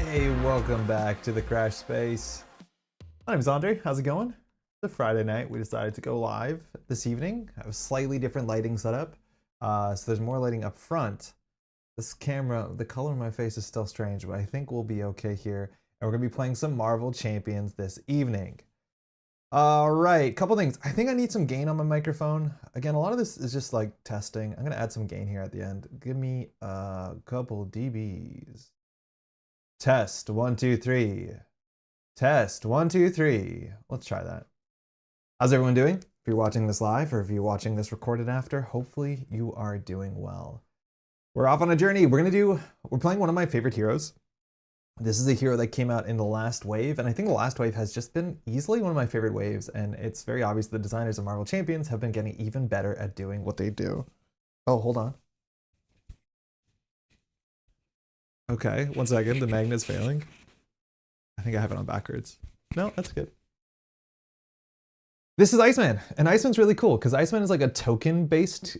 Hey, welcome back to the Crash Space. My name's Andre. How's it going? It's a Friday night. We decided to go live this evening. I have a slightly different lighting setup. So there's more lighting up front. This camera, the color of my face is still strange, but I think we'll be okay here. And we're gonna be playing some Marvel Champions this evening. All right, couple things. I think I need some gain on my microphone. Again, a lot of this is just like testing. I'm gonna add some gain here at the end. Give me a couple dBs. Test, 1, 2, 3. Test, 1, 2, 3. Let's try that. How's everyone doing? If you're watching this live or if you're watching this recorded after, hopefully you are doing well. We're off on a journey. We're playing one of my favorite heroes. This is a hero that came out in the last wave, and I think the last wave has just been easily one of my favorite waves, and it's very obvious the designers of Marvel Champions have been getting even better at doing what they do. Oh, hold on. Okay, 1 second, the magnet's failing. I think I have it on backwards. No, that's good. This is Iceman, and Iceman's really cool because Iceman is like a token-based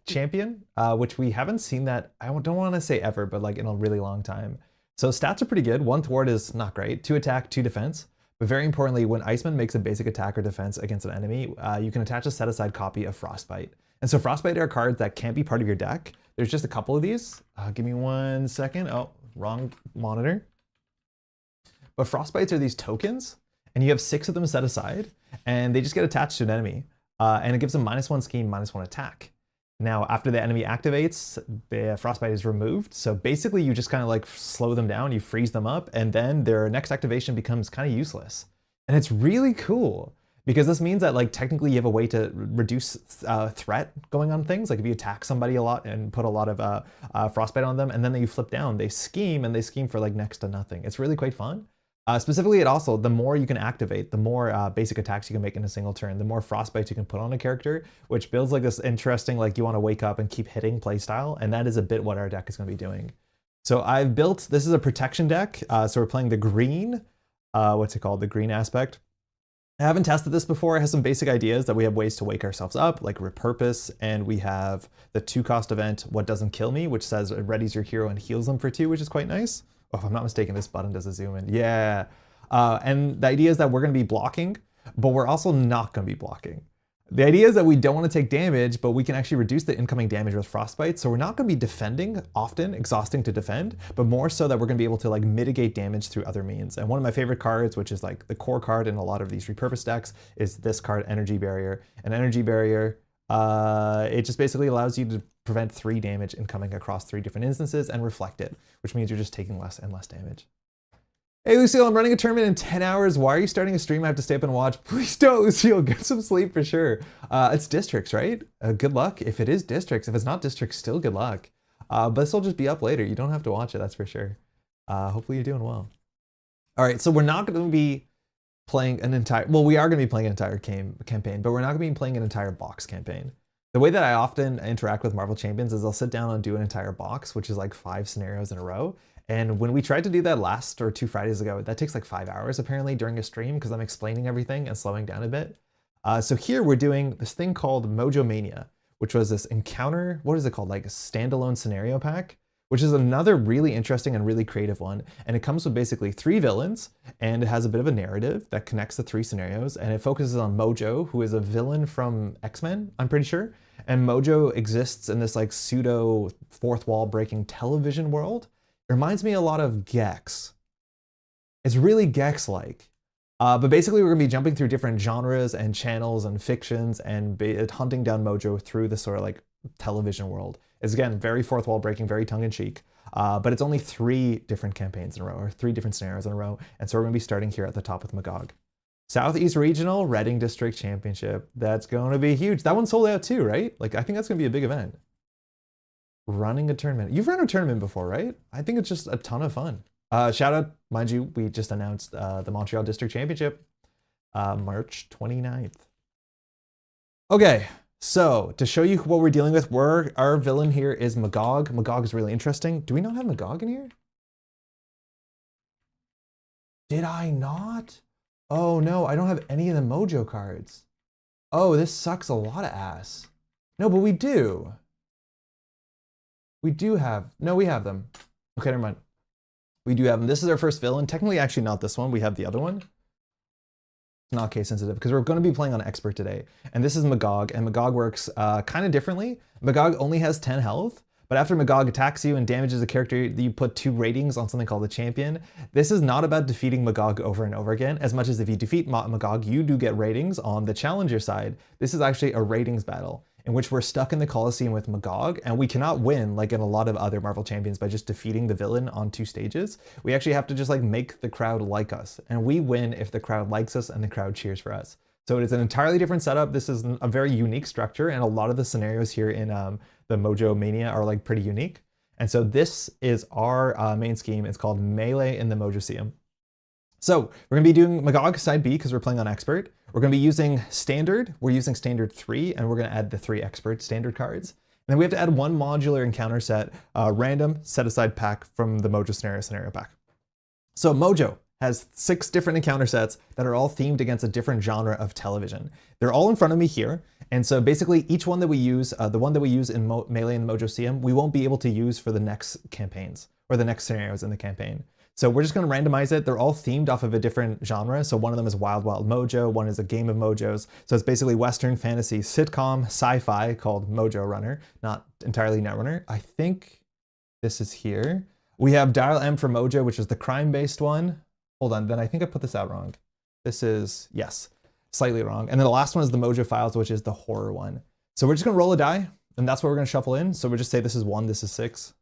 champion, which we haven't seen that, I don't want to say ever, but like in a really long time. So stats are pretty good. 1 thwart is not great, 2 attack, 2 defense. But very importantly, when Iceman makes a basic attack or defense against an enemy, you can attach a set-aside copy of Frostbite. And so Frostbite are cards that can't be part of your deck. There's just a couple of these. Give me 1 second. Oh, wrong monitor. But Frostbites are these tokens, and you have 6 of them set aside, and they just get attached to an enemy. And it gives them -1 scheme, -1 attack. Now, after the enemy activates, the Frostbite is removed. So basically you just kind of like slow them down, you freeze them up, and then their next activation becomes kind of useless. And it's really cool because this means that like technically you have a way to reduce threat going on things. Like if you attack somebody a lot and put a lot of Frostbite on them, and then you flip down, they scheme, and they scheme for like next to nothing. It's really quite fun. Specifically, it also, the more you can activate, the more basic attacks you can make in a single turn, the more Frostbites you can put on a character, which builds like this interesting, like you want to wake up and keep hitting playstyle, and that is a bit what our deck is going to be doing. So I've built, this is a protection deck, so we're playing the green, what's it called, the green aspect. I haven't tested this before. It has some basic ideas that we have ways to wake ourselves up, like repurpose, and we have the 2-cost event, What Doesn't Kill Me, which says it readies your hero and heals them for 2, which is quite nice. Oh, if I'm not mistaken, this button does a zoom in. Yeah. And the idea is that we're going to be blocking, but we're also not going to be blocking. The idea is that we don't want to take damage, but we can actually reduce the incoming damage with Frostbite. So we're not going to be defending often, exhausting to defend, but more so that we're going to be able to like mitigate damage through other means. And one of my favorite cards, which is like the core card in a lot of these repurposed decks, is this card, Energy Barrier. An Energy Barrier, it just basically allows you to prevent 3 damage incoming across 3 different instances and reflect it, which means you're just taking less and less damage. Hey, Lucille, I'm running a tournament in 10 hours. Why are you starting a stream? I have to stay up and watch. Please don't, Lucille. Get some sleep for sure. It's districts, right? Good luck. If it is districts, if it's not districts, still good luck. But this will just be up later. You don't have to watch it, that's for sure. Hopefully you're doing well. All right, so we're not going to be playing an entire, well, we are going to be playing an entire campaign, but we're not going to be playing an entire box campaign. The way that I often interact with Marvel Champions is I'll sit down and do an entire box, which is like 5 scenarios in a row. And when we tried to do that last or 2 Fridays ago, that takes like 5 hours apparently during a stream because I'm explaining everything and slowing down a bit. So here we're doing this thing called Mojo Mania, which was this encounter, what is it called? Like a standalone scenario pack, which is another really interesting and really creative one. And it comes with basically 3 villains, and it has a bit of a narrative that connects the 3 scenarios. And it focuses on Mojo, who is a villain from X-Men, I'm pretty sure. And Mojo exists in this like pseudo fourth wall breaking television world. It reminds me a lot of Gex. It's really Gex-like. But basically we're gonna be jumping through different genres and channels and fictions and hunting down Mojo through this sort of like television world. It's again, very fourth wall breaking, very tongue-in-cheek, but it's only 3 different campaigns in a row, or 3 different scenarios in a row. And so we're gonna be starting here at the top with MaGog. Southeast Regional Reading District Championship. That's gonna be huge. That one sold out too, right? Like I think that's gonna be a big event. Running a tournament. You've run a tournament before, right? I think it's just a ton of fun. Shout out, mind you, we just announced the Montreal District Championship, March 29th. Okay, so to show you what we're dealing with, our villain here is MaGog. MaGog is really interesting. Do we not have MaGog in here? Did I not? Oh no, I don't have any of the Mojo cards. Oh, this sucks a lot of ass. No, but we do. We do have, no, we have them. Okay, never mind. We do have them. This is our first villain. Technically, actually not this one. We have the other one. It's not case sensitive because we're going to be playing on Expert today. And this is MaGog, and MaGog works kind of differently. MaGog only has 10 health, but after MaGog attacks you and damages a character, you put 2 ratings on something called the champion. This is not about defeating MaGog over and over again, as much as if you defeat MaGog, you do get ratings on the challenger side. This is actually a ratings battle in which we're stuck in the Coliseum with MaGog, and we cannot win like in a lot of other Marvel Champions by just defeating the villain on 2 stages. We actually have to just like make the crowd like us, and we win if the crowd likes us and the crowd cheers for us. So it is an entirely different setup. This is a very unique structure, and a lot of the scenarios here in the Mojo Mania are like pretty unique. And so this is our main scheme. It's called Melee in the Mojoseum. So we're gonna be doing MaGog side B because we're playing on Expert. We're gonna be using Standard. We're using Standard 3, and we're gonna add the 3 Expert Standard cards. And then we have to add 1 modular encounter set, random set-aside pack from the Mojo scenario pack. So Mojo has 6 different encounter sets that are all themed against a different genre of television. They're all in front of me here. And so basically each one that we use, the one that we use in Melee and Mojoseum, we won't be able to use for the next campaigns or the next scenarios in the campaign. So we're just going to randomize it. They're all themed off of a different genre. So one of them is Wild Wild Mojo, one is a game of Mojos. So it's basically Western fantasy sitcom sci-fi called Mojo Runner, not entirely Netrunner. I think this is here. We have Dial M for Mojo, which is the crime-based one. Hold on, then I think I put this out wrong. This is, yes, slightly wrong. And then the last one is the Mojo Files, which is the horror one. So we're just gonna roll a die, and that's what we're gonna shuffle in. So we just say this is 1, this is 6.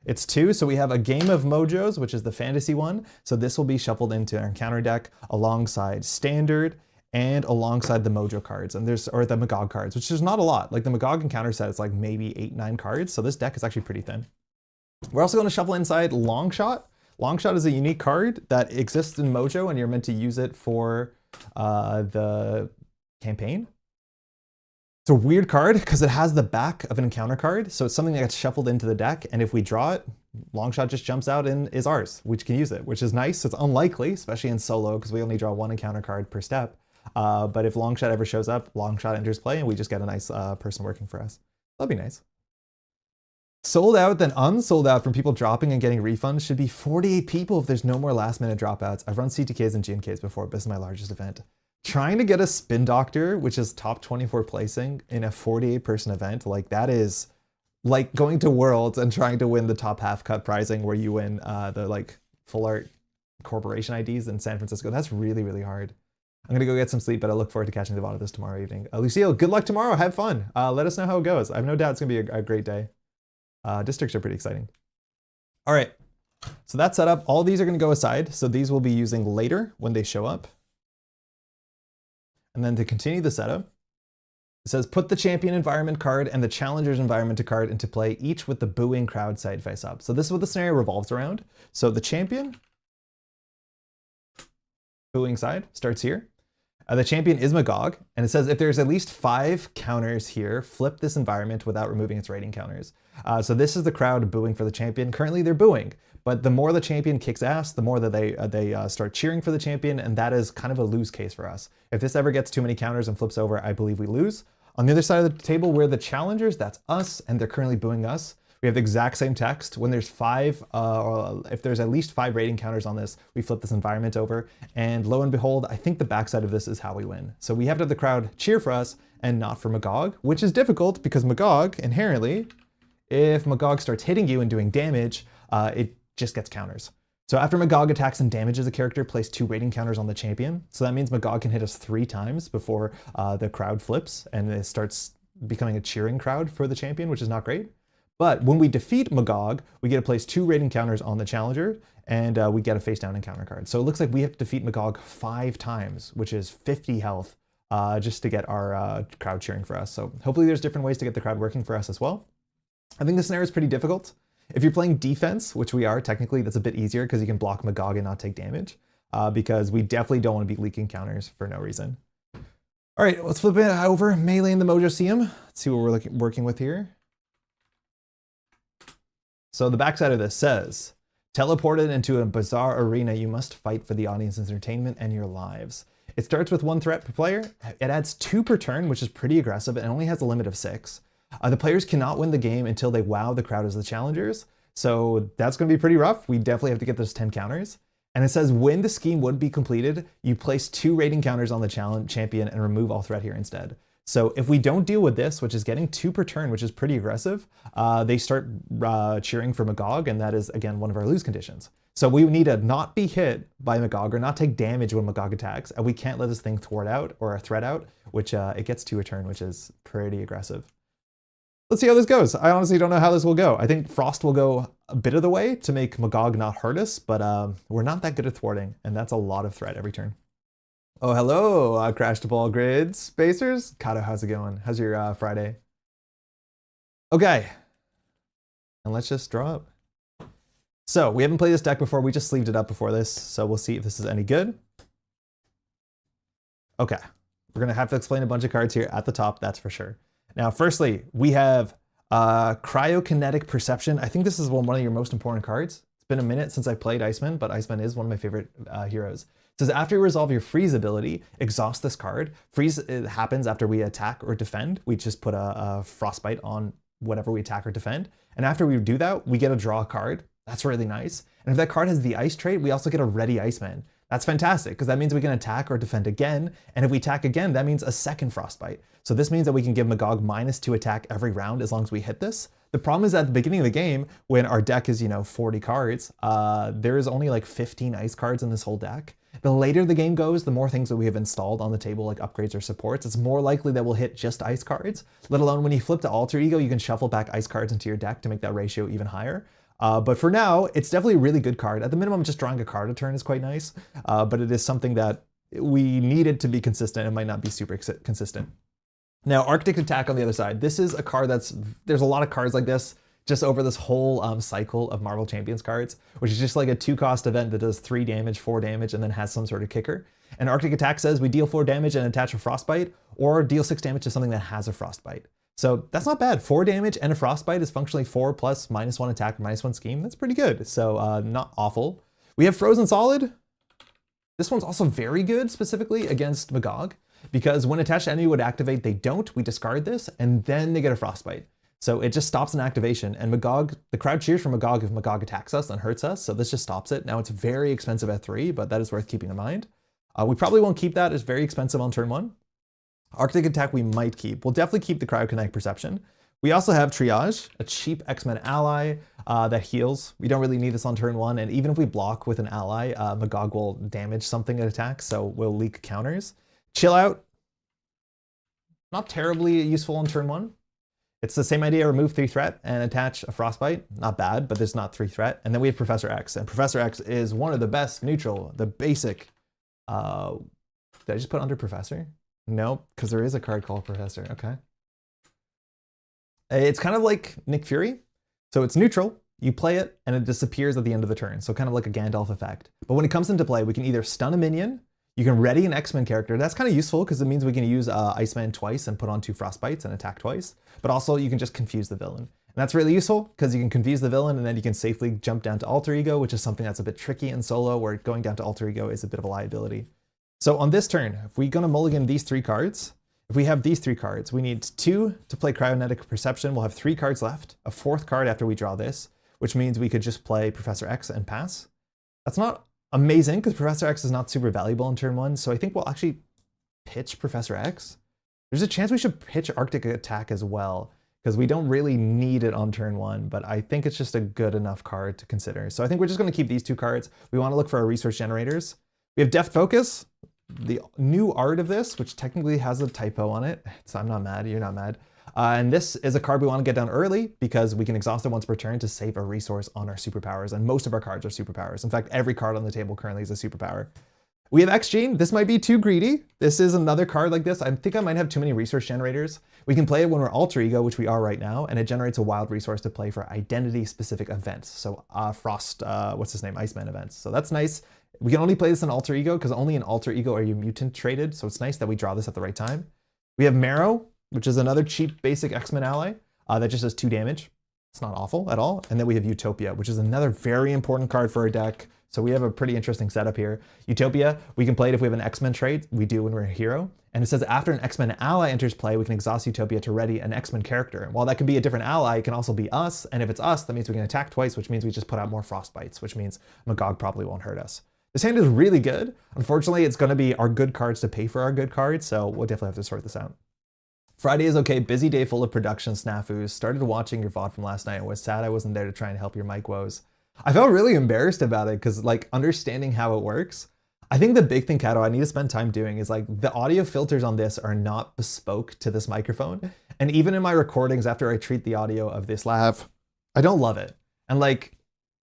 It's 2, so we have a Game of Mojos, which is the fantasy one. So this will be shuffled into our encounter deck alongside Standard and alongside the Mojo cards, and or the MaGog cards, which is not a lot. Like the MaGog encounter set is like maybe 8-9 cards, so this deck is actually pretty thin. We're also gonna shuffle inside Longshot. Longshot is a unique card that exists in Mojo, and you're meant to use it for the campaign. It's a weird card because it has the back of an encounter card, so it's something that gets shuffled into the deck, and if we draw it, Longshot just jumps out and is ours, which can use it, which is nice. It's unlikely, especially in solo, because we only draw 1 encounter card per step. But if Longshot ever shows up, Longshot enters play, and we just get a nice person working for us. That'd be nice. Sold out, then unsold out from people dropping and getting refunds should be 48 people if there's no more last minute dropouts. I've run CTKs and GMKs before, but this is my largest event. Trying to get a Spin Doctor, which is top 24 placing in a 48 person event, like that is like going to Worlds and trying to win the top half cut pricing where you win the like full art corporation IDs in San Francisco. That's really, really hard. I'm gonna go get some sleep, but I look forward to catching the VOD of this tomorrow evening. Lucille, good luck tomorrow. Have fun. Let us know how it goes. I have no doubt it's gonna be a great day. Districts are pretty exciting. All right, so that's set up. All these are gonna go aside. So these we'll be using later when they show up. And then to continue the setup, it says put the champion environment card and the challenger's environment card into play, each with the booing crowd side face up. So this is what the scenario revolves around. So the champion booing side starts here. The champion is MaGog, and it says if there's at least 5 counters here, flip this environment without removing its rating counters. So this is the crowd booing for the champion. Currently they're booing, but the more the champion kicks ass, the more that they start cheering for the champion, and that is kind of a lose case for us. If this ever gets too many counters and flips over, I believe we lose. On the other side of the table, we're the challengers, that's us, and they're currently booing us. We have the exact same text. When there's 5, or if there's at least 5 rating counters on this, we flip this environment over. And lo and behold, I think the backside of this is how we win. So we have to have the crowd cheer for us and not for MaGog, which is difficult because MaGog, inherently, if MaGog starts hitting you and doing damage, it just gets counters. So after MaGog attacks and damages a character, place 2 rating counters on the champion. So that means MaGog can hit us 3 times before the crowd flips and it starts becoming a cheering crowd for the champion, which is not great. But when we defeat MaGog, we get to place 2 rating counters on the challenger, and we get a face down encounter card. So it looks like we have to defeat MaGog 5 times, which is 50 health, just to get our crowd cheering for us. So hopefully there's different ways to get the crowd working for us as well. I think this scenario is pretty difficult. If you're playing defense, which we are technically, that's a bit easier because you can block MaGog and not take damage, because we definitely don't want to be leaking counters for no reason. All right, let's flip it over. Melee in the Mojo CM. Let's see what we're working with here. So the backside of this says, teleported into a bizarre arena, you must fight for the audience's entertainment and your lives. It starts with 1 threat per player. It adds 2 per turn, which is pretty aggressive, and only has a limit of 6. The players cannot win the game until they wow the crowd as the challengers. So that's going to be pretty rough. We definitely have to get those 10 counters. And it says when the scheme would be completed, you place 2 rating counters on the champion and remove all threat here instead. So if we don't deal with this, which is getting 2 per turn, which is pretty aggressive, they start cheering for MaGog, and that is, again, one of our lose conditions. So we need to not be hit by MaGog or not take damage when MaGog attacks, and we can't let this thing thwart out or threat out, which it gets 2 a turn, which is pretty aggressive. Let's see how this goes. I honestly don't know how this will go. I think Frost will go a bit of the way to make MaGog not hurt us, but we're not that good at thwarting, and that's a lot of threat every turn. Oh, hello, Crash to Ball Grid Spacers. Kato, how's it going? How's your Friday? Okay, and let's just draw up. So we haven't played this deck before. We just sleeved it up before this, so we'll see if this is any good. Okay, we're gonna have to explain a bunch of cards here at the top, that's for sure. Now, firstly, we have Cryokinetic Perception. I think this is one of your most important cards. It's been a minute since I played Iceman, but Iceman is one of my favorite heroes. It says after you resolve your freeze ability, exhaust this card. Freeze happens after we attack or defend. We just put a frostbite on whatever we attack or defend. And after we do that, we get to draw a card. That's really nice. And if that card has the ice trait, we also get a ready Iceman. That's fantastic, because that means we can attack or defend again. And if we attack again, that means a second frostbite. So this means that we can give MaGog -2 attack every round as long as we hit this. The problem is at the beginning of the game, when our deck is, 40 cards, there is only like 15 ice cards in this whole deck. The later the game goes, the more things that we have installed on the table, like upgrades or supports, it's more likely that we'll hit just ice cards, let alone when you flip to Alter Ego, you can shuffle back ice cards into your deck to make that ratio even higher. But for now, it's definitely a really good card. At the minimum, just drawing a card a turn is quite nice, but it is something that we needed to be consistent and might not be super consistent. Now, Arctic Attack on the other side. This is a card there's a lot of cards like this just over this whole cycle of Marvel Champions cards, which is just like a 2-cost event that does 3 damage, 4 damage, and then has some sort of kicker. And Arctic Attack says we deal 4 damage and attach a Frostbite, or deal 6 damage to something that has a Frostbite. So that's not bad. 4 damage and a Frostbite is functionally 4 plus -1 attack, -1 scheme. That's pretty good. So not awful. We have Frozen Solid. This one's also very good, specifically against MaGog, because when attached to enemy would activate, they don't. We discard this, and then they get a Frostbite. So it just stops an activation, and MaGog, the crowd cheers for MaGog if MaGog attacks us and hurts us, so this just stops it. Now it's very expensive at 3, but that is worth keeping in mind. We probably won't keep that, it's very expensive on turn 1. Arctic Attack we might keep. We'll definitely keep the Cryokinetic Perception. We also have Triage, a cheap X-Men ally that heals. We don't really need this on turn 1, and even if we block with an ally, MaGog will damage something at attack, so we'll leak counters. Chill Out, not terribly useful on turn 1. It's the same idea, remove 3 threat and attach a Frostbite. Not bad, but there's not 3 threat. And then we have Professor X, and Professor X is one of the best neutral, the basic. Did I just put under Professor? No, because there is a card called Professor, okay. It's kind of like Nick Fury. So it's neutral, you play it, and it disappears at the end of the turn. So kind of like a Gandalf effect. But when it comes into play, we can either stun a minion, you can ready an X-Men character. That's kind of useful because it means we can use Iceman twice and put on 2 Frostbites and attack twice. But also you can just confuse the villain. And that's really useful because you can confuse the villain and then you can safely jump down to Alter Ego, which is something that's a bit tricky in solo, where going down to Alter Ego is a bit of a liability. So on this turn, if we're gonna mulligan these 3 cards, if we have these 3 cards, we need 2 to play Cryokinetic Perception. We'll have 3 cards left, a 4th card after we draw this, which means we could just play Professor X and pass. That's not amazing because Professor X is not super valuable in turn 1, so I think we'll actually pitch Professor X. There's a chance we should pitch Arctic Attack as well, because we don't really need it on turn 1, but I think it's just a good enough card to consider. So I think we're just going to keep these 2 cards. We want to look for our resource generators. We have Deft Focus, the new art of this, which technically has a typo on it. So I'm not mad, you're not mad. And this is a card we want to get down early because we can exhaust it once per turn to save a resource on our superpowers, and most of our cards are superpowers. In fact, every card on the table currently is a superpower. We have X-Gene. This might be too greedy. This is another card like this. I think I might have too many resource generators. We can play it when we're Alter Ego, which we are right now, and it generates a wild resource to play for identity-specific events. So what's his name? Iceman events. So that's nice. We can only play this in Alter Ego because only in Alter Ego are you mutant traded. So it's nice that we draw this at the right time. We have Marrow, which is another cheap basic X-Men ally that just does 2 damage. It's not awful at all. And then we have Utopia, which is another very important card for our deck. So we have a pretty interesting setup here. Utopia, we can play it if we have an X-Men trait. We do when we're a hero. And it says after an X-Men ally enters play, we can exhaust Utopia to ready an X-Men character. And while that can be a different ally, it can also be us. And if it's us, that means we can attack twice, which means we just put out more Frostbites, which means MaGog probably won't hurt us. This hand is really good. Unfortunately, it's going to be our good cards to pay for our good cards. So we'll definitely have to sort this out. Friday is okay. Busy day full of production snafus. Started watching your VOD from last night and was sad I wasn't there to try and help your mic woes. I felt really embarrassed about it because like understanding how it works. I think the big thing, Kato, I need to spend time doing is like the audio filters on this are not bespoke to this microphone. And even in my recordings after I treat the audio of this lav, I don't love it. And like,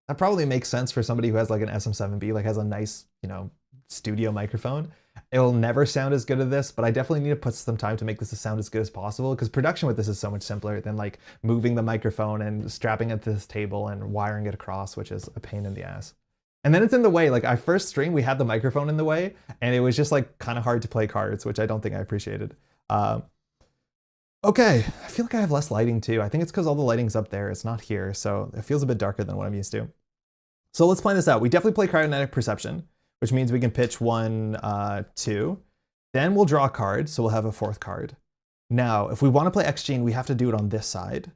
that probably makes sense for somebody who has like an SM7B, like has a nice, you know, studio microphone. It'll never sound as good as this, but I definitely need to put some time to make this sound as good as possible because production with this is so much simpler than like moving the microphone and strapping it to this table and wiring it across, which is a pain in the ass. And then it's in the way. Like our first stream, we had the microphone in the way and it was just like kind of hard to play cards, which I don't think I appreciated. Okay, I feel like I have less lighting too. I think it's because all the lighting's up there, it's not here, so it feels a bit darker than what I'm used to. So let's plan this out. We definitely play Cryokinetic Perception, which means we can pitch 1, 2. Then we'll draw a card, so we'll have a 4th card. Now, if we want to play X-Gene, we have to do it on this side.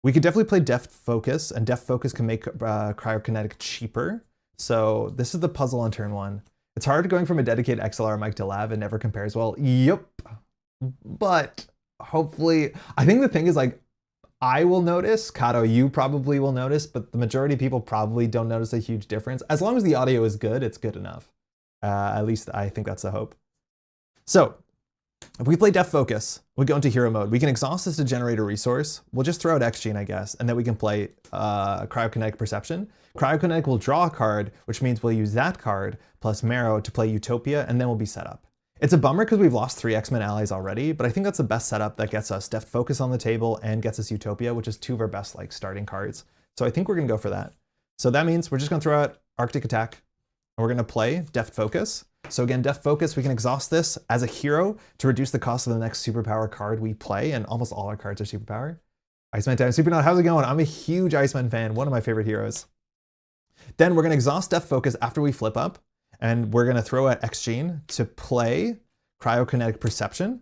We could definitely play Deft Focus, and Deft Focus can make Cryokinetic cheaper. So this is the puzzle on turn 1. It's hard going from a dedicated XLR mic to lav, it never compares well. Yep, but hopefully, I think the thing is like, I will notice, Kato, you probably will notice, but the majority of people probably don't notice a huge difference. As long as the audio is good, it's good enough. At least I think that's the hope. So if we play Deft Focus, we go into hero mode. We can exhaust this to generate a resource. We'll just throw out X-Gene, I guess, and then we can play Cryokinetic Perception. Cryokinetic will draw a card, which means we'll use that card plus Marrow to play Utopia, and then we'll be set up. It's a bummer because we've lost 3 X-Men allies already, but I think that's the best setup that gets us Deft Focus on the table and gets us Utopia, which is 2 of our best like starting cards. So I think we're gonna go for that. So that means we're just gonna throw out Arctic Attack and we're gonna play Deft Focus. So again, Deft Focus, we can exhaust this as a hero to reduce the cost of the next superpower card we play, and almost all our cards are superpower. Iceman time, Supernode, how's it going? I'm a huge Iceman fan, one of my favorite heroes. Then we're gonna exhaust Deft Focus after we flip up, and we're gonna throw out X-Gene to play Cryokinetic Perception.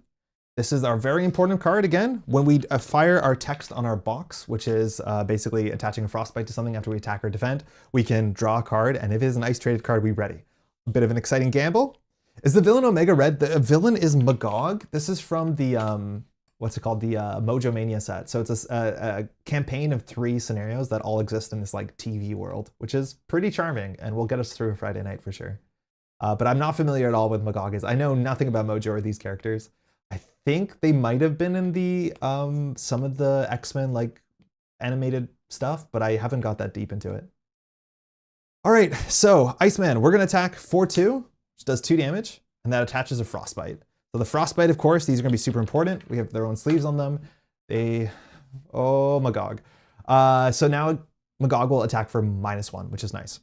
This is our very important card again. When we fire our text on our box, which is basically attaching a frostbite to something after we attack or defend, we can draw a card, and if it is an ice traded card, we ready. A bit of an exciting gamble. Is the villain Omega Red? The villain is MaGog. This is from the, what's it called? The Mojo Mania set. So it's a campaign of 3 scenarios that all exist in this like TV world, which is pretty charming and will get us through a Friday night for sure. But I'm not familiar at all with MaGog. I know nothing about Mojo or these characters. I think they might have been in the some of the X-Men like animated stuff, but I haven't got that deep into it. All right, so Iceman, we're gonna attack 4/2, which does 2 damage, and that attaches a frostbite. So the frostbite, of course, these are gonna be super important. We have their own sleeves on them. Oh, MaGog. So now MaGog will attack for -1, which is nice.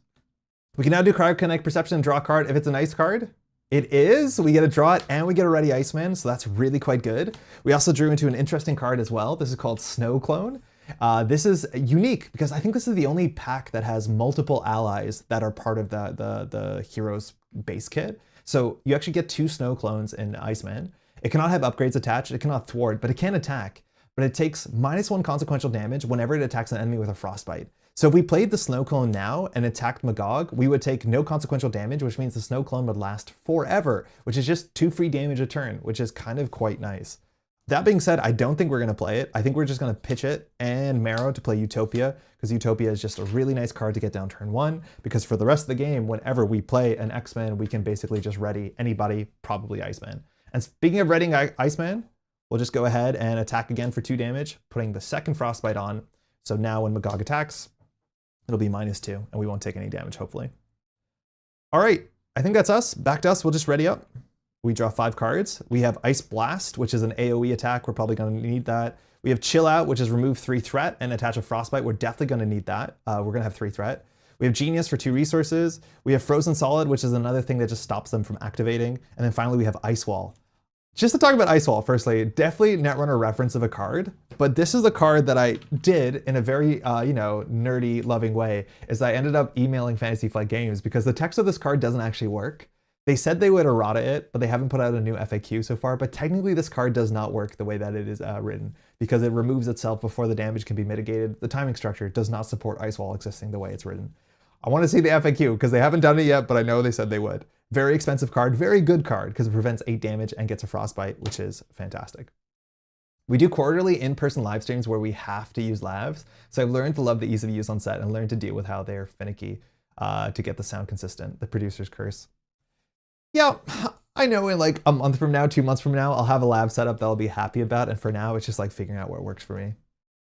We can now do Cryokinetic Perception and draw a card. If it's an ice card, it is. We get to draw it and we get a ready Iceman, so that's really quite good. We also drew into an interesting card as well. This is called Snow Clone. This is unique because I think this is the only pack that has multiple allies that are part of the hero's base kit. So you actually get 2 Snow Clones in Iceman. It cannot have upgrades attached, it cannot thwart, but it can attack. But it takes -1 consequential damage whenever it attacks an enemy with a frostbite. So if we played the Snow Clone now and attacked MaGog, we would take no consequential damage, which means the Snow Clone would last forever, which is just 2 free damage a turn, which is kind of quite nice. That being said, I don't think we're going to play it. I think we're just going to pitch it and Marrow to play Utopia, because Utopia is just a really nice card to get down turn 1, because for the rest of the game, whenever we play an X-Men, we can basically just ready anybody, probably Iceman. And speaking of readying Iceman, we'll just go ahead and attack again for 2 damage, putting the second frostbite on. So now when MaGog attacks, it'll be -2, and we won't take any damage, hopefully. All right, I think that's us. Back to us, we'll just ready up. We draw 5 cards. We have Ice Blast, which is an AoE attack. We're probably gonna need that. We have Chill Out, which is remove 3 threat and attach a frostbite. We're definitely gonna need that. We're gonna have 3 threat. We have Genius for 2 resources. We have Frozen Solid, which is another thing that just stops them from activating. And then finally we have Ice Wall. Just to talk about Ice Wall, firstly, definitely Netrunner reference of a card, but this is a card that I did in a very, nerdy, loving way, is I ended up emailing Fantasy Flight Games because the text of this card doesn't actually work. They said they would errata it, but they haven't put out a new FAQ so far, but technically this card does not work the way that it is written, because it removes itself before the damage can be mitigated. The timing structure does not support Ice Wall existing the way it's written. I want to see the FAQ because they haven't done it yet, but I know they said they would. Very expensive card, very good card because it prevents 8 damage and gets a frostbite, which is fantastic. We do quarterly in-person live streams where we have to use lavs. So I've learned to love the ease of use on set and learned to deal with how they're finicky to get the sound consistent, the producer's curse. Yeah, I know in like a month from now, 2 months from now, I'll have a lab setup that I'll be happy about. And for now, it's just like figuring out what works for me.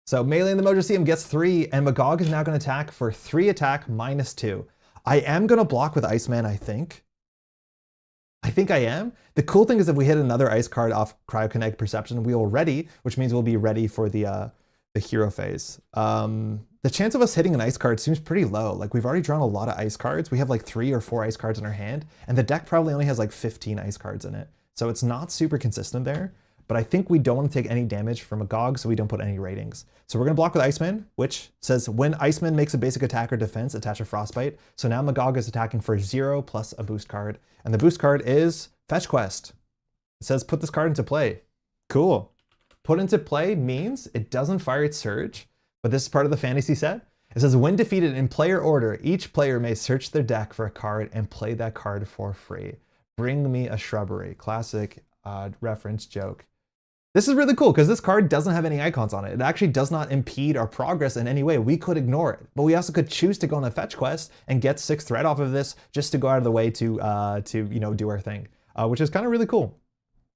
So melee in the Mojo CM gets 3 and MaGog is now going to attack for 3 attack -2. I am going to block with Iceman, I think. I think I am. The cool thing is if we hit another ice card off Cryokinetic Perception, we will ready, which means we'll be ready for the hero phase. The chance of us hitting an ice card seems pretty low. Like we've already drawn a lot of ice cards. We have like 3 or 4 ice cards in our hand, and the deck probably only has like 15 ice cards in it. So it's not super consistent there, but I think we don't want to take any damage from MaGog, so we don't put any ratings. So we're gonna block with Iceman, which says when Iceman makes a basic attack or defense, attach a frostbite. So now MaGog is attacking for 0 plus a boost card. And the boost card is Fetch Quest. It says put this card into play. Cool. Put into play means it doesn't fire its surge, but this is part of the fantasy set. It says when defeated in player order, each player may search their deck for a card and play that card for free. Bring me a shrubbery. Classic reference joke. This is really cool because this card doesn't have any icons on it. It actually does not impede our progress in any way. We could ignore it, but we also could choose to go on a fetch quest and get 6 threat off of this just to go out of the way to do our thing, which is kind of really cool.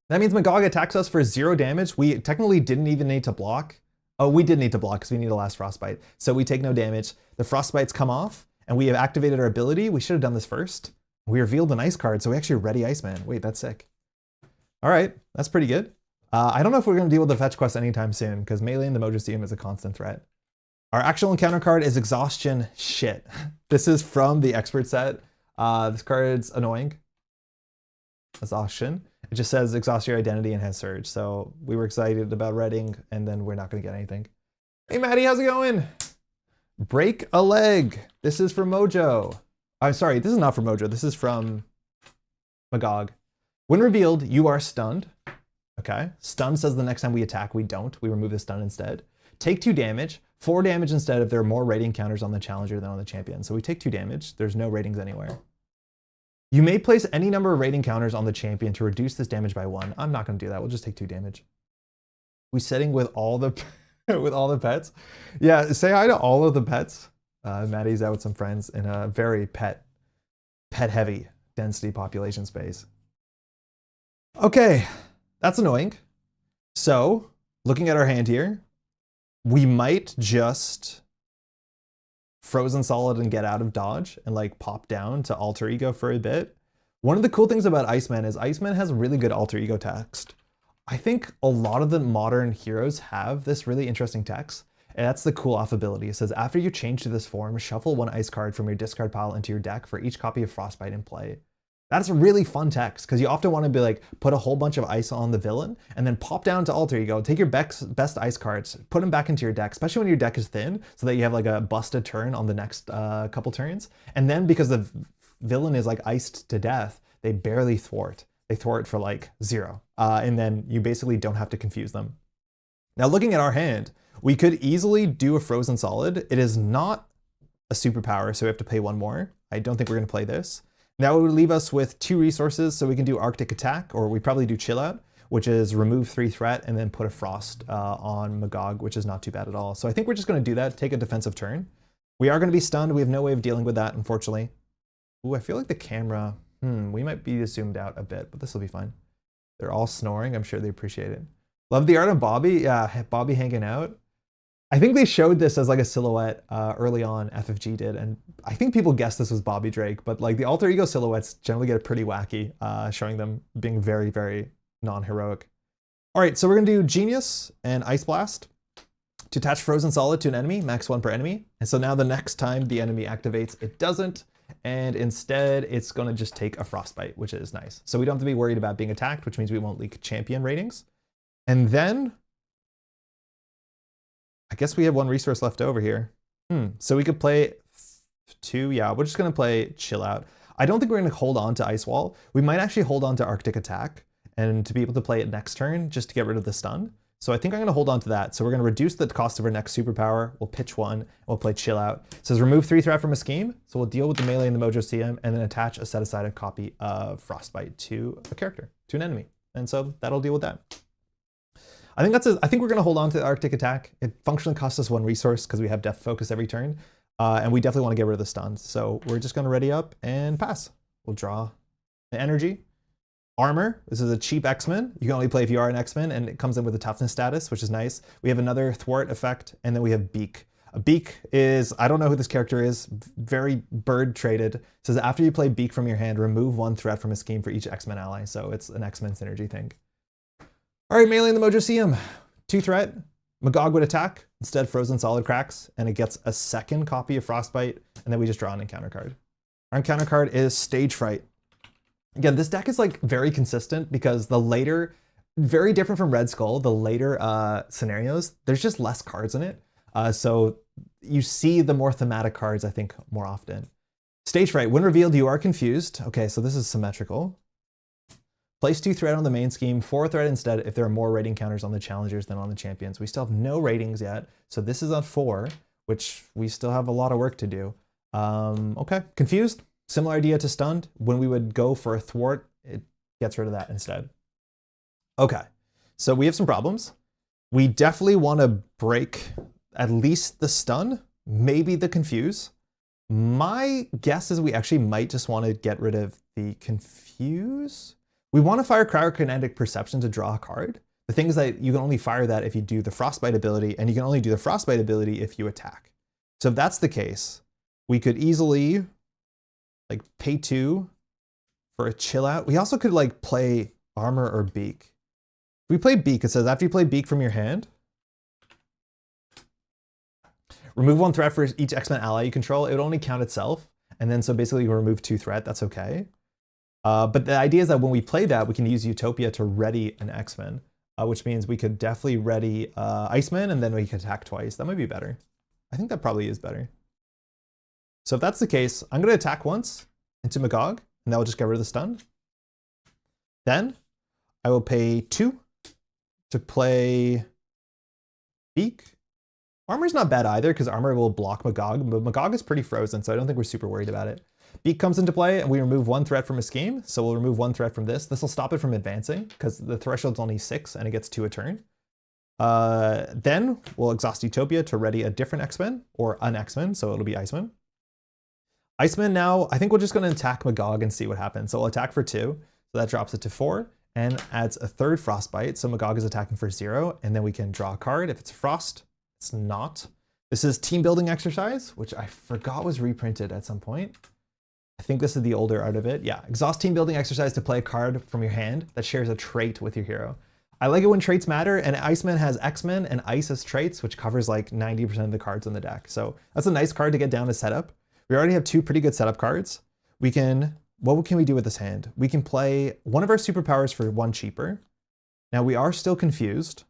That means MaGog attacks us for 0 damage. We technically didn't even need to block. Oh, we did need to block because we need a last frostbite. So we take no damage. The frostbites come off and we have activated our ability. We should have done this first. We revealed an ice card, so we actually ready Iceman. Wait, that's sick. All right, that's pretty good. I don't know if we're going to deal with the fetch quest anytime soon because melee in the Mojo CM is a constant threat. Our actual encounter card is Exhaustion Shit. This is from the expert set. This card's annoying. Exhaustion. It just says exhaust your identity and has surge. So we were excited about reading and then we're not going to get anything. Hey Maddie, how's it going? Break a leg. This is from Mojo. I'm sorry, this is not from Mojo. This is from MaGog. When revealed, you are stunned. Okay. Stun says the next time we attack, we don't. We remove the stun instead. Take 2 damage. 4 damage instead if there are more rating counters on the challenger than on the champion. So we take 2 damage. There's no ratings anywhere. You may place any number of rating counters on the champion to reduce this damage by 1. I'm not going to do that. We'll just take 2 damage. We setting with all the with all the pets. Yeah, say hi to all of the pets. Maddie's out with some friends in a very pet heavy density population space. Okay, that's annoying. So looking at our hand here, we might just frozen solid and get out of dodge and like pop down to alter ego for a bit. One of the cool things about Iceman is Iceman has really good alter ego text. I think a lot of the modern heroes have this really interesting text, and that's the cool off ability. It says, after you change to this form, shuffle 1 ice card from your discard pile into your deck for each copy of Frostbite in play. That's a really fun text, because you often want to be like, put a whole bunch of ice on the villain, and then pop down to alter ego, take your best ice cards, put them back into your deck, especially when your deck is thin, so that you have like a busted turn on the next couple turns. And then because the villain is like iced to death, they barely thwart. They thwart for like 0. And then you basically don't have to confuse them. Now looking at our hand, we could easily do a frozen solid. It is not a superpower, so we have to pay 1 more. I don't think we're going to play this. That would leave us with 2 resources, so we can do Arctic Attack, or we probably do Chill Out, which is remove 3 threat and then put a Frost on MaGog, which is not too bad at all. So I think we're just going to do that, take a defensive turn. We are going to be stunned. We have no way of dealing with that, unfortunately. Ooh, I feel like the camera, we might be zoomed out a bit, but this will be fine. They're all snoring. I'm sure they appreciate it. Love the art of Bobby. Yeah, Bobby hanging out. I think they showed this as like a silhouette early on, FFG did, and I think people guessed this was Bobby Drake, but like the alter ego silhouettes generally get pretty wacky, showing them being very, very non-heroic. All right, so we're gonna do Genius and Ice Blast to attach Frozen Solid to an enemy, max 1 per enemy. And so now the next time the enemy activates, it doesn't, and instead it's gonna just take a Frostbite, which is nice. So we don't have to be worried about being attacked, which means we won't leak champion ratings. And then I guess we have 1 resource left over here. So we could play 2. Yeah, we're just gonna play Chill Out. I don't think we're gonna hold on to Ice Wall. We might actually hold on to Arctic Attack and to be able to play it next turn just to get rid of the stun. So I think I'm gonna hold on to that. So we're gonna reduce the cost of our next superpower. We'll pitch 1, and we'll play Chill Out. It says remove 3 threat from a scheme. So we'll deal with the melee and the Mojo CM and then attach a set aside a copy of Frostbite to a character, to an enemy. And so that'll deal with that. I think we're gonna hold on to the Arctic Attack. It functionally costs us 1 resource because we have Depth Focus every turn. And we definitely want to get rid of the stuns. So we're just gonna ready up and pass. We'll draw the energy. Armor, this is a cheap X-Men. You can only play if you are an X-Men, and it comes in with a toughness status, which is nice. We have another thwart effect, and then we have Beak. A Beak is, I don't know who this character is, very bird traded. It says after you play Beak from your hand, remove 1 threat from a scheme for each X-Men ally. So it's an X-Men synergy thing. All right, melee in the Mojo CM. 2 threat, MaGog would attack, instead Frozen Solid cracks, and it gets a 2nd copy of Frostbite, and then we just draw an encounter card. Our encounter card is Stage Fright. Again, this deck is like very consistent because the later, very different from Red Skull, the later scenarios, there's just less cards in it. So you see the more thematic cards, I think, more often. Stage Fright, when revealed, you are confused. Okay, so this is symmetrical. Place 2 threat on the main scheme, 4 threat instead if there are more rating counters on the challengers than on the champions. We still have no ratings yet, so this is on 4, which we still have a lot of work to do. Okay, confused. Similar idea to stunned. When we would go for a thwart, it gets rid of that instead. Okay, so we have some problems. We definitely want to break at least the stun, maybe the confuse. My guess is we actually might just want to get rid of the confuse. We want to fire Cryokinetic Perception to draw a card. The thing is that you can only fire that if you do the Frostbite ability, and you can only do the Frostbite ability if you attack. So if that's the case, we could easily like pay 2 for a Chill Out. We also could like play Armor or Beak. If we play Beak, it says after you play Beak from your hand, remove 1 threat for each X-Men ally you control. It would only count itself. And then so basically you remove 2 threat, that's okay. But the idea is that when we play that, we can use Utopia to ready an X-Men, which means we could definitely ready Iceman, and then we could attack twice. That might be better. I think that probably is better. So if that's the case, I'm going to attack once into MaGog, and that will just get rid of the stun. Then I will pay 2 to play Beak. Armor's not bad either because armor will block MaGog, but MaGog is pretty frozen, so I don't think we're super worried about it. Beak comes into play and we remove one threat from a scheme, so we'll remove one threat from this. This will stop it from advancing because the threshold's only 6 and it gets 2 a turn. Then we'll exhaust Utopia to ready a different X-Men or an X-Men, so it'll be Iceman. Iceman now, I think we're just going to attack MaGog and see what happens. So we'll attack for 2, so that drops it to 4 and adds a third Frostbite. So MaGog is attacking for 0, and then we can draw a card. If it's Frost, it's not. This is team building exercise, which I forgot was reprinted at some point. I think this is the older art of it. Yeah, exhaust team building exercise to play a card from your hand that shares a trait with your hero. I like it when traits matter, and Iceman has X-Men and Ice as traits, which covers like 90% of the cards in the deck. So that's a nice card to get down to setup. We already have 2 pretty good setup cards. What can we do with this hand? We can play one of our superpowers for 1 cheaper. Now we are still confused.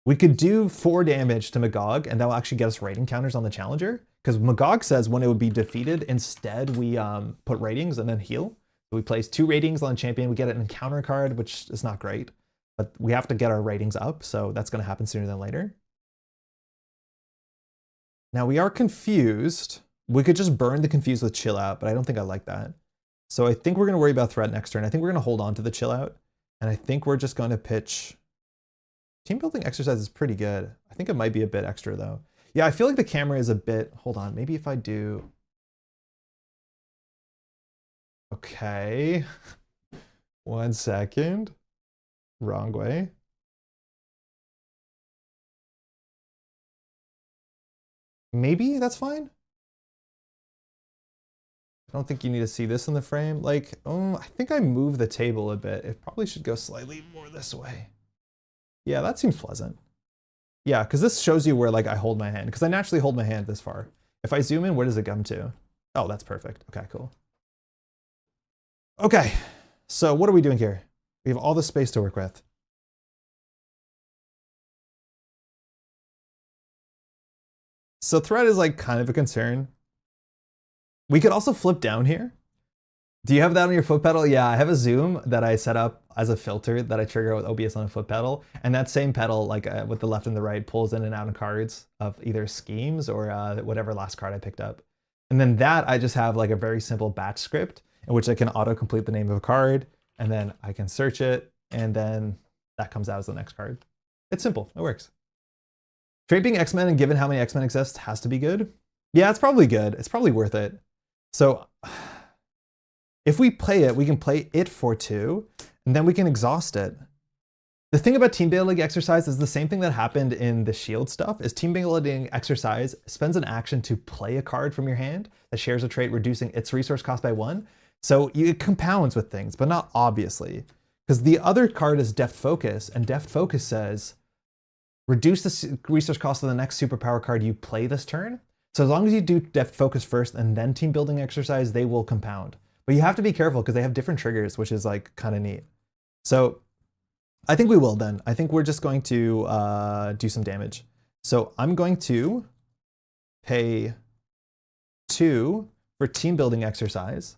We could do 4 damage to MaGog, and that will actually get us rating counters on the challenger. Because MaGog says when it would be defeated, instead we put ratings and then heal. So we place 2 ratings on champion, we get an encounter card, which is not great. But we have to get our ratings up, so that's going to happen sooner than later. Now we are confused. We could just burn the confused with chill out, but I don't think I like that. So I think we're going to worry about threat next turn. I think we're going to hold on to the chill out, and I think we're just going to pitch. Team building exercise is pretty good. I think it might be a bit extra though. Yeah, I feel like the camera is a bit, hold on, maybe if I do. Okay. 1 second. Wrong way. Maybe that's fine. I don't think you need to see this in the frame. Like, I think I moved the table a bit. It probably should go slightly more this way. Yeah, that seems pleasant. Yeah, because this shows you where like I hold my hand, because I naturally hold my hand this far. If I zoom in, where does it come to? Oh, that's perfect. Okay, cool. Okay, so what are we doing here? We have all this space to work with. So threat is like kind of a concern. We could also flip down here. Do you have that on your foot pedal? Yeah, I have a zoom that I set up as a filter that I trigger with OBS on a foot pedal. And that same pedal, like with the left and the right, pulls in and out of cards of either schemes or whatever last card I picked up. And then that I just have like a very simple batch script in which I can auto-complete the name of a card, and then I can search it, and then that comes out as the next card. It's simple, it works. Trait being X-Men, and given how many X-Men exist, has to be good. Yeah, it's probably good. It's probably worth it. So if we play it, we can play it for 2, and then we can exhaust it. The thing about team building exercise is the same thing that happened in the shield stuff, is team building exercise spends an action to play a card from your hand that shares a trait reducing its resource cost by 1. So it compounds with things, but not obviously. Because the other card is Deft Focus, and Deft Focus says, reduce the resource cost of the next superpower card you play this turn. So as long as you do Deft Focus first and then team building exercise, they will compound. But you have to be careful because they have different triggers, which is like kind of neat. So I think we will then. I think we're just going to do some damage. So I'm going to pay 2 for team building exercise.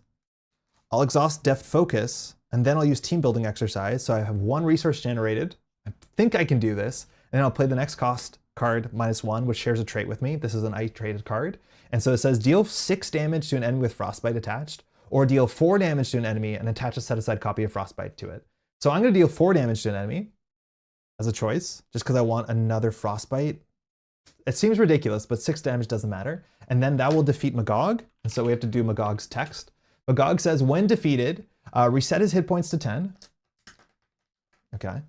I'll exhaust Deft Focus, and then I'll use team building exercise. So I have 1 resource generated. I think I can do this. And then I'll play the next cost card -1, which shares a trait with me. This is an I-traded card. And so it says deal 6 damage to an enemy with Frostbite attached, or deal 4 damage to an enemy and attach a set-aside copy of Frostbite to it. So I'm going to deal 4 damage to an enemy as a choice, just because I want another Frostbite. It seems ridiculous, but 6 damage doesn't matter. And then that will defeat MaGog. And so we have to do MaGog's text. MaGog says, when defeated, reset his hit points to 10. Okay.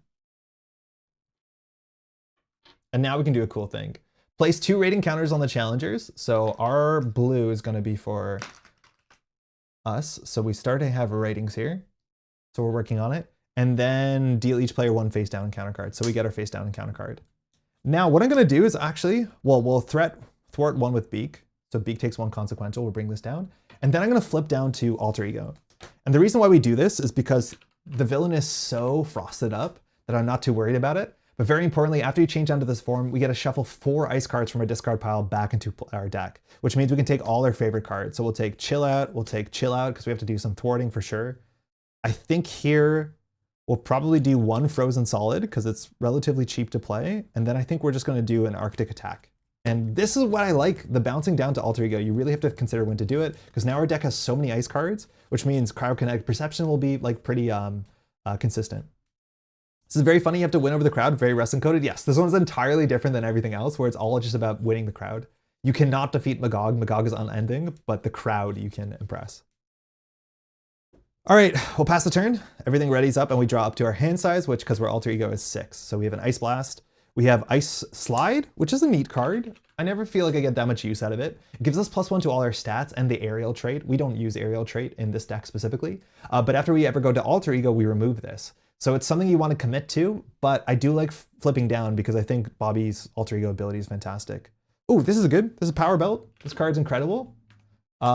And now we can do a cool thing. Place 2 rating counters on the challengers. So our blue is going to be for us. So we start to have ratings here. So we're working on it. And then deal each player 1 face down encounter card. So we get our face down encounter card. Now what I'm going to do is actually, well, we'll thwart 1 with Beak. So Beak takes 1 consequential. We'll bring this down. And then I'm going to flip down to Alter Ego. And the reason why we do this is because the villain is so frosted up that I'm not too worried about it. But very importantly, after you change down to this form, we get to shuffle 4 ice cards from our discard pile back into our deck, which means we can take all our favorite cards. So we'll take Chill Out, because we have to do some thwarting for sure. I think here We'll probably do one Frozen Solid because it's relatively cheap to play. And then I think we're just going to do an Arctic Attack. And this is what I like, the bouncing down to Alter Ego. You really have to consider when to do it because now our deck has so many ice cards, which means Cryokinetic Perception will be like pretty consistent. This is very funny. You have to win over the crowd, very wrestling coded. Yes, this one's entirely different than everything else where it's all just about winning the crowd. You cannot defeat MaGog. MaGog is unending, but the crowd you can impress. All right, we'll pass the turn. Everything readies up and we draw up to our hand size, which because we're Alter Ego is 6. So we have an Ice Blast. We have Ice Slide, which is a neat card. I never feel like I get that much use out of it. It gives us +1 to all our stats and the aerial trait. We don't use aerial trait in this deck specifically, but after we ever go to Alter Ego, we remove this. So it's something you want to commit to, but I do like flipping down because I think Bobby's Alter Ego ability is fantastic. Oh, this is good. This is Power Belt. This card's incredible.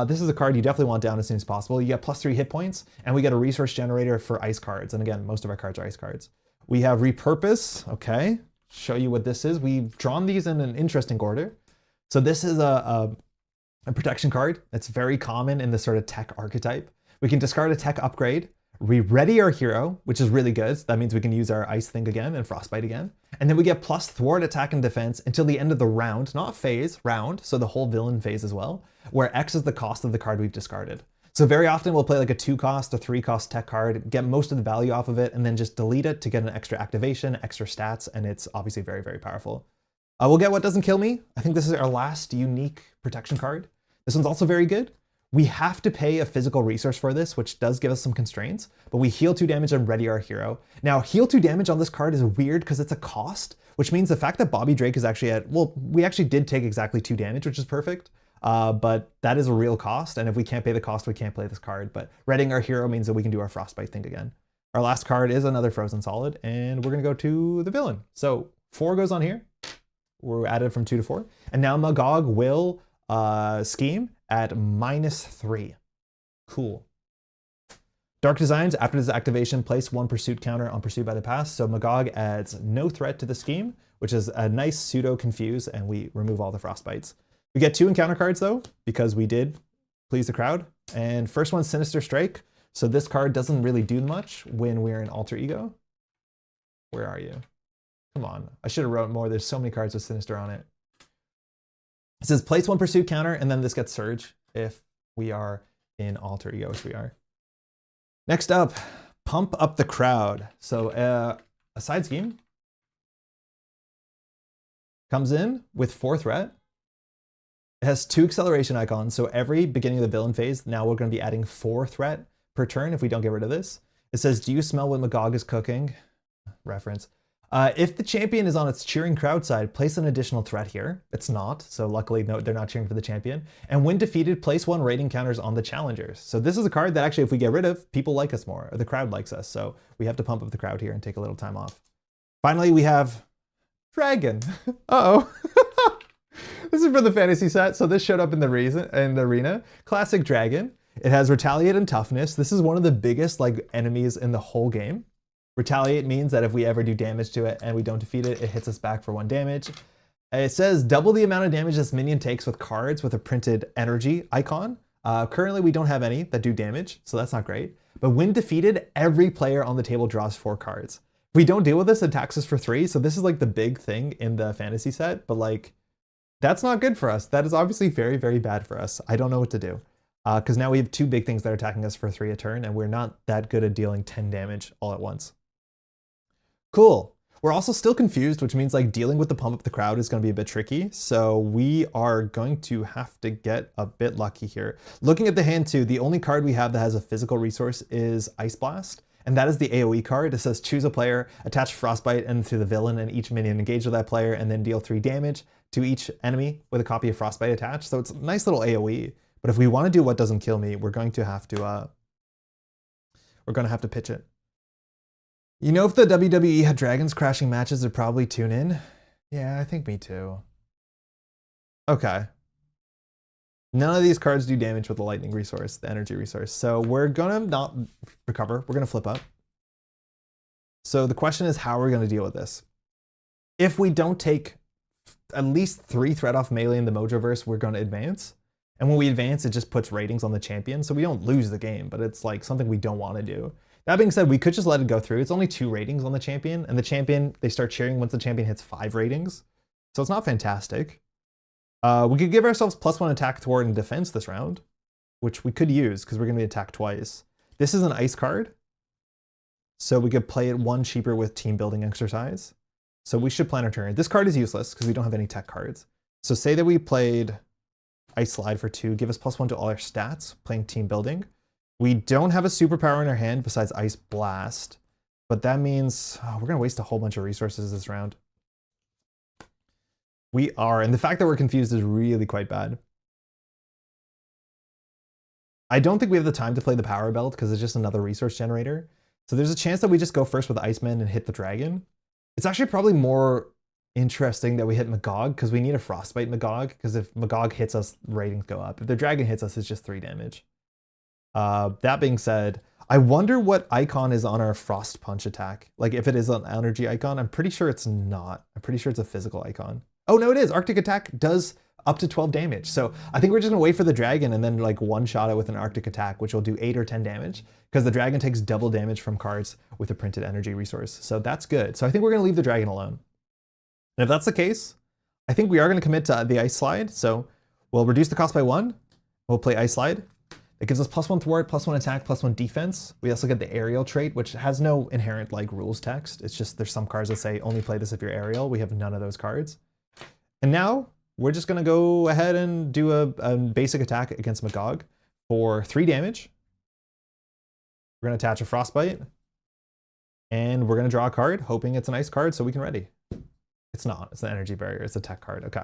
This is a card you definitely want down as soon as possible. You get +3 hit points, and we get a resource generator for ice cards. And again, most of our cards are ice cards. We have Repurpose, okay. Show you what this is. We've drawn these in an interesting order. So this is a protection card that's very common in the sort of tech archetype. We can discard a tech upgrade, re-ready our hero, which is really good. So that means we can use our Ice Think again and Frostbite again. And then we get plus thwart attack and defense until the end of the round, not phase, round, so the whole villain phase as well, where X is the cost of the card we've discarded. So very often we'll play like a 2-cost, a 3-cost tech card, get most of the value off of it, and then just delete it to get an extra activation, extra stats, and it's obviously very, very powerful. We'll get What Doesn't Kill Me. I think this is our last unique protection card. This one's also very good. We have to pay a physical resource for this, which does give us some constraints, but we heal 2 damage and ready our hero. Now, heal 2 damage on this card is weird because it's a cost, which means the fact that Bobby Drake is actually at, well, we actually did take exactly 2 damage, which is perfect. But that is a real cost, and if we can't pay the cost, we can't play this card. But readying our hero means that we can do our Frostbite thing again. Our last card is another Frozen Solid, and we're gonna go to the villain. So 4 goes on here. We're added from 2 to 4. And now MaGog will scheme at -3. Cool. Dark Designs, after this activation, place 1 pursuit counter on pursued by the past. So MaGog adds no threat to the scheme, which is a nice pseudo confuse, and we remove all the Frostbites. We get 2 encounter cards though, because we did please the crowd. And first one's Sinister Strike. So this card doesn't really do much when we're in Alter Ego. Where are you? Come on, I should have wrote more. There's so many cards with Sinister on it. It says place 1 pursuit counter, and then this gets Surge if we are in Alter Ego, which we are. Next up, Pump Up the Crowd. So a side scheme comes in with 4 threat. It has 2 acceleration icons, so every beginning of the villain phase, now we're going to be adding 4 threat per turn if we don't get rid of this. It says, do you smell what MaGog is cooking? Reference. If the champion is on its cheering crowd side, place an additional threat here. It's not, so luckily no, they're not cheering for the champion. And when defeated, place 1 rating counters on the challengers. So this is a card that actually, if we get rid of, people like us more, or the crowd likes us. So we have to pump up the crowd here and take a little time off. Finally, we have Dragon. Uh-oh. This is for the fantasy set, so this showed up in the arena. Classic Dragon. It has Retaliate and Toughness. This is one of the biggest enemies in the whole game. Retaliate means that if we ever do damage to it and we don't defeat it, it hits us back for 1 damage. It says double the amount of damage this minion takes with cards with a printed energy icon. Currently, we don't have any that do damage, so that's not great. But when defeated, every player on the table draws 4 cards. If we don't deal with this, it attacks us for 3, so this is the big thing in the fantasy set, but that's not good for us. That is obviously very, very bad for us. I don't know what to do. Because now we have 2 big things that are attacking us for 3 a turn, and we're not that good at dealing 10 damage all at once. Cool. We're also still confused, which means dealing with the Pump Up the Crowd is going to be a bit tricky. So we are going to have to get a bit lucky here. Looking at the hand too, the only card we have that has a physical resource is Ice Blast. And that is the AoE card. It says choose a player, attach Frostbite into the villain and each minion engage with that player, and then deal 3 damage to each enemy with a copy of Frostbite attached. So it's a nice little AoE. But if we want to do What Doesn't Kill Me, we're going to have to pitch it. You know, if the WWE had dragons crashing matches, they'd probably tune in. Yeah, I think me too. Okay. None of these cards do damage with the lightning resource, the energy resource. So we're gonna not recover. We're gonna flip up. So the question is how we're gonna deal with this. If we don't take at least 3 threat off melee in the Mojoverse, we're gonna advance. And when we advance, it just puts ratings on the champion. So we don't lose the game, but it's something we don't want to do. That being said, we could just let it go through. It's only 2 ratings on the champion, and the champion, they start cheering once the champion hits 5 ratings. So it's not fantastic. We could give ourselves +1 attack, thwart, and defense this round, which we could use because we're going to be attacked twice. This is an ice card, so we could play it 1 cheaper with team building exercise. So we should plan our turn. This card is useless because we don't have any tech cards. So say that we played Ice Slide for 2, give us +1 to all our stats, playing team building. We don't have a superpower in our hand besides Ice Blast, but that means we're going to waste a whole bunch of resources this round. We are, and the fact that we're confused is really quite bad. I don't think we have the time to play the Power Belt because it's just another resource generator. So there's a chance that we just go first with Iceman and hit the dragon. It's actually probably more interesting that we hit MaGog because we need a Frostbite MaGog, because if MaGog hits us, ratings go up. If the dragon hits us, it's just 3 damage. That being said, I wonder what icon is on our Frost Punch attack. Like if it is an energy icon, I'm pretty sure it's not. I'm pretty sure it's a physical icon. Oh no, it is. Arctic Attack does up to 12 damage. So I think we're just gonna wait for the dragon and then like one-shot it with an Arctic Attack, which will do 8 or 10 damage, because the dragon takes double damage from cards with a printed energy resource. So that's good. So I think we're gonna leave the dragon alone. And if that's the case, I think we are gonna commit to the Ice Slide. So we'll reduce the cost by 1. We'll play Ice Slide. It gives us +1 thwart, +1 attack, +1 defense. We also get the aerial trait, which has no inherent like rules text. It's just there's some cards that say only play this if you're aerial. We have none of those cards. And now we're just gonna go ahead and do a basic attack against MaGog for 3 damage. We're gonna attach a Frostbite, and we're gonna draw a card, hoping it's an ice card so we can ready. It's not, it's an energy barrier, it's a tech card, okay.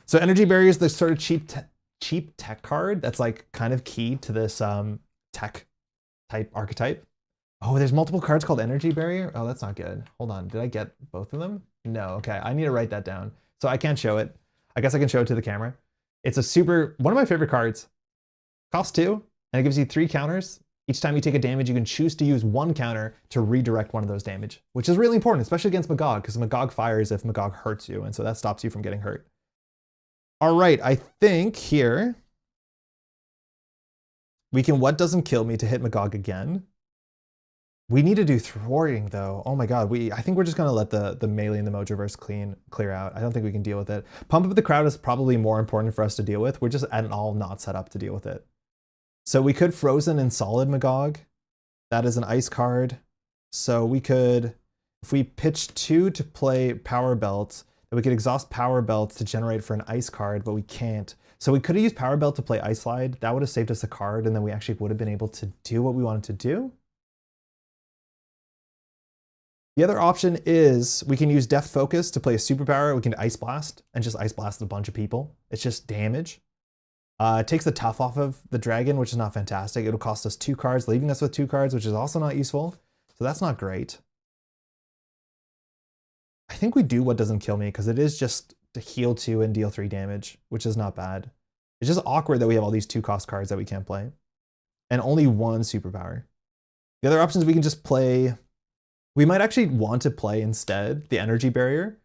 So energy barrier is the sort of cheap tech card that's like kind of key to this tech type archetype. Oh, there's multiple cards called energy barrier? Oh, that's not good. Hold on, did I get both of them? No, okay, I need to write that down. So I can't show it. I guess I can show it to the camera. It's one of my favorite cards. Costs 2, and it gives you 3 counters. Each time you take a damage, you can choose to use 1 counter to redirect one of those damage, which is really important, especially against MaGog, because MaGog fires if MaGog hurts you, and so that stops you from getting hurt. All right, I think here we can What Doesn't Kill Me to hit MaGog again. We need to do thwarting though. Oh my god, I think we're just gonna let the melee and the Mojoverse clear out. I don't think we can deal with it. Pump Up the Crowd is probably more important for us to deal with. We're just at all not set up to deal with it. So we could Frozen and Solid MaGog. That is an ice card. So we could, if we pitch 2 to play Power Belt, then we could exhaust Power Belt to generate for an ice card, but we can't. So we could have used Power Belt to play Ice Slide. That would have saved us a card, and then we actually would have been able to do what we wanted to do. The other option is we can use Deft Focus to play a superpower. We can Ice Blast and just Ice Blast a bunch of people. It's just damage. It takes the tough off of the dragon, which is not fantastic. It'll cost us 2 cards, leaving us with 2 cards, which is also not useful. So that's not great. I think we do What Doesn't Kill Me because it is just to heal 2 and deal 3 damage, which is not bad. It's just awkward that we have all these 2-cost cards that we can't play. And only 1 superpower. The other options we can just play... We might actually want to play instead the Energy Barrier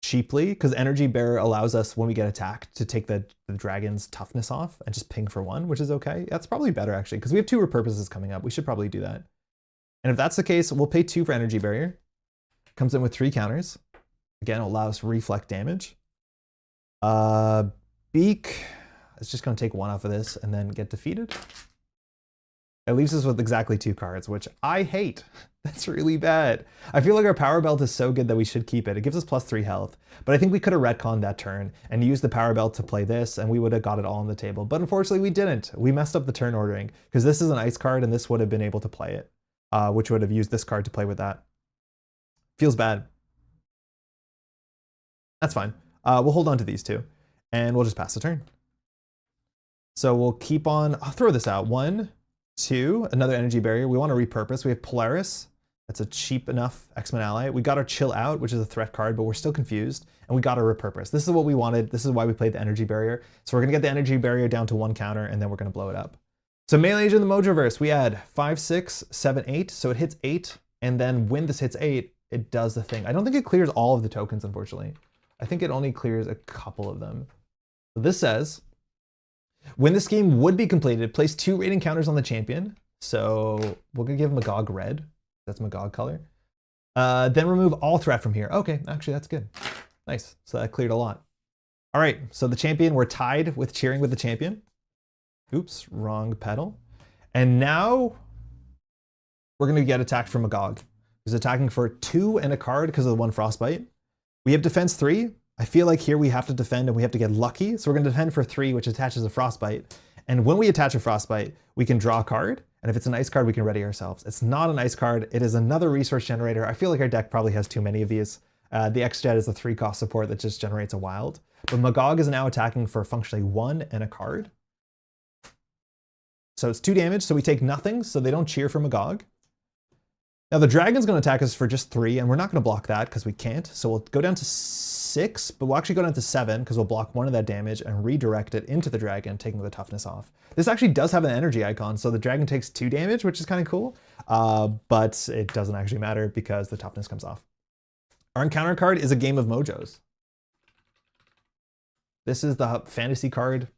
cheaply, because Energy Barrier allows us, when we get attacked, to take the dragon's toughness off and just ping for 1, which is okay. That's probably better actually, because we have 2 repurposes coming up. We should probably do that. And if that's the case, we'll pay 2 for Energy Barrier. Comes in with 3 counters. Again, it'll allow us to reflect damage. Beak is just going to take 1 off of this and then get defeated. It leaves us with exactly 2 cards, which I hate. That's really bad. I feel like our Power Belt is so good that we should keep it. It gives us +3 health, but I think we could have retconned that turn and used the Power Belt to play this, and we would have got it all on the table. But unfortunately, we didn't. We messed up the turn ordering, because this is an ice card, and this would have been able to play it, which would have used this card to play with that. Feels bad. That's fine. We'll hold on to these 2, and we'll just pass the turn. So we'll keep on... I'll throw this out. 1, 2, another Energy Barrier. We want to repurpose. We have Polaris. That's a cheap enough X-Men ally. We got our Chill Out, which is a threat card, but we're still confused. And we got our repurpose. This is what we wanted. This is why we played the Energy Barrier. So we're going to get the Energy Barrier down to 1 counter, and then we're going to blow it up. So Melee Age in the Mojoverse, we add 5, 6, 7, 8. So it hits 8, and then when this hits 8, it does the thing. I don't think it clears all of the tokens, unfortunately. I think it only clears a couple of them. So this says, when this game would be completed, place 2 rating counters on the champion. So we're gonna give MaGog red. That's MaGog color. Then remove all threat from here. Okay, actually that's good. Nice, so that cleared a lot. All right, so the champion, we're tied with cheering with the champion. Oops, wrong pedal. And now we're gonna get attacked from MaGog. He's attacking for 2 and a card because of the 1 frostbite. We have defense 3. I feel like here we have to defend and we have to get lucky. So we're gonna defend for 3, which attaches a frostbite. And when we attach a frostbite, we can draw a card. And if it's an ice card, we can ready ourselves. It's not an ice card. It is another resource generator. I feel like our deck probably has too many of these. The X-Jet is a 3-cost support that just generates a wild. But MaGog is now attacking for functionally 1 and a card. So it's 2 damage, so we take nothing, so they don't cheer for MaGog. Now the dragon's gonna attack us for just 3, and we're not gonna block that because we can't. So we'll go down to 6, but we'll actually go down to 7 because we'll block 1 of that damage and redirect it into the dragon, taking the toughness off. This actually does have an energy icon, so the dragon takes 2 damage, which is kind of cool, but it doesn't actually matter because the toughness comes off. Our encounter card is a game of Mojos. This is the fantasy card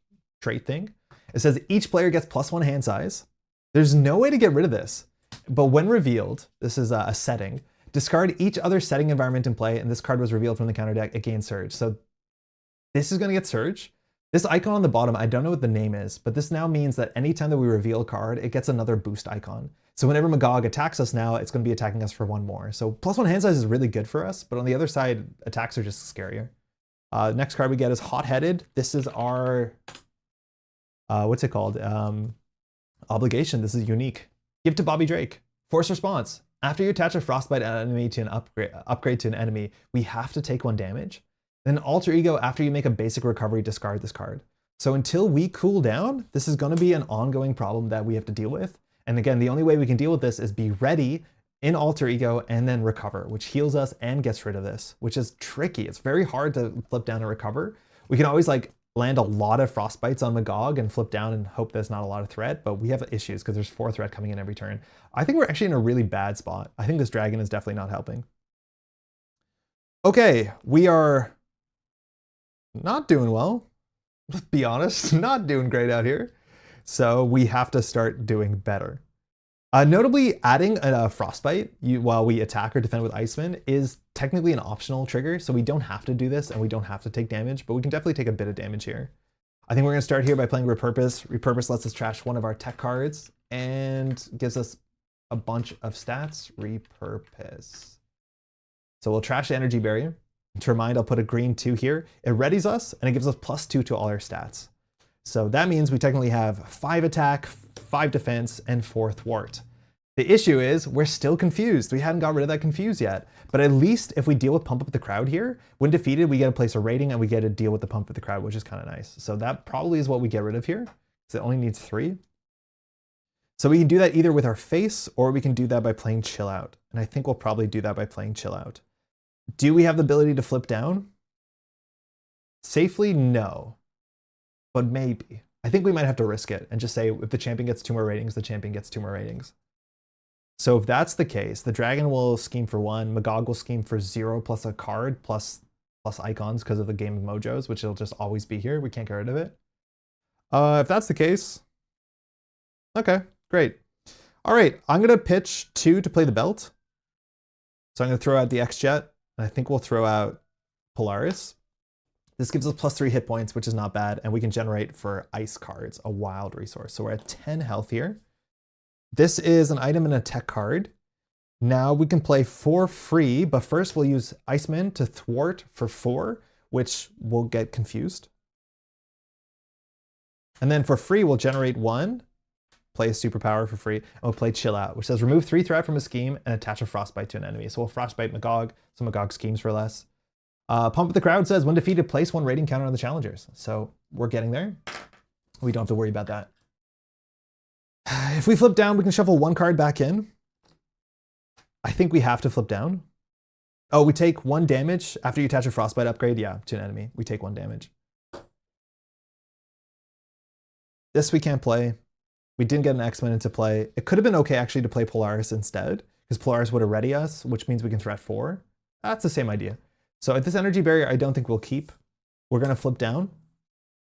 trait thing. It says each player gets +1 hand size. There's no way to get rid of this, but when revealed, this is a setting, discard each other setting environment in play, and this card was revealed from the counter deck, it gains Surge. So this is gonna get Surge. This icon on the bottom, I don't know what the name is, but this now means that anytime that we reveal a card, it gets another boost icon. So whenever MaGog attacks us now, it's gonna be attacking us for 1 more. So +1 hand size is really good for us, but on the other side, attacks are just scarier. Next card we get is Hot-Headed. This is our, what's it called? Obligation, this is unique. Give to Bobby Drake. Force response. After you attach a frostbite enemy to an upgrade to an enemy, we have to take 1 damage. Then alter ego, after you make a basic recovery, discard this card. So until we cool down, this is gonna be an ongoing problem that we have to deal with. And again, the only way we can deal with this is be ready in alter ego and then recover, which heals us and gets rid of this, which is tricky. It's very hard to flip down and recover. We can always like land a lot of frostbites on MaGog and flip down and hope there's not a lot of threat, but we have issues because there's 4 threat coming in every turn. I think we're actually in a really bad spot. I think this dragon is definitely not helping. Okay, we are not doing well. Let's be honest, not doing great out here. So we have to start doing better. Notably, adding a frostbite while we attack or defend with Iceman is technically an optional trigger, so we don't have to do this and we don't have to take damage, but we can definitely take a bit of damage here. I think we're gonna start here by playing Repurpose. Repurpose lets us trash 1 of our tech cards and gives us a bunch of stats. Repurpose. So we'll trash the energy barrier. To remind, I'll put a green 2 here. It readies us and it gives us +2 to all our stats. So that means we technically have 5 attack, 5 defense, and 4 thwart. The issue is we're still confused. We hadn't got rid of that confuse yet. But at least if we deal with Pump Up the Crowd here, when defeated, we get to place a rating and we get to deal with the Pump Up the Crowd, which is kind of nice. So that probably is what we get rid of here, because it only needs 3. So we can do that either with our face or we can do that by playing Chill Out. And I think we'll probably do that by playing Chill Out. Do we have the ability to flip down? Safely, no. But maybe. I think we might have to risk it and just say if the champion gets 2 more ratings, the champion gets 2 more ratings. So if that's the case, the dragon will scheme for 1, MaGog will scheme for 0 plus a card plus icons because of the game of Mojos, which it'll just always be here. We can't get rid of it. If that's the case, okay, great. All right, I'm gonna pitch 2 to play the belt. So I'm gonna throw out the X-Jet, and I think we'll throw out Polaris. This gives us +3 hit points, which is not bad, and we can generate for ice cards, a wild resource. So we're at 10 health here. This is an item and a tech card. Now we can play for free, but first we'll use Iceman to thwart for 4, which will get confused. And then for free, we'll generate 1, play a superpower for free, and we'll play Chill Out, which says remove 3 threat from a scheme and attach a frostbite to an enemy. So we'll frostbite MaGog, so MaGog schemes for less. Pump Up the Crowd says when defeated, place 1 rating counter on the challengers. So we're getting there. We don't have to worry about that. If we flip down, we can shuffle 1 card back in. I think we have to flip down. Oh, we take 1 damage after you attach a frostbite upgrade. Yeah, to an enemy. We take 1 damage. This we can't play. We didn't get an X-Men into play. It could have been okay actually to play Polaris instead, because Polaris would have ready us, which means we can threat 4. That's the same idea. So at this energy barrier, I don't think we'll keep. We're gonna flip down.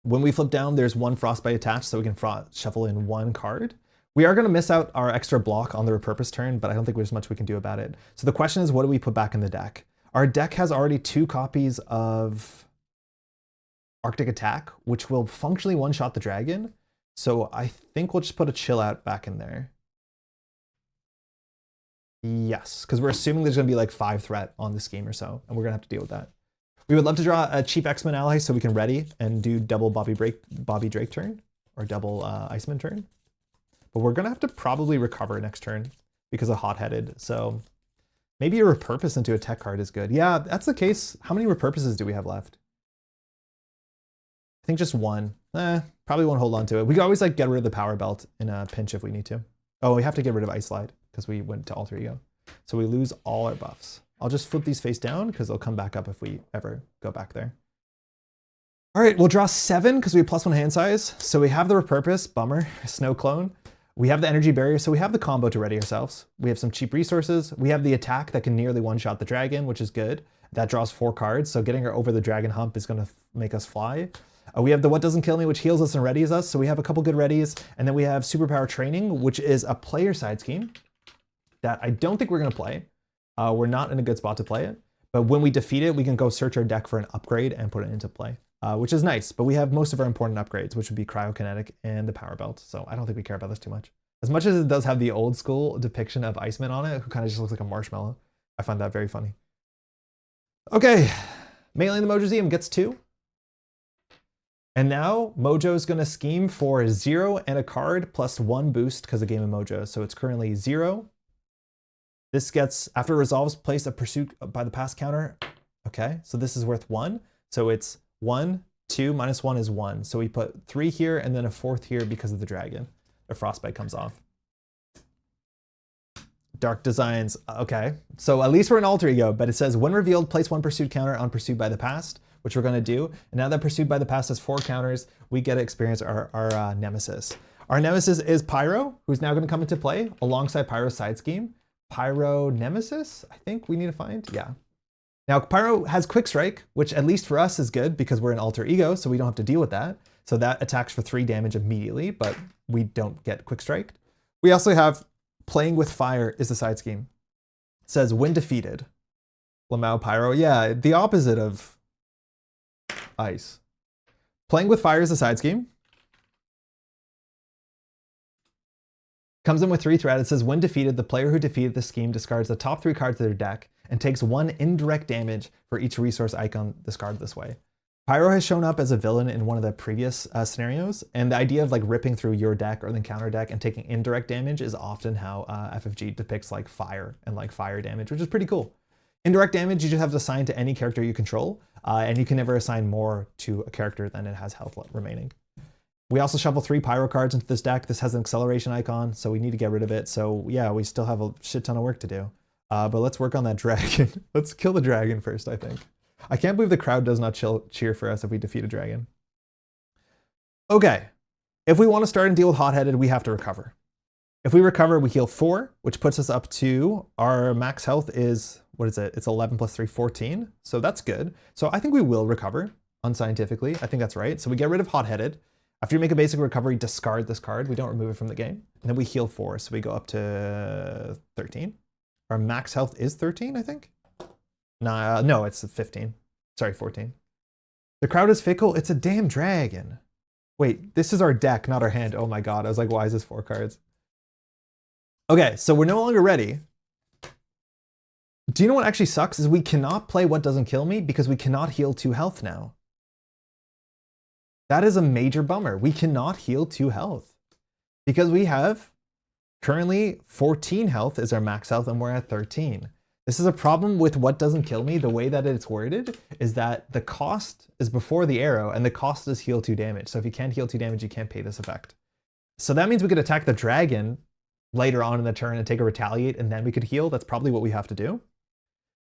When we flip down, there's 1 frostbite attached, so we can shuffle in 1 card. We are going to miss out our extra block on the repurpose turn, but I don't think there's much we can do about it. So the question is, what do we put back in the deck? Our deck has already 2 copies of Arctic Attack, which will functionally one-shot the dragon. So I think we'll just put a Chill Out back in there. Yes, because we're assuming there's going to be like 5 threat on this game or so, and we're going to have to deal with that. We would love to draw a cheap X-Men ally so we can ready and do double Bobby Drake turn, or double Iceman turn. But we're going to have to probably recover next turn because of Hot-Headed. So maybe a repurpose into a tech card is good. Yeah, that's the case. How many repurposes do we have left? I think just 1. Probably won't hold on to it. We can always like get rid of the power belt in a pinch if we need to. Oh, we have to get rid of Ice Slide because we went to Alter Ego. So we lose all our buffs. I'll just flip these face down because they'll come back up if we ever go back there. All right, we'll draw 7 because we have +1 hand size. So we have the repurpose, bummer, Snow Clone. We have the energy barrier, so we have the combo to ready ourselves. We have some cheap resources. We have the attack that can nearly one-shot the dragon, which is good. That draws 4 cards, so getting her over the dragon hump is gonna make us fly. We have the What Doesn't Kill Me, which heals us and readies us, so we have a couple good readies. And then we have Superpower Training, which is a player side scheme that I don't think we're gonna play. We're not in a good spot to play it, but when we defeat it, we can go search our deck for an upgrade and put it into play. Which is nice, but we have most of our important upgrades, which would be Cryokinetic and the Power Belt, so I don't think we care about this too much. As much as it does have the old school depiction of Iceman on it, who kind of just looks like a marshmallow, I find that very funny. Okay, Mailing the Mojo gets 2. And now Mojo's gonna scheme for 0 and a card plus 1 boost because of Game of Mojo. So it's currently 0. This gets, after it resolves, place a pursuit by the pass counter. Okay, so this is worth 1. So it's 1, 2, -1 is 1. So we put 3 here and then a 4th here because of the dragon. The Frostbite comes off. Dark Designs, okay. So at least we're in Alter Ego, but it says when revealed, place 1 pursuit counter on Pursued by the Past, which we're gonna do. And now that Pursued by the Past has 4 counters, we get to experience our nemesis. Our nemesis is Pyro, who's now gonna come into play alongside Pyro's side scheme. Pyro Nemesis, I think we need to find, yeah. Now Pyro has Quick Strike, which at least for us is good because we're in Alter Ego, so we don't have to deal with that. So that attacks for 3 damage immediately, but we don't get Quick Strike. We also have Playing with Fire is the side scheme. It says when defeated, Lamau Pyro, yeah, the opposite of Ice. Playing with Fire is the side scheme. Comes in with 3 threat. It says when defeated, the player who defeated the scheme discards the top 3 cards of their deck and takes 1 indirect damage for each resource icon discarded this way. Pyro has shown up as a villain in one of the previous scenarios, and the idea of like ripping through your deck or the counter deck and taking indirect damage is often how FFG depicts like fire and like fire damage, which is pretty cool. Indirect damage you just have to assign to any character you control, and you can never assign more to a character than it has health remaining. We also shuffle 3 Pyro cards into this deck. This has an acceleration icon, so we need to get rid of it. So yeah, we still have a shit ton of work to do. But let's work on that dragon. Let's kill the dragon first, I think. I can't believe the crowd does not cheer for us if we defeat a dragon. Okay, if we want to start and deal with Hot-Headed, we have to recover. If we recover, we heal 4, which puts us up to our max health is, what is it? It's 11 plus 3, 14. So that's good. So I think we will recover unscientifically. I think that's right. So we get rid of Hot-Headed. After you make a basic recovery, discard this card. We don't remove it from the game. And then we heal 4, so we go up to 13. Our max health is 13, I think. Nah, no, it's 15. Sorry, 14. The crowd is fickle. It's a damn dragon. Wait, this is our deck, not our hand. Oh my god, I was like, why is this 4 cards? Okay, so we're no longer ready. Do you know what actually sucks is we cannot play What Doesn't Kill Me because we cannot heal 2 health now. That is a major bummer. We cannot heal 2 health because we have currently 14 health is our max health and we're at 13. This is a problem with What Doesn't Kill Me. The way that it's worded is that the cost is before the arrow and the cost is heal 2 damage. So if you can't heal 2 damage, you can't pay this effect. So that means we could attack the dragon later on in the turn and take a retaliate and then we could heal. That's probably what we have to do.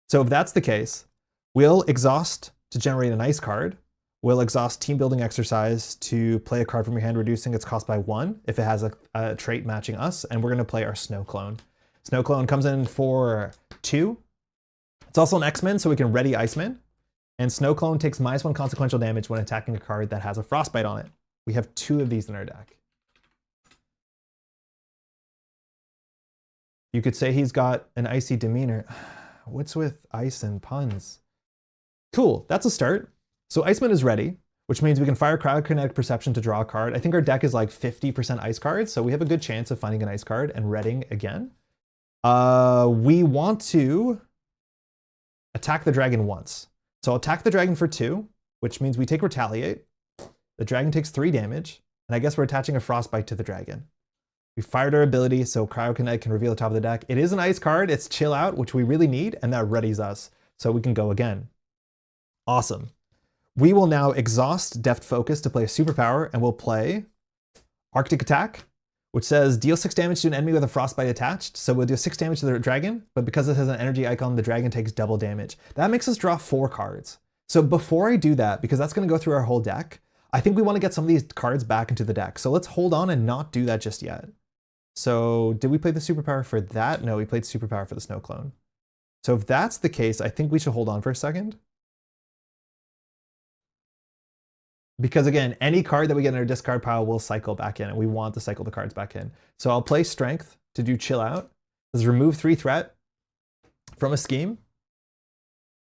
So if that's the case, we'll exhaust to generate an ice card. We'll exhaust Team Building Exercise to play a card from your hand, reducing its cost by 1 if it has a trait matching us, and we're going to play our Snow Clone. Snow Clone comes in for 2. It's also an X-Men, so we can ready Iceman. And Snow Clone takes -1 consequential damage when attacking a card that has a Frostbite on it. We have 2 of these in our deck. You could say he's got an icy demeanor. What's with ice and puns? Cool, that's a start. So Iceman is ready, which means we can fire Cryokinetic Perception to draw a card. I think our deck is like 50% ice cards, so we have a good chance of finding an ice card and reading again. We want to attack the dragon once. So I'll attack the dragon for 2, which means we take Retaliate. The dragon takes 3 damage, and I guess we're attaching a Frostbite to the dragon. We fired our ability, so Cryokinetic can reveal the top of the deck. It is an ice card, it's Chill Out, which we really need, and that readies us, so we can go again. Awesome. We will now exhaust Deft Focus to play a superpower, and we'll play Arctic Attack, which says deal 6 damage to an enemy with a Frostbite attached. So we'll do 6 damage to the dragon, but because it has an energy icon, the dragon takes double damage. That makes us draw 4 cards. So before I do that, because that's going to go through our whole deck, I think we want to get some of these cards back into the deck. So let's hold on and not do that just yet. So did we play the superpower for that? No, we played superpower for the Snow Clone. So if that's the case, I think we should hold on for a second. Because again, any card that we get in our discard pile will cycle back in, and we want to cycle the cards back in. So I'll play Strength to do Chill Out. Let's remove 3 threat from a scheme.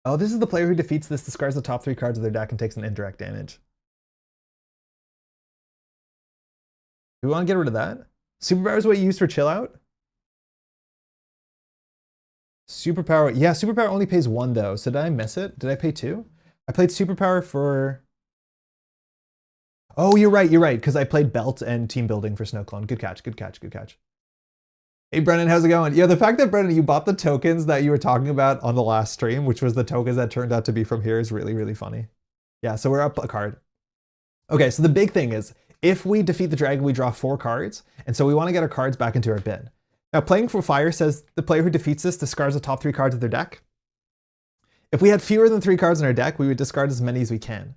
Oh, this is the player who defeats this, discards the top 3 cards of their deck and takes an indirect damage. Do we want to get rid of that? Superpower is what you use for Chill Out? Superpower, yeah, superpower only pays 1 though. So did I miss it? Did I pay 2? I played superpower for... Oh, you're right, because I played Belt and Team Building for Snow Clone. Good catch, good catch, good catch. Hey Brennan, how's it going? Yeah, the fact that Brennan, you bought the tokens that you were talking about on the last stream, which was the tokens that turned out to be from here, is really, really funny. Yeah, so we're up a card. Okay, so the big thing is, if we defeat the dragon, we draw 4 cards, and so we want to get our cards back into our bin. Now, playing for fire says the player who defeats this discards the top 3 cards of their deck. If we had fewer than 3 cards in our deck, we would discard as many as we can.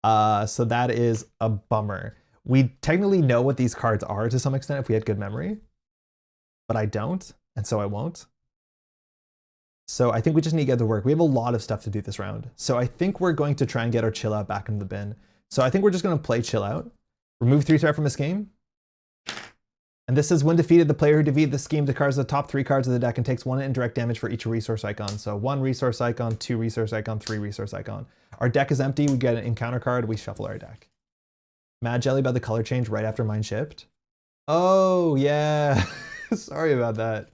So that is a bummer. We technically know what these cards are to some extent if we had good memory, but I don't, and so I won't. So I think we just need to get to work. We have a lot of stuff to do this round. So I think we're going to try and get our Chill Out back into the bin. So I think we're just going to play Chill Out, remove 3 threat from a scheme. And this is when defeated, the player who defeated the scheme discards the top 3 cards of the deck and takes 1 indirect damage for each resource icon. So 1 resource icon, 2 resource icon, 3 resource icon. Our deck is empty, we get an encounter card, we shuffle our deck. Mad Jelly about the color change right after mine shipped. Oh, yeah. Sorry about that.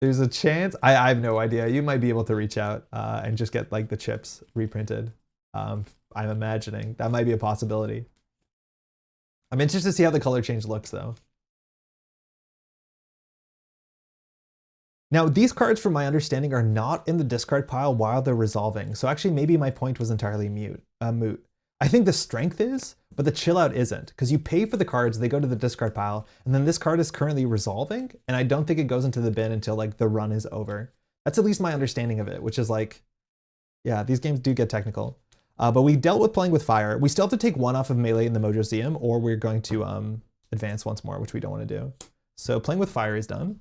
There's a chance, I have no idea. You might be able to reach out and just get like the chips reprinted. I'm imagining that might be a possibility. I'm interested to see how the color change looks though. Now, these cards, from my understanding, are not in the discard pile while they're resolving. So actually, maybe my point was entirely moot. I think the Strength is, but the Chill Out isn't. Because you pay for the cards, they go to the discard pile, and then this card is currently resolving, and I don't think it goes into the bin until like the run is over. That's at least my understanding of it, which is like, yeah, these games do get technical. But we dealt with playing with fire. We still have to take 1 off of melee in the Mojo ZM, or we're going to advance once more, which we don't want to do. So playing with fire is done.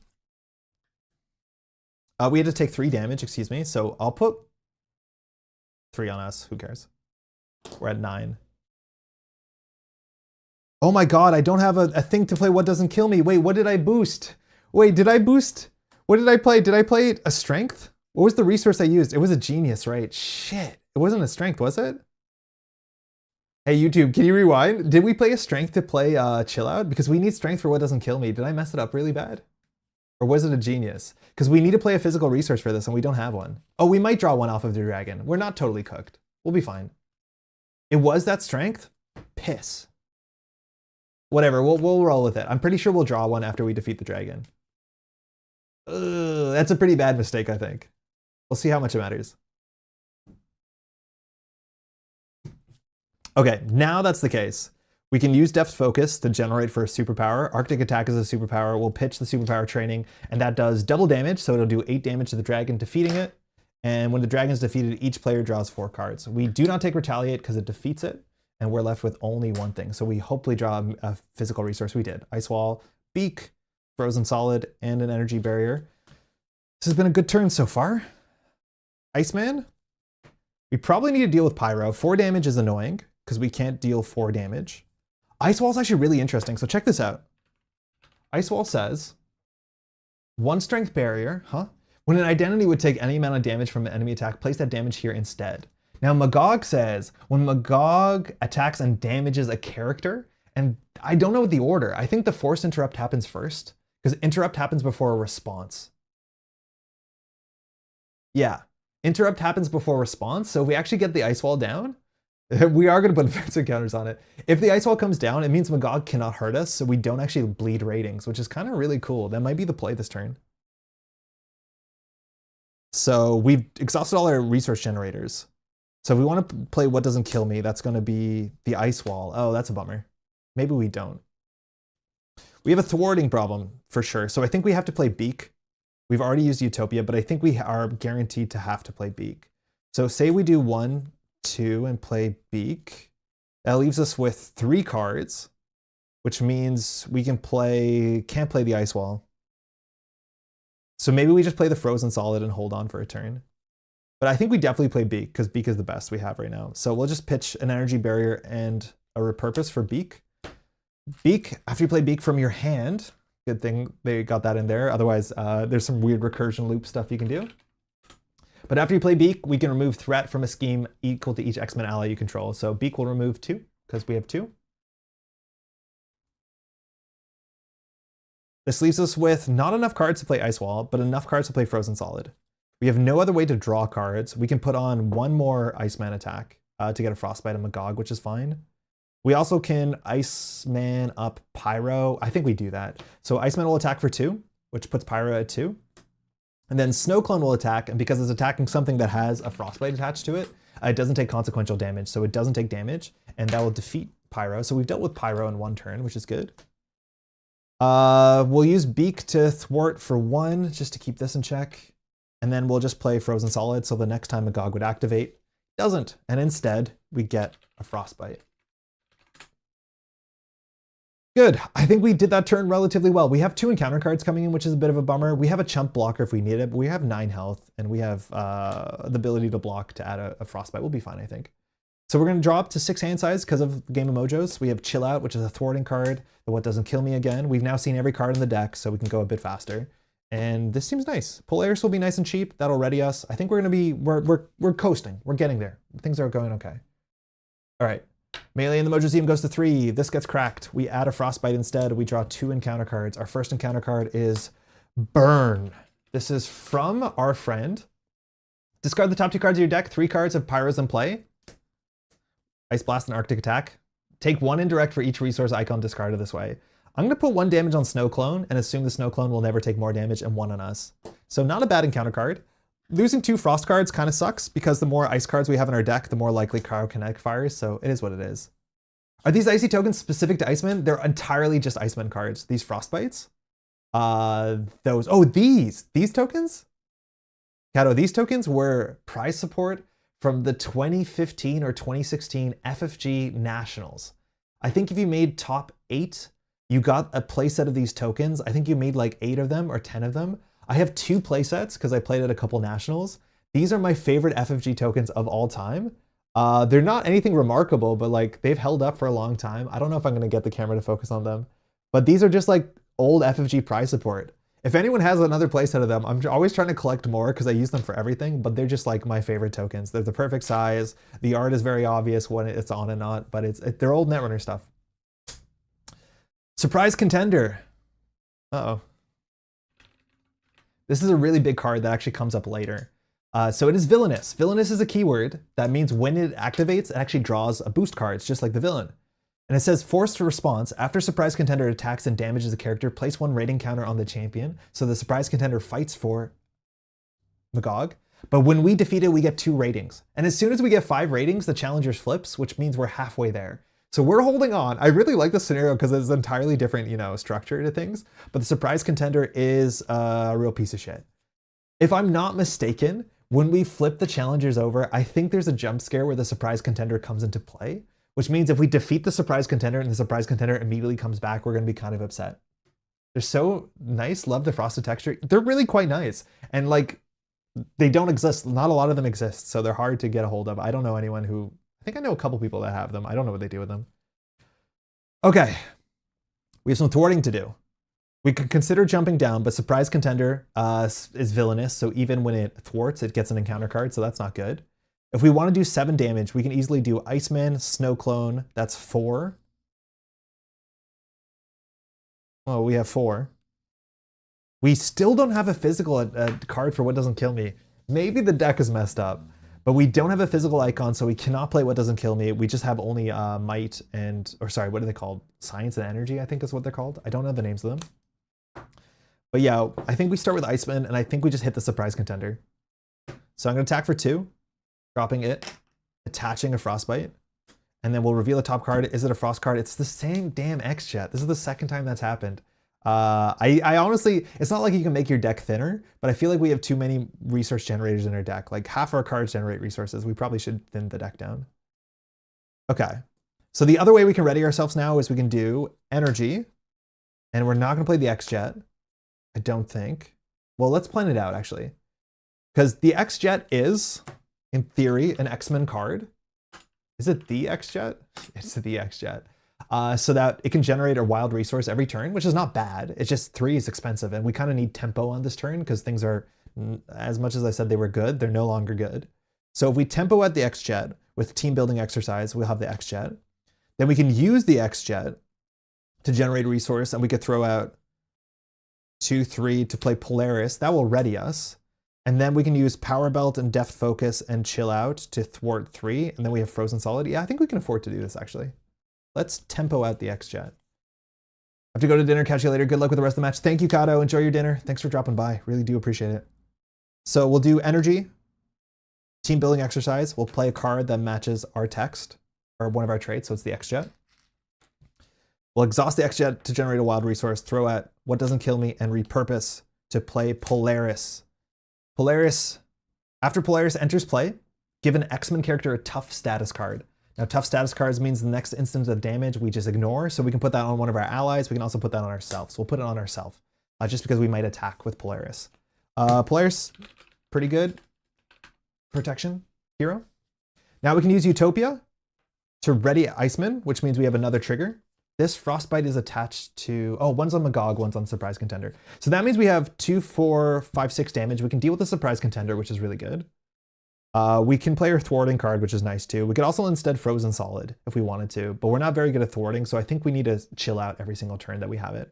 We had to take 3 damage, excuse me. So I'll put 3 on us. Who cares? We're at 9. Oh my god, I don't have a thing to play What Doesn't Kill Me. Wait, what did I boost? Wait, did I boost? What did I play? Did I play a Strength? What was the resource I used? It was a Genius, right? Shit. It wasn't a Strength, was it? Hey, YouTube, can you rewind? Did we play a Strength to play Chill Out? Because we need Strength for What Doesn't Kill Me. Did I mess it up really bad? Or was it a Genius? Because we need to play a physical resource for this and we don't have one. Oh, we might draw 1 off of the dragon. We're not totally cooked. We'll be fine. It was that Strength? Piss. Whatever, we'll roll with it. I'm pretty sure we'll draw 1 after we defeat the dragon. Ugh, that's a pretty bad mistake, I think. We'll see how much it matters. Okay, now that's the case. We can use Depth Focus to generate for a superpower. Arctic Attack is a superpower. We'll pitch the superpower training, and that does double damage, so it'll do 8 damage to the dragon, defeating it. And when the dragon is defeated, each player draws 4 cards. We do not take Retaliate because it defeats it, and we're left with only 1 thing. So we hopefully draw a physical resource. We did. Ice Wall, Beak, Frozen Solid, and an Energy Barrier. This has been a good turn so far. Iceman. We probably need to deal with Pyro. 4 damage is annoying because we can't deal 4 damage. Ice Wall is actually really interesting, so check this out. Ice Wall says, 1 strength barrier, huh? When an identity would take any amount of damage from an enemy attack, place that damage here instead. Now MaGog says, when MaGog attacks and damages a character, and I don't know the order. I think the forced interrupt happens first, because interrupt happens before a response. Yeah, interrupt happens before response, so if we actually get the ice wall down, we are going to put defensive counters on it. If the ice wall comes down, it means MaGog cannot hurt us, so we don't actually bleed ratings, which is kind of really cool. That might be the play this turn. So we've exhausted all our resource generators. So if we want to play What Doesn't Kill Me, that's going to be the ice wall. Oh, that's a bummer. Maybe we don't. We have a thwarting problem for sure. So I think we have to play Beak. We've already used Utopia, but I think we are guaranteed to have to play Beak. So say we do 1, 2, and play Beak. That leaves us with 3 cards, which means we can't play the ice wall. So maybe we just play the frozen solid and hold on for a turn. But I think we definitely play Beak, because Beak is the best we have right now. So we'll just pitch an energy barrier and a repurpose for Beak. Beak, after you play Beak from your hand, good thing they got that in there. Otherwise, there's some weird recursion loop stuff you can do. But after you play Beak, we can remove threat from a scheme equal to each X-Men ally you control. So Beak will remove 2, because we have 2. This leaves us with not enough cards to play Ice Wall, but enough cards to play Frozen Solid. We have no other way to draw cards. We can put on 1 more Iceman attack to get a Frostbite and MaGog, which is fine. We also can Iceman up Pyro. I think we do that. So Iceman will attack for 2, which puts Pyro at 2. And then Snow Clone will attack, and because it's attacking something that has a Frostbite attached to it, it doesn't take consequential damage, so it doesn't take damage, and that will defeat Pyro. So we've dealt with Pyro in 1 turn, which is good. We'll use Beak to thwart for 1, just to keep this in check. And then we'll just play Frozen Solid, so the next time MaGog would activate, doesn't. And instead, we get a Frostbite. Good. I think we did that turn relatively well. We have 2 encounter cards coming in, which is a bit of a bummer. We have a chump blocker if we need it, but we have 9 health, and we have the ability to block to add a Frostbite. We'll be fine, I think. So we're going to draw up to 6 hand size because of Game of Mojos. We have Chill Out, which is a thwarting card. The What Doesn't Kill Me again. We've now seen every card in the deck, so we can go a bit faster. And this seems nice. Polaris will be nice and cheap. That'll ready us. I think we're going to be, we're coasting. We're getting there. Things are going okay. All right. Melee in the Mojo Museum goes to 3. This gets cracked. We add a Frostbite instead. We draw 2 encounter cards. Our first encounter card is Burn. This is from our friend. Discard the top 2 cards of your deck. 3 cards have Pyros in play. Ice Blast and Arctic Attack. Take 1 indirect for each resource icon discarded this way. I'm going to put 1 damage on Snow Clone and assume the Snow Clone will never take more damage and 1 on us. So not a bad encounter card. Losing 2 Frost cards kind of sucks because the more Ice cards we have in our deck, the more likely Cryokinetic fires, so it is what it is. Are these Icy tokens specific to Iceman? They're entirely just Iceman cards. These Frostbites? These tokens? Kato, these tokens were prize support from the 2015 or 2016 FFG Nationals. I think if you made top 8, you got a playset of these tokens. I think you made like 8 of them or 10 of them. I have 2 playsets because I played at a couple nationals. These are my favorite FFG tokens of all time. They're not anything remarkable, but like they've held up for a long time. I don't know if I'm gonna get the camera to focus on them, but these are just like old FFG prize support. If anyone has another playset of them, I'm always trying to collect more because I use them for everything, but they're just like my favorite tokens. They're the perfect size. The art is very obvious when it's on and not, but they're old Netrunner stuff. Surprise Contender. Uh-oh. This is a really big card that actually comes up later. So it is Villainous. Villainous is a keyword. That means when it activates, it actually draws a boost card. It's just like the villain. And it says forced response. After Surprise Contender attacks and damages a character, place 1 rating counter on the champion. So the Surprise Contender fights for MaGog. But when we defeat it, we get 2 ratings. And as soon as we get 5 ratings, the challenger's flips, which means we're halfway there. So we're holding on. I really like this scenario because it's entirely different, structure to things. But the Surprise Contender is a real piece of shit. If I'm not mistaken, when we flip the challengers over, I think there's a jump scare where the Surprise Contender comes into play, which means if we defeat the Surprise Contender and the Surprise Contender immediately comes back, we're going to be kind of upset. They're so nice. Love the frosted texture. They're really quite nice. And like, they don't exist. Not a lot of them exist. So they're hard to get a hold of. I don't know anyone who, I think I know a couple people that have them. I don't know what they do with them. Okay. We have some thwarting to do. We could consider jumping down, but Surprise Contender is villainous, so even when it thwarts, it gets an encounter card, so that's not good. If we want to do 7 damage, we can easily do Iceman, Snow Clone, that's 4. Oh, we have 4. We still don't have a physical card for What Doesn't Kill Me. Maybe the deck is messed up, but we don't have a physical icon, so we cannot play What Doesn't Kill Me. We just have only Might and, or sorry, what are they called? Science and Energy, I think is what they're called. I don't know the names of them. But yeah, I think we start with Iceman, and I think we just hit the Surprise Contender. So I'm going to attack for 2, dropping it, attaching a Frostbite, and then we'll reveal the top card. Is it a Frost card? It's the same damn X-Jet. This is the second time that's happened. I honestly, it's not like you can make your deck thinner, but I feel like we have too many resource generators in our deck. Like half our cards generate resources. We probably should thin the deck down. Okay. So the other way we can ready ourselves now is we can do Energy, and we're not going to play the X-Jet. I don't think. Well, let's plan it out actually. Because the X-Jet is, in theory, an X-Men card. Is it the X-Jet? It's the X-Jet. So that it can generate a wild resource every turn, which is not bad. It's just 3 is expensive, and we kind of need tempo on this turn because things are, as much as I said they were good, they're no longer good. So if we tempo out the X-Jet with team building exercise, we'll have the X-Jet. Then we can use the X-Jet to generate a resource, and we could throw out 2, 3 to play Polaris. That will ready us. And then we can use Power Belt and Deft Focus and Chill Out to thwart 3. And then we have Frozen Solid. Yeah, I think we can afford to do this actually. Let's tempo out the X-Jet. I have to go to dinner. Catch you later. Good luck with the rest of the match. Thank you, Kato. Enjoy your dinner. Thanks for dropping by. Really do appreciate it. So we'll do Energy, team building exercise. We'll play a card that matches our text or one of our traits. So it's the X-Jet. We'll exhaust the X-Jet to generate a wild resource, throw at What Doesn't Kill Me, and repurpose to play Polaris. Polaris, after Polaris enters play, give an X-Men character a tough status card. Now, tough status cards means the next instance of damage we just ignore, so we can put that on one of our allies. We can also put that on ourselves. We'll put it on ourselves, just because we might attack with Polaris. Polaris, pretty good protection hero. Now we can use Utopia to ready Iceman, which means we have another trigger. This Frostbite is attached to, oh, one's on MaGog, one's on Surprise Contender. So that means we have 2, 4, 5, 6 damage. We can deal with the Surprise Contender, which is really good. We can play our thwarting card, which is nice too. We could also instead Frozen Solid if we wanted to, but we're not very good at thwarting, so I think we need to chill out every single turn that we have it.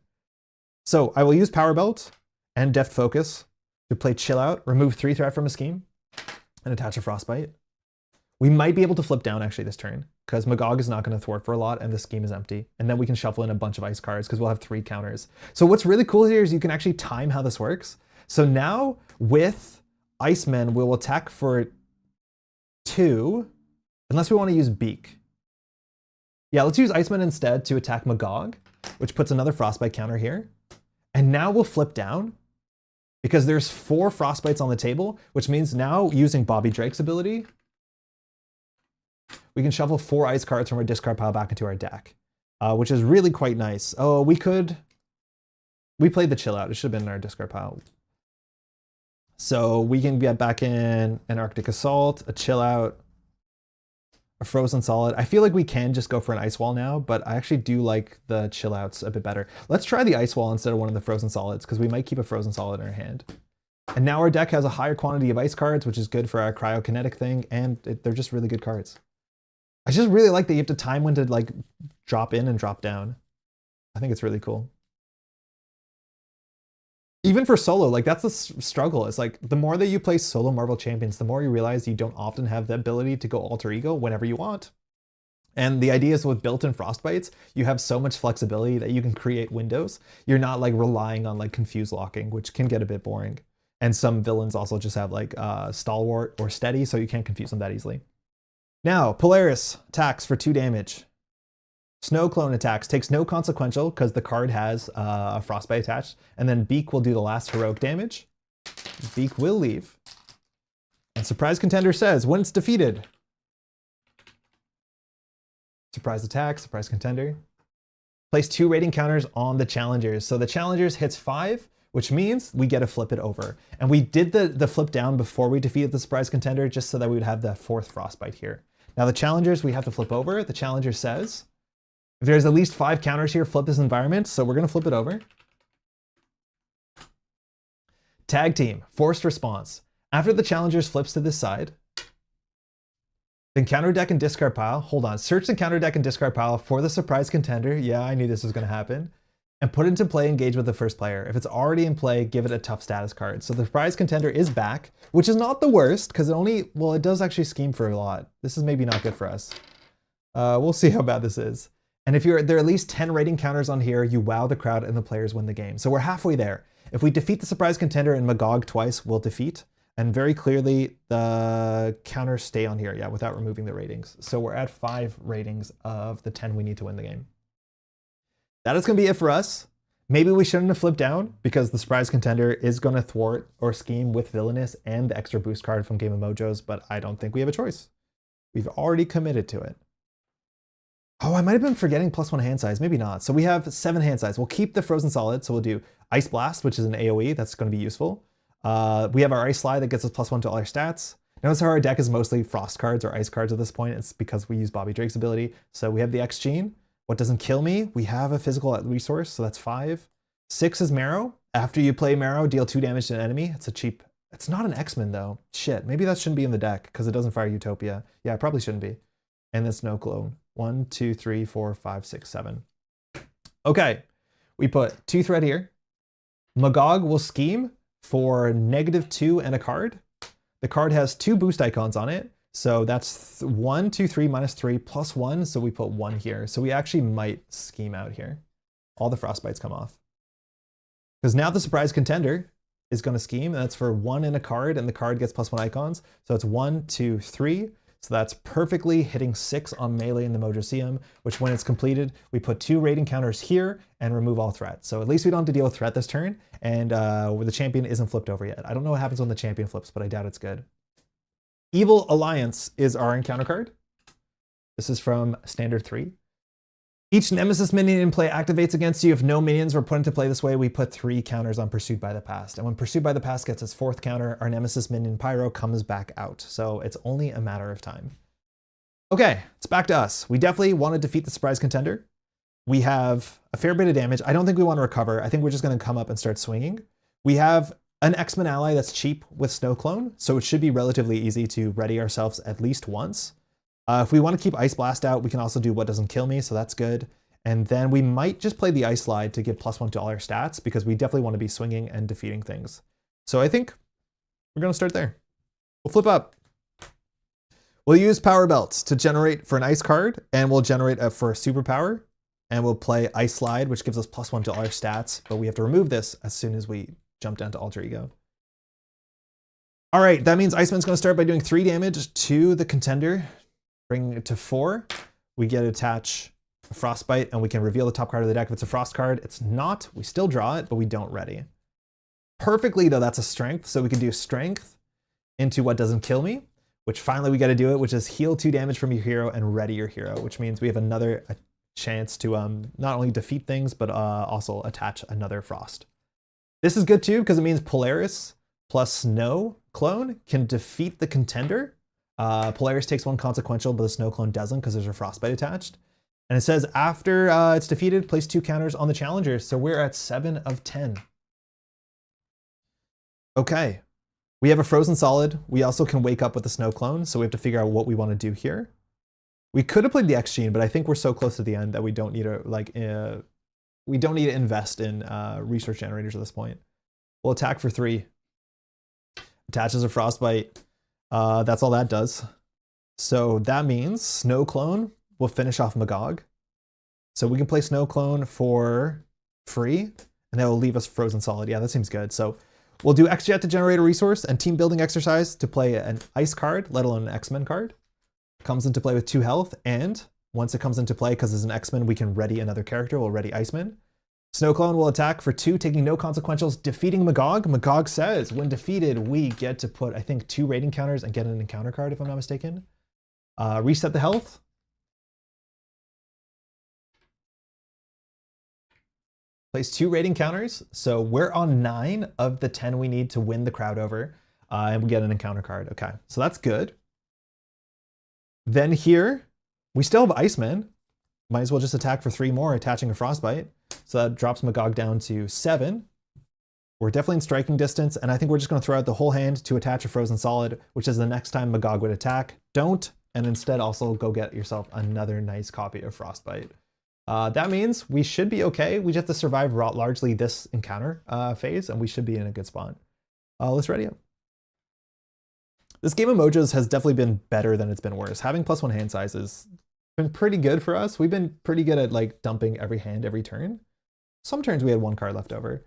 So I will use Power Belt and Deft Focus to play Chill Out, remove 3 threat from a scheme, and attach a Frostbite. We might be able to flip down actually this turn, because MaGog is not going to thwart for a lot and the scheme is empty. And then we can shuffle in a bunch of ice cards because we'll have 3 counters. So what's really cool here is you can actually time how this works. So now with Iceman, we'll attack for 2, unless we want to use Beak. Yeah, let's use Iceman instead to attack MaGog, which puts another Frostbite counter here. And now we'll flip down because there's 4 Frostbites on the table, which means now using Bobby Drake's ability, we can shuffle 4 ice cards from our discard pile back into our deck, which is really quite nice. Oh, we played the Chill Out. It should have been in our discard pile. So we can get back in an Arctic Assault, a Chill Out, a Frozen Solid. I feel like we can just go for an Ice Wall now, but I actually do like the Chill Outs a bit better. Let's try the Ice Wall instead of one of the Frozen Solids, because we might keep a Frozen Solid in our hand. And now our deck has a higher quantity of ice cards, which is good for our cryokinetic thing, and they're just really good cards. I just really like that you have to time when to like drop in and drop down. I think it's really cool. Even for solo, like that's the struggle. It's like the more that you play solo Marvel Champions, the more you realize you don't often have the ability to go alter ego whenever you want. And the idea is with built-in Frostbites, you have so much flexibility that you can create windows. You're not like relying on like confuse locking, which can get a bit boring. And some villains also just have like Stalwart or Steady, so you can't confuse them that easily. Now, Polaris attacks for 2 damage. Snow Clone attacks, takes no consequential because the card has a Frostbite attached. And then Beak will do the last heroic damage. Beak will leave. And Surprise Contender says, when it's defeated. Surprise attack, Surprise Contender. Place 2 rating counters on the challengers. So the challengers hits 5, which means we get to flip it over. And we did the flip down before we defeated the Surprise Contender, just so that we would have the 4th Frostbite here. Now the challengers we have to flip over. The challenger says, if there's at least 5 counters here, flip this environment. So we're going to flip it over. Tag team, forced response. After the challengers flips to this side, then counter deck and discard pile. Hold on, search the counter deck and discard pile for the surprise contender. Yeah, I knew this was gonna happen. And put it into play, engage with the first player. If it's already in play, give it a tough status card. So the surprise contender is back, which is not the worst, because it does actually scheme for a lot. This is maybe not good for us. We'll see how bad this is. And if there are at least 10 rating counters on here, you wow the crowd and the players win the game. So we're halfway there. If we defeat the surprise contender and MaGog twice, we'll defeat. And very clearly, the counters stay on here, yeah, without removing the ratings. So we're at 5 ratings of the 10 we need to win the game. That is going to be it for us. Maybe we shouldn't have flipped down because the surprise contender is going to thwart or scheme with Villainous and the extra boost card from Game of Mojos, but I don't think we have a choice. We've already committed to it. Oh, I might have been forgetting +1 hand size. Maybe not. So we have 7 hand size. We'll keep the Frozen Solid. So we'll do Ice Blast, which is an AoE. That's going to be useful. We have our Ice Slide that gets us +1 to all our stats. Notice how our deck is mostly Frost cards or Ice cards at this point. It's because we use Bobby Drake's ability. So we have the X-Gene. What doesn't kill me? We have a physical resource, so that's 5. 6 is Marrow. After you play Marrow, deal 2 damage to an enemy. It's a cheap... It's not an X-Men, though. Shit, maybe that shouldn't be in the deck because it doesn't fire Utopia. Yeah, it probably shouldn't be. And then Snow Clone. 1, 2, 3, 4, 5, 6, 7. Okay, we put 2 thread here. MaGog will scheme for -2 and a card. The card has 2 boost icons on it. So that's 1, 2, 3, -3, +1. So we put 1 here. So we actually might scheme out here. All the frostbites come off. Because now the surprise contender is going to scheme. And that's for 1 and a card. And the card gets +1 icons. So it's 1, 2, 3. So that's perfectly hitting 6 on melee in the Mojoseum, which when it's completed, we put 2 rating counters here and remove all threat. So at least we don't have to deal with threat this turn, and where the champion isn't flipped over yet. I don't know what happens when the champion flips, but I doubt it's good. Evil Alliance is our encounter card. This is from Standard 3. Each Nemesis minion in play activates against you. If no minions were put into play this way, we put 3 counters on Pursued by the Past. And when Pursued by the Past gets its 4th counter, our Nemesis minion Pyro comes back out. So it's only a matter of time. Okay, it's back to us. We definitely want to defeat the surprise contender. We have a fair bit of damage. I don't think we want to recover. I think we're just going to come up and start swinging. We have an X-Men ally that's cheap with Snow Clone, so it should be relatively easy to ready ourselves at least once. If we want to keep Ice Blast out, we can also do What Doesn't Kill Me, so that's good. And then we might just play the Ice Slide to give +1 to all our stats, because we definitely want to be swinging and defeating things. So I think we're going to start there. We'll flip up. We'll use Power Belts to generate for an Ice card, and we'll generate for a Superpower. And we'll play Ice Slide, which gives us +1 to all our stats, but we have to remove this as soon as we jump down to Alter Ego. All right, that means Iceman's going to start by doing 3 damage to the contender. Bring it to 4. We get to attach a Frostbite, and we can reveal the top card of the deck. If it's a Frost card, it's not. We still draw it, but we don't ready. Perfectly, though, that's a Strength. So we can do Strength into What Doesn't Kill Me, which finally we got to do it, which is heal 2 damage from your hero and ready your hero, which means we have another chance to not only defeat things, but also attach another Frost. This is good, too, because it means Polaris plus Snow Clone can defeat the contender. Polaris takes 1 consequential, but the Snow Clone doesn't because there's a Frostbite attached. And it says after it's defeated, place 2 counters on the challenger. So we're at 7 of 10. Okay. We have a Frozen Solid. We also can wake up with the Snow Clone, so we have to figure out what we want to do here. We could have played the X-Gene, but I think we're so close to the end that we don't need to invest in resource generators at this point. We'll attack for 3. Attaches a Frostbite. That's all that does. So that means Snow Clone will finish off MaGog. So we can play Snow Clone for free, and that will leave us Frozen Solid. Yeah, that seems good. So we'll do X-Jet to generate a resource and Team Building Exercise to play an Ice card, let alone an X-Men card. Comes into play with 2 health, and once it comes into play, because it's an X-Men, we can ready another character. We'll ready Iceman. Snow Clone will attack for 2, taking no consequentials, defeating MaGog. MaGog says, when defeated, we get to put, I think, 2 rating counters and get an encounter card, if I'm not mistaken. Reset the health. Place 2 rating counters. So we're on 9 of the 10 we need to win the crowd over. And we get an encounter card. Okay, so that's good. Then here, we still have Iceman. Might as well just attack for 3 more, attaching a Frostbite. So that drops MaGog down to 7. We're definitely in striking distance, and I think we're just going to throw out the whole hand to attach a frozen solid, which is the next time MaGog would attack. Don't, and instead also go get yourself another nice copy of Frostbite. That means we should be okay. We just have to survive largely this encounter phase, and we should be in a good spot. Let's ready up. This game of Mojo's has definitely been better than it's been worse. Having +1 hand size has been pretty good for us. We've been pretty good at like dumping every hand every turn. Some turns we had 1 card left over.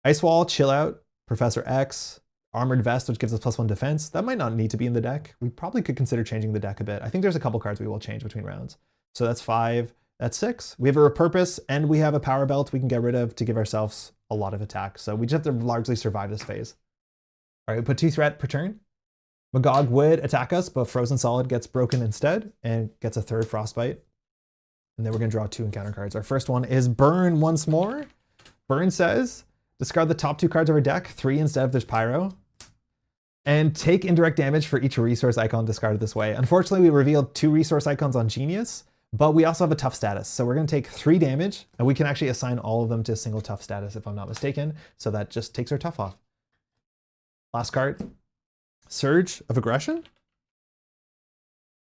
Ice Wall, Chill Out, Professor X, Armored Vest, which gives us +1 defense. That might not need to be in the deck. We probably could consider changing the deck a bit. I think there's a couple cards we will change between rounds. So that's 5, that's 6. We have a Repurpose, and we have a Power Belt we can get rid of to give ourselves a lot of attack. So we just have to largely survive this phase. All right, we put 2 threat per turn. MaGog would attack us, but Frozen Solid gets broken instead and gets a 3rd Frostbite. And then we're gonna draw 2 encounter cards. Our first one is Burn once more. Burn says, discard the top 2 cards of our deck, 3 instead of this Pyro, and take indirect damage for each resource icon discarded this way. Unfortunately, we revealed 2 resource icons on Genius, but we also have a tough status. So we're gonna take 3 damage, and we can actually assign all of them to a single tough status if I'm not mistaken. So that just takes our tough off. Last card, Surge of Aggression?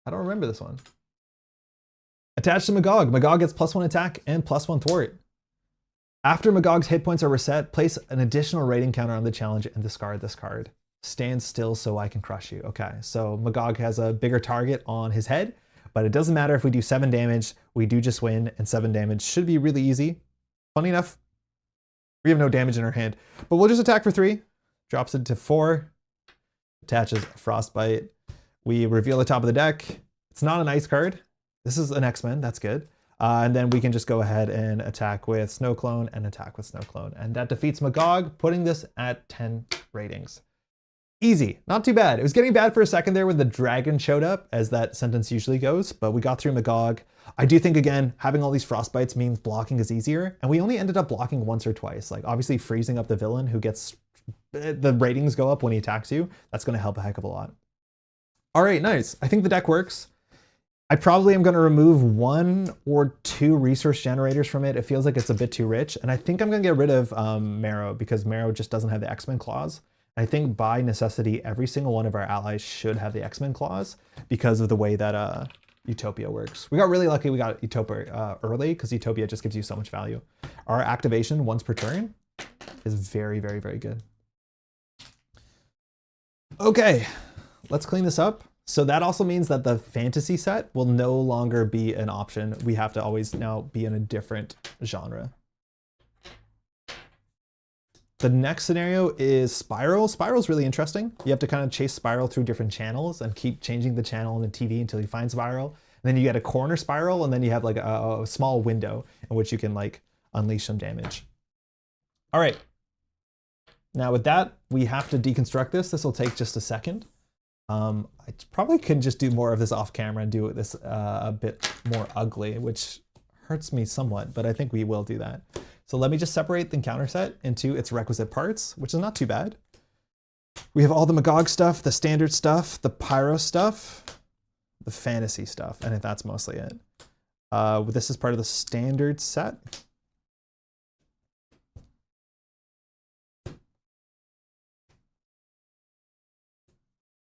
I don't remember this one. Attached to MaGog. MaGog gets +1 attack and +1 thwart. After MaGog's hit points are reset, place an additional rating counter on the challenge and discard this card. Stand still so I can crush you. Okay, so MaGog has a bigger target on his head, but it doesn't matter if we do 7 damage, we do just win, and 7 damage should be really easy. Funny enough, we have no damage in our hand, but we'll just attack for 3. Drops it to 4, attaches Frostbite. We reveal the top of the deck. It's not an ice card. This is an X-Men, that's good. And then we can just go ahead and attack with Snow Clone and attack with Snow Clone. And that defeats MaGog, putting this at 10 ratings. Easy, not too bad. It was getting bad for a second there when the dragon showed up, as that sentence usually goes, but we got through MaGog. I do think, again, having all these Frostbites means blocking is easier, and we only ended up blocking once or twice. Like, obviously freezing up the villain who gets, the ratings go up when he attacks you. That's gonna help a heck of a lot. All right, nice. I think the deck works. I probably am gonna remove 1 or 2 resource generators from it. It feels like it's a bit too rich. And I think I'm gonna get rid of Marrow, because Marrow just doesn't have the X-Men clause. I think by necessity, every single one of our allies should have the X-Men clause because of the way that Utopia works. We got really lucky we got Utopia early, because Utopia just gives you so much value. Our activation once per turn is very, very, very good. Okay, let's clean this up. So that also means that the fantasy set will no longer be an option. We have to always now be in a different genre. The next scenario is Spiral. Spiral's really interesting. You have to kind of chase Spiral through different channels and keep changing the channel on the TV until you find Spiral. And then you get a corner Spiral, and then you have like a small window in which you can like unleash some damage. All right. Now with that, we have to deconstruct this. This will take just a second. I probably can just do more of this off camera and do this a bit more ugly, which hurts me somewhat, but I think we will do that. So let me just separate the encounter set into its requisite parts, which is not too bad. We have all the MaGog stuff, the standard stuff, the Pyro stuff, the fantasy stuff, and that's mostly it. This is part of the standard set.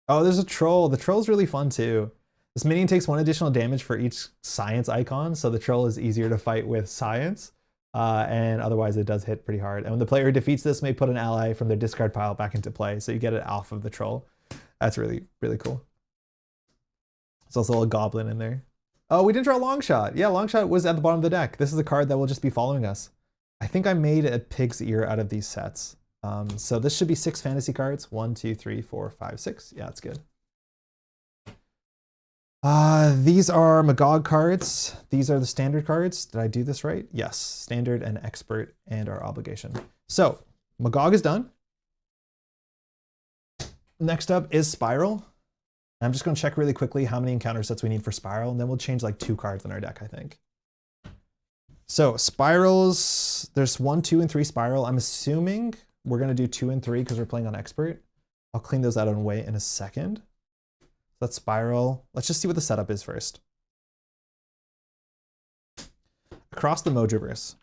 Oh, there's a troll. The troll's really fun too. This minion takes 1 additional damage for each science icon, so the troll is easier to fight with science, and otherwise it does hit pretty hard. And when the player defeats this, may put an ally from their discard pile back into play, so you get it off of the troll. That's really, really cool. There's also a goblin in there. Oh, we didn't draw Longshot. Yeah, Longshot was at the bottom of the deck. This is a card that will just be following us. I think I made a pig's ear out of these sets. So this should be 6 fantasy cards. 1, 2, 3, 4, 5, 6. Yeah, that's good. These are MaGog cards. These are the standard cards. Did I do this right? Yes, standard and expert and our obligation. So MaGog is done. Next up is Spiral. I'm just going to check really quickly how many encounter sets we need for Spiral, and then we'll change like 2 cards in our deck, I think. So Spirals, there's 1, 2, and 3 Spiral. I'm assuming we're going to do 2 and 3 because we're playing on expert. I'll clean those out and way in a second. Let's Spiral. Let's just see what the setup is first. Across the Mojoverse.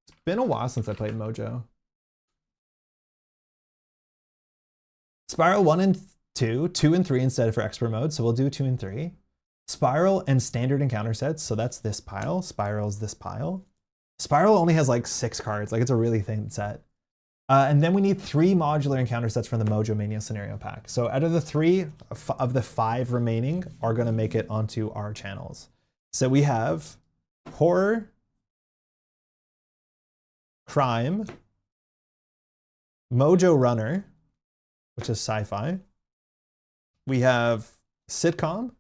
It's been a while since I played Mojo. Spiral 1 and 2, 2 and 3 instead for expert mode, so we'll do 2 and 3. Spiral and standard encounter sets, so that's this pile. Spiral's this pile. Spiral only has like 6 cards, like it's a really thin set. And then we need 3 modular encounter sets from the Mojo Mania scenario pack. So out of the 3 of the 5 remaining are going to make it onto our channels. So we have horror, crime, Mojo Runner, which is sci-fi. We have sitcom,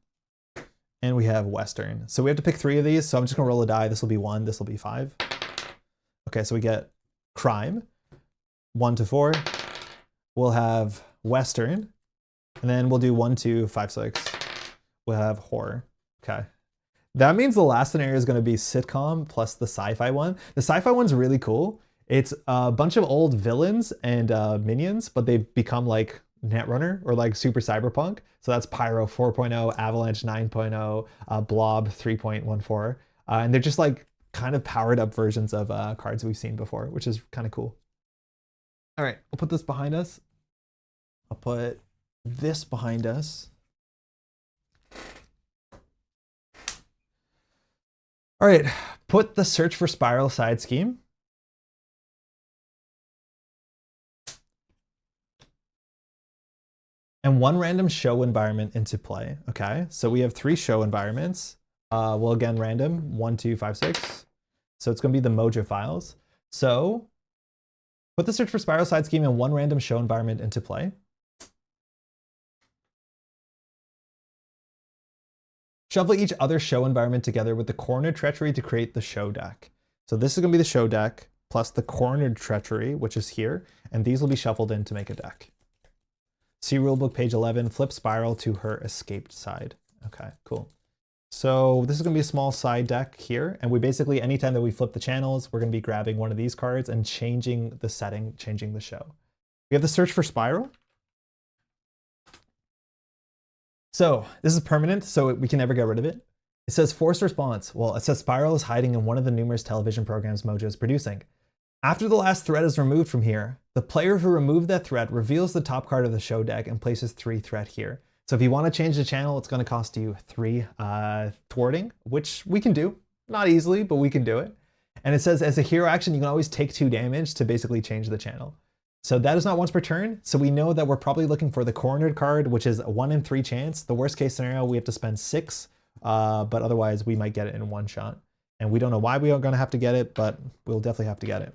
and we have Western. So we have to pick 3 of these. So I'm just gonna roll a die. This will be 1, this will be 5. Okay, so we get crime, 1 to 4. We'll have Western, and then we'll do 1, 2, 5, 6. We'll have horror. Okay. That means the last scenario is gonna be sitcom plus the sci-fi one. The sci-fi one's really cool. It's a bunch of old villains and minions, but they've become like Netrunner or like super cyberpunk. So that's Pyro 4.0, Avalanche 9.0, Blob 3.14. And they're just like kind of powered up versions of cards we've seen before, which is kind of cool. All right, we'll put this behind us. I'll put this behind us. All right, put the search for spiral side scheme. And 1 random show environment into play. Okay, so we have 3 show environments. Well, again, random, 1, 2, 5, 6. So it's gonna be the Mojo files. So put the search for spiral side scheme and 1 random show environment into play. Shuffle each other show environment together with the cornered treachery to create the show deck. So this is gonna be the show deck plus the cornered treachery, which is here, and these will be shuffled in to make a deck. See rulebook page 11, flip spiral to her escaped side. Okay, cool. So this is gonna be a small side deck here. And we basically, anytime that we flip the channels, we're gonna be grabbing one of these cards and changing the setting, changing the show. We have the search for spiral. So this is permanent, so we can never get rid of it. It says forced response. Well, it says spiral is hiding in one of the numerous television programs Mojo is producing. After the last threat is removed from here, the player who removed that threat reveals the top card of the show deck and places 3 threat here. So if you want to change the channel, it's going to cost you 3 thwarting, which we can do. Not easily, but we can do it. And it says as a hero action, you can always take 2 damage to basically change the channel. So that is not once per turn. So we know that we're probably looking for the cornered card, which is a 1 in 3 chance. The worst case scenario, we have to spend 6, but otherwise we might get it in 1 shot. And we don't know why we are going to have to get it, but we'll definitely have to get it.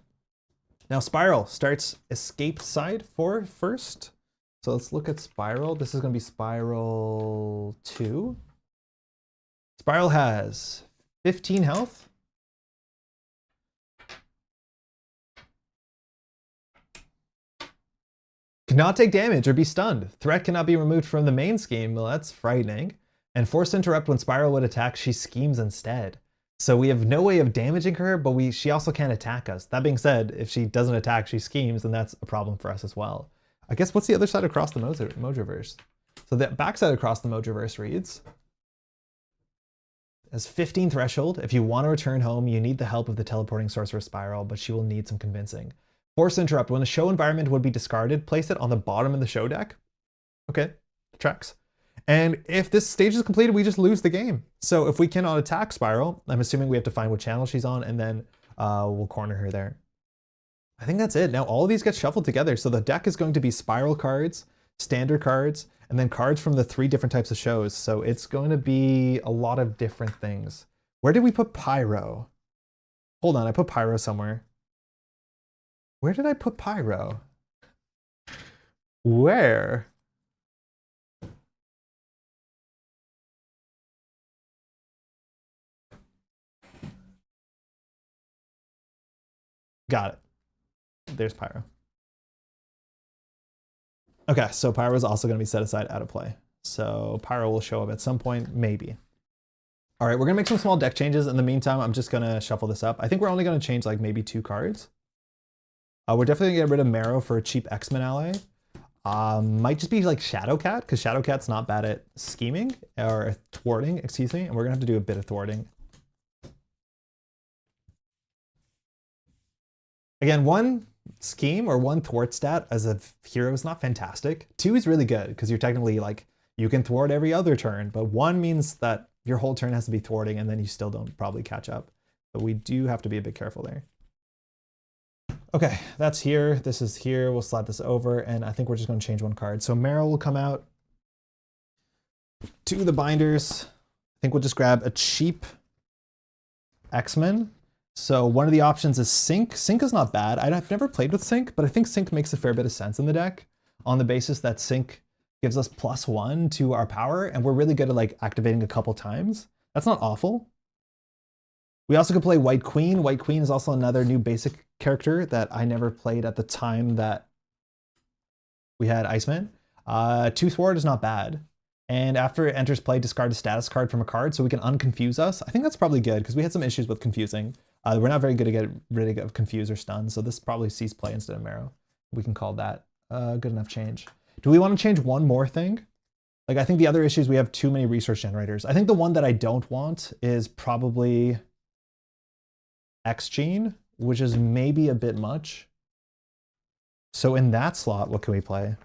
Now Spiral starts escape side for first. So let's look at Spiral. This is going to be Spiral 2. Spiral has 15 health. Cannot take damage or be stunned. Threat cannot be removed from the main scheme. Well, that's frightening. And forced to interrupt when Spiral would attack, she schemes instead. So we have no way of damaging her, but she also can't attack us. That being said, if she doesn't attack, she schemes, then that's a problem for us as well. I guess what's the other side across the Mojoverse? So the backside across the Mojoverse reads, as 15 threshold, if you want to return home, you need the help of the teleporting sorcerer Spiral, but she will need some convincing. Force to interrupt, when a show environment would be discarded, place it on the bottom of the show deck. Okay, tracks. And if this stage is completed, we just lose the game. So if we cannot attack Spiral, I'm assuming we have to find what channel she's on, and then we'll corner her there. I think that's it. Now all of these get shuffled together. So the deck is going to be Spiral cards, standard cards, and then cards from the 3 different types of shows. So it's going to be a lot of different things. Where did we put Pyro? Hold on, I put Pyro somewhere. Where did I put Pyro? Where? Got it. There's Pyro. Okay, so Pyro is also going to be set aside out of play. So Pyro will show up at some point, maybe. All right, we're going to make some small deck changes. In the meantime, I'm just going to shuffle this up. I think we're only going to change like maybe 2 cards. We're definitely going to get rid of Marrow for a cheap X-Men ally. Might just be like Shadowcat, because Shadowcat's not bad at scheming, or thwarting, excuse me, and we're going to have to do a bit of thwarting. Again, one scheme or 1 thwart stat as a hero is not fantastic. 2 is really good because you're technically like, you can thwart every other turn, but 1 means that your whole turn has to be thwarting and then you still don't probably catch up. But we do have to be a bit careful there. Okay, that's here. This is here. We'll slide this over, and I think we're just going to change 1 card. So Meryl will come out to the binders. I think we'll just grab a cheap X-Men. So one of the options is Sync. Sync is not bad. I've never played with Sync, but I think Sync makes a fair bit of sense in the deck on the basis that Sync gives us +1 to our power, and we're really good at like activating a couple times. That's not awful. We also could play White Queen. White Queen is also another new basic character that I never played at the time that we had Iceman. 2 thwart is not bad. And after it enters play, discard a status card from a card so we can unconfuse us. I think that's probably good because we had some issues with confusing. We're not very good at getting rid of confuse or stun, so this probably sees play instead of Marrow. We can call that good enough change. Do we want to change one more thing? Like, I think the other issue is we have too many resource generators. I think the one that I don't want is probably X-Gene, which is maybe a bit much. So in that slot, what can we play?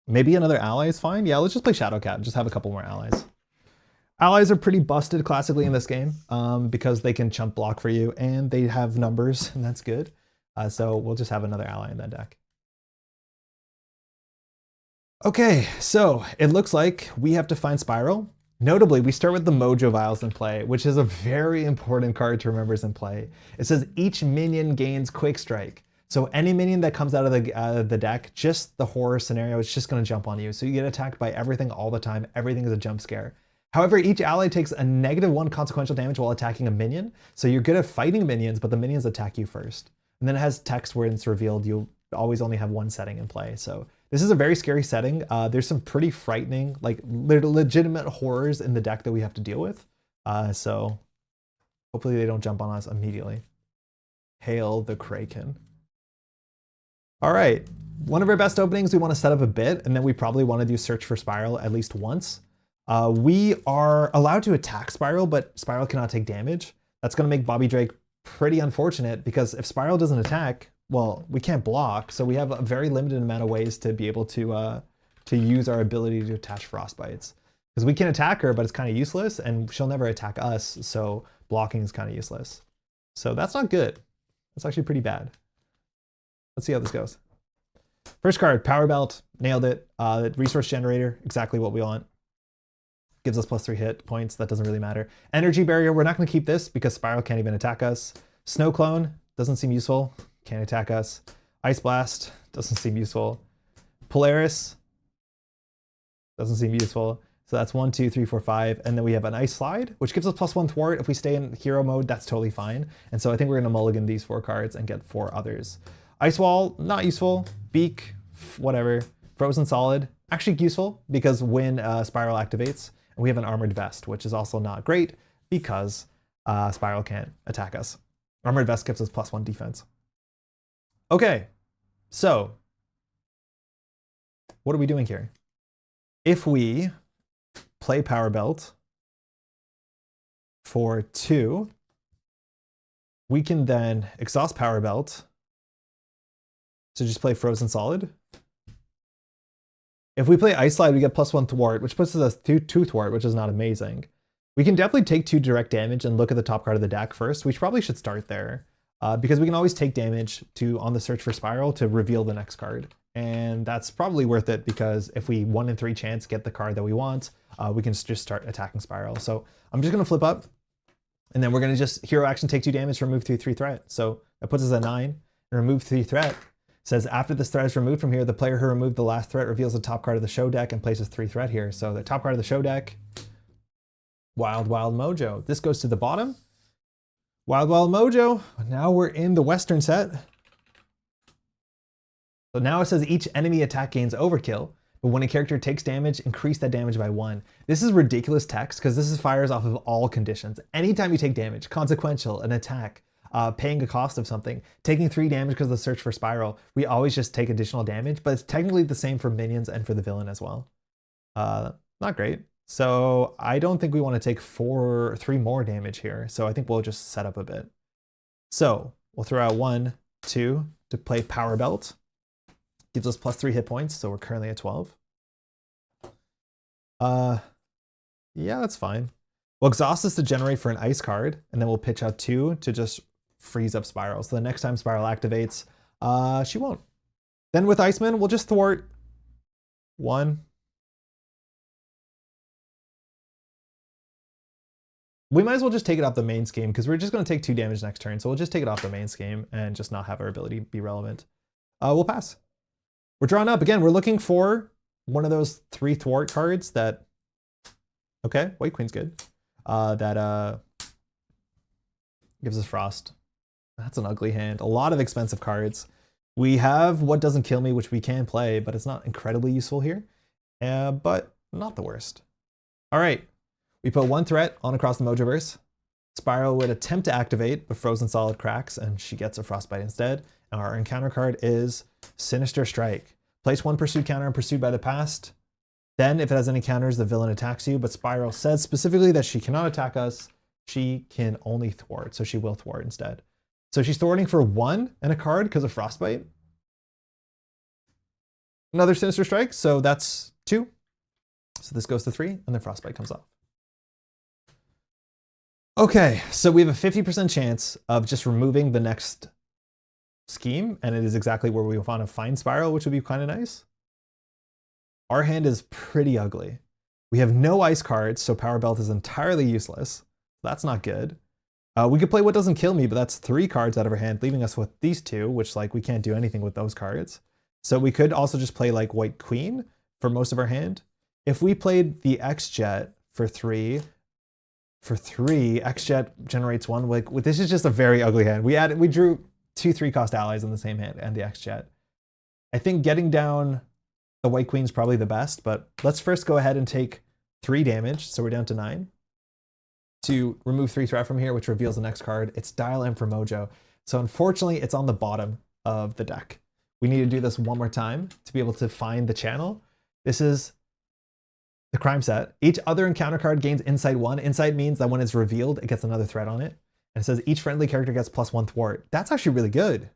Maybe another ally is fine. Yeah, let's just play Shadowcat and just have a couple more allies. Allies are pretty busted classically in this game because they can chump block for you and they have numbers, and that's good. So we'll just have another ally in that deck. Okay, so it looks like we have to find Spiral. Notably, we start with the Mojo Vials in play, which is a very important card to remember is in play. It says each minion gains Quick Strike. So any minion that comes out of the deck, just the horror scenario, it's just going to jump on you. So you get attacked by everything all the time. Everything is a jump scare. However, each ally takes a -1 consequential damage while attacking a minion. So you're good at fighting minions, but the minions attack you first. And then it has text where it's revealed you always only have 1 setting in play. So this is a very scary setting. There's some pretty frightening, like legitimate horrors in the deck that we have to deal with. So hopefully they don't jump on us immediately. Hail the Kraken. All right, one of our best openings, we want to set up a bit, and then we probably want to do Search for Spiral at least once. We are allowed to attack Spiral, but Spiral cannot take damage. That's going to make Bobby Drake pretty unfortunate because if Spiral doesn't attack, well, we can't block, so we have a very limited amount of ways to be able to use our ability to attach Frostbites. Because we can attack her, but it's kind of useless, and she'll never attack us, so blocking is kind of useless. So that's not good. That's actually pretty bad. Let's see how this goes. First card, Power Belt, nailed it. Resource Generator, exactly what we want. Gives us +3 hit points, that doesn't really matter. Energy Barrier, we're not going to keep this because Spiral can't even attack us. Snow Clone, doesn't seem useful, can't attack us. Ice Blast, doesn't seem useful. Polaris, doesn't seem useful. So that's 1, 2, 3, 4, 5. And then we have an Ice Slide, which gives us +1 thwart. If we stay in hero mode, that's totally fine. And so I think we're going to mulligan these 4 cards and get 4 others. Ice Wall, not useful. Beak, whatever. Frozen Solid, actually useful because when Spiral activates, and we have an Armored Vest, which is also not great because Spiral can't attack us. Armored Vest gives us +1 defense. Okay, so what are we doing here? If we play Power Belt for 2, we can then exhaust Power Belt. So just play Frozen Solid. If we play Ice Slide, we get +1 thwart, which puts us at 2 thwart, which is not amazing. We can definitely take 2 direct damage and look at the top card of the deck first. We probably should start there because we can always take damage on the Search for Spiral to reveal the next card. And that's probably worth it because if we 1 in 3 chance get the card that we want, we can just start attacking Spiral. So I'm just going to flip up and then we're going to just hero action, take 2 damage, remove 3 threat. So that puts us at 9 and remove 3 threat. Says after this threat is removed from here, the player who removed the last threat reveals the top card of the show deck and places 3 threat here. So the top card of the show deck, Wild Wild Mojo. This goes to the bottom. Wild Wild Mojo. Now we're in the Western set. So now it says each enemy attack gains overkill, but when a character takes damage, increase that damage by 1. This is ridiculous text because this fires off of all conditions. Anytime you take damage, consequential, an attack, paying a cost of something, taking 3 damage because of the Search for Spiral, we always just take additional damage, but it's technically the same for minions and for the villain as well. Not great. So I don't think we want to take 3 more damage here. So I think we'll just set up a bit. So we'll throw out 1, 2, to play Power Belt. Gives us +3 hit points, so we're currently at 12. Yeah, that's fine. We'll exhaust this to generate for an ice card, and then we'll pitch out 2 to just freeze up Spiral. So the next time Spiral activates, she won't. Then with Iceman, we'll just thwart 1. We might as well just take it off the main scheme because we're just going to take 2 damage next turn. So we'll just take it off the main scheme and just not have our ability be relevant. We'll pass. We're drawing up. Again, we're looking for one of those 3 thwart cards that... Okay, White Queen's good. That gives us Frost. That's an ugly hand. A lot of expensive cards. We have What Doesn't Kill Me, which we can play, but it's not incredibly useful here. But not the worst. All right. We put 1 threat on across the Mojoverse. Spiral would attempt to activate, but Frozen Solid cracks, and she gets a Frostbite instead. And our encounter card is Sinister Strike. Place 1 pursuit counter on Pursued by the Past. Then, if it has any counters, the villain attacks you, but Spiral says specifically that she cannot attack us. She can only thwart, so she will thwart instead. So she's thwarting for 1 and a card because of Frostbite. Another Sinister Strike, so that's 2. So this goes to 3, and then Frostbite comes off. Okay, so we have a 50% chance of just removing the next scheme, and it is exactly where we want to find Spiral, which would be kind of nice. Our hand is pretty ugly. We have no ice cards, so Power Belt is entirely useless. That's not good. We could play What Doesn't Kill Me, but that's 3 cards out of our hand, leaving us with these 2, which like we can't do anything with those cards. So we could also just play like White Queen for most of our hand. If we played the X-Jet for 3, X-Jet generates 1. Like this is just a very ugly hand. We drew 2 3-cost allies in the same hand and the X-Jet. I think getting down the White Queen's probably the best, but let's first go ahead and take 3 damage. So we're down to 9. To remove 3 threat from here, which reveals the next card. It's Dial M for Mojo. So unfortunately, it's on the bottom of the deck. We need to do this one more time to be able to find the channel. This is the crime set. Each other encounter card gains Insight 1. Insight means that when it's revealed, it gets another threat on it. And it says each friendly character gets +1 thwart. That's actually really good.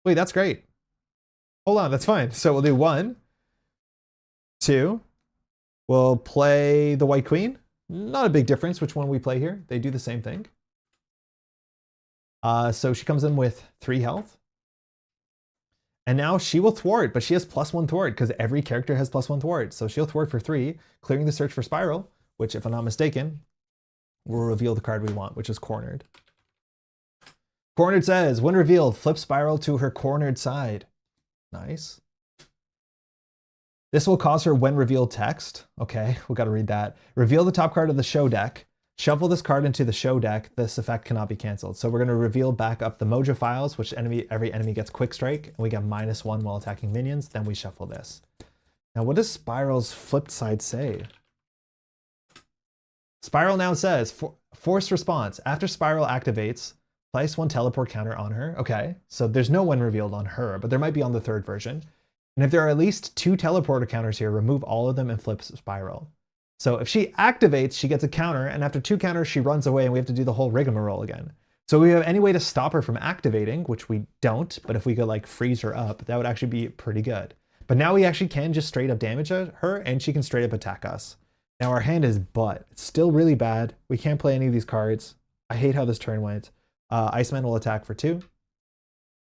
Wait, that's great. Hold on, that's fine. So we'll do 1, 2. We'll play the White Queen. Not a big difference which one we play here. They do the same thing. So she comes in with 3 health. And now she will thwart, but she has +1 thwart because every character has +1 thwart. So she'll thwart for 3, clearing the search for Spiral, which if I'm not mistaken, will reveal the card we want, which is Cornered. Cornered says, when revealed, flip Spiral to her cornered side. Nice. This will cause her when revealed text. Okay, we got to read that. Reveal the top card of the show deck. Shuffle this card into the show deck. This effect cannot be canceled. So we're going to reveal back up the Mojo files, which every enemy gets Quick Strike, and we get -1 while attacking minions. Then we shuffle this. Now, what does Spiral's flipped side say? Spiral now says, force response. After Spiral activates, place 1 teleport counter on her. Okay, so there's no when revealed on her, but there might be on the 3rd version. And if there are at least 2 teleporter counters here, remove all of them and flip Spiral. So if she activates, she gets a counter, and after 2 counters, she runs away, and we have to do the whole rigmarole again. So we have any way to stop her from activating, which we don't, but if we could like freeze her up, that would actually be pretty good. But now we actually can just straight up damage her, and she can straight up attack us. Now our hand is butt. It's still really bad. We can't play any of these cards. I hate how this turn went. Iceman will attack for 2,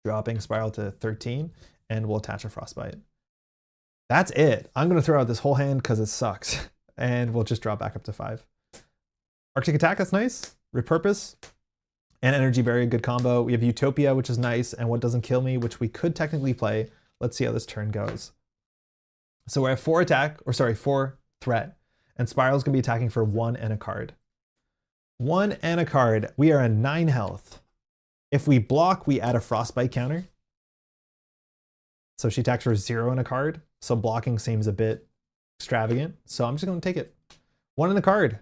dropping Spiral to 13, and we'll attach a Frostbite. That's it. I'm going to throw out this whole hand because it sucks. And we'll just drop back up to 5. Arctic Attack, that's nice. Repurpose. And Energy Barrier, good combo. We have Utopia, which is nice, and What Doesn't Kill Me, which we could technically play. Let's see how this turn goes. So we're at 4 threat, and Spiral's going to be attacking for 1 and a card. 1 and a card. We are at 9 health. If we block, we add a Frostbite counter. So she attacks for 0 and a card. So blocking seems a bit extravagant. So I'm just going to take it. 1 in the card.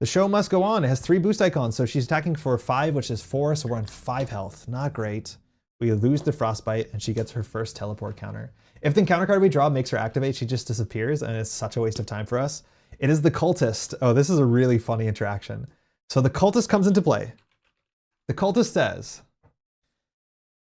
The show must go on. It has 3 boost icons. So she's attacking for 5, which is 4. So we're on 5 health. Not great. We lose the Frostbite, and she gets her first teleport counter. If the encounter card we draw makes her activate, she just disappears, and it's such a waste of time for us. It is the Cultist. Oh, this is a really funny interaction. So the Cultist comes into play. The Cultist says,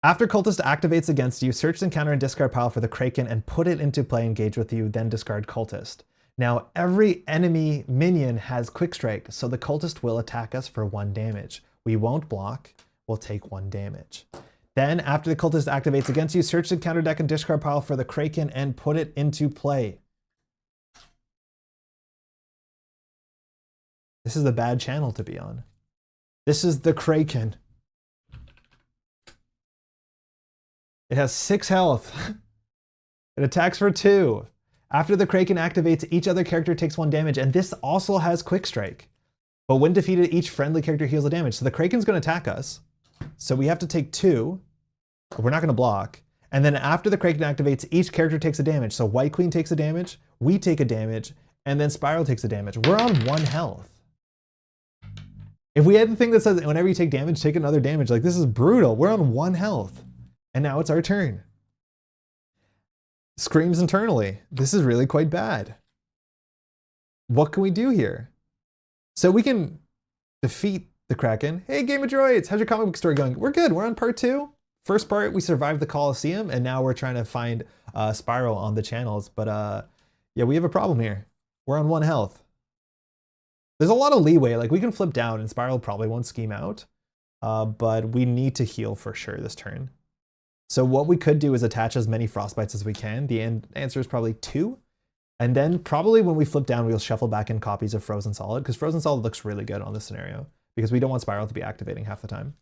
After Cultist activates against you, search the encounter and discard pile for the Kraken and put it into play, engage with you, then discard Cultist. Now, every enemy minion has Quick Strike, so the Cultist will attack us for 1 damage. We won't block, we'll take 1 damage. Then, after the Cultist activates against you, search the encounter deck and discard pile for the Kraken and put it into play. This is the bad channel to be on. This is the Kraken. It has 6 health. It attacks for 2. After the Kraken activates, each other character takes 1 damage, and this also has Quick Strike. But when defeated, each friendly character heals a damage. So the Kraken's going to attack us. So we have to take 2. We're not going to block. And then after the Kraken activates, each character takes a damage. So White Queen takes a damage, we take a damage, and then Spiral takes a damage. We're on 1 health. If we had the thing that says whenever you take damage, take another damage, like this is brutal. We're on 1 health. And now it's our turn. Screams internally. This is really quite bad. What can we do here? So we can defeat the Kraken. Hey, Game of Droids, how's your comic book story going? We're good, we're on part 2. First part, we survived the Colosseum, and now we're trying to find Spiral on the channels. But yeah, we have a problem here. We're on 1 health. There's a lot of leeway, like we can flip down and Spiral probably won't scheme out, but we need to heal for sure this turn. So what we could do is attach as many Frostbites as we can. The answer is probably 2. And then probably when we flip down, we'll shuffle back in copies of Frozen Solid, because Frozen Solid looks really good on this scenario, because we don't want Spiral to be activating half the time.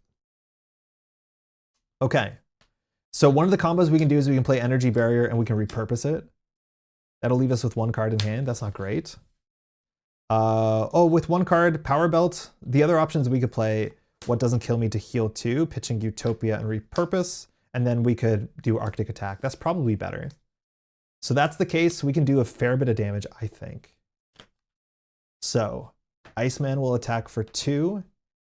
Okay, so one of the combos we can do is we can play Energy Barrier and we can repurpose it. That'll leave us with 1 card in hand. That's not great. Oh, with 1 card, Power Belt. The other options we could play What Doesn't Kill Me to heal 2, pitching Utopia and repurpose, and then we could do Arctic Attack. That's probably better. So that's the case. We can do a fair bit of damage, I think. So Iceman will attack for 2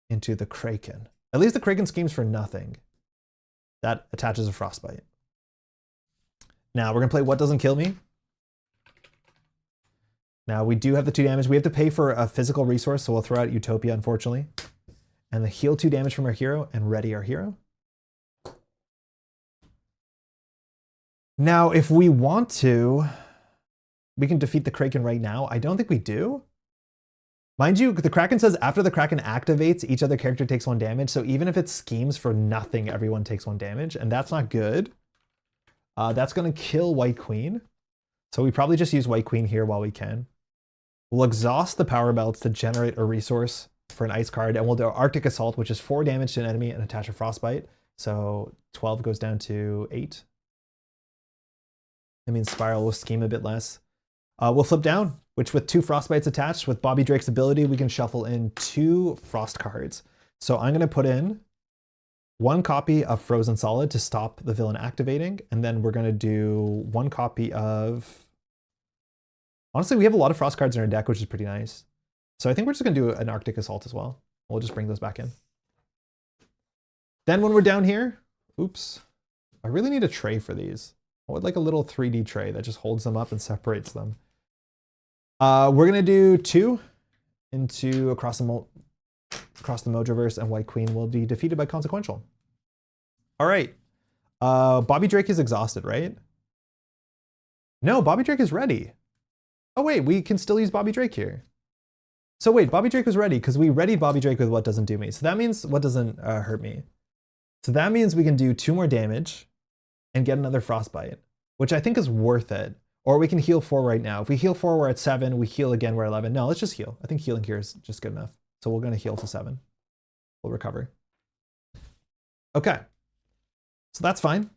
into the Kraken. At least the Kraken schemes for nothing. That attaches a Frostbite. Now we're gonna play What Doesn't Kill Me. Now we do have the 2 damage. We have to pay for a physical resource, so we'll throw out Utopia, unfortunately. And the heal 2 damage from our hero and ready our hero. Now, if we want to, we can defeat the Kraken right now. I don't think we do. Mind you, the Kraken says after the Kraken activates, each other character takes 1 damage. So even if it schemes for nothing, everyone takes 1 damage, and that's not good. That's gonna kill White Queen. So we probably just use White Queen here while we can. We'll exhaust the Power Belts to generate a resource for an ice card, and we'll do Arctic Assault, which is 4 damage to an enemy and attach a Frostbite. So 12 goes down to 8. That means Spiral will scheme a bit less. We'll flip down, which with 2 Frostbites attached, with Bobby Drake's ability, we can shuffle in 2 Frost cards. So I'm gonna put in 1 copy of Frozen Solid to stop the villain activating, and then we're gonna do 1 copy of... Honestly, we have a lot of Frost cards in our deck, which is pretty nice. So I think we're just gonna do an Arctic Assault as well. We'll just bring those back in. Then when we're down here, oops, I really need a tray for these. I would like a little 3D tray that just holds them up and separates them. We're gonna do 2 into across the Mojoverse, and White Queen will be defeated by Consequential. All right, Bobby Drake is exhausted, right? No, Bobby Drake is ready. Oh wait, we can still use Bobby Drake here. So wait, Bobby Drake was ready because we readied Bobby Drake with What Doesn't Do Me. So that means What Doesn't Hurt Me. So that means we can do 2 more damage and get another Frostbite, which I think is worth it. Or we can heal 4 right now. If we heal 4, we're at 7. We heal again, we're at 11. No, let's just heal. I think healing here is just good enough. So we're gonna heal to 7. We'll recover. Okay, so that's fine.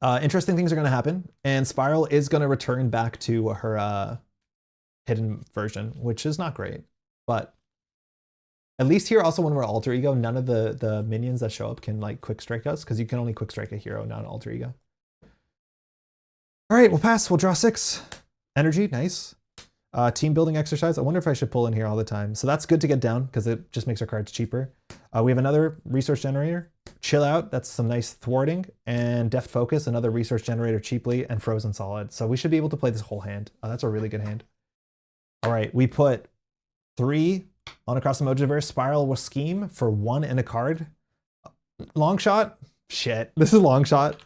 Interesting things are gonna happen, and Spiral is gonna return back to her hidden version, which is not great. But at least here, also when we're Alter Ego, none of the minions that show up can like quick strike us, because you can only quick strike a hero, not an Alter Ego. All right, we'll pass. We'll draw 6. Energy, nice. Team building exercise. I wonder if I should pull in here all the time. So that's good to get down because it just makes our cards cheaper. We have another resource generator. Chill Out, that's some nice thwarting. And Deft Focus, another resource generator cheaply, and Frozen Solid. So we should be able to play this whole hand. That's a really good hand. All right, we put 3 on across the Mojoverse. Spiral will scheme for 1 and a card. Long shot, Shit. This is long shot.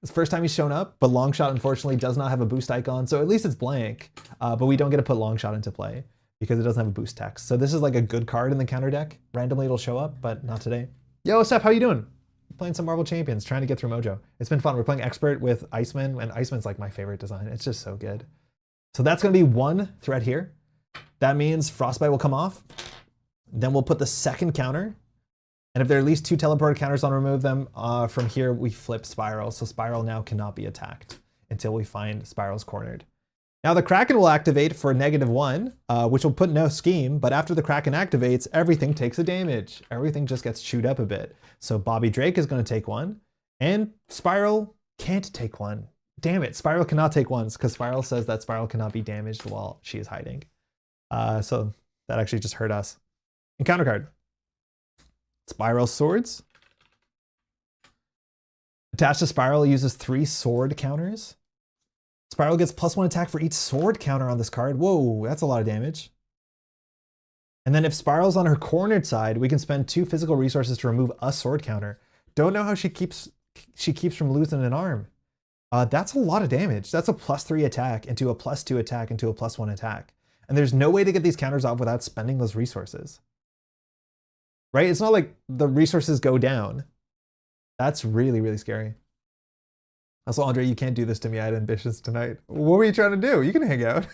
It's the first time he's shown up, but long shot unfortunately does not have a boost icon, so at least it's blank. But we don't get to put long shot into play because it doesn't have a boost text. So this is like a good card in the counter deck. Randomly it'll show up, but not today. Yo, Steph, how you doing? Playing some Marvel Champions, trying to get through Mojo. It's been fun. We're playing Expert with Iceman, and Iceman's like my favorite design. It's just so good. So that's gonna be one threat here. That means Frostbite will come off. Then we'll put the second counter. And if there are at least 2 teleported counters on remove them, from here we flip Spiral. So Spiral now cannot be attacked until we find Spiral's cornered. Now the Kraken will activate for -1, which will put no scheme, but after the Kraken activates, everything takes a damage. Everything just gets chewed up a bit. So Bobby Drake is going to take 1, and Spiral can't take 1. Damn it, Spiral cannot take 1s because Spiral says that Spiral cannot be damaged while she is hiding. So that actually just hurt us. Encounter card. Spiral Swords. Attached to Spiral uses 3 sword counters. Spiral gets +1 attack for each sword counter on this card. Whoa, that's a lot of damage. And then if Spiral's on her cornered side, we can spend 2 physical resources to remove a sword counter. Don't know how she keeps from losing an arm. That's a lot of damage. That's a +3 attack into a +2 attack into a +1 attack. And there's no way to get these counters off without spending those resources. Right? It's not like the resources go down. That's really, really scary. Also, Andre, you can't do this to me. I had ambitions tonight. What were you trying to do? You can hang out.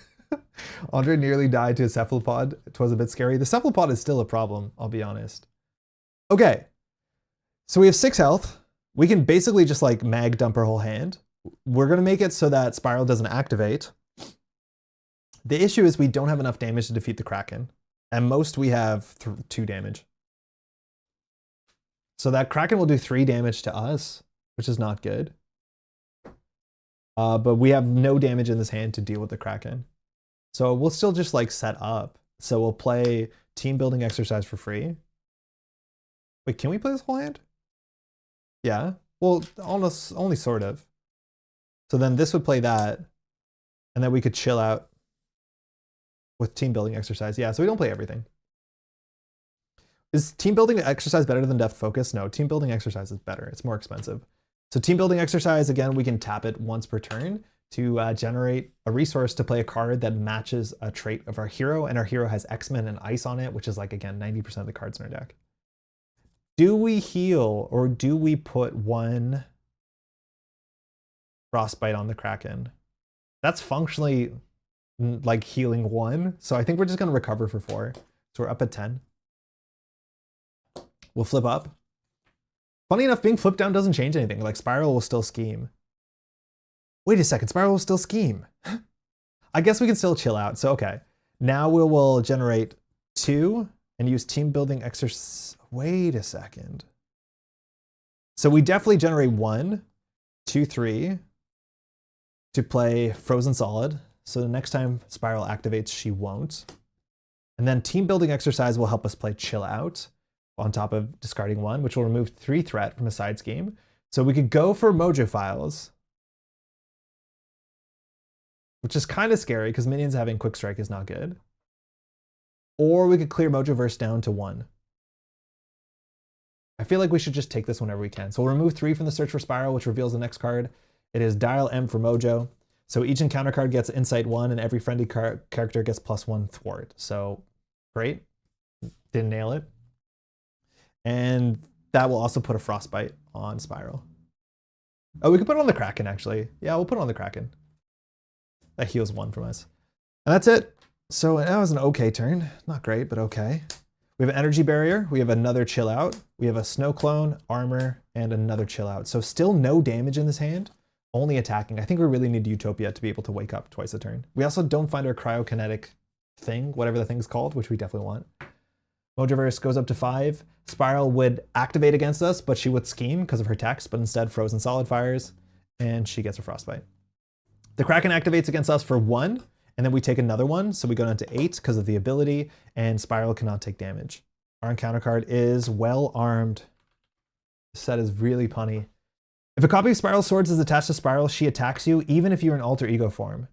Andre nearly died to a cephalopod. It was a bit scary. The cephalopod is still a problem, I'll be honest. Okay. So we have 6 health. We can basically just like mag dump our whole hand. We're going to make it so that Spiral doesn't activate. The issue is we don't have enough damage to defeat the Kraken. At most we have 2 damage. So that Kraken will do 3 damage to us, which is not good. But we have no damage in this hand to deal with the Kraken. So we'll still just like set up. So we'll play Team Building Exercise for free. Wait, can we play this whole hand? Yeah, well, almost, only sort of. So then this would play that, and then we could chill out with Team Building Exercise. Yeah, so we don't play everything. Is Team Building Exercise better than Deft Focus? No, Team Building Exercise is better. It's more expensive. So Team Building Exercise, again, we can tap it once per turn to generate a resource to play a card that matches a trait of our hero, and our hero has X-Men and Ice on it, which is like, again, 90% of the cards in our deck. Do we heal, or do we put 1 Frostbite on the Kraken? That's functionally like healing 1, so I think we're just going to recover for 4. So we're up at 10. We'll flip up. Funny enough, being flipped down doesn't change anything. Like, Spiral will still scheme. Wait a second, Spiral will still scheme. I guess we can still chill out. So, okay. Now we will generate 2 and use Team Building Exercise. Wait a second. So we definitely generate 1, 2, 3 to play Frozen Solid. So the next time Spiral activates, she won't. And then Team Building Exercise will help us play Chill Out on top of discarding 1, which will remove 3 threat from a side scheme. So we could go for Mojo Files, which is kind of scary because minions having Quick Strike is not good. Or we could clear Mojoverse down to 1. I feel like we should just take this whenever we can. So we'll remove 3 from the Search for Spiral, which reveals the next card. It is Dial M for Mojo. So each encounter card gets Insight 1, and every friendly character gets +1 Thwart. So great. Didn't nail it. And that will also put a Frostbite on Spiral. Oh, we could put it on the Kraken, actually. Yeah, we'll put it on the Kraken. That heals 1 from us. And that's it. So that was an okay turn. Not great, but okay. We have an Energy Barrier. We have another Chill Out. We have a Snow Clone, Armor, and another Chill Out. So still no damage in this hand, only attacking. I think we really need Utopia to be able to wake up twice a turn. We also don't find our Cryokinetic thing, whatever the thing's called, which we definitely want. Mojoverse goes up to 5. Spiral would activate against us, but she would scheme because of her text, but instead Frozen Solid fires, and she gets a Frostbite. The Kraken activates against us for 1, and then we take another 1, so we go down to 8 because of the ability, and Spiral cannot take damage. Our encounter card is Well Armed. This set is really punny. If a copy of Spiral Swords is attached to Spiral, she attacks you, even if you're in alter ego form.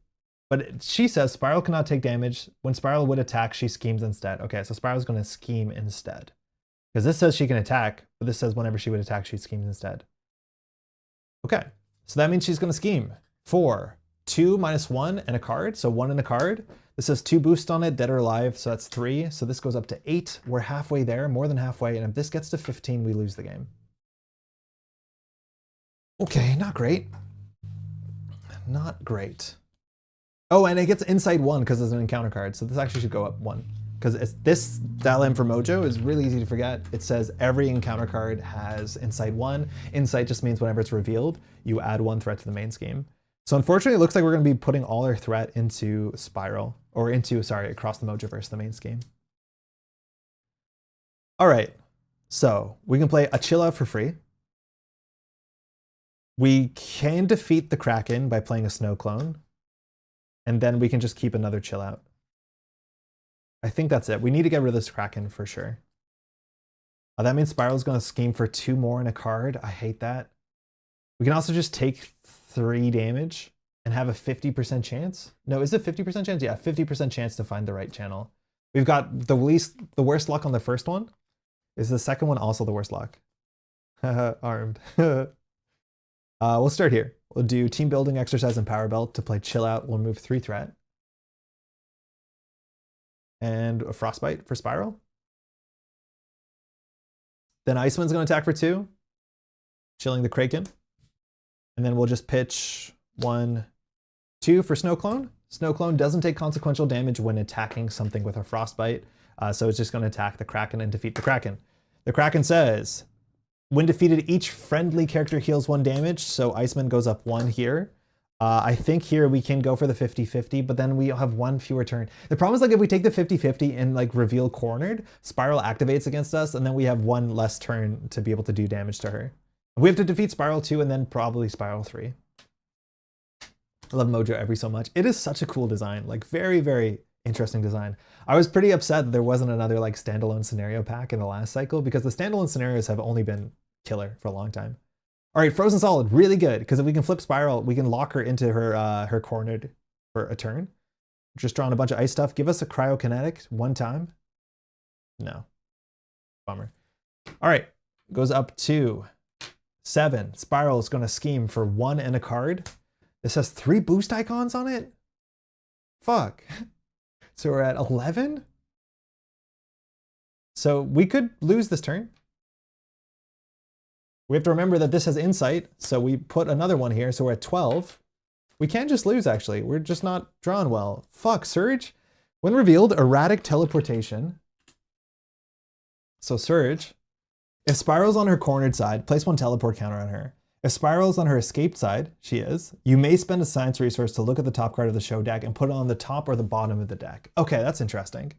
But she says Spiral cannot take damage. When Spiral would attack, she schemes instead. Okay, so Spiral's going to scheme instead. Because this says she can attack, but this says whenever she would attack, she schemes instead. Okay, so that means she's gonna scheme for 2 minus 1 and a card, so 1 and a card. This has 2 boost on it, dead or alive, so that's 3. So this goes up to 8. We're halfway there, more than halfway, and if this gets to 15, we lose the game. Okay, not great. Not great. Oh, and it gets inside 1 because there's an encounter card, so this actually should go up 1. Because this dial-in for Mojo is really easy to forget. It says every encounter card has insight 1. Insight just means whenever it's revealed, you add 1 threat to the main scheme. So unfortunately, it looks like we're going to be putting all our threat into Spiral, or into, sorry, across the Mojoverse, the main scheme. All right, so we can play a chill out for free. We can defeat the Kraken by playing a Snow Clone, and then we can just keep another chill out. I think that's it. We need to get rid of this Kraken for sure. That means Spiral's going to scheme for 2 more in a card. I hate that. We can also just take 3 damage and have a 50% chance. No, is it 50% chance? Yeah, 50% chance to find the right channel. We've got the worst luck on the first one. Is the second one also the worst luck? Armed. We'll start here. We'll do team building exercise and power belt to play chill out. We'll move 3 threat. And a frostbite for Spiral. Then Iceman's going to attack for 2, chilling the Kraken. And then we'll just pitch 1, 2 for Snow Clone. Snow Clone doesn't take consequential damage when attacking something with a frostbite, so it's just going to attack the Kraken and defeat the Kraken. The Kraken says, when defeated, each friendly character heals 1 damage, so Iceman goes up 1 here. I think here we can go for the 50-50, but then we have 1 fewer turn. The problem is, like, if we take the 50-50 and like reveal cornered, Spiral activates against us, and then we have 1 less turn to be able to do damage to her. We have to defeat Spiral 2 and then probably Spiral 3. I love Mojo every so much. It is such a cool design, like very, very interesting design. I was pretty upset that there wasn't another like standalone scenario pack in the last cycle because the standalone scenarios have only been killer for a long time. All right, Frozen Solid, really good, because if we can flip Spiral, we can lock her into her cornered for a turn. Just drawing a bunch of ice stuff. Give us a cryokinetic 1 time. No. Bummer. All right, goes up to 7. Spiral is going to scheme for 1 and a card. This has 3 boost icons on it? Fuck. So we're at 11? So we could lose this turn. We have to remember that this has insight, so we put another one here, so we're at 12. We can just lose, actually. We're just not drawn well. Fuck, Surge. When revealed, erratic teleportation. So Surge, if Spiral's on her cornered side, place 1 teleport counter on her. If Spiral's on her escaped side, she is, you may spend a science resource to look at the top card of the show deck and put it on the top or the bottom of the deck. Okay, that's interesting.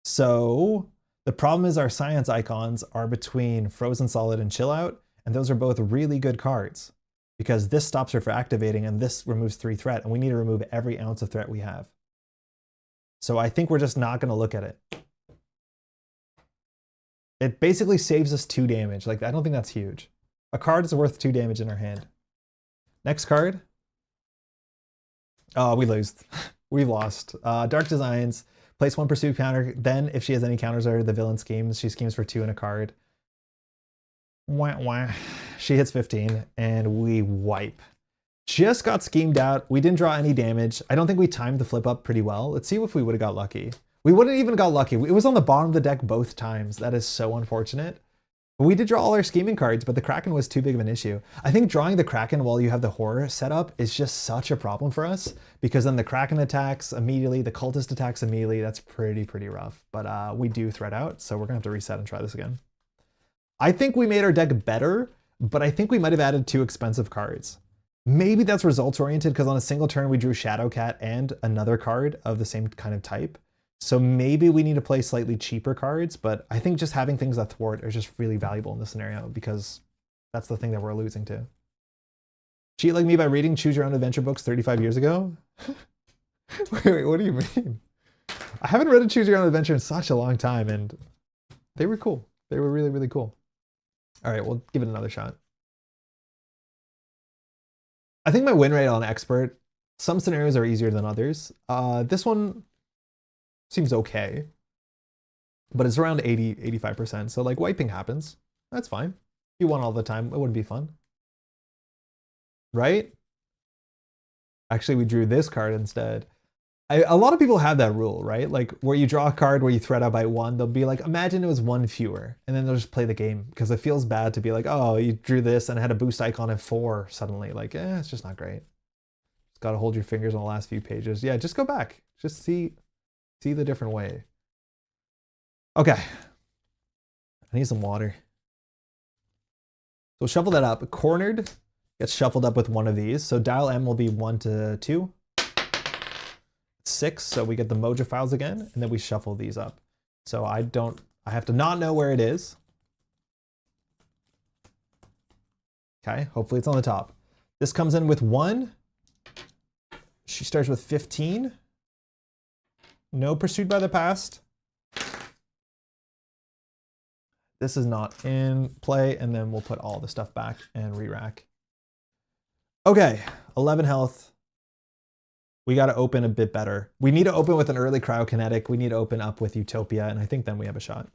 So the problem is our science icons are between Frozen Solid and Chill Out, and those are both really good cards because this stops her from activating and this removes 3 threat, and we need to remove every ounce of threat we have. So I think we're just not going to look at it. It basically saves us 2 damage. Like, I don't think that's huge. A card is worth 2 damage in our hand. Next card. Oh, we lose. We've lost. Dark Designs. Place 1 pursuit counter. Then, if she has any counters or the villain schemes, she schemes for 2 in a card. Wah, wah. She hits 15, and we wipe. Just got schemed out. We didn't draw any damage. I don't think we timed the flip up pretty well. Let's see if we would have got lucky. We wouldn't even got lucky. It was on the bottom of the deck both times. That is so unfortunate. We did draw all our scheming cards, but the Kraken was too big of an issue. I think drawing the Kraken while you have the horror set up is just such a problem for us because then the Kraken attacks immediately, the cultist attacks immediately. That's pretty rough, but we do threat out, so we're gonna have to reset and try this again. I think we made our deck better, but I think we might have added 2 expensive cards. Maybe that's results oriented because on a single turn we drew Shadowcat and another card of the same kind of type. So maybe we need to play slightly cheaper cards, but I think just having things that thwart are just really valuable in this scenario because that's the thing that we're losing to. Cheat like me by reading Choose Your Own Adventure books 35 years ago? wait, what do you mean? I haven't read a Choose Your Own Adventure in such a long time, and they were cool. They were really cool. All right, we'll give it another shot. I think my win rate on Expert, some scenarios are easier than others. This one seems okay, but it's around 80-85%. So like wiping happens. That's fine. If you won all the time, it wouldn't be fun. right? Actually, we drew this card instead. A lot of people have that rule, right? Like where you draw a card where you threat out by 1, they'll be like, imagine it was 1 fewer, and then they'll just play the game because it feels bad to be like, oh, you drew this and it had a boost icon of 4 suddenly. Like, it's just not great. Just gotta hold your fingers on the last few pages. Yeah, just go back. Just see the different way. Okay. I need some water. So shuffle that up. Cornered gets shuffled up with one of these. So dial M will be 1 to 2. 6, so we get the Mojo files again, and then we shuffle these up. So I have to not know where it is. Okay, hopefully it's on the top. This comes in with 1. She starts with 15. No Pursued by the Past. This is not in play, and then we'll put all the stuff back and re-rack. Okay, 11 health. We got to open a bit better. We need to open with an early cryokinetic. We need to open up with Utopia, and I think then we have a shot.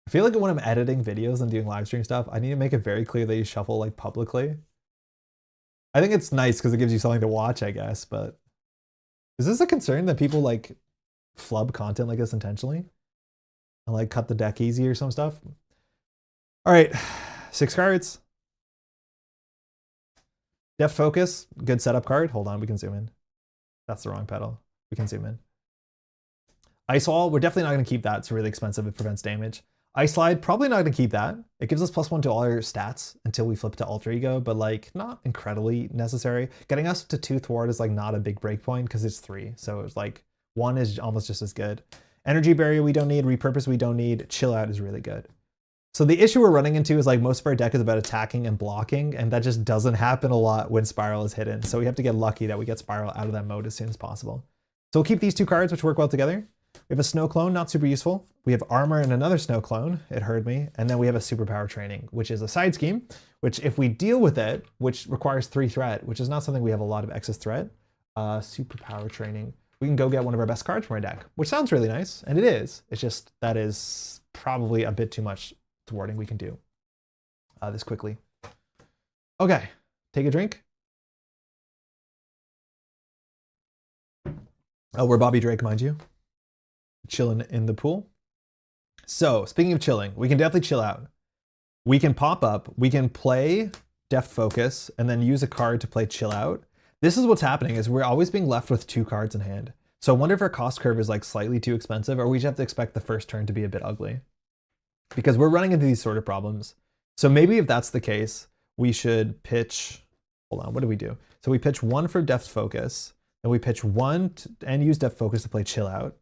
I feel like when I'm editing videos and doing live stream stuff, I need to make it very clear that you shuffle like publicly. I think it's nice because it gives you something to watch, I guess, but is this a concern that people like flub content like this intentionally? And like cut the deck easy or some stuff? All right, 6 cards. Deft Focus, good setup card. Hold on, we can zoom in. That's the wrong pedal. We can zoom in. Ice Wall, we're definitely not going to keep that. It's really expensive. It prevents damage. Ice Slide, probably not going to keep that. It gives us +1 to all our stats until we flip to Alter Ego, but like not incredibly necessary. Getting us to 2 thwart is like not a big breakpoint because it's 3. So it's like 1 is almost just as good. Energy Barrier we don't need. Repurpose we don't need. Chill Out is really good. So the issue we're running into is like most of our deck is about attacking and blocking, and that just doesn't happen a lot when Spiral is hidden. So we have to get lucky that we get Spiral out of that mode as soon as possible. So we'll keep these 2 cards, which work well together. We have a Snow Clone, not super useful. We have Armor and another Snow Clone, it heard me. And then we have a Superpower Training, which is a side scheme, which if we deal with it, which requires 3 threat, which is not something we have a lot of excess threat, Superpower Training, we can go get one of our best cards from our deck, which sounds really nice, and it is. It's just that is probably a bit too much thwarting we can do this quickly. Okay, take a drink. Oh, we're Bobby Drake, mind you. Chilling in the pool. So speaking of chilling, we can definitely chill out. We can pop up, we can play Deft Focus, and then use a card to play Chill Out. This is what's happening, is we're always being left with 2 cards in hand. So I wonder if our cost curve is like slightly too expensive, or we just have to expect the first turn to be a bit ugly. Because we're running into these sort of problems. So maybe if that's the case, we should pitch, hold on, what do we do? So we pitch 1 for Deft Focus, then we pitch 1 and use Deft Focus to play Chill Out.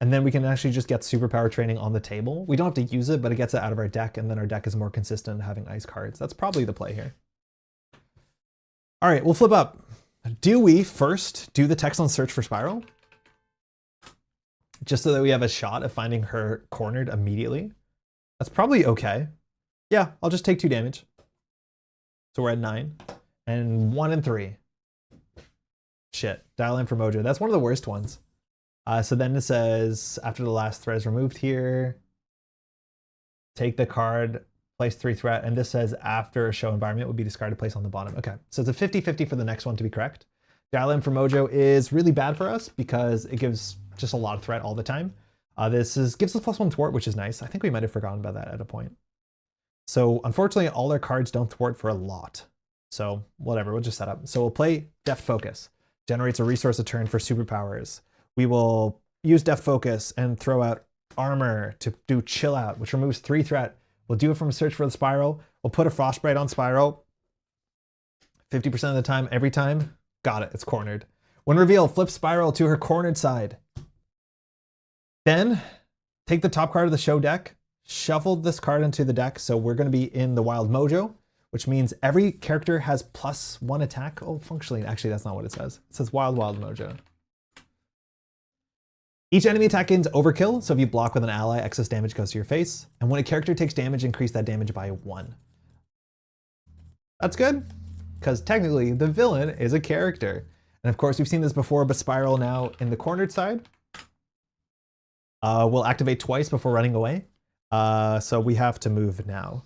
And then we can actually just get Superpower Training on the table. We don't have to use it, but it gets it out of our deck, and then our deck is more consistent in having ice cards. That's probably the play here. All right, we'll flip up. Do we first do the text on search for Spiral? Just so that we have a shot of finding her cornered immediately? That's probably okay. Yeah, I'll just take 2 damage. So we're at 9. And 1 and 3. Shit, dial in for Mojo. That's one of the worst ones. So then it says, after the last threat is removed here, take the card, place 3 threat, and this says after a show environment would be discarded, place on the bottom. Okay, so it's a 50-50 for the next one to be correct. Dial in for Mojo is really bad for us because it gives just a lot of threat all the time. This gives us +1 thwart, which is nice. I think we might have forgotten about that at a point. So unfortunately, all our cards don't thwart for a lot. So whatever, we'll just set up. So we'll play Deft Focus. Generates a resource a turn for superpowers. We will use Deft Focus and throw out Armor to do Chill Out, which removes 3 threat. We'll do it from Search for the Spiral. We'll put a Frostbite on Spiral. 50% of the time, every time. Got it, it's cornered. When reveal, flip Spiral to her cornered side. Then, take the top card of the show deck, shuffle this card into the deck, so we're going to be in the Wild Mojo, which means every character has +1 attack. Oh, functionally, actually, that's not what it says. It says Wild Mojo. Each enemy attack ends overkill, so if you block with an ally, excess damage goes to your face. And when a character takes damage, increase that damage by 1. That's good, because technically the villain is a character. And of course, we've seen this before, but Spiral now in the cornered side. We'll activate twice before running away. So we have to move now.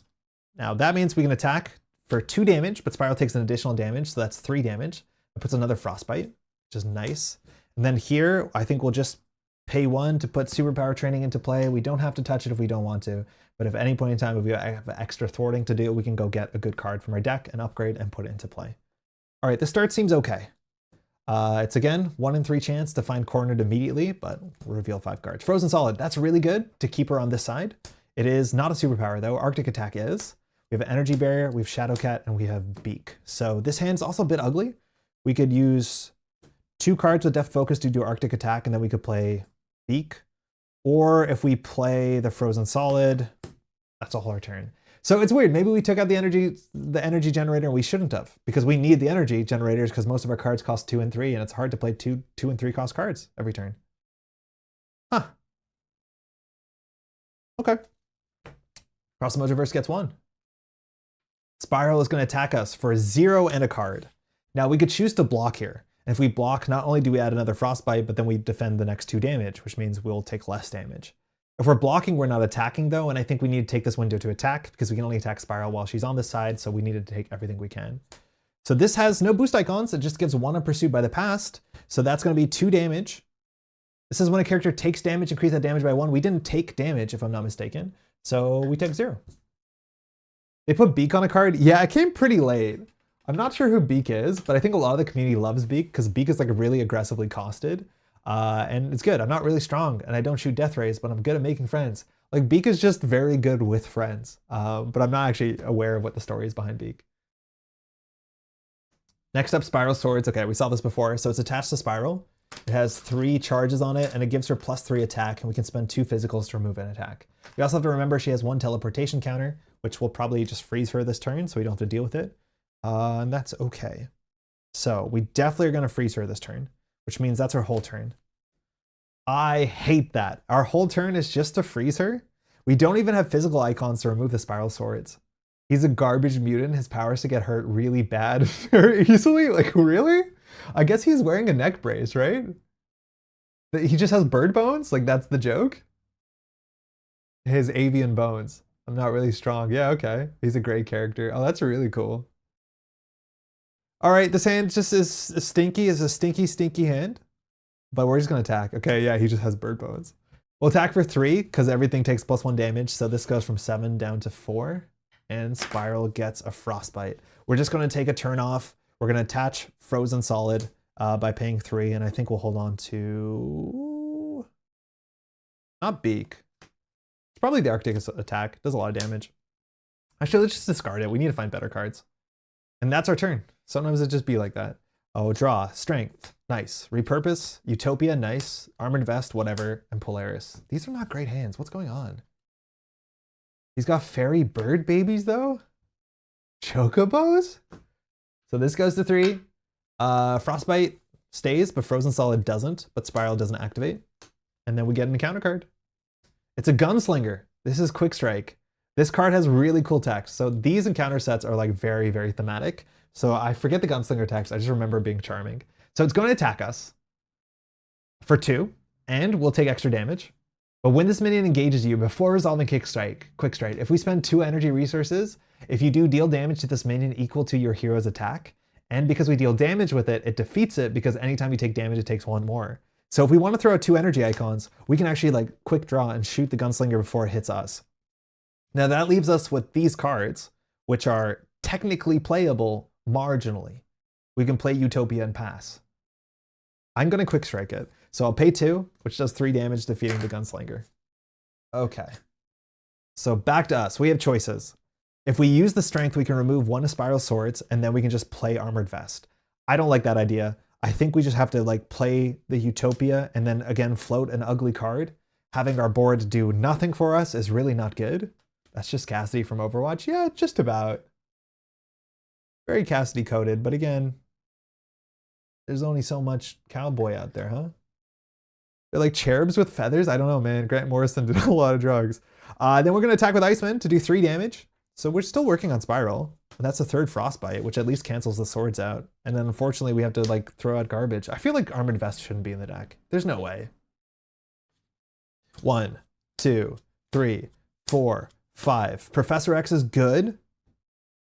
Now that means we can attack for 2 damage, but Spiral takes an additional damage, so that's 3 damage. It puts another Frostbite, which is nice. And then here, I think we'll just pay 1 to put Superpower Training into play. We don't have to touch it if we don't want to, but if at any point in time if we have extra thwarting to do, we can go get a good card from our deck and upgrade and put it into play. All right, the start seems okay. It's again 1 in 3 chance to find cornered immediately, but we'll reveal 5 cards. Frozen Solid, that's really good to keep her on this side. It is not a superpower though. Arctic Attack is. We have an Energy Barrier, we have Shadowcat, and we have Beak. So this hand's also a bit ugly. We could use 2 cards with Deft Focus to do Arctic Attack, and then we could play Beak. Or if we play the Frozen Solid, that's a whole our turn. So it's weird. Maybe we took out the energy generator, and we shouldn't have, because we need the energy generators because most of our cards cost 2 and 3, and it's hard to play 2 and 3 cost cards every turn. Huh. Okay. Cross the Mojoverse gets 1. Spiral is going to attack us for 0 and a card. Now we could choose to block here. And if we block, not only do we add another Frostbite, but then we defend the next 2 damage, which means we'll take less damage. If we're blocking, we're not attacking though, and I think we need to take this window to attack because we can only attack Spiral while she's on this side, so we needed to take everything we can. So this has no boost icons, it just gives 1 on Pursued by the Past, so that's going to be 2 damage. This is when a character takes damage, increase that damage by 1. We didn't take damage, if I'm not mistaken, so we take 0. They put Beak on a card? Yeah, it came pretty late. I'm not sure who Beak is, but I think a lot of the community loves Beak because Beak is like really aggressively costed. And it's good. I'm not really strong and I don't shoot death rays, but I'm good at making friends. Like Beak is just very good with friends, but I'm not actually aware of what the story is behind Beak. Next up, Spiral Swords. Okay, we saw this before. So it's attached to Spiral. It has 3 charges on it and it gives her +3 attack, and we can spend 2 physicals to remove an attack. We also have to remember she has 1 teleportation counter, which will probably just freeze her this turn so we don't have to deal with it. And that's okay. So we definitely are going to freeze her this turn, which means that's our whole turn. I hate that. Our whole turn is just to freeze her. We don't even have physical icons to remove the Spiral Swords. He's a garbage mutant. His power is to get hurt really bad very easily. Like, really? I guess he's wearing a neck brace, right? He just has bird bones? Like, that's the joke? His avian bones. I'm not really strong. Yeah, okay. He's a great character. Oh, that's really cool. All right, this hand just is stinky. Is a stinky, stinky hand. But we're just going to attack. Okay, yeah, he just has bird bones. We'll attack for 3 because everything takes +1 damage. So this goes from 7 down to 4. And Spiral gets a Frostbite. We're just going to take a turn off. We're going to attach Frozen Solid by paying 3. And I think we'll hold on to... not Beak. It's probably the Arctic Attack. Does a lot of damage. Actually, let's just discard it. We need to find better cards. And that's our turn. Sometimes it just be like that. Oh, draw, Strength, nice. Repurpose, Utopia, nice. Armored Vest, whatever, and Polaris. These are not great hands. What's going on? He's got fairy bird babies though? Chocobos? So this goes to 3. Frostbite stays, but Frozen Solid doesn't, but Spiral doesn't activate. And then we get an encounter card. It's a Gunslinger. This is Quick Strike. This card has really cool text. So these encounter sets are like very, very thematic. So I forget the Gunslinger text. I just remember being charming. So it's going to attack us for 2, and we'll take extra damage. But when this minion engages you before resolving Quick Strike, if we spend 2 energy resources, if you do deal damage to this minion equal to your hero's attack, and because we deal damage with it, it defeats it because anytime you take damage, it takes 1 more. So if we want to throw out 2 energy icons, we can actually like quick draw and shoot the Gunslinger before it hits us. Now that leaves us with these cards, which are technically playable marginally. We can play Utopia and pass. I'm going to Quick Strike it. So I'll pay 2, which does 3 damage defeating the Gunslinger. Okay. So back to us. We have choices. If we use the Strength, we can remove 1 of Spiral Swords, and then we can just play Armored Vest. I don't like that idea. I think we just have to like play the Utopia and then again float an ugly card. Having our board do nothing for us is really not good. That's just Cassidy from Overwatch. Yeah, just about. Very Cassidy coded, but again, there's only so much cowboy out there, huh? They're like cherubs with feathers? I don't know, man. Grant Morrison did a lot of drugs. Then we're going to attack with Iceman to do 3 damage. So we're still working on Spiral. And that's the 3rd Frostbite, which at least cancels the swords out. And then unfortunately, we have to like throw out garbage. I feel like Armored Vest shouldn't be in the deck. There's no way. 1, 2, 3, 4, 5. Professor X is good.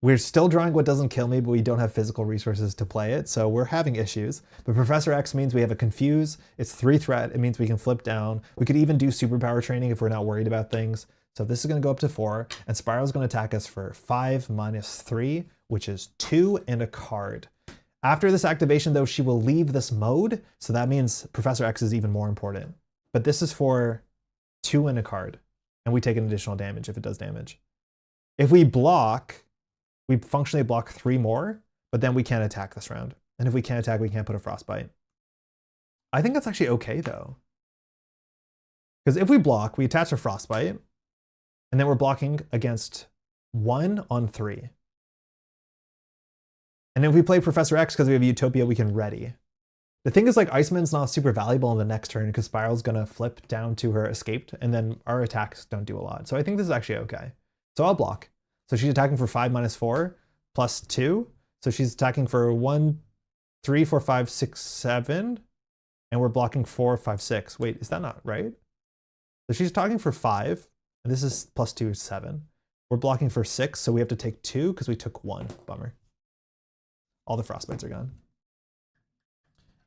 We're still drawing what doesn't kill me, but we don't have physical resources to play it, so we're having issues. But Professor X means we have a Confuse. It's 3 threat. It means we can flip down. We could even do superpower training if we're not worried about things. So this is going to go up to 4, and Spiral's going to attack us for 5 minus 3, which is 2 and a card. After this activation, though, she will leave this mode, so that means Professor X is even more important. But this is for 2 and a card, and we take an additional damage if it does damage. If we block, we functionally block 3 more, but then we can't attack this round. And if we can't attack, we can't put a Frostbite. I think that's actually okay, though. Because if we block, we attach a Frostbite, and then we're blocking against 1 on 3. And if we play Professor X because we have Utopia, we can ready. The thing is, like, Iceman's not super valuable in the next turn because Spiral's going to flip down to her escaped, and then our attacks don't do a lot. So I think this is actually okay. So I'll block. So she's attacking for 5 minus 4 plus 2. So she's attacking for 1, 3, 4, 5, 6, 7. And we're blocking 4, 5, 6. Wait, is that not right? So she's attacking for 5. And this is plus 2 is 7. We're blocking for 6. So we have to take 2 because we took 1. Bummer. All the Frostbites are gone.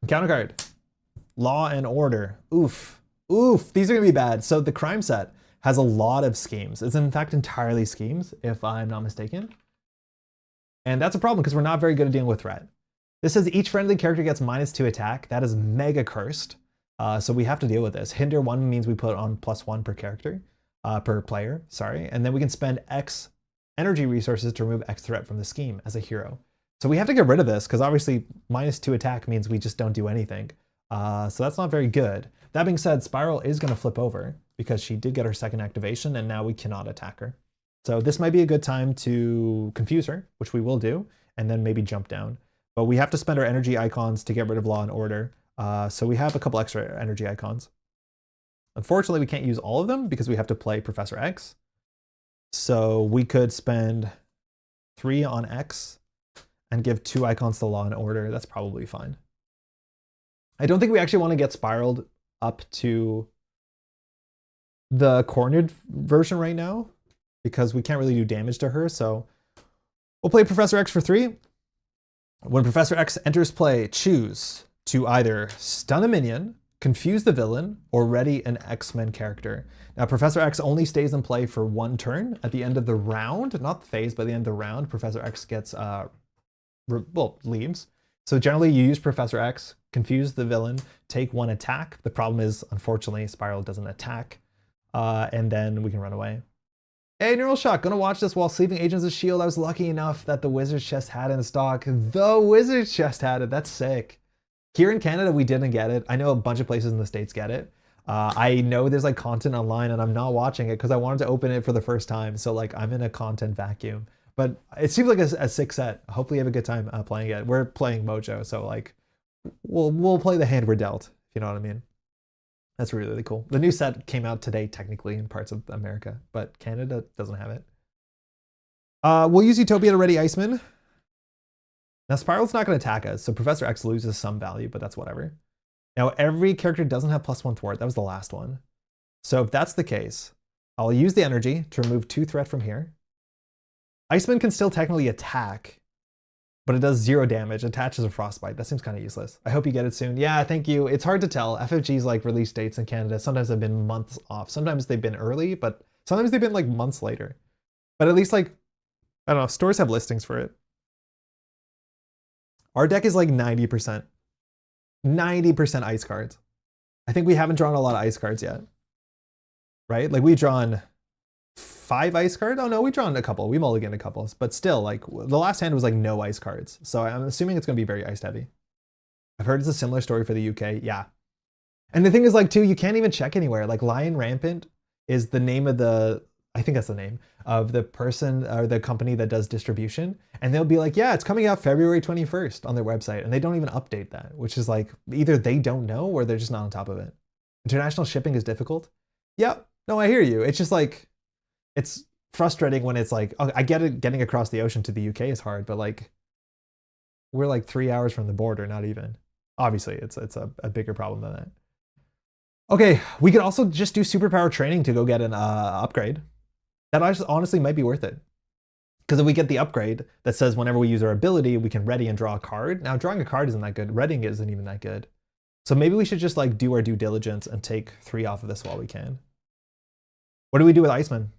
Counter card. Law and Order. Oof. Oof. These are going to be bad. So the crime set has a lot of schemes. It's in fact entirely schemes, if I'm not mistaken. And that's a problem because we're not very good at dealing with threat. This says each friendly character gets -2 attack. That is mega cursed. So we have to deal with this. Hinder 1 means we put on +1 per character, per player, sorry. And then we can spend X energy resources to remove X threat from the scheme as a hero. So we have to get rid of this because obviously -2 attack means we just don't do anything. So that's not very good. That being said, Spiral is going to flip over because she did get her second activation and now we cannot attack her. So this might be a good time to confuse her, which we will do, and then maybe jump down. But we have to spend our energy icons to get rid of Law and Order. So we have a couple extra energy icons. Unfortunately, we can't use all of them because we have to play Professor X. So we could spend 3 on X and give 2 icons to Law and Order. That's probably fine. I don't think we actually want to get spiraled up to the cornered version right now because we can't really do damage to her. So we'll play Professor X for 3. When Professor X enters play, choose to either stun a minion, confuse the villain, or ready an X-Men character. Now, Professor X only stays in play for 1 turn. At the end of the round, not the phase, but at the end of the round, Professor X gets, leaves. So generally you use Professor X, confuse the villain, take 1 attack. The problem is, unfortunately, Spiral doesn't attack, and then we can run away. Hey, Neural Shock, gonna watch this while sleeping. Agents of S.H.I.E.L.D. I was lucky enough that the Wizard's Chest had it in stock. The Wizard's Chest had it, that's sick. Here in Canada, we didn't get it. I know a bunch of places in the States get it. I know there's like content online and I'm not watching it because I wanted to open it for the first time. So like I'm in a content vacuum. But it seems like a sick set. Hopefully you have a good time playing it. We're playing Mojo, so like we'll play the hand we're dealt, if you know what I mean. That's really, really cool. The new set came out today, technically, in parts of America, but Canada doesn't have it. We'll use Utopia to ready Iceman. Now, Spiral's not going to attack us, so Professor X loses some value, but that's whatever. Now, every character doesn't have +1 thwart. That was the last one. So if that's the case, I'll use the energy to remove 2 threat from here. Iceman can still technically attack, but it does 0 damage, attaches a frostbite. That seems kind of useless. I hope you get it soon. Yeah, thank you. It's hard to tell. FFG's like release dates in Canada, sometimes they've been months off. Sometimes they've been early, but sometimes they've been like months later. But at least like, I don't know, stores have listings for it. Our deck is like 90%. 90% ice cards. I think we haven't drawn a lot of ice cards yet. Right? Like we've drawn 5 ice cards. Oh no, we've drawn a couple. We mulliganed a couple. But still, like the last hand was like no ice cards. So I'm assuming it's going to be very ice heavy. I've heard it's a similar story for the UK. Yeah. And the thing is like too, you can't even check anywhere. Like Lion Rampant is the name of the, I think that's the name of the person or the company that does distribution. And they'll be like, yeah, it's coming out February 21st on their website. And they don't even update that, which is like either they don't know or they're just not on top of it. International shipping is difficult. Yeah, no, I hear you. It's just like, it's frustrating when it's like, oh, I get it, getting across the ocean to the UK is hard, but like, we're like 3 hours from the border, not even. Obviously, it's a bigger problem than that. Okay, we could also just do superpower training to go get an upgrade. That honestly might be worth it. Because if we get the upgrade that says whenever we use our ability, we can ready and draw a card. Now, drawing a card isn't that good. Readying it isn't even that good. So maybe we should just like do our due diligence and take 3 off of this while we can. What do we do with Iceman?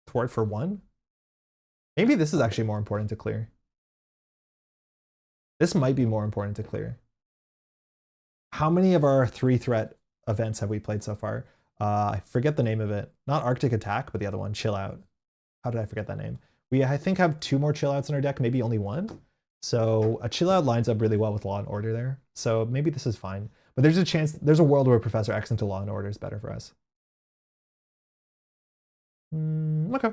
Thwart for 1? Maybe this is actually more important to clear. This might be more important to clear. How many of our 3-threat events have we played so far? I forget the name of it. Not Arctic Attack, but the other one, Chill Out. How did I forget that name? We, I think, have 2 more Chill Outs in our deck, maybe only 1. So a Chill Out lines up really well with Law and Order there. So maybe this is fine. But there's a chance, there's a world where Professor X into Law and Order is better for us. Okay.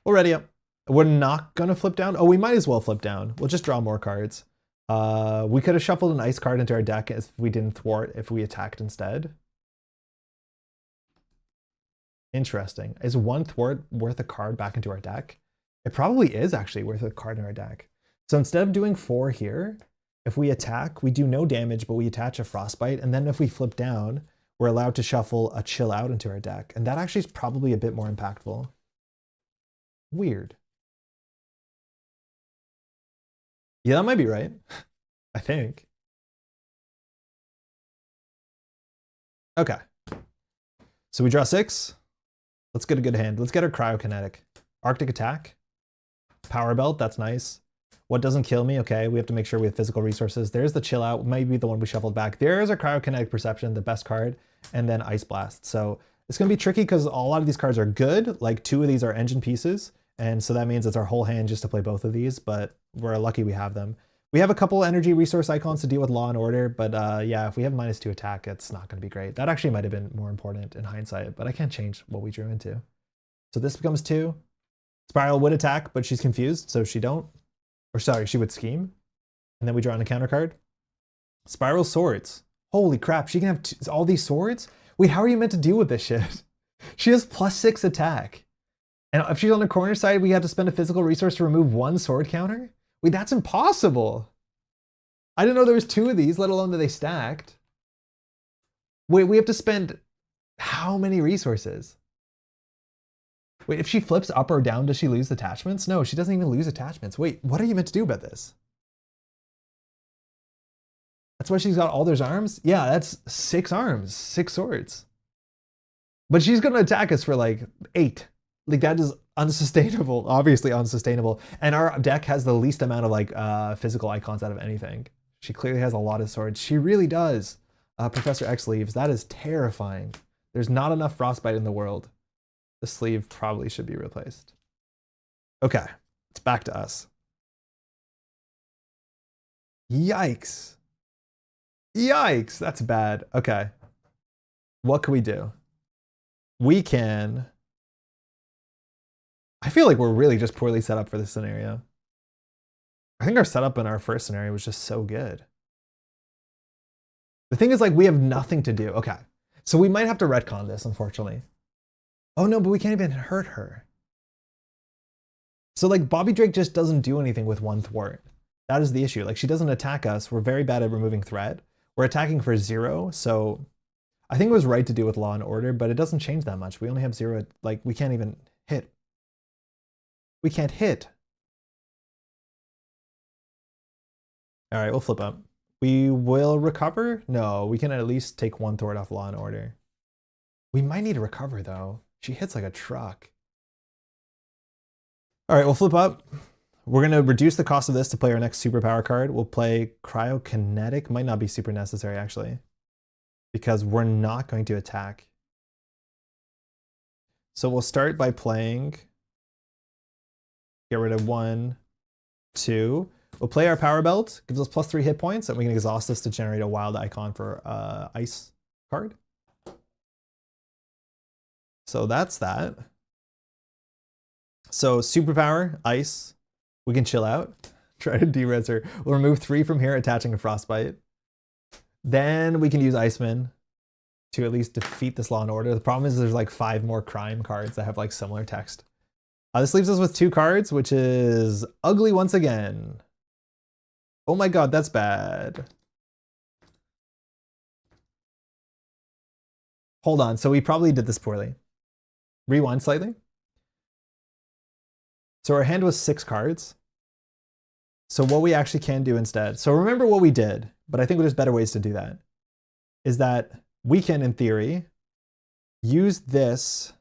We'll ready up. We're not gonna flip down. Oh, we might as well flip down. We'll just draw more cards. We could have shuffled an ice card into our deck if we didn't thwart, if we attacked instead. Interesting. Is 1 thwart worth a card back into our deck? It probably is actually worth a card in our deck. So instead of doing 4 here, if we attack, we do no damage, but we attach a Frostbite. And then if we flip down, we're allowed to shuffle a Chill Out into our deck. And that actually is probably a bit more impactful. Weird. Yeah, that might be right. I think. Okay. So we draw 6. Let's get a good hand. Let's get our Cryokinetic. Arctic Attack. Power Belt, that's nice. What doesn't kill me? Okay, we have to make sure we have physical resources. There's the Chill Out, maybe the one we shuffled back. There's our Cryokinetic Perception, the best card, and then Ice Blast. So it's gonna be tricky because a lot of these cards are good. Like 2 of these are engine pieces. And so that means it's our whole hand just to play both of these, but we're lucky we have them. We have a couple energy resource icons to deal with Law and Order, but yeah, if we have -2 attack, it's not gonna be great. That actually might have been more important in hindsight, but I can't change what we drew into. So this becomes 2. Spiral would attack, but she's confused, so she don't. Or sorry, she would scheme. And then we draw on a counter card. Spiral Swords. Holy crap, she can have all these swords? Wait, how are you meant to deal with this shit? She has +6 attack. And if she's on the corner side, we have to spend a physical resource to remove 1 sword counter? Wait, that's impossible. I didn't know there was 2 of these, let alone that they stacked. Wait, we have to spend how many resources? Wait, if she flips up or down, does she lose attachments? No, she doesn't even lose attachments. Wait, what are you meant to do about this? That's why she's got all those arms? Yeah, that's 6 arms, 6 swords. But she's gonna attack us for like 8. Like that is unsustainable, obviously unsustainable. And our deck has the least amount of like physical icons out of anything. She clearly has a lot of swords. She really does. Professor X leaves. That is terrifying. There's not enough Frostbite in the world. The sleeve probably should be replaced. Okay, it's back to us. Yikes. Yikes, that's bad. Okay. What can we do? We can... I feel like we're really just poorly set up for this scenario. I think our setup in our first scenario was just so good. The thing is, like, we have nothing to do. Okay, so we might have to retcon this, unfortunately. Oh no, but we can't even hurt her. So like Bobby Drake just doesn't do anything with 1 thwart. That is the issue. Like she doesn't attack us. We're very bad at removing threat. We're attacking for 0. So I think it was right to do with Law and Order, but it doesn't change that much. We only have 0. Like we can't even hit. We can't hit. All right, we'll flip up. We will recover? No, we can at least take 1 thwart off Law and Order. We might need to recover though. She hits like a truck. All right, we'll flip up. We're gonna reduce the cost of this to play our next superpower card. We'll play Cryokinetic. Might not be super necessary actually, because we're not going to attack. So we'll start by playing, get rid of 1, 2. We'll play our Power Belt, gives us +3 hit points, and we can exhaust this to generate a wild icon for ice card. So that's that. So superpower, ice, we can chill out, try to de-res her. We'll remove 3 from here, attaching a Frostbite. Then we can use Iceman to at least defeat this Law and Order. The problem is there's like 5 more crime cards that have like similar text. This leaves us with 2 cards, which is ugly once again. Oh my god, that's bad. Hold on, so we probably did this poorly. Rewind slightly. So our hand was 6 cards. So what we actually can do instead, so remember what we did, but I think there's better ways to do that, is that we can, in theory, use this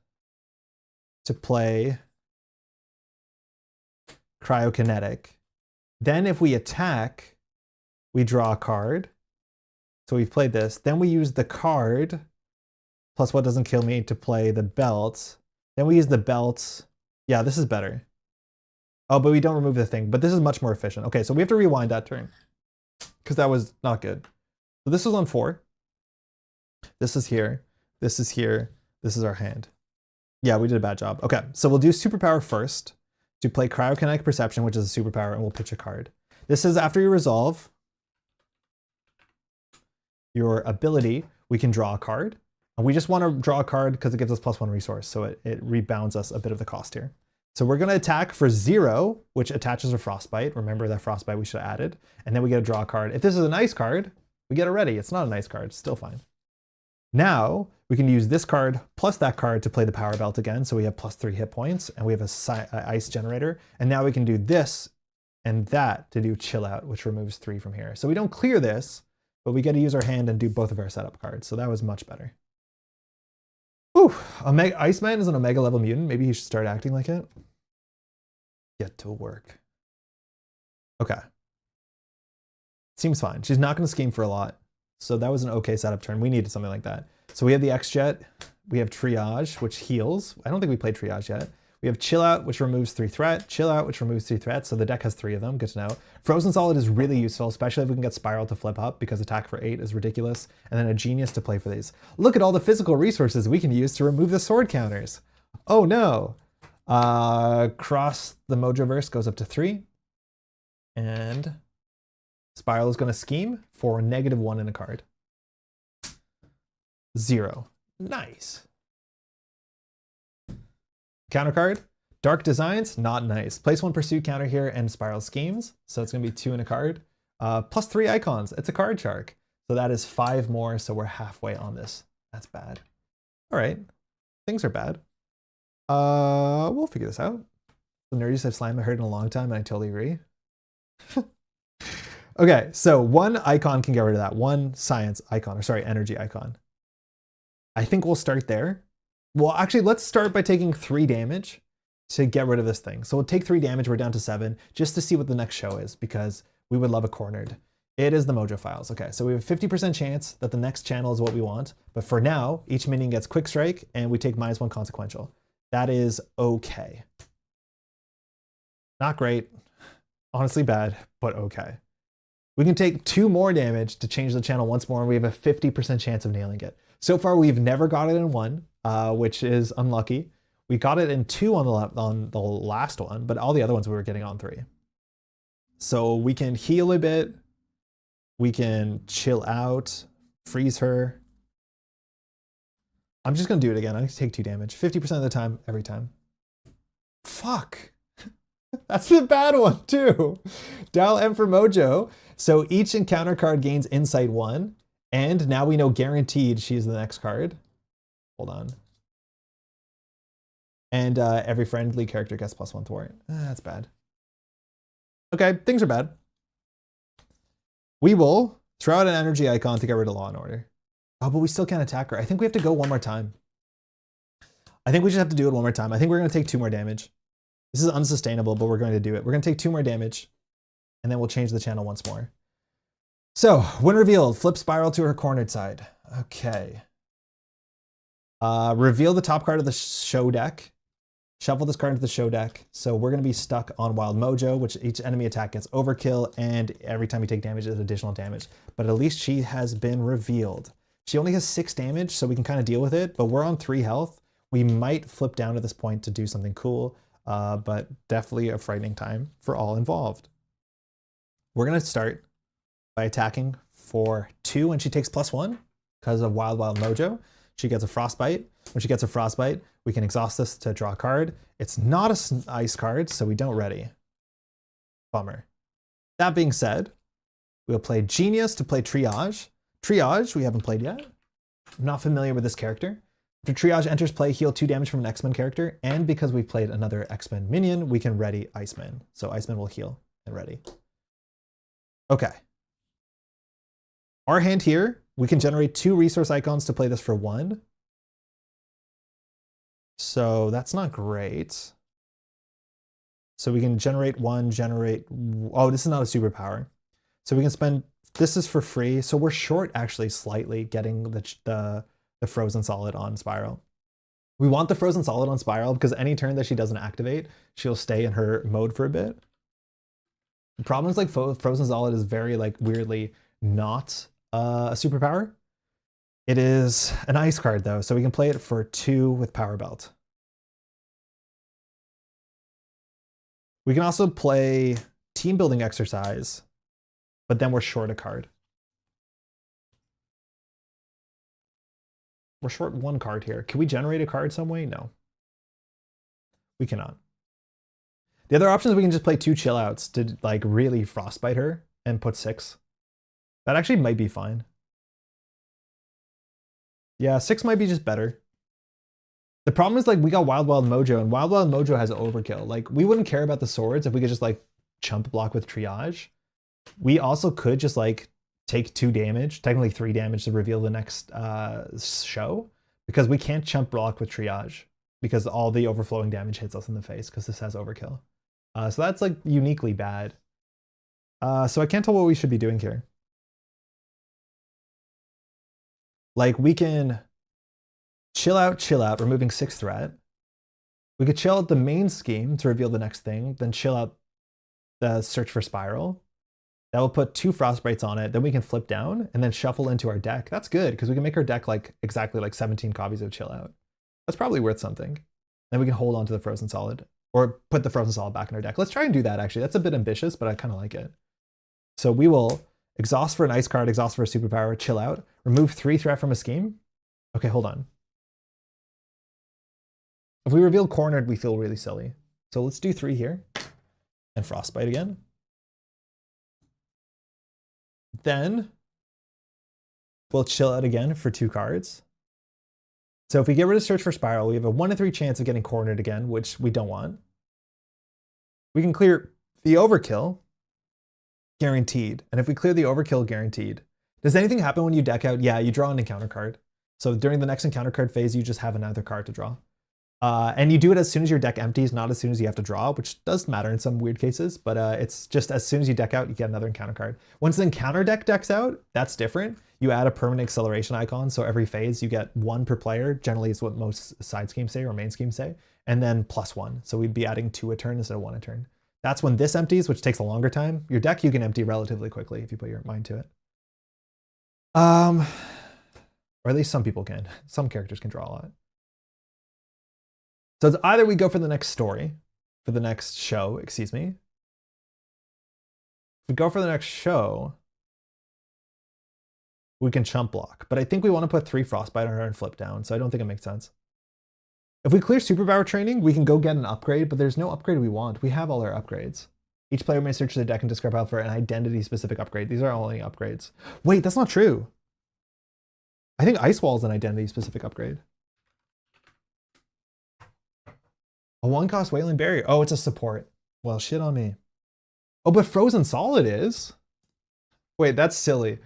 to play Cryokinetic. Then if we attack, we draw a card. So we've played this. Then we use the card, plus what doesn't kill me, to play the belt. Then we use the belt. Yeah, this is better. Oh, but we don't remove the thing. But this is much more efficient. Okay, so we have to rewind that turn, because that was not good. So this was on 4. This is here. This is here. This is our hand. Yeah, we did a bad job. Okay, so we'll do superpower first to play Cryokinetic Perception, which is a superpower, and we'll pitch a card. This is after you resolve your ability, we can draw a card. And we just want to draw a card because it gives us +1 resource, so it rebounds us a bit of the cost here. So we're going to attack for 0, which attaches a Frostbite. Remember that Frostbite we should have added. And then we get to draw a card. If this is a nice card, we get it ready. It's not a nice card, it's still fine. Now, we can use this card plus that card to play the Power Belt again. So we have +3 hit points, and we have a ice generator. And now we can do this and that to do Chill Out, which removes 3 from here. So we don't clear this, but we get to use our hand and do both of our setup cards. So that was much better. Ooh, Iceman is an Omega level mutant. Maybe he should start acting like it. Get to work. Okay. Seems fine. She's not going to scheme for a lot. So that was an okay setup turn. We needed something like that. So we have the X-Jet. We have Triage, which heals. I don't think we played Triage yet. We have Chill Out, which removes 3 threat. Chill Out, which removes 3 threats. So the deck has 3 of them. Good to know. Frozen Solid is really useful, especially if we can get Spiral to flip up, because attack for 8 is ridiculous. And then a Genius to play for these. Look at all the physical resources we can use to remove the sword counters. Oh no. Cross the Mojoverse goes up to 3. And Spiral is going to scheme for -1 in a card. 0. Nice. Counter card, Dark Designs, not nice. Place 1 Pursuit counter here and Spiral Schemes. So it's going to be 2 in a card. +3 icons. It's a card shark. So that is 5 more. So we're halfway on this. That's bad. All right. Things are bad. We'll figure this out. The nerdiest I've slammed I heard in a long time, and I totally agree. Okay, so 1 icon can get rid of that. 1 science icon, or sorry, energy icon. I think we'll start there. Well, actually, let's start by taking 3 damage to get rid of this thing. So we'll take 3 damage, we're down to 7, just to see what the next show is, because we would love a cornered. It is the Mojo files. Okay, so we have a 50% chance that the next channel is what we want, but for now, each minion gets Quick Strike, and we take -1 consequential. That is okay. Not great, honestly bad, but okay. We can take 2 more damage to change the channel once more, and we have a 50% chance of nailing it. So far, we've never got it in 1, which is unlucky. We got it in 2 on the last one, but all the other ones we were getting on 3. So we can heal a bit. We can chill out, freeze her. I'm just going to do it again. I'm going to take 2 damage. 50% of the time, every time. Fuck. That's the bad one, too. Dial M for Mojo. So each encounter card gains Insight 1. And now we know guaranteed she's the next card. Hold on. And every friendly character gets +1 thwart. That's bad. Okay, things are bad. We will throw out an energy icon to get rid of Law and Order. Oh, but we still can't attack her. I think we have to go 1 more time. I think we just have to do it 1 more time. I think we're going to take 2 more damage. This is unsustainable, but we're going to do it. We're going to take 2 more damage, and then we'll change the channel once more. So, when revealed, flip Spiral to her cornered side. Okay. Reveal the top card of the show deck. Shuffle this card into the show deck. So we're going to be stuck on Wild Mojo, which each enemy attack gets overkill, and every time you take damage is additional damage. But at least she has been revealed. She only has 6 damage, so we can kind of deal with it, but we're on 3 health. We might flip down to this point to do something cool, but definitely a frightening time for all involved. We're going to start by attacking for 2 when she takes +1 because of Wild Mojo. She gets a Frostbite. When she gets a Frostbite, we can exhaust this to draw a card. It's not an ice card, so we don't ready. Bummer. That being said, We'll play Genius to play Triage. Triage, we haven't played yet. I'm not familiar with this character. After Triage enters play, heal 2 damage from an X-Men character, and because we've played another X-Men minion, we can ready Iceman. So Iceman will heal and ready. Okay. Our hand here, we can generate 2 resource icons to play this for 1. So that's not great. So we can generate 1, generate... Oh, this is not a superpower. So we can spend... This is for free. So we're short, actually, slightly getting the Frozen Solid on Spiral. We want the Frozen Solid on Spiral because any turn that she doesn't activate, she'll stay in her mode for a bit. The problem is like Frozen Solid is very like weirdly not a superpower. It is an ice card though, so we can play it for 2 with Power Belt. We can also play Team Building Exercise, but then we're short a card. We're short 1 card here. Can we generate a card some way? No. We cannot. The other option is we can just play 2 chill outs to like really frostbite her and put 6. That actually might be fine. Yeah, 6 might be just better. The problem is like we got Wild Wild Mojo, and Wild Wild Mojo has overkill. Like we wouldn't care about the swords if we could just like chump block with Triage. We also could just like take 2 damage, technically 3 damage to reveal the next show, because we can't chump block with Triage because all the overflowing damage hits us in the face because this has overkill. So that's like uniquely bad. So I can't tell what we should be doing here. Like we can chill out, removing 6 threat. We could chill out the main scheme to reveal the next thing, then chill out the search for Spiral. That will put 2 Frostbites on it, then we can flip down and then shuffle into our deck. That's good, because we can make our deck like exactly like 17 copies of Chill Out. That's probably worth something. Then we can hold on to the Frozen Solid, or put the Frozen Solid back in our deck. Let's try and do that actually. That's a bit ambitious, but I kind of like it. So we will exhaust for an ice card, exhaust for a superpower, chill out, remove 3 threat from a scheme. Okay, hold on. If we reveal cornered, we feel really silly. So let's do 3 here and Frostbite again. Then we'll chill out again for 2 cards. So if we get rid of Search for Spiral, we have a 1 in 3 chance of getting cornered again, which we don't want. We can clear the overkill, guaranteed. And if we clear the overkill, guaranteed. Does anything happen when you deck out? Yeah, you draw an encounter card. So during the next encounter card phase, you just have another card to draw. And you do it as soon as your deck empties, not as soon as you have to draw, which does matter in some weird cases, but it's just as soon as you deck out, you get another encounter card. Once the encounter deck decks out, that's different. You add a permanent acceleration icon, so every phase you get 1 per player, generally is what most side schemes say or main schemes say, and then +1. So we'd be adding 2 a turn instead of 1 a turn. That's when this empties, which takes a longer time. Your deck you can empty relatively quickly if you put your mind to it. Or at least some people can. Some characters can draw a lot. So it's either we go for the next story, for the next show, excuse me. If we go for the next show, we can chump block. But I think we want to put 3 Frostbite on her and flip down, so I don't think it makes sense. If we clear Superpower Training, we can go get an upgrade, but there's no upgrade we want. We have all our upgrades. Each player may search their deck and discard out for an identity-specific upgrade. These are only upgrades. Wait, that's not true. I think Ice Wall is an identity-specific upgrade. A 1-cost Wailing Barrier. Oh, it's a support. Well, shit on me. Oh, but Frozen Solid is? Wait, that's silly.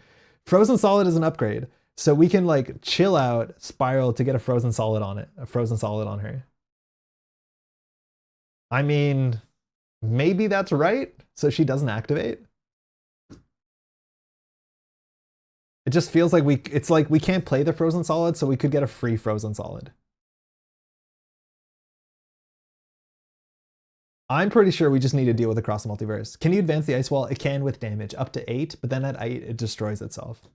Frozen Solid is an upgrade. So we can like chill out Spiral to get a Frozen Solid on it. A Frozen Solid on her. I mean, maybe that's right. So she doesn't activate. It just feels like it's like we can't play the Frozen Solid, so we could get a free Frozen Solid. I'm pretty sure we just need to deal with Across the Multiverse. Can you advance the Ice Wall? It can with damage, up to 8, but then at 8, it destroys itself.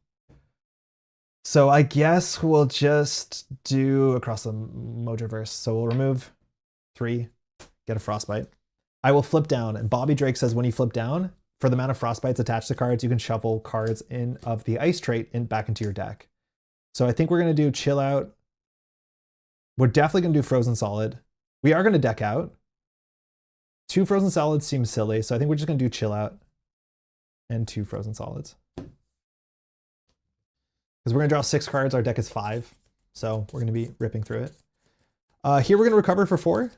So I guess we'll just do Across the Mojoverse. So we'll remove 3, get a Frostbite. I will flip down, and Bobby Drake says when you flip down, for the amount of Frostbites attached to cards, you can shuffle cards in of the Ice trait back into your deck. So I think we're going to do Chill Out. We're definitely going to do Frozen Solid. We are going to deck out. 2 Frozen Solids seems silly, so I think we're just going to do Chill Out. and 2 frozen solids. Because we're going to draw 6 cards, our deck is 5. So we're going to be ripping through it. Here we're going to recover for 4.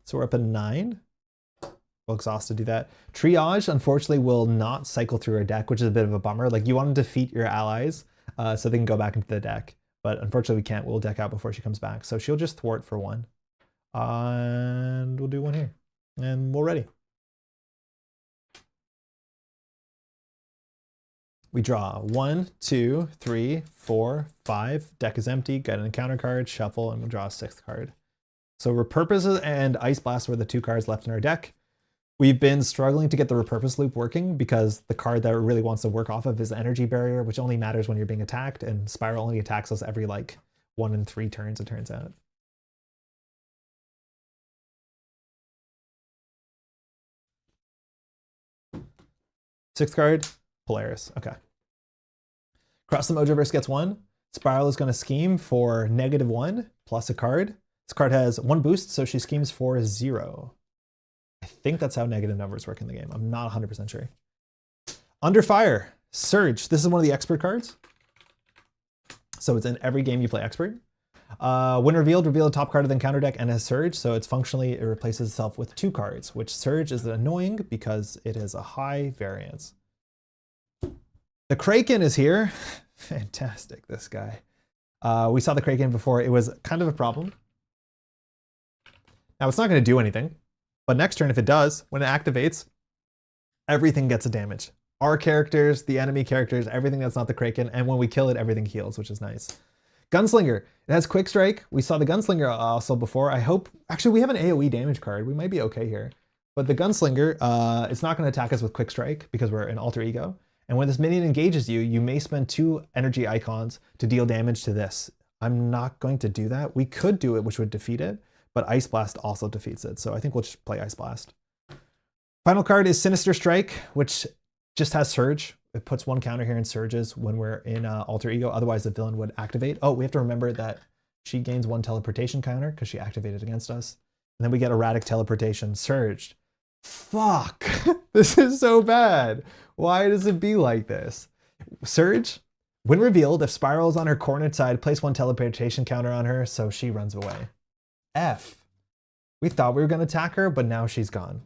So we're up at 9. We'll exhaust to do that. Triage, unfortunately, will not cycle through our deck, which is a bit of a bummer. Like, you want to defeat your allies so they can go back into the deck. But unfortunately, we can't. We'll deck out before she comes back. So she'll just thwart for 1. And we'll do 1 here. And we're ready. We draw 1, 2, 3, 4, 5. Deck is empty. Get an encounter card, shuffle, and we'll draw a 6th card. So Repurpose and Ice Blast were the 2 cards left in our deck. We've been struggling to get the Repurpose loop working because the card that really wants to work off of is Energy Barrier, which only matters when you're being attacked, and Spiral only attacks us every like 1 in 3 turns, it turns out. Sixth card, Polaris. Okay. Cross the Mojoverse gets 1. Spiral is going to scheme for -1 plus a card. This card has 1 boost, so she schemes for 0. I think that's how negative numbers work in the game. I'm not 100% sure. Under Fire, Surge. This is one of the expert cards. So it's in every game you play expert. When revealed, reveal the top card of the encounter deck and has Surge. So it's functionally, it replaces itself with 2 cards, which Surge is annoying because it is a high variance. The Kraken is here. Fantastic, this guy. We saw the Kraken before. It was kind of a problem. Now it's not going to do anything. But next turn, if it does, when it activates, everything gets a damage. Our characters, the enemy characters, everything that's not the Kraken, and when we kill it, everything heals, which is nice. Gunslinger, it has Quick Strike. We saw the Gunslinger also before. I hope, actually we have an AoE damage card. We might be okay here. But the Gunslinger, it's not going to attack us with Quick Strike because we're an alter ego. And when this minion engages you, you may spend 2 energy icons to deal damage to this. I'm not going to do that. We could do it, which would defeat it. But Ice Blast also defeats it, so I think we'll just play Ice Blast. Final card is Sinister Strike, which just has Surge. It puts 1 counter here and surges when we're in Alter Ego, otherwise the villain would activate. Oh, we have to remember that she gains 1 teleportation counter because she activated against us. And then we get Erratic Teleportation, Surged. Fuck, this is so bad. Why does it be like this? Surge, when revealed, if Spiral is on her cornered side, place 1 teleportation counter on her, so she runs away. F. We thought we were going to attack her, but now she's gone.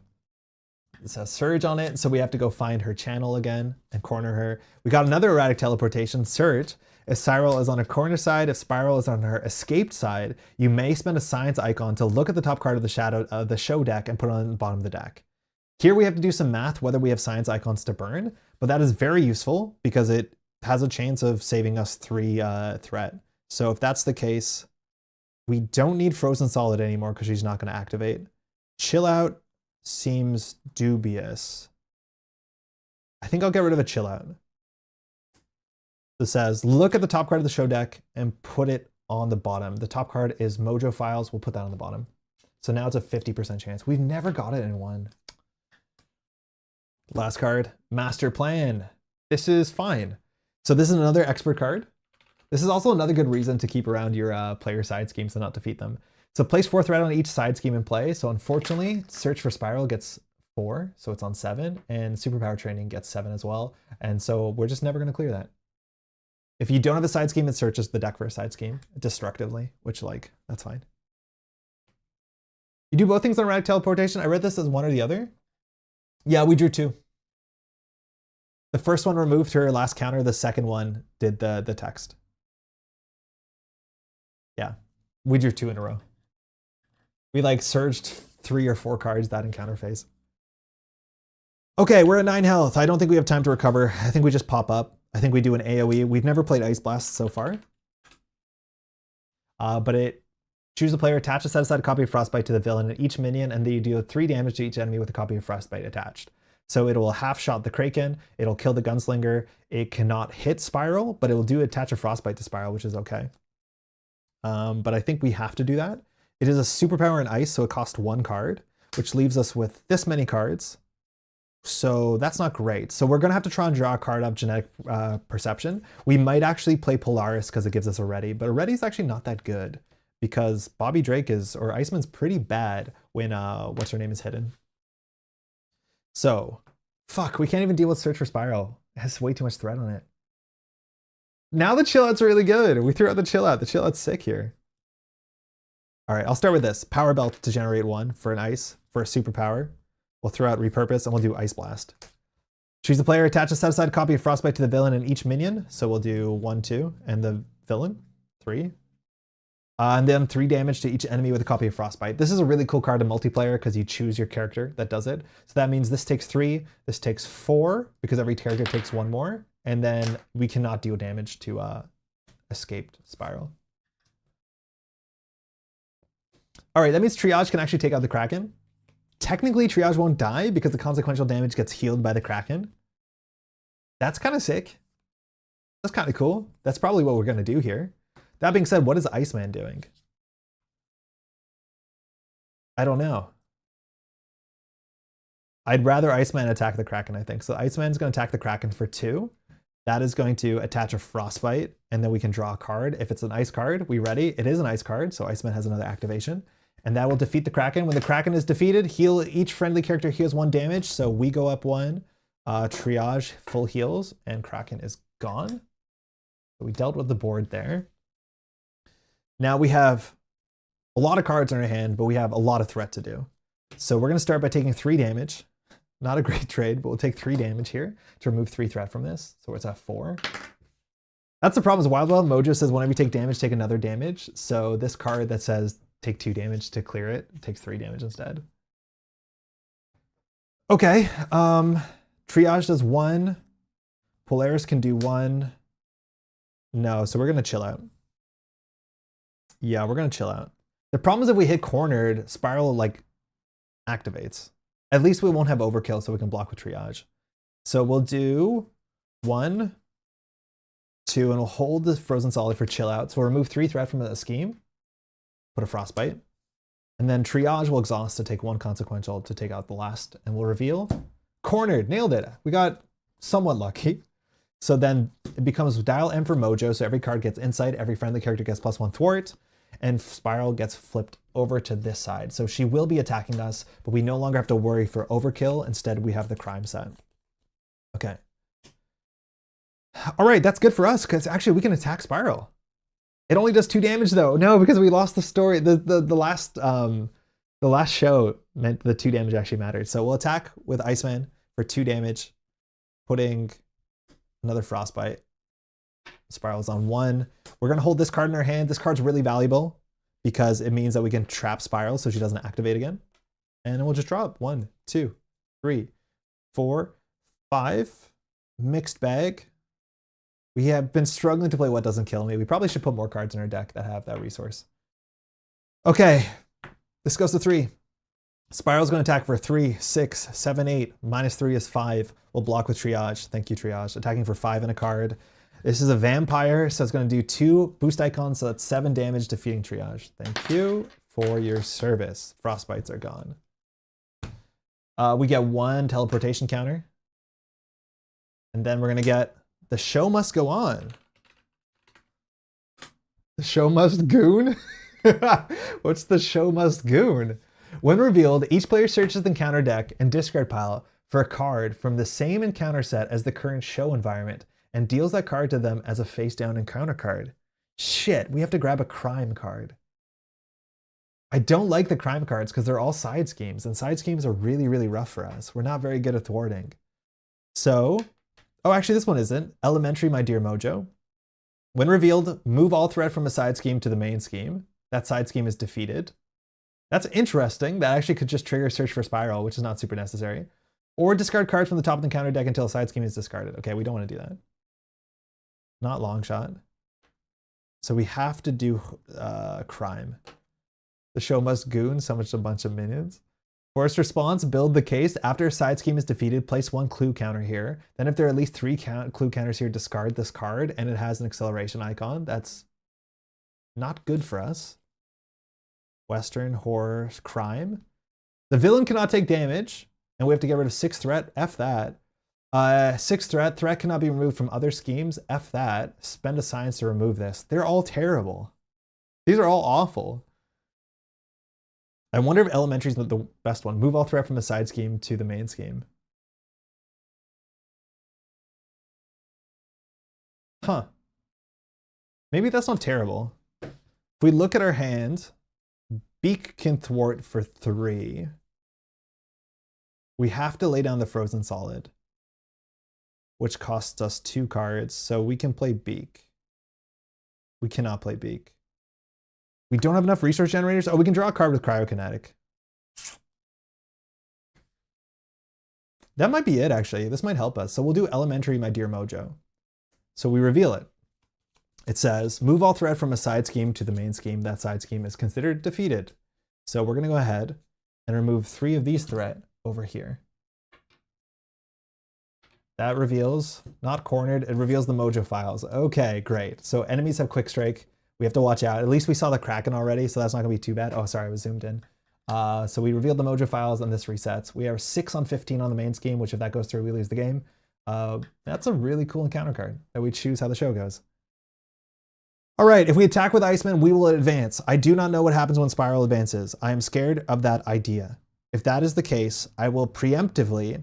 It says Surge on it, so we have to go find her channel again and corner her. We got another Erratic Teleportation, Surge. If Spiral is on her corner side, if Spiral is on her escaped side, you may spend a science icon to look at the top card of the show deck and put it on the bottom of the deck. Here we have to do some math whether we have science icons to burn, but that is very useful because it has a chance of saving us 3 threat. So if that's the case, we don't need Frozen Solid anymore because she's not going to activate. Chill Out seems dubious. I think I'll get rid of a Chill Out. It says, look at the top card of the show deck and put it on the bottom. The top card is Mojo Files. We'll put that on the bottom. So now it's a 50% chance. We've never got it in 1. Last card, Master Plan. This is fine. So this is another expert card. This is also another good reason to keep around your player side schemes and not defeat them. So place 4 threat on each side scheme in play. So unfortunately, Search for Spiral gets 4, so it's on 7, and Superpower Training gets 7 as well. And so we're just never going to clear that. If you don't have a side scheme, it searches the deck for a side scheme destructively, which, like, that's fine. You do both things on Erratic Teleportation. I read this as one or the other. Yeah, we drew 2. The first one removed her last counter. The second one did the text. Yeah, we drew 2 in a row. We like surged 3 or 4 cards that encounter phase. Okay, we're at 9 health. I don't think we have time to recover. I think we just pop up. I think we do an AoE. We've never played Ice Blast so far. But it choose a player, attach a set-aside copy of Frostbite to the villain and each minion, and then you deal 3 damage to each enemy with a copy of Frostbite attached. So it will half-shot the Kraken, it'll kill the Gunslinger, it cannot hit Spiral, but it will do attach a Frostbite to Spiral, which is okay. But I think we have to do that. It is a superpower in Ice, so it costs 1 card, which leaves us with this many cards. So that's not great. So we're gonna have to try and draw a card of Genetic Perception. We might actually play Polaris because it gives us a Ready, but a Ready is actually not that good because Bobby Drake is, or Iceman's pretty bad when what's her name is hidden. So, fuck, we can't even deal with Search for Spiral. It has way too much threat on it. Now the chill out's really good. We threw out the chill out. The chill out's sick here. All right, I'll start with this. Power Belt to generate 1 for an ice, for a superpower. We'll throw out Repurpose and we'll do Ice Blast. Choose the player, attach a set-aside copy of Frostbite to the villain and each minion. So we'll do 1, 2, and the villain, 3. And then 3 damage to each enemy with a copy of Frostbite. This is a really cool card in multiplayer because you choose your character that does it. So that means this takes 3, this takes 4, because every character takes 1 more. And then we cannot deal damage to escaped Spiral. All right, that means Triage can actually take out the Kraken. Technically, Triage won't die because the consequential damage gets healed by the Kraken. That's kind of sick. That's kind of cool. That's probably what we're going to do here. That being said, what is Iceman doing? I don't know. I'd rather Iceman attack the Kraken, I think. So Iceman's going to attack the Kraken for 2. That is going to attach a Frostbite, and then we can draw a card. If it's an ice card, we ready? It is an ice card, so Iceman has another activation. And that will defeat the Kraken. When the Kraken is defeated, each friendly character heals 1 damage, so we go up 1. Triage full heals, and Kraken is gone. So we dealt with the board there. Now we have a lot of cards in our hand, but we have a lot of threat to do. So we're going to start by taking 3 damage. Not a great trade, but we'll take 3 damage here to remove 3 threat from this. So it's at 4. That's the problem is Wild Mojo says whenever you take damage, take another damage. So this card that says take 2 damage to clear it takes 3 damage instead. Okay, Triage does 1. Polaris can do 1. No, so we're going to chill out. Yeah, we're going to chill out. The problem is if we hit cornered, Spiral like activates. At least we won't have overkill so we can block with Triage. So we'll do 1, 2, and we'll hold the Frozen Solid for chill out. So we'll remove 3 threat from the scheme, put a Frostbite, and then Triage will exhaust to take 1 consequential to take out the last, and we'll reveal. Cornered, nailed it. We got somewhat lucky. So then it becomes Dial M for Mojo, so every card gets insight, every friendly character gets +1 thwart, and Spiral gets flipped over to this side. So she will be attacking us, but we no longer have to worry for overkill. Instead, we have the crime set. Okay. All right, that's good for us, because actually we can attack Spiral. It only does 2 damage though. No, because we lost the story. The last show meant the 2 damage actually mattered. So we'll attack with Iceman for 2 damage, putting another Frostbite. Spiral's on 1. We're going to hold this card in our hand. This card's really valuable because it means that we can trap Spiral so she doesn't activate again. And then we'll just drop 1, 2, 3, 4, 5. Mixed bag. We have been struggling to play What Doesn't Kill Me. We probably should put more cards in our deck that have that resource. Okay, this goes to 3. Spiral's going to attack for 3, 6, 7, 8. -3 is 5. We'll block with Triage. Thank you, Triage. Attacking for 5 in a card. This is a vampire, so it's going to do 2 boost icons, so that's 7 damage, defeating Triage. Thank you for your service. Frostbites are gone. We get 1 teleportation counter. And then we're going to get the show must go on. The show must goon? What's the show must goon? When revealed, each player searches the encounter deck and discard pile for a card from the same encounter set as the current show environment and deals that card to them as a face-down encounter card. Shit, we have to grab a crime card. I don't like the crime cards because they're all side schemes, and side schemes are really, really rough for us. We're not very good at thwarting. So, oh, actually this one isn't. Elementary, My Dear Mojo. When revealed, move all threat from a side scheme to the main scheme. That side scheme is defeated. That's interesting. That actually could just trigger Search for Spiral, which is not super necessary. Or discard cards from the top of the encounter deck until a side scheme is discarded. Okay, we don't want to do that. Not long shot. So we have to do crime. The show must goon, summon a bunch of minions. Forced response, build the case. After a side scheme is defeated, place 1 clue counter here. Then if there are at least 3 clue counters here, discard this card, and it has an acceleration icon. That's not good for us. Western, horror, crime. The villain cannot take damage, and we have to get rid of 6 threat. F that. 6 threat. Threat cannot be removed from other schemes. F that. Spend a science to remove this. They're all terrible. These are all awful. I wonder if Elementary is the best one. Move all threat from the side scheme to the main scheme. Huh. Maybe that's not terrible. If we look at our hand, Beak can thwart for 3. We have to lay down the Frozen Solid, which costs us 2 cards, so we can play Beak. We cannot play Beak. We don't have enough resource generators. Oh, we can draw a card with Cryokinetic. That might be it, actually. This might help us. So we'll do Elementary, My Dear Mojo. So we reveal it. It says, move all threat from a side scheme to the main scheme. That side scheme is considered defeated. So we're going to go ahead and remove 3 of these threat over here. That reveals, not cornered, it reveals the Mojo files. Okay, great. So enemies have Quick Strike. We have to watch out. At least we saw the Kraken already, so that's not gonna be too bad. Oh, sorry, I was zoomed in. So we revealed the Mojo files and this resets. We are 6 on 15 on the main scheme, which if that goes through, we lose the game. That's a really cool encounter card that we choose how the show goes. All right, if we attack with Iceman, we will advance. I do not know what happens when Spiral advances. I am scared of that idea. If that is the case, I will preemptively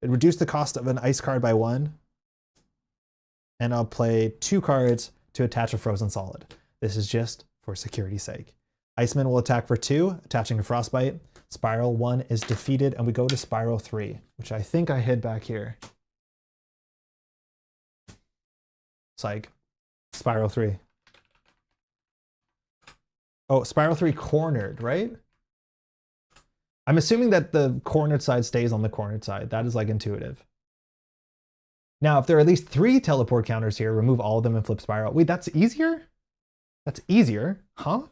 reduce the cost of an ice card by 1, and I'll play 2 cards to attach a Frozen Solid. This is just for security's sake. Iceman will attack for 2, attaching a Frostbite. Spiral 1 is defeated, and we go to Spiral 3, which I think I hid back here. Psych. Spiral 3. Oh, Spiral 3 cornered, right? I'm assuming that the cornered side stays on the cornered side. That is like intuitive. Now, if there are at least 3 teleport counters here, remove all of them and flip Spiral. Wait, that's easier? That's easier, huh?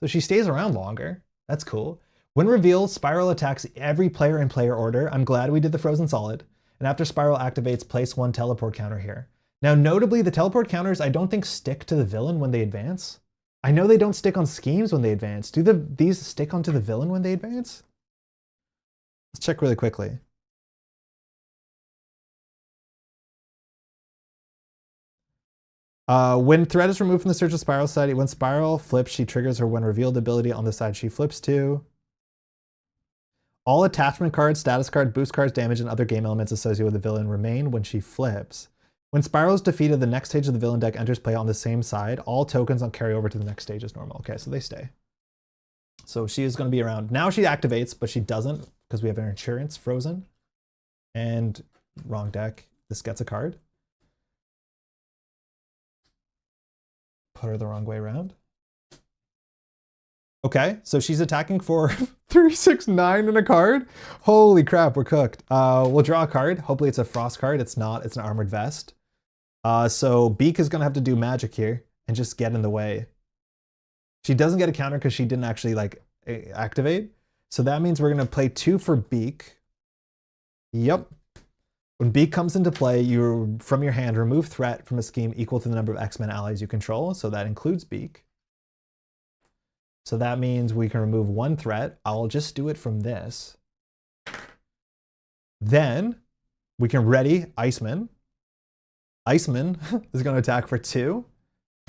So she stays around longer. That's cool. When revealed, Spiral attacks every player in player order. I'm glad we did the Frozen Solid. And after Spiral activates, place 1 teleport counter here. Now, notably, the teleport counters I don't think stick to the villain when they advance. I know they don't stick on schemes when they advance. Do these stick onto the villain when they advance? Let's check really quickly. When threat is removed from the Search of Spiral side, when Spiral flips, she triggers her when revealed ability on the side she flips to. All attachment cards, status card, boost cards, damage, and other game elements associated with the villain remain when she flips. When Spiral is defeated, the next stage of the villain deck enters play on the same side. All tokens on carry over to the next stage as normal. Okay, so they stay. So she is going to be around. Now she activates, but she doesn't because we have her insurance frozen. And wrong deck. This gets a card. Put her the wrong way around. Okay, so she's attacking for 3, 6, 9 in a card. Holy crap, we're cooked. We'll draw a card. Hopefully it's a frost card. It's not. It's an armored vest. So Beak is going to have to do magic here and just get in the way. She doesn't get a counter because she didn't actually like activate. So that means we're going to play 2 for Beak. Yep. When Beak comes into play, you from your hand remove threat from a scheme equal to the number of X-Men allies you control. So that includes Beak. So that means we can remove 1 threat. I'll just do it from this. Then we can ready Iceman. Iceman is going to attack for 2.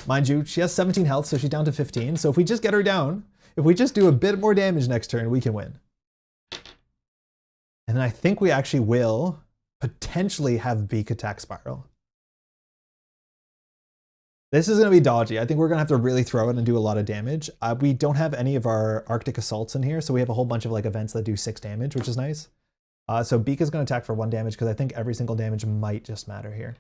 Mind you, she has 17 health, so she's down to 15. So if we just get her down, if we just do a bit more damage next turn, we can win. And then I think we actually will potentially have Beak attack Spiral. This is going to be dodgy. I think we're going to have to really throw it and do a lot of damage. We don't have any of our Arctic Assaults in here, so we have a whole bunch of like events that do 6 damage, which is nice. So Beak is going to attack for 1 damage because I think every single damage might just matter here.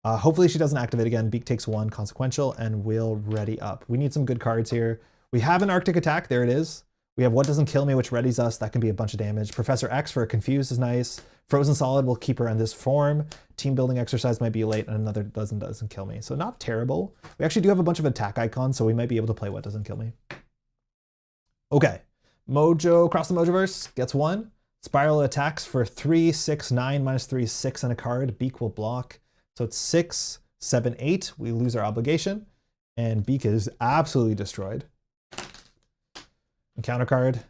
Hopefully she doesn't activate again. Beak takes 1 consequential and we'll ready up. We need some good cards here. We have an Arctic Attack. There it is. We have What Doesn't Kill Me, which readies us. That can be a bunch of damage. Professor X for a Confused is nice. Frozen Solid will keep her in this form. Team Building Exercise might be late, and another doesn't kill me. So not terrible. We actually do have a bunch of attack icons, so we might be able to play What Doesn't Kill Me. Okay. Mojo, across the Mojoverse, gets 1. Spiral attacks for 3, 6, 9, -3 is 6 and a card. Beak will block. So it's 6, 7, 8. We lose our obligation, and Beak is absolutely destroyed. Encounter card.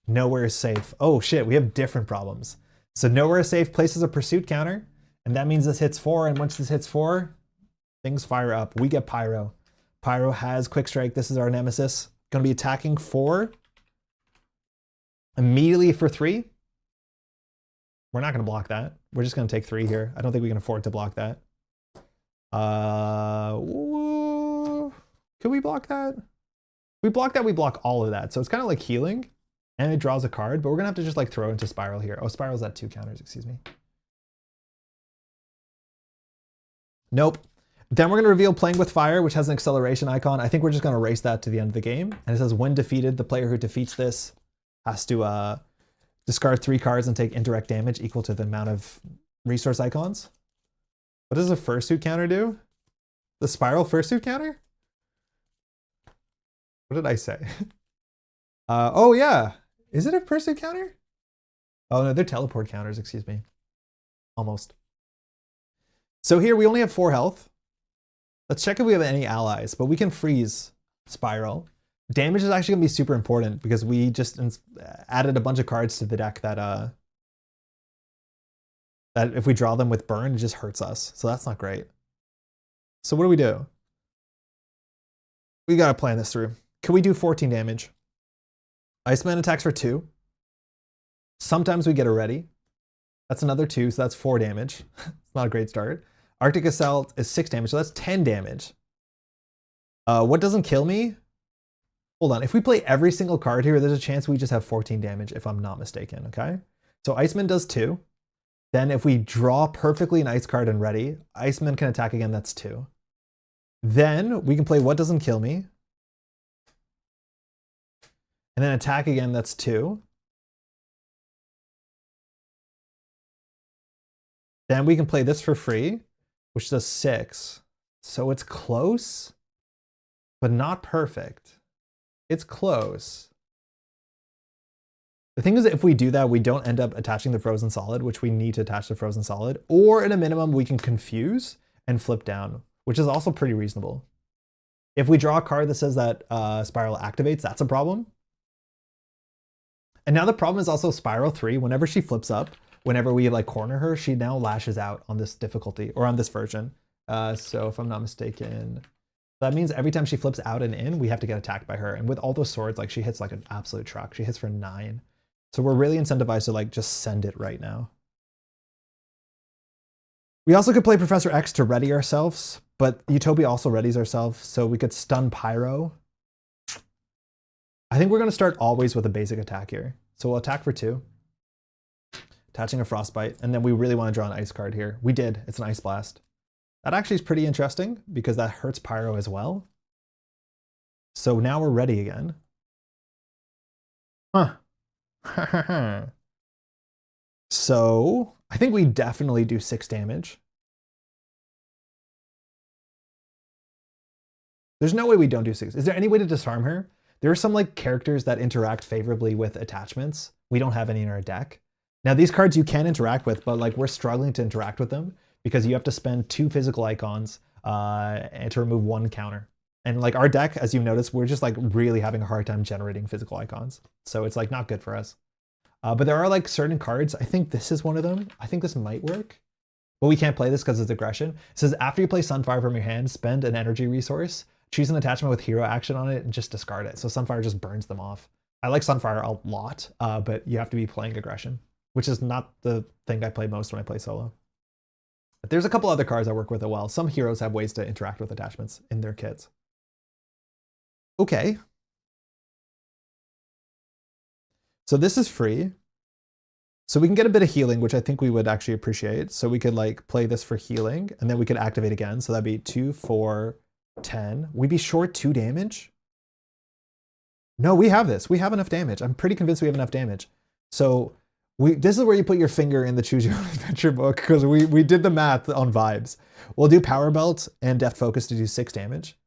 Nowhere is safe. Oh shit, we have different problems. So Nowhere is safe places a pursuit counter, and that means this hits 4, and once this hits 4, things fire up. We get Pyro. Pyro has Quick Strike. This is our nemesis. Going to be attacking 4. Immediately for 3. We're not going to block that. We're just going to take 3 here. I don't think we can afford to block that. Could we block that? If we block that, we block all of that. So it's kind of like healing, and it draws a card, but we're going to have to just like throw into Spiral here. Oh, Spiral's at 2 counters, excuse me. Nope. Then we're going to reveal Playing with Fire, which has an acceleration icon. I think we're just going to erase that to the end of the game. And it says, when defeated, the player who defeats this has to discard 3 cards and take indirect damage equal to the amount of resource icons. What does the fursuit counter do? The Spiral fursuit counter? What did I say? Oh yeah. Is it a fursuit counter? Oh no, they're teleport counters, excuse me. Almost. So here we only have 4 health. Let's check if we have any allies, but we can freeze Spiral. Damage is actually going to be super important because we just added a bunch of cards to the deck that that if we draw them with burn, it just hurts us. So that's not great. So what do we do? We got to plan this through. Can we do 14 damage? Iceman attacks for 2. Sometimes we get a ready. That's another 2, so that's 4 damage. It's not a great start. Arctic Assault is 6 damage, so that's 10 damage. What doesn't kill me? Hold on, if we play every single card here, there's a chance we just have 14 damage if I'm not mistaken, okay? So Iceman does 2. Then if we draw perfectly an ice card and ready, Iceman can attack again, that's 2. Then we can play What Doesn't Kill Me. And then attack again, that's 2. Then we can play this for free, which does 6. So it's close, but not perfect. It's close. The thing is, if we do that, we don't end up attaching the Frozen Solid, which we need to attach the Frozen Solid, or at a minimum, we can confuse and flip down, which is also pretty reasonable. If we draw a card that says that Spiral activates, that's a problem. And now the problem is also Spiral 3, whenever she flips up, whenever we like corner her, she now lashes out on this difficulty, or on this version. So if I'm not mistaken, that means every time she flips out and in, we have to get attacked by her. And with all those swords, like she hits like an absolute truck. She hits for 9. So we're really incentivized to like just send it right now. We also could play Professor X to ready ourselves, but Utopia also readies ourselves, so we could stun Pyro. I think we're going to start always with a basic attack here. So we'll attack for 2. Attaching a Frostbite, and then we really want to draw an ice card here. We did. It's an Ice Blast. That actually is pretty interesting because that hurts Pyro as well. So now we're ready again. Huh. So I think we definitely do 6 damage. There's no way we don't do 6. Is there any way to disarm her? There are some like characters that interact favorably with attachments. We don't have any in our deck. Now these cards you can interact with, but like we're struggling to interact with them because you have to spend 2 physical icons and to remove 1 counter. And like our deck, as you notice, we're just like really having a hard time generating physical icons. So it's like not good for us. But there are like certain cards. I think this is one of them. I think this might work, but we can't play this because it's aggression. It says after you play Sunfire from your hand, spend an energy resource, choose an attachment with hero action on it, and just discard it. So Sunfire just burns them off. I like Sunfire a lot, but you have to be playing aggression, which is not the thing I play most when I play solo. But there's a couple other cards I work with as well. Some heroes have ways to interact with attachments in their kits. Okay. So this is free. So we can get a bit of healing, which I think we would actually appreciate. So we could like play this for healing, and then we could activate again. So that'd be 2, 4, 10. We'd be short 2 damage. No, we have this. We have enough damage. I'm pretty convinced we have enough damage. So this is where you put your finger in the Choose Your Own Adventure book, because we did the math on vibes. We'll do Power Belt and Deft Focus to do 6 damage.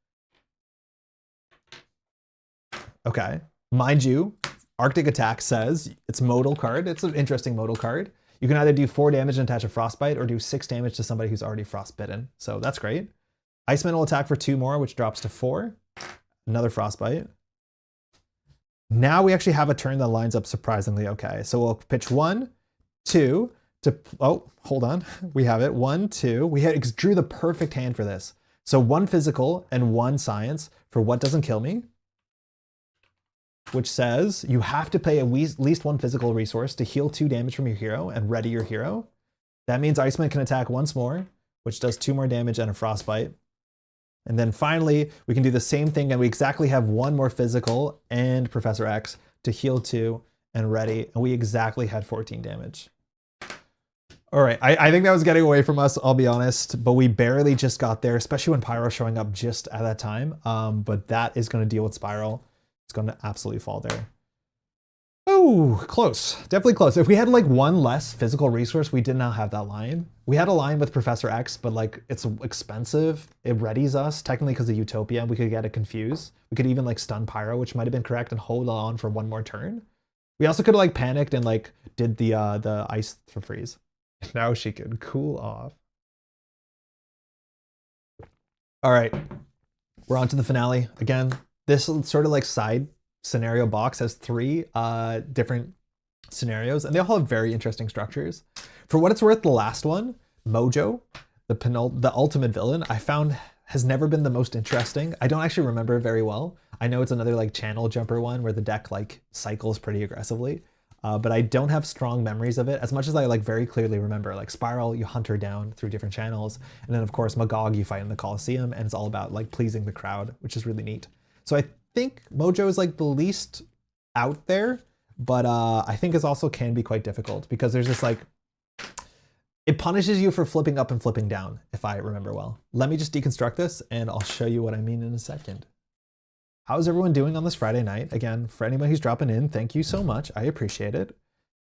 Okay. Mind you, Arctic Attack says it's modal card. It's an interesting modal card. You can either do 4 damage and attach a Frostbite or do 6 damage to somebody who's already frostbitten. So that's great. Iceman will attack for 2 more, which drops to 4. Another Frostbite. Now we actually have a turn that lines up surprisingly okay. So we'll pitch 1, 2 to, oh, hold on. We have it. 1, 2. We drew the perfect hand for this. So 1 physical and 1 science for What Doesn't Kill Me. which says you have to pay at least one physical resource to heal 2 damage from your hero and ready your hero. That means Iceman can attack once more, which does 2 more damage and a frostbite. And then finally, we can do the same thing, and we exactly have 1 more physical and Professor X to heal 2 and ready, and we exactly had 14 damage. All right, I think that was getting away from us, I'll be honest, but we barely just got there, especially when Pyro's showing up just at that time. But that is going to deal with Spiral. It's going to absolutely fall there. Oh, close. Definitely close. If we had like 1 less physical resource, we did not have that line. We had a line with Professor X, but like it's expensive. It readies us technically because of Utopia. We could get it confused. We could even like stun Pyro, which might have been correct, and hold on for 1 more turn. We also could have like panicked and like did the ice for freeze. Now she can cool off. All right, we're on to the finale. Again, this sort of like side scenario box has 3 different scenarios, and they all have very interesting structures. For what it's worth, the last one, Mojo, the ultimate villain, I found has never been the most interesting. I don't actually remember it very well. I know it's another like channel jumper one where the deck like cycles pretty aggressively, but I don't have strong memories of it as much as I like very clearly remember like Spiral, you hunt her down through different channels. And then of course, MaGog, you fight in the Coliseum, and it's all about like pleasing the crowd, which is really neat. So I think Mojo is like the least out there, but I think it also can be quite difficult because there's this like, it punishes you for flipping up and flipping down, if I remember well. Let me just deconstruct this and I'll show you what I mean in a second. How's everyone doing on this Friday night? Again, for anyone who's dropping in, thank you so much. I appreciate it.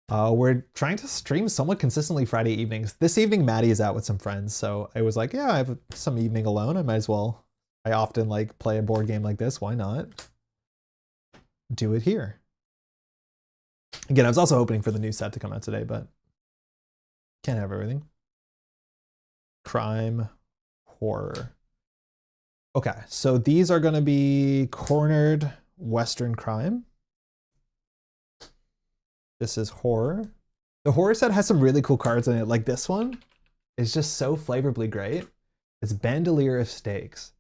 We're trying to stream somewhat consistently Friday evenings. This evening, Maddie is out with some friends, so I was like, yeah, I have some evening alone. I might as well. I often like play a board game like this. Why not do it here? Again, I was also hoping for the new set to come out today, but can't have everything. Crime, horror. Okay, so these are going to be cornered Western crime. This is horror. The horror set has some really cool cards in it. Like this one is just so flavorfully great. It's Bandolier of Stakes.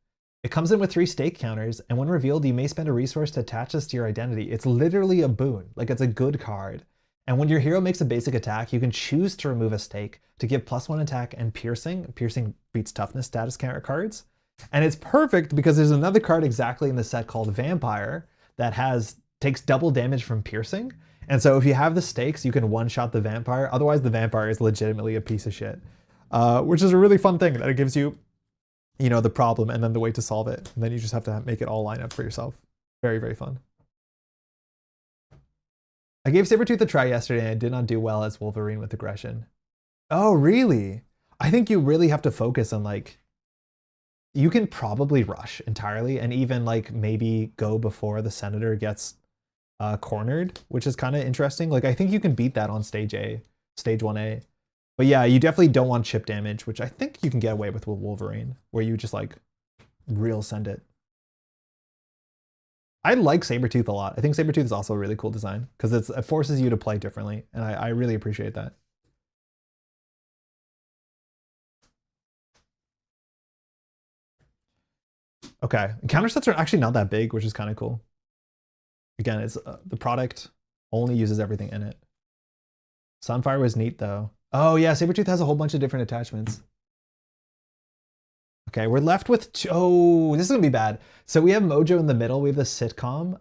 It comes in with 3 stake counters, and when revealed, you may spend a resource to attach this to your identity. It's literally a boon. Like, it's a good card. And when your hero makes a basic attack, you can choose to remove a stake to give +1 attack and piercing. Piercing beats toughness status counter cards. And it's perfect because there's another card exactly in the set called Vampire that takes double damage from piercing. And so if you have the stakes, you can one-shot the Vampire. Otherwise, the Vampire is legitimately a piece of shit. Which is a really fun thing that it gives you, you know, the problem and then the way to solve it. And then you just have to make it all line up for yourself. Very, very fun. I gave Sabretooth a try yesterday and I did not do well as Wolverine with aggression. Oh, really? I think you really have to focus on like, you can probably rush entirely and even like maybe go before the Senator gets cornered, which is kind of interesting. Like I think you can beat that on stage 1A. But yeah, you definitely don't want chip damage, which I think you can get away with Wolverine, where you just like real send it. I like Sabretooth a lot. I think Sabretooth is also a really cool design because it forces you to play differently, and I really appreciate that. Okay, counter sets are actually not that big, which is kind of cool. Again, it's the product only uses everything in it. Sunfire was neat though. Oh yeah, Sabretooth has a whole bunch of different attachments. Okay, we're left with oh, this is gonna be bad. So we have Mojo in the middle. We have the sitcom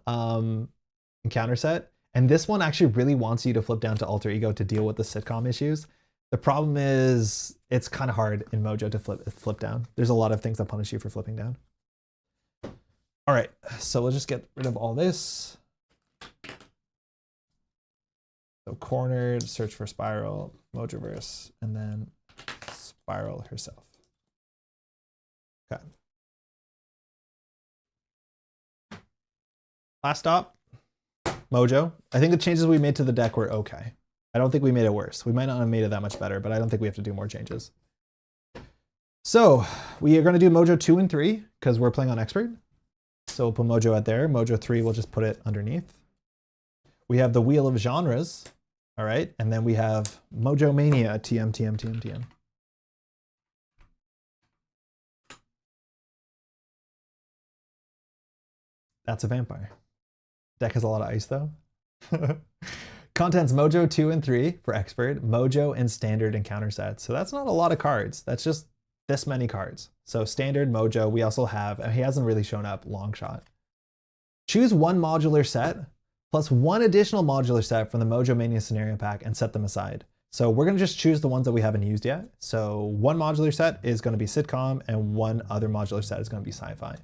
counter set, and this one actually really wants you to flip down to Alter Ego to deal with the sitcom issues. The problem is it's kind of hard in Mojo to flip down. There's a lot of things that punish you for flipping down. All right, so we'll just get rid of all this. So cornered, search for Spiral, Mojoverse, and then Spiral herself. Okay. Last stop, Mojo. I think the changes we made to the deck were okay. I don't think we made it worse. We might not have made it that much better, but I don't think we have to do more changes. So we are going to do Mojo 2 and 3 because we're playing on Expert. So we'll put Mojo out there. Mojo 3, we'll just put it underneath. We have the Wheel of Genres, all right? And then we have Mojo Mania, TM, TM, TM, TM. That's a vampire. Deck has a lot of ice though. Contents Mojo 2 and 3 for expert, Mojo and standard and counter sets. So that's not a lot of cards. That's just this many cards. So standard Mojo, we also have, he hasn't really shown up, long shot. Choose one modular set plus one additional modular set from the Mojo Mania scenario pack and set them aside. So we're gonna just choose the ones that we haven't used yet. So one modular set is gonna be sitcom and one other modular set is gonna be sci-fi.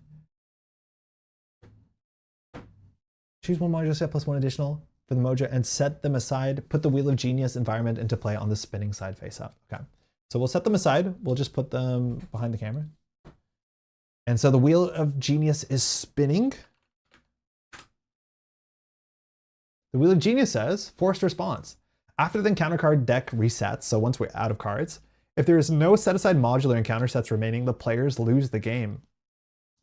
Choose one modular set plus one additional for the Mojo and set them aside. Put the Wheel of Genius environment into play on the spinning side face up. Okay, so we'll set them aside. We'll just put them behind the camera. And so the Wheel of Genius is spinning. The Wheel of Genius says, forced response. After the encounter card deck resets, so once we're out of cards, if there is no set aside modular encounter sets remaining, the players lose the game.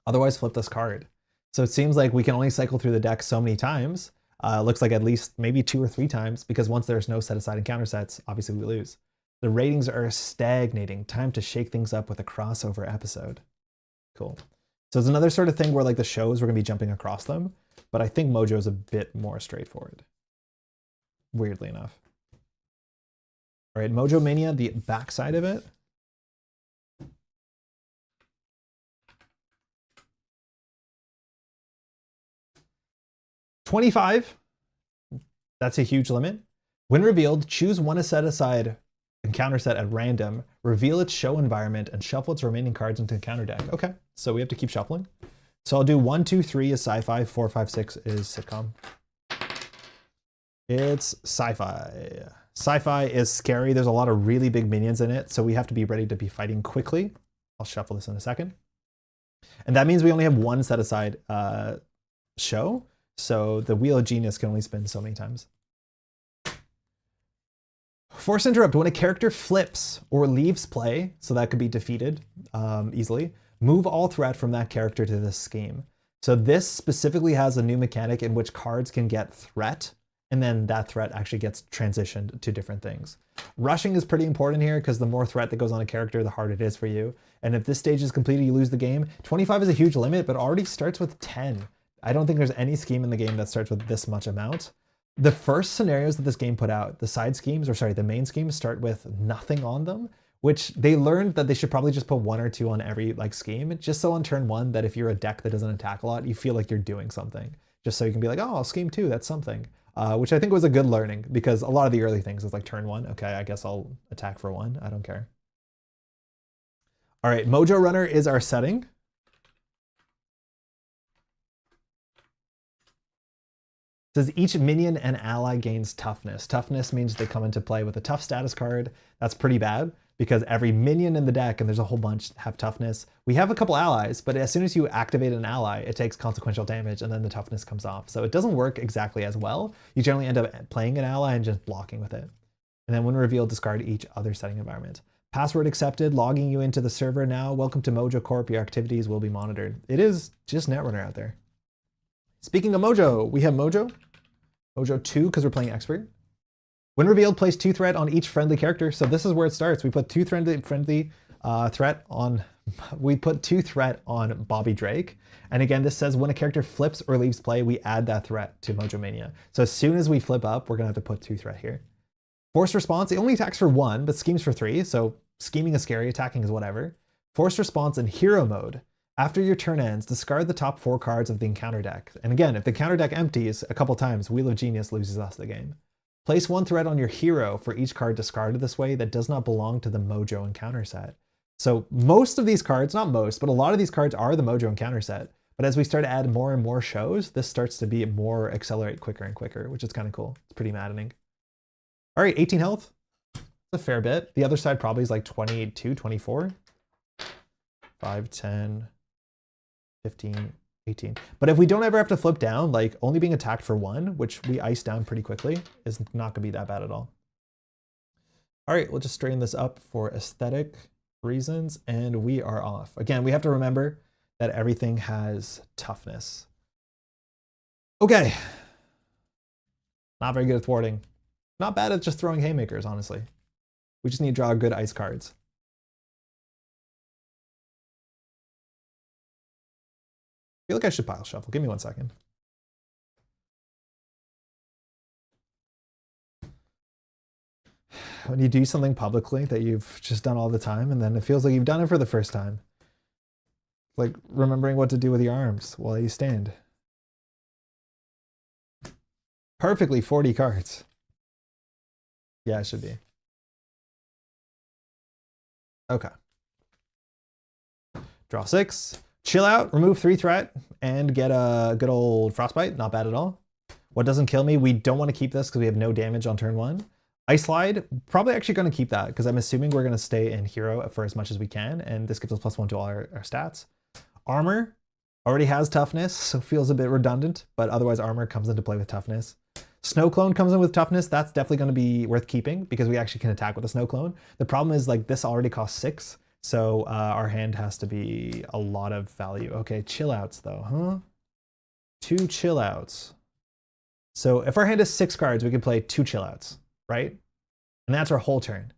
Otherwise, flip this card. So it seems like we can only cycle through the deck so many times. Looks like at least maybe 2 or 3 times, because once there's no set aside encounter sets, obviously we lose. The ratings are stagnating. Time to shake things up with a crossover episode. Cool. So it's another sort of thing where like the shows, we're gonna be jumping across them, but I think Mojo is a bit more straightforward, weirdly enough. All right, Mojo Mania, the backside of it. $25, that's a huge limit. When revealed, choose one set aside encounter set at random, reveal its show environment, and shuffle its remaining cards into encounter deck. Okay, so we have to keep shuffling. So I'll do 1, 2, 3 is sci-fi, 4, 5, 6 is sitcom. It's sci-fi. Sci-fi is scary. There's a lot of really big minions in it, so we have to be ready to be fighting quickly. I'll shuffle this in a second. And that means we only have one set aside show, so the Wheel of Genius can only spin so many times. Force interrupt. When a character flips or leaves play, so that could be defeated easily, move all threat from that character to this scheme. So this specifically has a new mechanic in which cards can get threat, and then that threat actually gets transitioned to different things. Rushing is pretty important here because the more threat that goes on a character, the harder it is for you. And if this stage is completed, you lose the game. 25 is a huge limit, but already starts with 10. I don't think there's any scheme in the game that starts with this much amount. The first scenarios that this game put out, the side schemes, or sorry, the main schemes start with nothing on them, which they learned that they should probably just put 1 or 2 on every like scheme, just so on turn 1 that if you're a deck that doesn't attack a lot, you feel like you're doing something. Just so you can be like, oh, scheme 2, that's something. Which I think was a good learning, because a lot of the early things is like turn 1, okay, I guess I'll attack for 1, I don't care. All right, Mojo Runner is our setting. Says each minion and ally gains toughness. Toughness means they come into play with a tough status card. That's pretty bad because every minion in the deck, and there's a whole bunch, have toughness. We have a couple allies, but as soon as you activate an ally, it takes consequential damage and then the toughness comes off. So it doesn't work exactly as well. You generally end up playing an ally and just blocking with it. And then when revealed, discard each other setting environment. Password accepted, logging you into the server now. Welcome to Mojo Corp. Your activities will be monitored. It is just Netrunner out there. Speaking of Mojo, we have Mojo. Mojo 2, because we're playing expert. When revealed, place 2 threat on each friendly character. So this is where it starts. We put 2 threat on. We put 2 threat on Bobby Drake. And again, this says when a character flips or leaves play, we add that threat to Mojo Mania. So as soon as we flip up, we're gonna have to put 2 threat here. Forced response, it only attacks for 1, but schemes for 3. So scheming is scary, attacking is whatever. Forced response in hero mode. After your turn ends, discard the top 4 cards of the encounter deck. And again, if the encounter deck empties a couple times, Wheel of Genius loses us the game. Place 1 threat on your hero for each card discarded this way that does not belong to the Mojo encounter set. So most of these cards, not most, but a lot of these cards are the Mojo encounter set. But as we start to add more and more shows, this starts to be more accelerate quicker and quicker, which is kind of cool. It's pretty maddening. All right, 18 health. That's a fair bit. The other side probably is like 22, 24. 5, 10. 15, 18. But if we don't ever have to flip down, like only being attacked for 1, which we ice down pretty quickly, is not gonna be that bad at all. All right, we'll just straighten this up for aesthetic reasons, and we are off. Again, we have to remember that everything has toughness. Okay. Not very good at thwarting. Not bad at just throwing haymakers, honestly. We just need to draw good ice cards. I feel like I should pile shuffle. Give me 1 second. when you do something publicly that you've just done all the time, and then it feels like you've done it for the first time. Like remembering what to do with your arms while you stand. Perfectly 40 cards. Yeah, it should be. Okay. Draw 6. Chill out, remove 3 threat, and get a good old Frostbite. Not bad at all. What doesn't kill me? We don't want to keep this because we have no damage on turn 1. Ice Slide, probably actually going to keep that because I'm assuming we're going to stay in hero for as much as we can, and this gives us +1 to all our stats. Armor already has toughness, so feels a bit redundant, but otherwise armor comes into play with toughness. Snow Clone comes in with toughness. That's definitely going to be worth keeping because we actually can attack with a Snow Clone. The problem is like this already costs 6, so our hand has to be a lot of value. Okay, chill outs though, huh? 2 chill outs. So if our hand is 6 cards, we can play 2 chill outs, right? And that's our whole turn,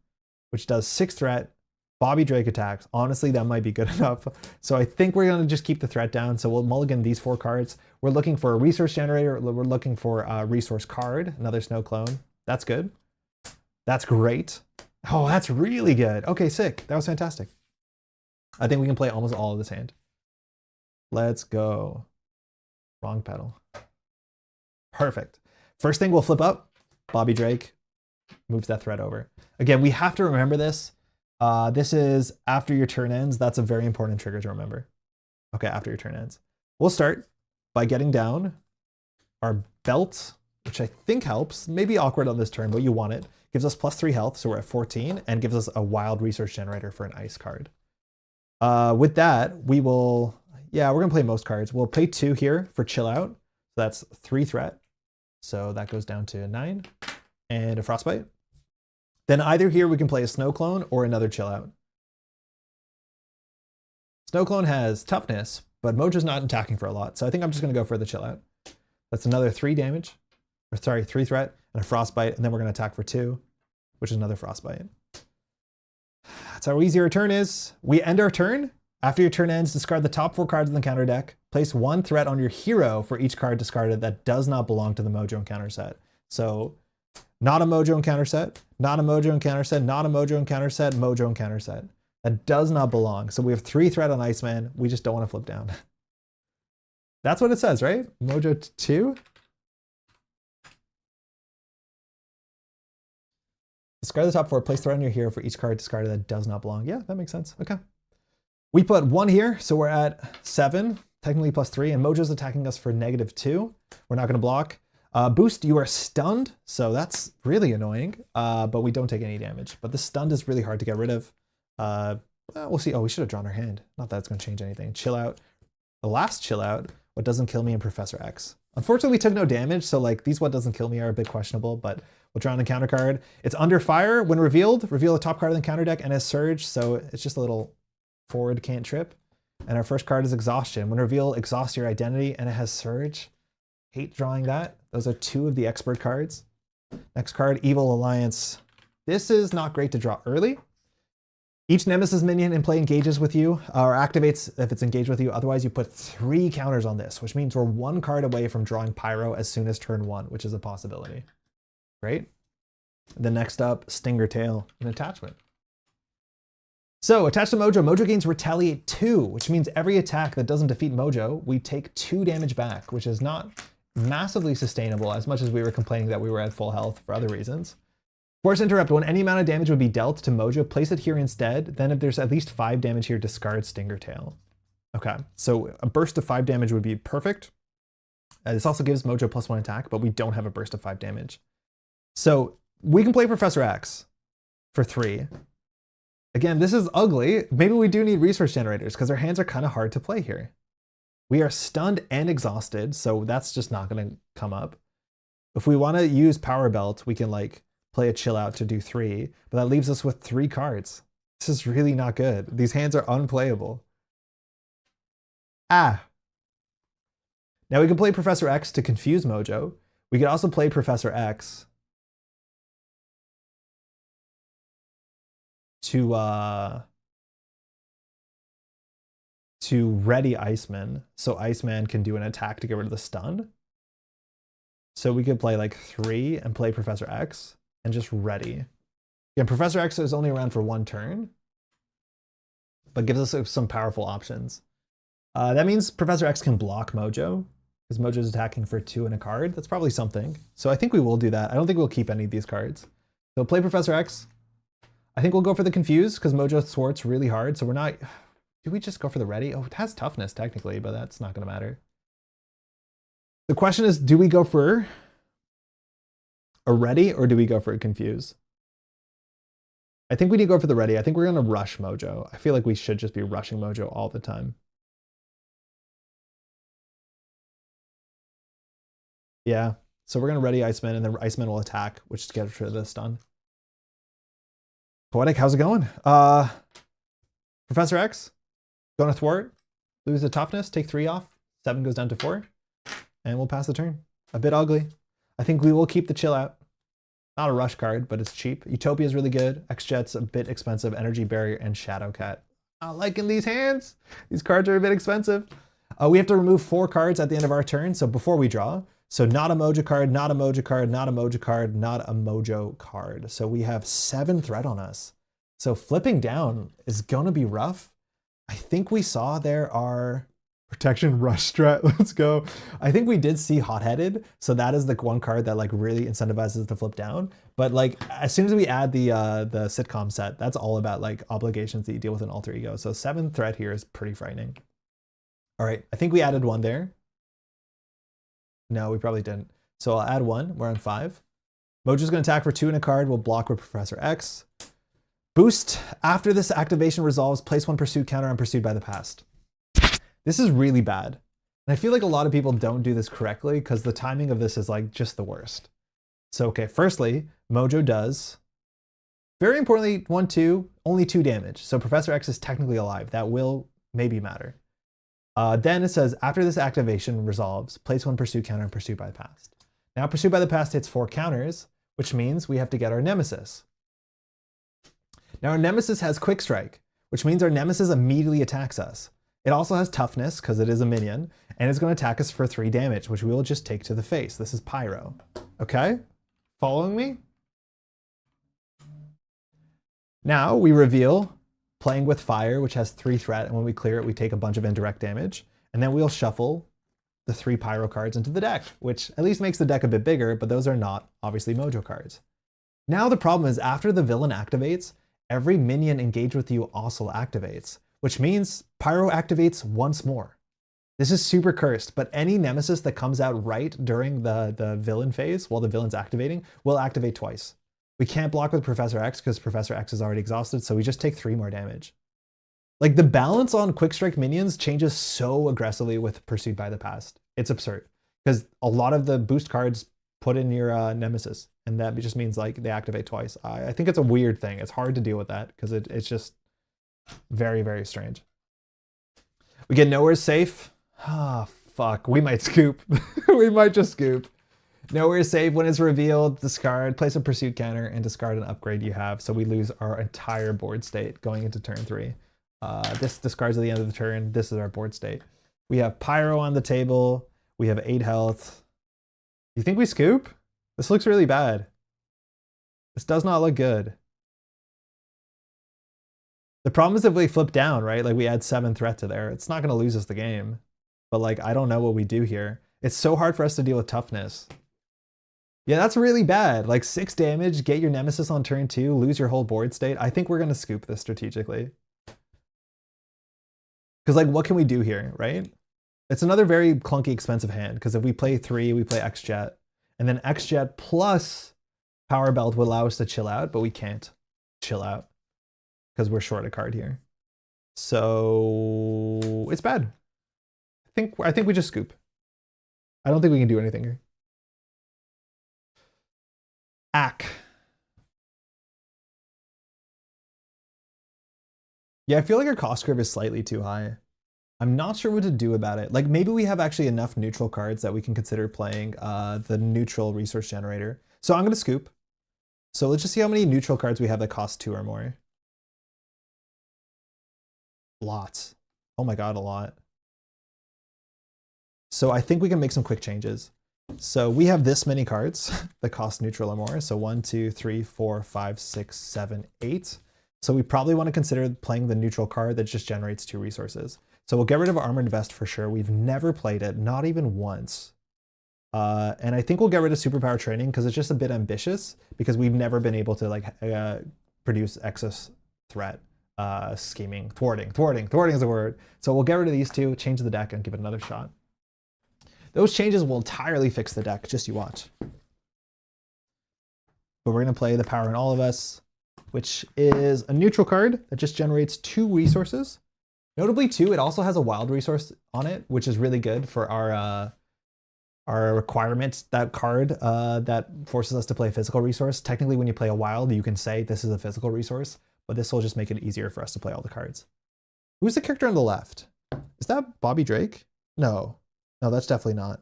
which does 6 threat, Bobby Drake attacks. Honestly, that might be good enough. So I think we're going to just keep the threat down. So we'll mulligan these 4 cards. We're looking for a resource generator. We're looking for a resource card, another Snow Clone. That's good. That's great. Oh, that's really good. Okay, sick. That was fantastic. I think we can play almost all of this hand. Let's go. Wrong pedal. Perfect. First thing we'll flip up. Bobby Drake moves that threat over. Again, we have to remember this. This is after your turn ends. That's a very important trigger to remember. Okay, after your turn ends. We'll start by getting down our belt, which I think helps. Maybe awkward on this turn, but you want it. Gives us +3 health, so we're at 14, and gives us a wild resource generator for an ice card. With that, we will, yeah, we're gonna play most cards. We'll play 2 here for chill out. So that's 3 threat. So that goes down to 9, and a Frostbite. Then either here we can play a Snow Clone or another chill out. Snow Clone has toughness, but Mojo's not attacking for a lot, so I think I'm just gonna go for the chill out. That's another 3 damage, or sorry, 3 threat and a Frostbite, and then we're gonna attack for 2, which is another Frostbite. That's how easy our turn is. We end our turn. After your turn ends, discard the top 4 cards in the counter deck. Place 1 threat on your hero for each card discarded that does not belong to the Mojo encounter set. So not a Mojo encounter set, not a Mojo encounter set, not a Mojo encounter set, Mojo encounter set. That does not belong. So we have 3 threat on Iceman. We just don't want to flip down. That's what it says, right? Mojo 2. Discard the top 4, place threat on your hero for each card discarded that does not belong. Yeah, that makes sense. Okay. We put 1 here, so we're at 7, technically +3, and Mojo's attacking us for -2. We're not going to block. Boost, you are stunned, so that's really annoying, but we don't take any damage. But the stunned is really hard to get rid of. We'll see. Oh, we should have drawn our hand. Not that it's going to change anything. Chill out. The last chill out, what doesn't kill me in Professor X. Unfortunately, we took no damage, so like these what doesn't kill me are a bit questionable, but we'll draw an encounter card. It's under fire. When revealed, reveal the top card of the counter deck and has Surge, so it's just a little forward can't trip. And our first card is Exhaustion. When reveal, exhaust your identity, and it has Surge. Hate drawing that. Those are 2 of the expert cards. Next card, Evil Alliance. This is not great to draw early. Each Nemesis minion in play engages with you, or activates if it's engaged with you. Otherwise, you put 3 counters on this, which means we're 1 card away from drawing Pyro as soon as turn 1, which is a possibility. Great. Then next up, Stinger Tail, an attachment. So attached to Mojo, Mojo gains Retaliate 2, which means every attack that doesn't defeat Mojo, we take 2 damage back, which is not massively sustainable as much as we were complaining that we were at full health for other reasons. Force Interrupt, when any amount of damage would be dealt to Mojo, place it here instead. Then if there's at least 5 damage here, discard Stinger Tail. Okay, so a burst of 5 damage would be perfect. This also gives Mojo +1 attack, but we don't have a burst of 5 damage. So we can play Professor X for 3. Again, this is ugly. Maybe we do need resource generators because our hands are kind of hard to play here. We are stunned and exhausted, so that's just not going to come up. If we want to use Power Belt, we can like play a chill out to do 3, but that leaves us with 3 cards. This is really not good. These hands are unplayable. Now we can play Professor X to confuse Mojo. We could also play Professor X to ready Iceman, so Iceman can do an attack to get rid of the stun. So we could play like 3 and play Professor X and just ready. Yeah, Professor X is only around for 1 turn, but gives us some powerful options. That means Professor X can block Mojo, because Mojo's attacking for 2 and a card. That's probably something. So I think we will do that. I don't think we'll keep any of these cards. So play Professor X. I think we'll go for the Confuse, because Mojo thwarts really hard, so we're not... Do we just go for the Ready? Oh, it has Toughness, technically, but that's not going to matter. The question is, do we go for a Ready, or do we go for a Confuse? I think we need to go for the Ready. I think we're going to rush Mojo. I feel like we should just be rushing Mojo all the time. Yeah, so we're going to Ready Iceman, and then Iceman will attack, which is get rid of the stun. Poetic, how's it going? Professor X, going to thwart, lose the Toughness, take 3 off, 7 goes down to 4, and we'll pass the turn. A bit ugly. I think we will keep the Chill Out. Not a rush card, but it's cheap. Utopia is really good. X-Jet's a bit expensive. Energy Barrier and Shadow Cat. Not liking these hands. These cards are a bit expensive. We have to remove 4 cards at the end of our turn, so before we draw. So not a Mojo card, not a Mojo card, not a Mojo card, not a Mojo card. So we have 7 threat on us. So flipping down is gonna be rough. I think we saw there are Protection Rush Strat, let's go. I think we did see Hot-Headed, so that is the one card that like really incentivizes to flip down. But like as soon as we add the sitcom set, that's all about like obligations that you deal with in alter ego. So 7 threat here is pretty frightening. All right, I think we added 1 there. No, we probably didn't. So I'll add 1, we're on 5. Mojo's gonna attack for 2 and a card, we'll block with Professor X. Boost, after this activation resolves, place 1 pursuit counter on Pursued by the Past. This is really bad. And I feel like a lot of people don't do this correctly because the timing of this is like just the worst. So, okay, firstly, Mojo does, very importantly, 1, 2, only 2 damage. So Professor X is technically alive. That will maybe matter. Then it says, after this activation resolves, place 1 Pursuit counter on Pursued by the Past. Now Pursued by the Past hits 4 counters, which means we have to get our Nemesis. Now our Nemesis has Quick Strike, which means our Nemesis immediately attacks us. It also has Toughness, because it is a minion, and it's going to attack us for 3 damage, which we will just take to the face. This is Pyro. Okay? Following me? Now we reveal Playing with Fire, which has 3 threat, and when we clear it, we take a bunch of indirect damage. And then we'll shuffle the 3 Pyro cards into the deck, which at least makes the deck a bit bigger, but those are not, obviously, Mojo cards. Now the problem is, after the villain activates, every minion engaged with you also activates, which means Pyro activates once more. This is super cursed, but any Nemesis that comes out right during the villain phase while the villain's activating will activate twice. We can't block with Professor X because Professor X is already exhausted, so we just take 3 more damage. Like the balance on Quick Strike minions changes so aggressively with Pursued by the Past. It's absurd because a lot of the boost cards put in your Nemesis, and that just means like they activate twice. I think it's a weird thing. It's hard to deal with that because it's just very, very strange. We get Nowhere Safe. Ah, fuck. We might scoop. We might just scoop. Nowhere Safe, when it's revealed, discard, place a pursuit counter, and discard an upgrade you have. So we lose our entire board state going into turn 3. This discards at the end of the turn. This is our board state. We have Pyro on the table. We have 8 health. You think we scoop? This looks really bad. This does not look good. The problem is if we flip down, right? Like we add 7 threat to there, it's not going to lose us the game. But like, I don't know what we do here. It's so hard for us to deal with Toughness. Yeah, that's really bad. Like 6 damage, get your Nemesis on turn 2, lose your whole board state. I think we're going to scoop this strategically. Because like, what can we do here, right? It's another very clunky, expensive hand. Because if we play 3, we play X-Jet. And then X-Jet plus Power Belt would allow us to chill out, but we can't chill out. Because we're short a card here. So it's bad. I think we just scoop. I don't think we can do anything here. Ack. Yeah, I feel like our cost curve is slightly too high. I'm not sure what to do about it. Like maybe we have actually enough neutral cards that we can consider playing the neutral resource generator. So I'm going to scoop. So let's just see how many neutral cards we have that cost 2 or more. Lots. Oh my god, a lot. So I think we can make some quick changes. So we have this many cards that cost neutral or more. So 1, 2, 3, 4, 5, 6, 7, 8. So we probably want to consider playing the neutral card that just generates 2 resources. So we'll get rid of Armored Vest for sure. We've never played it, not even once. And I think we'll get rid of Superpower Training because it's just a bit ambitious because we've never been able to like produce excess threat, scheming, thwarting is the word. So we'll get rid of these 2, change the deck and give it another shot. Those changes will entirely fix the deck, just you watch. But we're gonna play the Power in All of Us, which is a neutral card that just generates 2 resources. Notably too, it also has a wild resource on it, which is really good for our requirement, that card that forces us to play a physical resource. Technically, when you play a wild, you can say this is a physical resource, but this will just make it easier for us to play all the cards. Who's the character on the left? Is that Bobby Drake? No, that's definitely not.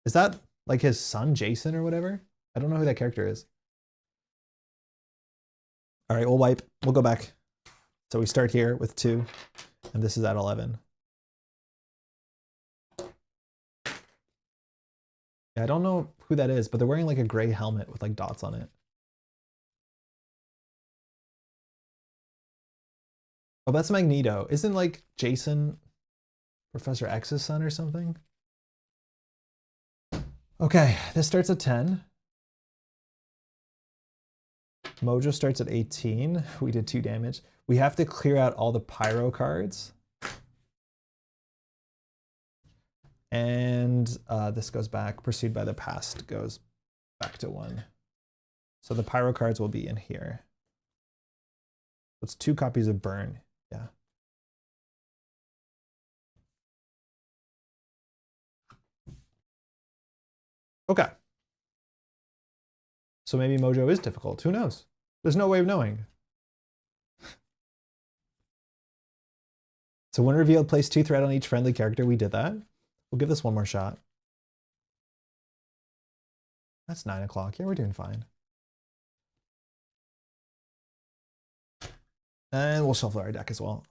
Is that like his son, Jason or whatever? I don't know who that character is. All right, we'll wipe, we'll go back. So we start here with 2, and this is at 11. I don't know who that is, but they're wearing like a gray helmet with like dots on it. Oh, that's Magneto. Isn't like Jason Professor X's son or something? Okay, this starts at 10. Mojo starts at 18. We did 2 damage. We have to clear out all the pyro cards. And this goes back. Pursued by the Past goes back to 1. So the pyro cards will be in here. It's 2 copies of Burn. Yeah. Okay. So maybe Mojo is difficult. Who knows? There's no way of knowing. So when revealed, place 2 threat on each friendly character. We did that. We'll give this one more shot. That's 9 o'clock. Yeah, we're doing fine. And we'll shuffle our deck as well.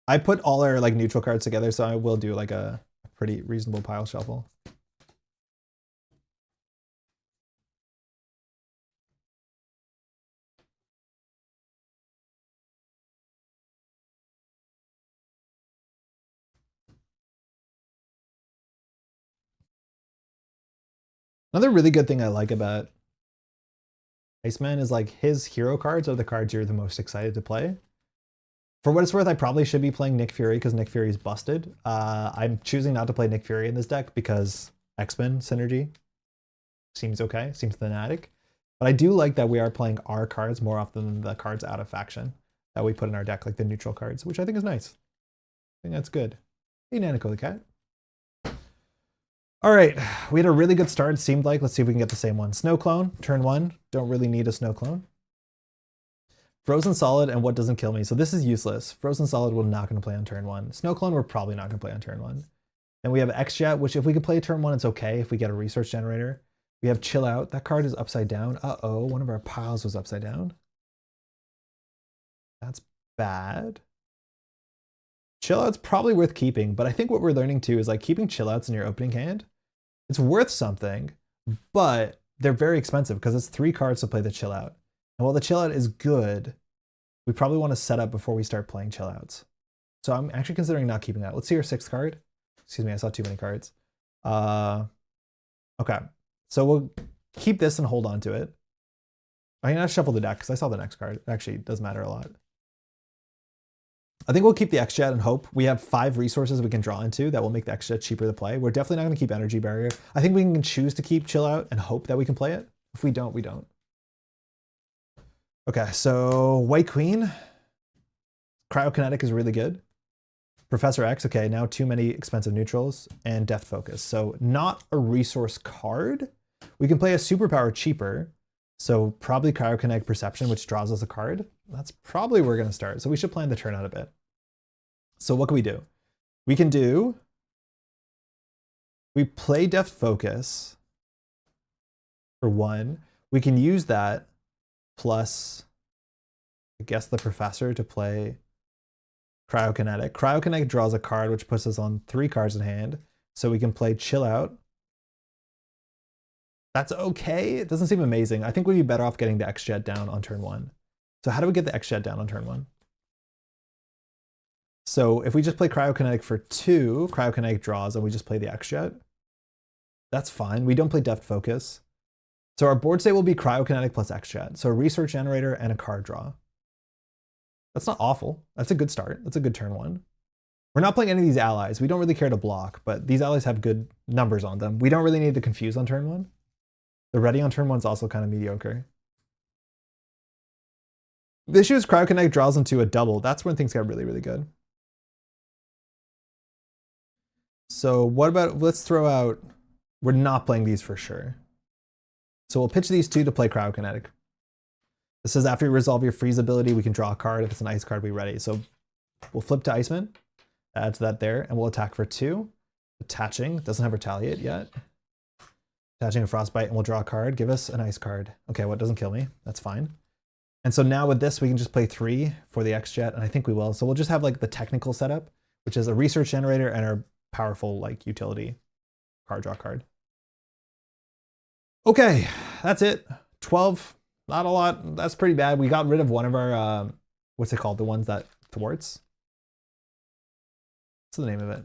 I put all our like neutral cards together, so I will do like a pretty reasonable pile shuffle. Another really good thing I like about Iceman is like his hero cards are the cards you're the most excited to play. For what it's worth, I probably should be playing Nick Fury because Nick Fury is busted. I'm choosing not to play Nick Fury in this deck because X-Men synergy seems okay, seems thematic. But I do like that we are playing our cards more often than the cards out of faction that we put in our deck, like the neutral cards, which I think is nice. I think that's good. Hey, Nanico the cat. All right, we had a really good start, it seemed like. Let's see if we can get the same one. Snow Clone, turn 1. Don't really need a Snow Clone. Frozen Solid and What Doesn't Kill Me. So this is useless. Frozen Solid we're not going to play on turn 1. Snow Clone we're probably not going to play on turn 1. And we have X-Jet, which if we could play turn 1, it's okay if we get a resource generator. We have Chill Out. That card is upside down. Uh-oh, one of our piles was upside down. That's bad. Chill Out's probably worth keeping, but I think what we're learning too is like keeping Chill Outs in your opening hand. It's worth something, but they're very expensive because it's 3 cards to play the Chill Out. And while the Chill Out is good, we probably want to set up before we start playing Chill Outs. So I'm actually considering not keeping that. Let's see our 6th card. Excuse me, I saw too many cards. Okay, so we'll keep this and hold on to it. I'm gonna shuffle the deck because I saw the next card. It actually does matter a lot. I think we'll keep the X-Jet and hope. We have 5 resources we can draw into that will make the X-Jet cheaper to play. We're definitely not going to keep Energy Barrier. I think we can choose to keep Chill Out and hope that we can play it. If we don't, we don't. Okay, so White Queen. Cryokinetic is really good. Professor X, okay, now too many expensive neutrals, and Death Focus. So not a resource card. We can play a superpower cheaper. So probably Cryokinetic Perception, which draws us a card. That's probably where we're going to start. So we should plan the turn out a bit. So what can we do? We play Death Focus for 1. We can use that plus, I guess, the Professor to play Cryokinetic. Cryokinetic draws a card, which puts us on 3 cards in hand. So we can play Chill Out. That's okay. It doesn't seem amazing. I think we'd be better off getting the X-Jet down on turn 1. So how do we get the X-Jet down on turn 1? So if we just play Cryokinetic for 2, Cryokinetic draws, and we just play the X-Jet, that's fine. We don't play Deft Focus. So our board state will be Cryokinetic plus X-Jet. So a Research Generator and a card draw. That's not awful. That's a good start. That's a good turn 1. We're not playing any of these allies. We don't really care to block, but these allies have good numbers on them. We don't really need to confuse on turn 1. The ready on turn 1 is also kind of mediocre. The issue is Cryokinetic draws into a double. That's when things get really, really good. So what about, let's throw out, we're not playing these for sure. So we'll pitch these 2 to play Cryokinetic. This says after you resolve your freeze ability, we can draw a card. If it's an ice card, we ready. So we'll flip to Iceman, add to that there, and we'll attack for 2. Attaching, doesn't have Retaliate yet. Attaching a Frostbite, and we'll draw a card. Give us an ice card. Okay, well, it doesn't kill me. That's fine. And so now with this, we can just play 3 for the X-Jet, and I think we will. So we'll just have like the technical setup, which is a Research Generator and our powerful like utility card draw card. Okay, that's it. 12, not a lot. That's pretty bad. We got rid of one of our, what's it called? The ones that thwarts. What's the name of it?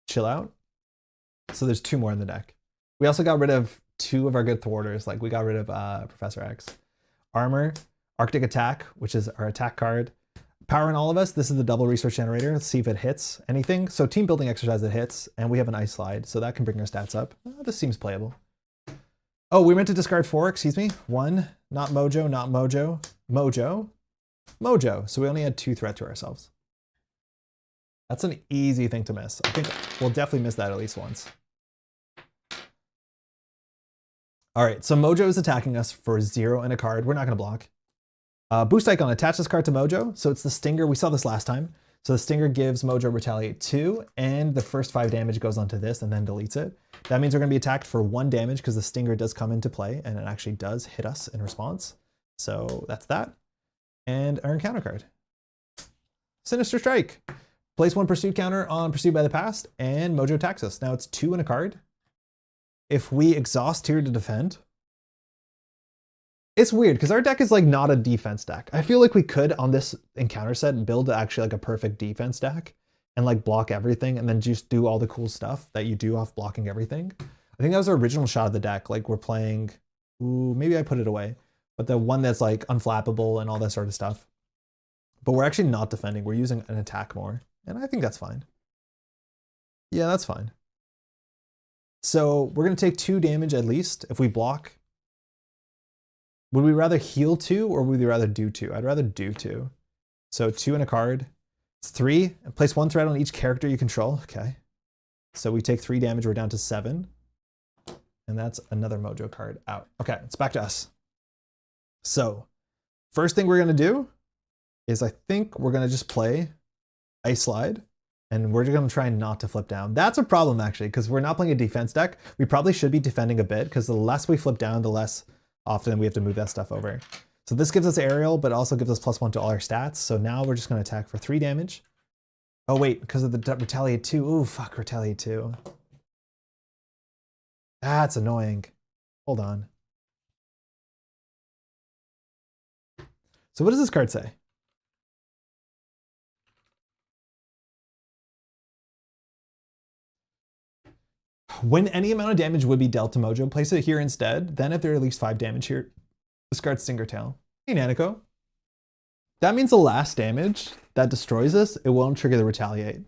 Chill Out. So there's 2 more in the deck. We also got rid of 2 of our good thwarters. Like we got rid of Professor X. Armor, Arctic Attack, which is our attack card. Power in All of Us, this is the double Research Generator. Let's see if it hits anything. So team building exercise that hits, and we have an Ice Slide, so that can bring our stats up. This seems playable. Oh, we meant to discard 4, excuse me. 1, not Mojo, not Mojo. Mojo. Mojo. So we only had 2 threat to ourselves. That's an easy thing to miss. I think we'll definitely miss that at least once. All right, so Mojo is attacking us for 0 and a card. We're not gonna block. Boost icon, attach this card to Mojo. So it's the Stinger, we saw this last time. So the Stinger gives Mojo Retaliate 2, and the first 5 damage goes onto this and then deletes it. That means we're gonna be attacked for 1 damage because the Stinger does come into play and it actually does hit us in response. So that's that. And our encounter card. Sinister Strike. Place 1 pursuit counter on Pursued by the Past, and Mojo attacks us. Now it's 2 and a card. If we exhaust here to defend, it's weird because our deck is like not a defense deck. I feel like we could on this encounter set build actually like a perfect defense deck and like block everything and then just do all the cool stuff that you do off blocking everything. I think that was our original shot of the deck. Like we're playing, ooh, maybe I put it away, but the one that's like unflappable and all that sort of stuff. But we're actually not defending. We're using an attack more. And I think that's fine. Yeah, that's fine. So we're going to take 2 damage at least if we block. Would we rather heal 2 or would we rather do 2? I'd rather do 2. So 2 and a card. It's 3. And place 1 threat on each character you control. Okay. So we take 3 damage. We're down to 7. And that's another Mojo card out. Okay, it's back to us. So first thing we're going to do is I think we're going to just play Ice Slide. And we're going to try not to flip down. That's a problem actually, because we're not playing a defense deck. We probably should be defending a bit, because the less we flip down, the less often we have to move that stuff over. So this gives us aerial, but also gives us +1 to all our stats. So now we're just going to attack for 3 damage. Oh wait, because of the Retaliate 2. Ooh, fuck, Retaliate 2. That's annoying. Hold on. So what does this card say? When any amount of damage would be dealt to Mojo, place it here instead. Then if there are at least 5 damage here, discard Stinger Tail. Hey, Nanako. That means the last damage that destroys us, it won't trigger the Retaliate.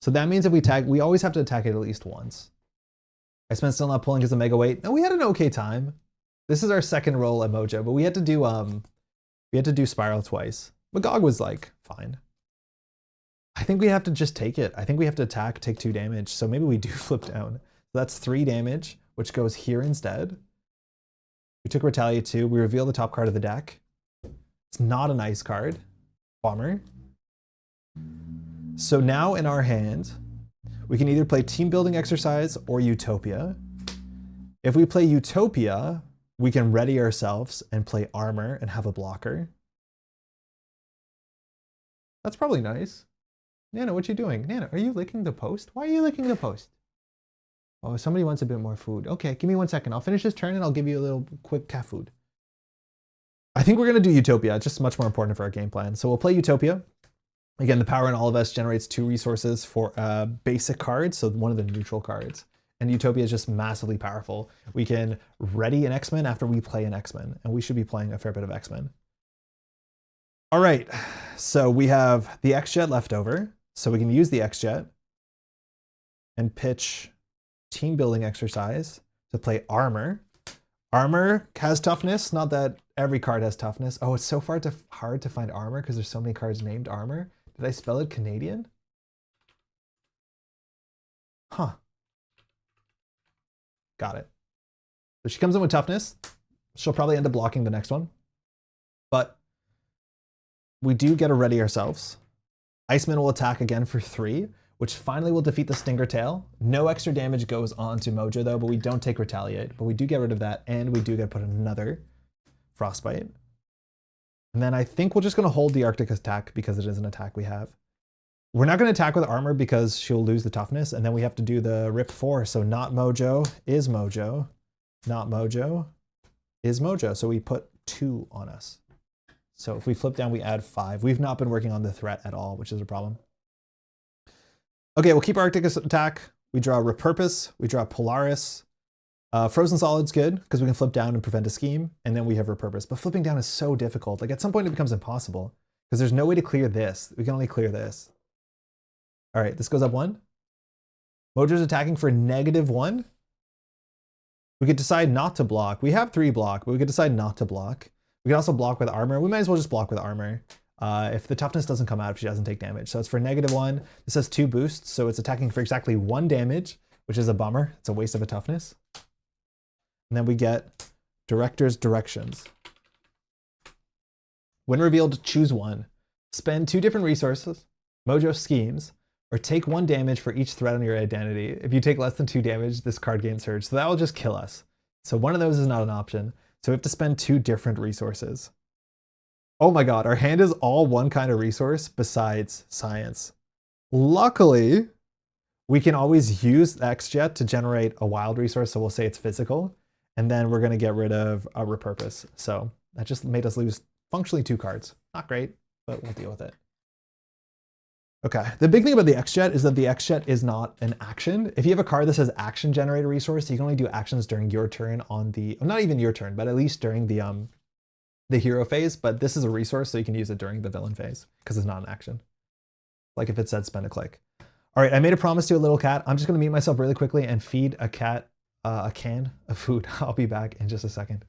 So that means if we attack, we always have to attack it at least once. Iceman's still not pulling because of Mega Weight. No, we had an okay time. This is our second roll at Mojo, but we had to do Spiral twice. MaGog was like, fine. I think we have to just take it. I think we have to attack, take 2 damage. So maybe we do flip down. So that's 3 damage, which goes here instead. We took Retaliate 2. We reveal the top card of the deck. It's not an ice card. Bummer. So now in our hand, we can either play Team Building Exercise or Utopia. If we play Utopia, we can ready ourselves and play Armor and have a blocker. That's probably nice. Nana, what you doing? Nana, are you licking the post? Why are you licking the post? Oh, somebody wants a bit more food. Okay, give me 1 second. I'll finish this turn and I'll give you a little quick cat food. I think we're going to do Utopia. It's just much more important for our game plan. So we'll play Utopia. Again, the power in all of us generates 2 resources for a basic card, so one of the neutral cards. And Utopia is just massively powerful. We can ready an X-Men after we play an X-Men, and we should be playing a fair bit of X-Men. All right, so we have the X-Jet left over, so we can use the X-Jet and pitch team building exercise to play Armor. Armor has toughness, not that every card has toughness. Oh, it's so hard to find Armor because there's so many cards named Armor. Did I spell it Canadian? Huh. Got it. So she comes in with toughness. She'll probably end up blocking the next one. But we do get a ready ourselves. Iceman will attack again for 3, which finally will defeat the Stinger Tail. No extra damage goes on to Mojo though, but we don't take Retaliate. But we do get rid of that, and we do get put another Frostbite. And then I think we're just going to hold the Arctic attack because it is an attack we have. We're not going to attack with Armor because she'll lose the toughness, and then we have to do the Rip 4. So not Mojo is Mojo. Not Mojo is Mojo. So we put 2 on us. So if we flip down, we add 5. We've not been working on the threat at all, which is a problem. Okay, we'll keep Arctic attack. We draw Repurpose. We draw Polaris. Frozen Solid's good because we can flip down and prevent a scheme, and then we have Repurpose. But flipping down is so difficult. Like at some point it becomes impossible because there's no way to clear this. We can only clear this. All right, this goes up 1. Mojo's attacking for -1. We could decide not to block. We have 3 block, but we could decide not to block. We can also block with Armor. We might as well just block with Armor. If the toughness doesn't come out, if she doesn't take damage. So it's for -1. This has 2 boosts, so it's attacking for exactly 1 damage, which is a bummer. It's a waste of a toughness. And then we get Director's Directions. When revealed, choose 1. Spend 2 different resources, Mojo Schemes, or take 1 damage for each threat on your identity. If you take less than 2 damage, this card gains Surge. So that will just kill us. So one of those is not an option. So we have to spend 2 different resources. Oh my god, our hand is all one kind of resource besides Science. Luckily, we can always use X-Jet to generate a wild resource, so we'll say it's physical, and then we're going to get rid of a Repurpose. So that just made us lose functionally 2 cards. Not great, but we'll deal with it. Okay, the big thing about the X-Jet is that the X-Jet is not an action. If you have a card that says action generate a resource, you can only do actions during your turn on the, not even your turn, but at least during the hero phase, but this is a resource, so you can use it during the villain phase because it's not an action. Like if it said spend a click. All right, I made a promise to a little cat. I'm just gonna mute myself really quickly and feed a cat a can of food. I'll be back in just a second.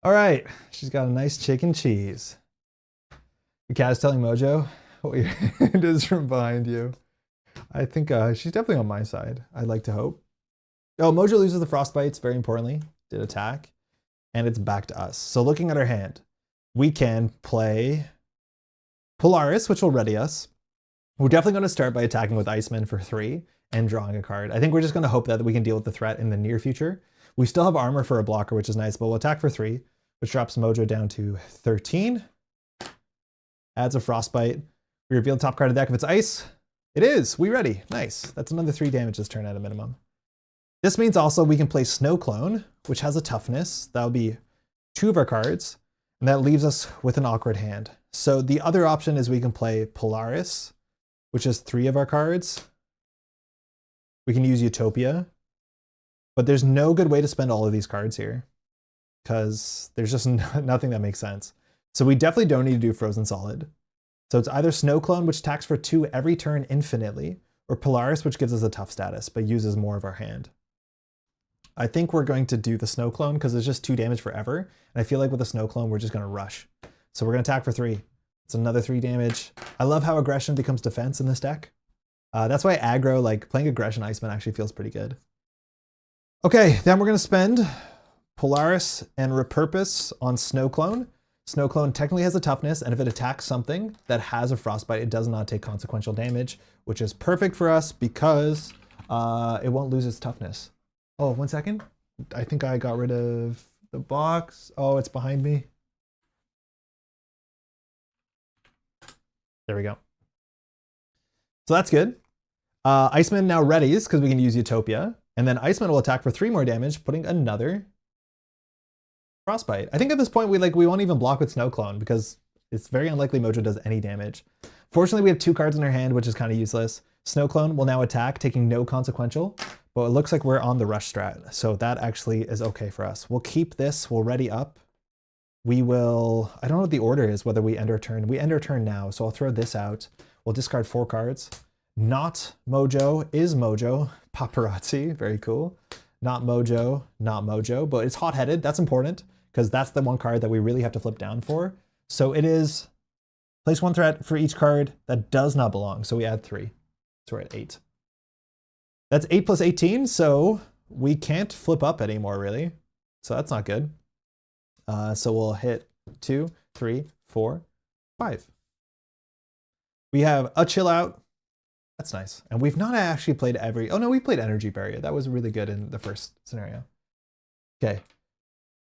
All right, she's got a nice chicken cheese. The cat is telling Mojo what your hand is from behind you. I think she's definitely on my side. I'd like to hope. Oh, Mojo loses the Frostbites, very importantly. Did attack. And it's back to us. So looking at our hand, we can play Polaris, which will ready us. We're definitely going to start by attacking with Iceman for 3 and drawing a card. I think we're just going to hope that we can deal with the threat in the near future. We still have Armor for a blocker, which is nice, but we'll attack for 3, which drops Mojo down to 13. Adds a Frostbite. We reveal the top card of the deck if it's ice. It is. We ready. Nice. That's another 3 damage this turn at a minimum. This means also we can play Snow Clone, which has a toughness. That'll be 2 of our cards, and that leaves us with an awkward hand. So the other option is we can play Polaris, which is 3 of our cards. We can use Utopia, but there's no good way to spend all of these cards here because there's just nothing that makes sense. So we definitely don't need to do Frozen Solid. So it's either Snow Clone, which attacks for 2 every turn infinitely, or Polaris, which gives us a tough status, but uses more of our hand. I think we're going to do the snow clone because it's just 2 damage forever. And I feel like with the snow clone, we're just going to rush. So we're going to attack for 3. It's another 3 damage. I love how aggression becomes defense in this deck. That's why aggro, like playing aggression Iceman actually feels pretty good. Okay, then we're going to spend Polaris and Repurpose on Snow Clone. Snow Clone technically has a toughness, and if it attacks something that has a frostbite, it does not take consequential damage, which is perfect for us because it won't lose its toughness. Oh, 1 second. I think I got rid of the box. Oh, it's behind me. There we go. So that's good. Iceman now readies because we can use Utopia. And then Iceman will attack for 3 more damage, putting another frostbite. I think at this point we won't even block with Snow Clone because it's very unlikely Mojo does any damage. Fortunately, we have 2 cards in our hand, which is kind of useless. Snow Clone will now attack, taking no consequential, but it looks like we're on the rush strat. So that actually is okay for us. We'll keep this, we'll ready up. We will, I don't know what the order is, whether we end our turn. We end our turn now, so I'll throw this out. We'll discard 4 cards. Not Mojo is Mojo. Paparazzi, very cool. Not Mojo, not Mojo, but it's hot-headed. That's important because that's the 1 card that we really have to flip down for. So it is place 1 threat for each card that does not belong. So we add 3. So we're at 8. That's 8 plus 18, so we can't flip up anymore, really. So that's not good. So we'll hit 2, 3, 4, 5. We have a chill out. That's nice. And we've not actually played every... Oh no, we played Energy Barrier. That was really good in the first scenario. Okay.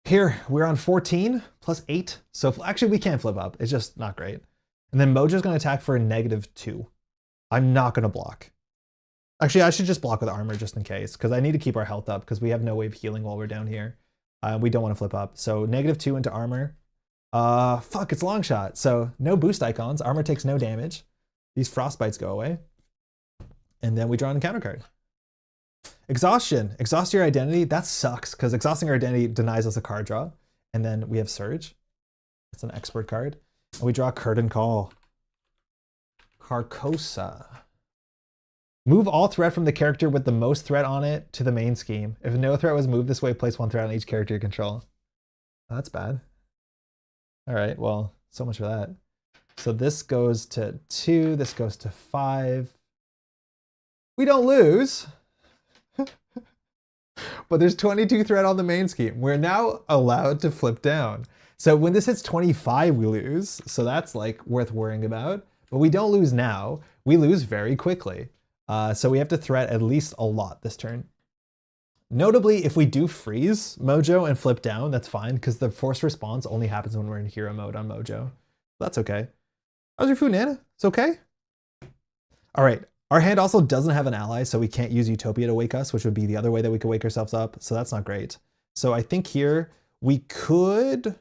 Here, we're on 14 plus 8. So actually we can't flip up. It's just not great. And then Mojo's going to attack for a -2. I'm not going to block. Actually, I should just block with armor just in case, because I need to keep our health up because we have no way of healing while we're down here. We don't want to flip up. So -2 into armor. Fuck, it's long shot. So no boost icons. Armor takes no damage. These frostbites go away. And then we draw an encounter card. Exhaustion. Exhaust your identity. That sucks because exhausting our identity denies us a card draw. And then we have Surge. It's an expert card. And we draw Curtain Call. Carcosa. Move all threat from the character with the most threat on it to the main scheme. If no threat was moved this way, place 1 threat on each character you control. Oh, that's bad. All right, well, so much for that. So this goes to 2, this goes to 5. We don't lose. But there's 22 threat on the main scheme. We're now allowed to flip down. So when this hits 25, we lose. So that's like worth worrying about. But we don't lose now. We lose very quickly. So we have to threat at least a lot this turn. Notably, if we do freeze Mojo and flip down, that's fine because the forced response only happens when we're in hero mode on Mojo. That's okay. How's your food, Nana? It's okay? All right. Our hand also doesn't have an ally, so we can't use Utopia to wake us, which would be the other way that we could wake ourselves up. So that's not great. So I think here we could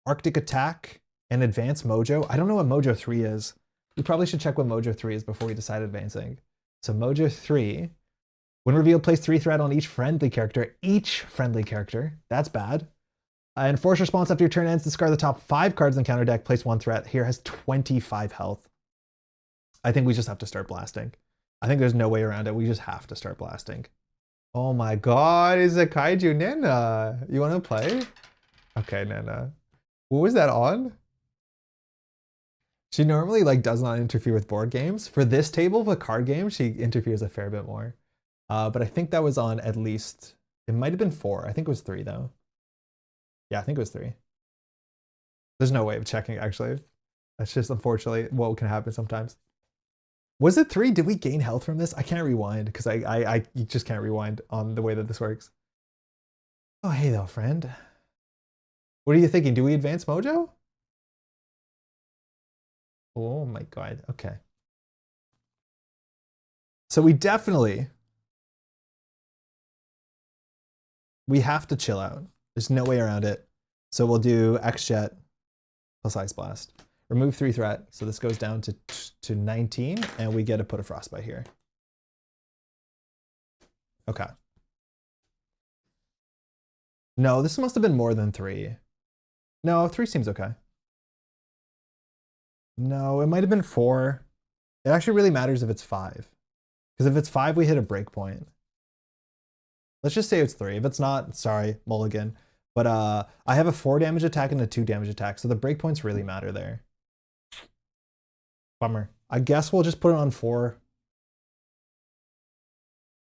Arctic Attack and advance Mojo. I don't know what Mojo 3 is. We probably should check what Mojo 3 is before we decide advancing. So Mojo 3, when revealed, place 3 threat on each friendly character. Each friendly character. That's bad. And force response after your turn ends, discard the top 5 cards in the counter deck, place 1 threat. Here has 25 health. I think we just have to start blasting. I think there's no way around it. We just have to start blasting. Oh my god, is a kaiju Nana. You want to play? Okay, Nana. What was that on? She normally does not interfere with board games. For this table of a card game, she interferes a fair bit more. But I think that was on at least, it might have been 4. I think it was 3 though. Yeah, I think it was 3. There's no way of checking actually. That's just unfortunately what can happen sometimes. Was it 3? Did we gain health from this? I can't rewind because I just can't rewind on the way that this works. Oh, hey though, friend. What are you thinking? Do we advance Mojo? Oh my god, okay. So we have to chill out. There's no way around it. So we'll do X-Jet plus Ice Blast. Remove 3 threat. So this goes down to 19 and we get to put a Frostbite here. Okay. No, this must have been more than 3. No, 3 seems okay. No, it might have been 4. It actually really matters if it's 5. Because if it's 5, we hit a breakpoint. Let's just say it's 3. If it's not, sorry, mulligan. But I have a 4 damage attack and a 2 damage attack, so the breakpoints really matter there. Bummer. I guess we'll just put it on 4.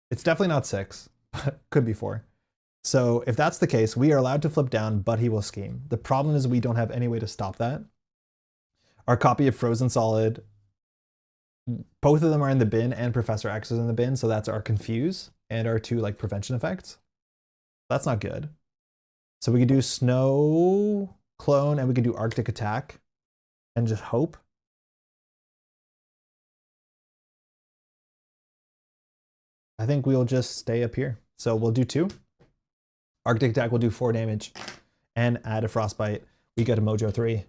It's definitely not 6, but could be 4. So if that's the case, we are allowed to flip down, but he will scheme. The problem is we don't have any way to stop that. Our copy of Frozen Solid, both of them are in the bin, and Professor X is in the bin, so that's our Confuse and our 2 like prevention effects. That's not good. So we could do Snow Clone and we could do Arctic Attack and just hope. I think we'll just stay up here. So we'll do 2. Arctic Attack will do 4 damage and add a Frostbite. We get a Mojo 3.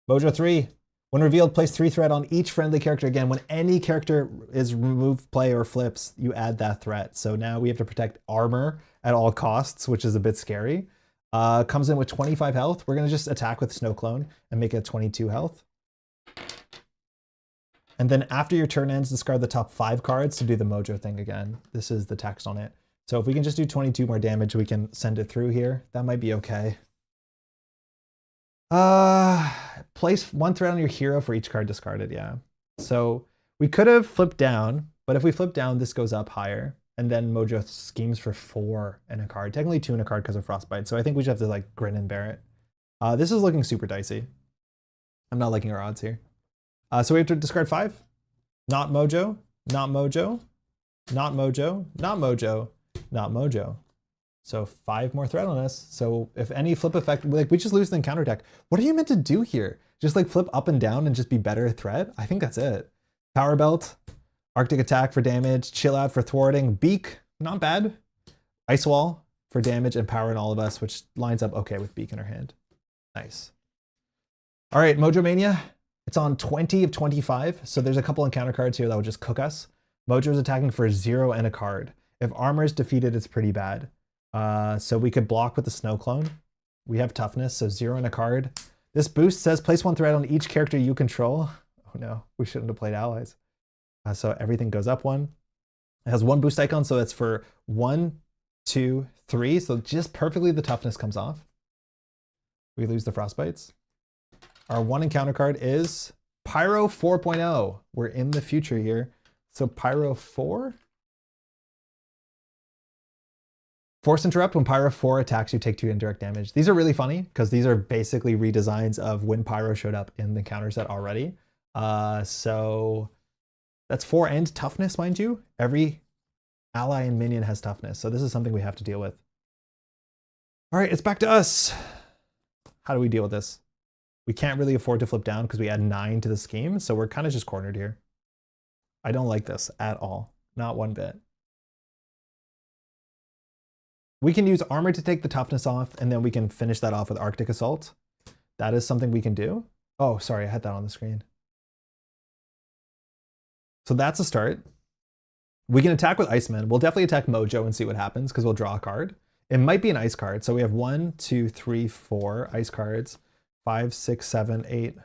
Mojo 3. When revealed, place 3 threat on each friendly character again. When any character is removed, play, or flips, you add that threat. So now we have to protect armor at all costs, which is a bit scary. Comes in with 25 health. We're going to just attack with Snow Clone and make it 22 health. And then after your turn ends, discard the top 5 cards to do the Mojo thing again. This is the text on it. So if we can just do 22 more damage, we can send it through here. That might be okay. Place 1 threat on your hero for each card discarded, yeah. So we could have flipped down, but if we flip down, this goes up higher. And then Mojo schemes for 4 in a card. Technically 2 in a card because of Frostbite. So I think we just have to like grin and bear it. This is looking super dicey. I'm not liking our odds here. So we have to discard 5. Not Mojo, not Mojo, not Mojo, not Mojo, not Mojo. So 5 more threat on us. So if any flip effect, like we just lose the counter attack. What are you meant to do here? Just like flip up and down and just be better at threat? I think that's it. Power Belt, Arctic Attack for damage, Chill Out for thwarting, Beak, not bad. Ice Wall for damage and power in all of us, which lines up okay with Beak in our hand. Nice. All right, Mojo Mania. It's on 20 of 25, so there's a couple encounter cards here that will just cook us. Mojo's attacking for 0 and a card. If armor is defeated, it's pretty bad. So we could block with the Snow Clone. We have toughness, so 0 and a card. This boost says place 1 threat on each character you control. Oh no, we shouldn't have played allies. So everything goes up 1. It has 1 boost icon, so that's for 1, 2, 3. So just perfectly the toughness comes off. We lose the Frostbites. Our 1 encounter card is Pyro 4.0. We're in the future here. So Pyro 4. Force Interrupt. When Pyro 4 attacks, you take 2 indirect damage. These are really funny because these are basically redesigns of when Pyro showed up in the counter set already. So that's 4 and toughness, mind you. Every ally and minion has toughness. So this is something we have to deal with. All right, it's back to us. How do we deal with this? We can't really afford to flip down because we add 9 to the scheme. So we're kind of just cornered here. I don't like this at all. Not one bit. We can use armor to take the toughness off, and then we can finish that off with Arctic Assault. That is something we can do. Oh, sorry, I had that on the screen. So that's a start. We can attack with Iceman. We'll definitely attack Mojo and see what happens because we'll draw a card. It might be an ice card. So we have 1, 2, 3, 4 ice cards. 5, 6, 7, 8,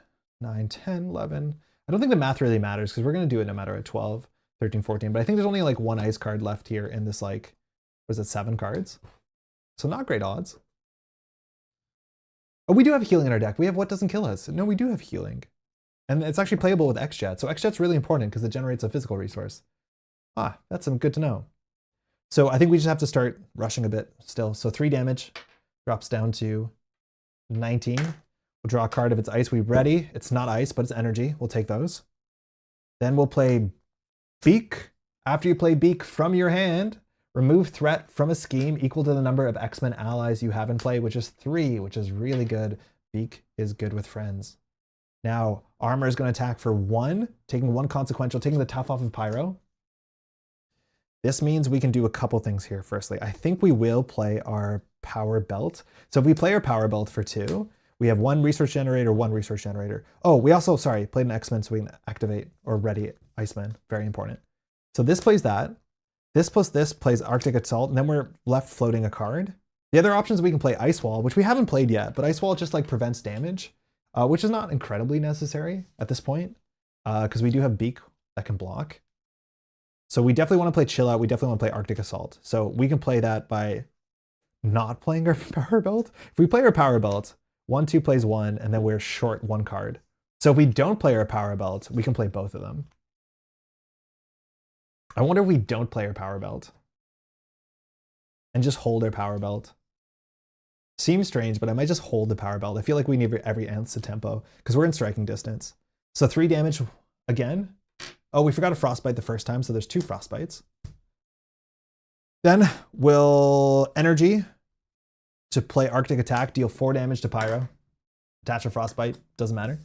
9, 10, 11. I don't think the math really matters because we're going to do it no matter what, 12, 13, 14. But I think there's only like 1 ice card left here in this, like, was it 7 cards? So not great odds. Oh, we do have healing in our deck. We have What Doesn't Kill Us. No, we do have healing. And it's actually playable with X-Jet. So X-Jet's really important because it generates a physical resource. Ah, that's some good to know. So I think we just have to start rushing a bit still. So 3 damage drops down to 19. We'll draw a card if it's ice. We ready. It's not ice, but it's energy. We'll take those. Then we'll play Beak. After you play Beak from your hand, remove threat from a scheme equal to the number of X-Men allies you have in play, which is 3, which is really good. Beak is good with friends. Now, armor is going to attack for 1, taking 1 consequential, taking the tough off of Pyro. This means we can do a couple things here. Firstly, I think we will play our Power Belt. So if we play our Power Belt for 2, we have 1 resource generator, 1 resource generator. Oh, we also, sorry, played an X-Men so we can activate or ready Iceman. Very important. So this plays that. This plus this plays Arctic Assault, and then we're left floating a card. The other options, we can play Ice Wall, which we haven't played yet, but Ice Wall just like prevents damage, which is not incredibly necessary at this point, because we do have Beak that can block. So we definitely want to play Chill Out. We definitely want to play Arctic Assault. So we can play that by not playing our power belt. If we play our power belt, 1/2 plays 1, and then we're short 1 card. So if we don't play our power belt, we can play both of them. I wonder if we don't play our power belt and just hold our power belt. Seems strange, but I might just hold the power belt. I feel like we need every ounce of tempo because we're in striking distance. So 3 damage again. Oh, we forgot a frostbite the first time, so there's 2 frostbites. Then we'll energy to play Arctic Attack, deal 4 damage to Pyro. Attach a frostbite, doesn't matter.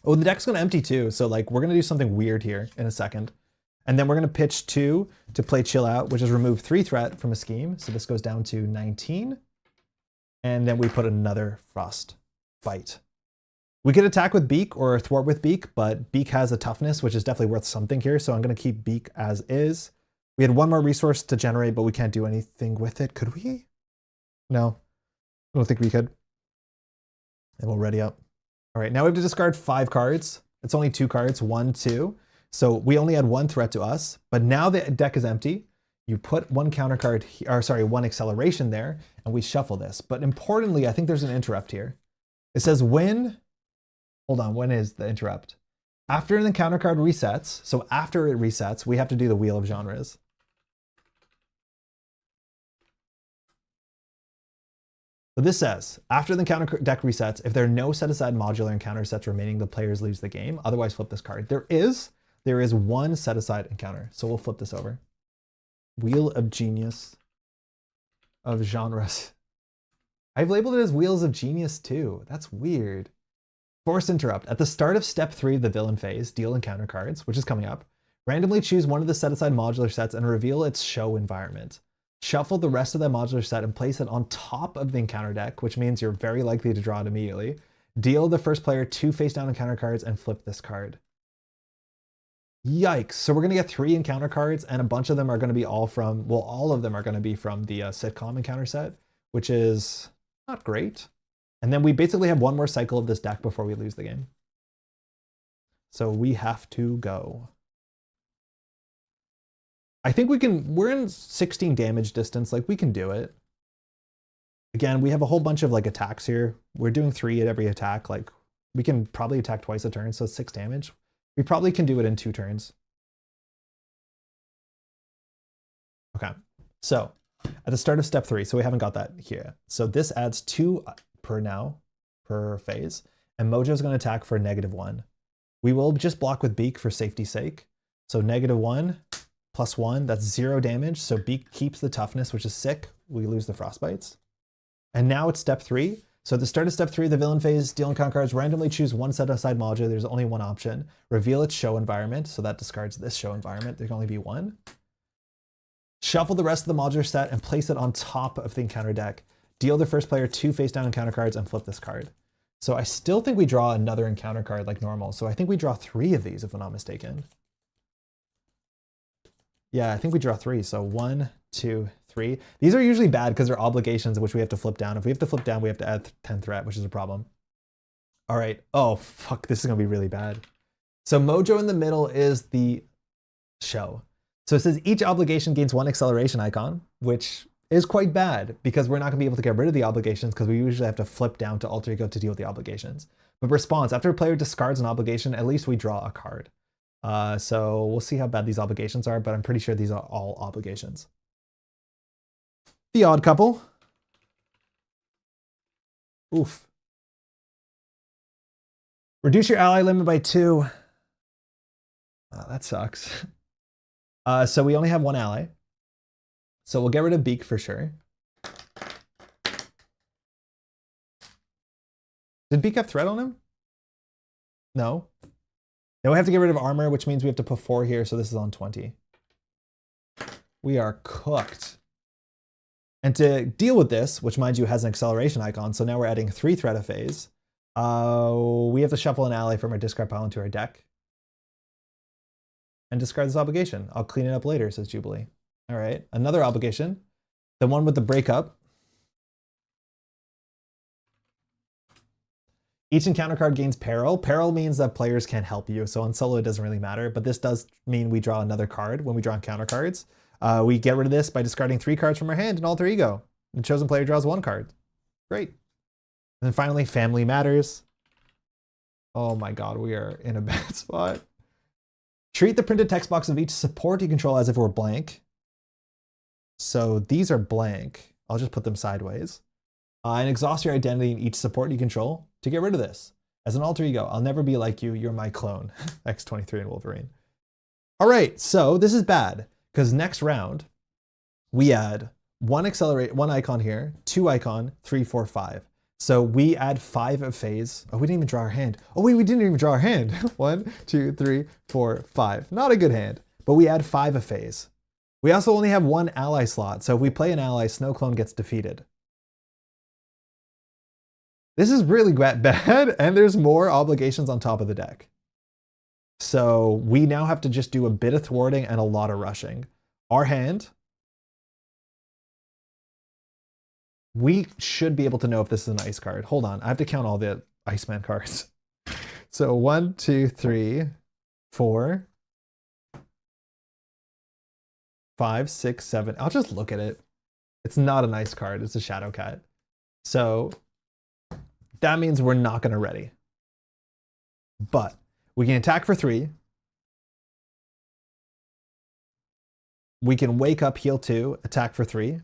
Oh, the deck's gonna empty too, so like we're gonna do something weird here in a second. And then we're gonna pitch 2 to play Chill Out, which is remove 3 threat from a scheme. So this goes down to 19. And then we put another frostbite. We could attack with Beak or thwart with Beak, but Beak has a toughness, which is definitely worth something here. So I'm gonna keep Beak as is. We had 1 more resource to generate, but we can't do anything with it. Could we? No, I don't think we could. And we'll ready up. All right, now we have to discard 5 cards. It's only 2 cards, 1, 2. So we only had 1 threat to us, but now the deck is empty. You put 1 counter card, or sorry, 1 acceleration there, and we shuffle this. But importantly, I think there's an interrupt here. It says when, hold on, when is the interrupt? After the counter card resets, so after it resets, we have to do the Wheel of Genres. So this says, after the counter deck resets, if there are no set-aside modular encounter sets remaining, the players lose the game. Otherwise, flip this card. There is 1 set-aside encounter, so we'll flip this over. Wheel of Genius of Genres. I've labeled it as Wheels of Genius too. That's weird. Forced interrupt. At the start of step 3 of the villain phase, deal encounter cards, which is coming up. Randomly choose one of the set-aside modular sets and reveal its show environment. Shuffle the rest of that modular set and place it on top of the encounter deck, which means you're very likely to draw it immediately. Deal the first player 2 face-down encounter cards and flip this card. Yikes. So we're going to get 3 encounter cards, and a bunch of them are going to be all from, well, all of them are going to be from the sitcom encounter set, which is not great. And then we basically have 1 more cycle of this deck before we lose the game. So we have to go. I think we can, we're in 16 damage distance, like we can do it. Again, we have a whole bunch of like attacks here. We're doing 3 at every attack. Like we can probably attack twice a turn, so 6 damage. We probably can do it in 2 turns. Okay, so at the start of step 3, so we haven't got that here. So this adds 2 per phase, and Mojo is going to attack for -1. We will just block with Beak for safety's sake. So -1 + 1, that's 0 damage. So Beak keeps the toughness, which is sick. We lose the frostbites. And now it's step 3. So at the start of step 3 of the villain phase, deal encounter cards, randomly choose 1 set-aside modular. There's only 1 option. Reveal its show environment. So that discards this show environment. There can only be 1. Shuffle the rest of the modular set and place it on top of the encounter deck. Deal the first player 2 face-down encounter cards and flip this card. So I still think we draw another encounter card like normal. So I think we draw 3 of these, if I'm not mistaken. Yeah, I think we draw 3. So 1, 2, 3. These are usually bad because they're obligations which we have to flip down. If we have to flip down, we have to add 10 threat, which is a problem. All right. Oh, fuck. This is going to be really bad. So Mojo in the middle is the show. So it says each obligation gains 1 acceleration icon, which is quite bad because we're not going to be able to get rid of the obligations because we usually have to flip down to alter ego to deal with the obligations. But response, after a player discards an obligation, at least we draw a card. So we'll see how bad these obligations are, but I'm pretty sure these are all obligations. The Odd Couple. Oof. Reduce your ally limit by 2. Oh, that sucks. So we only have 1 ally. So we'll get rid of Beak for sure. Did Beak have threat on him? No. Now we have to get rid of armor, which means we have to put 4 here, so this is on 20. We are cooked. And to deal with this, which mind you has an acceleration icon, so now we're adding 3 threat a phase, we have to shuffle an ally from our discard pile into our deck. And discard this obligation. I'll clean it up later, says Jubilee. All right, another obligation. The one with the breakup. Each encounter card gains peril. Peril means that players can't help you. So on solo, it doesn't really matter. But this does mean we draw another card when we draw encounter cards. We get rid of this by discarding 3 cards from our hand and alter ego. The chosen player draws 1 card. Great. And then finally, family matters. Oh my god, we are in a bad spot. Treat the printed text box of each support you control as if it were blank. So these are blank. I'll just put them sideways. And exhaust your identity in each support you control to get rid of this. As an alter ego, I'll never be like you, you're my clone. X-23 and Wolverine. All right, so this is bad, because next round, we add 1 icon here, 2 icon, 3, 4, 5. So we add 5 of phase. Oh, we didn't even draw our hand. Oh wait, we didn't even draw our hand. 1, 2, 3, 4, 5. Not a good hand, but we add 5 of phase. We also only have 1 ally slot, so if we play an ally, Snow Clone gets defeated. This is really bad, and there's more obligations on top of the deck. So we now have to just do a bit of thwarting and a lot of rushing. Our hand, we should be able to know if this is an ice card. Hold on, I have to count all the Iceman cards. So 1, 2, 3, 4, 5, 6, 7. I'll just look at it. It's not an ice card, it's a Shadow Cat. So that means we're not gonna ready. But we can attack for 3. We can wake up, heal 2, attack for 3.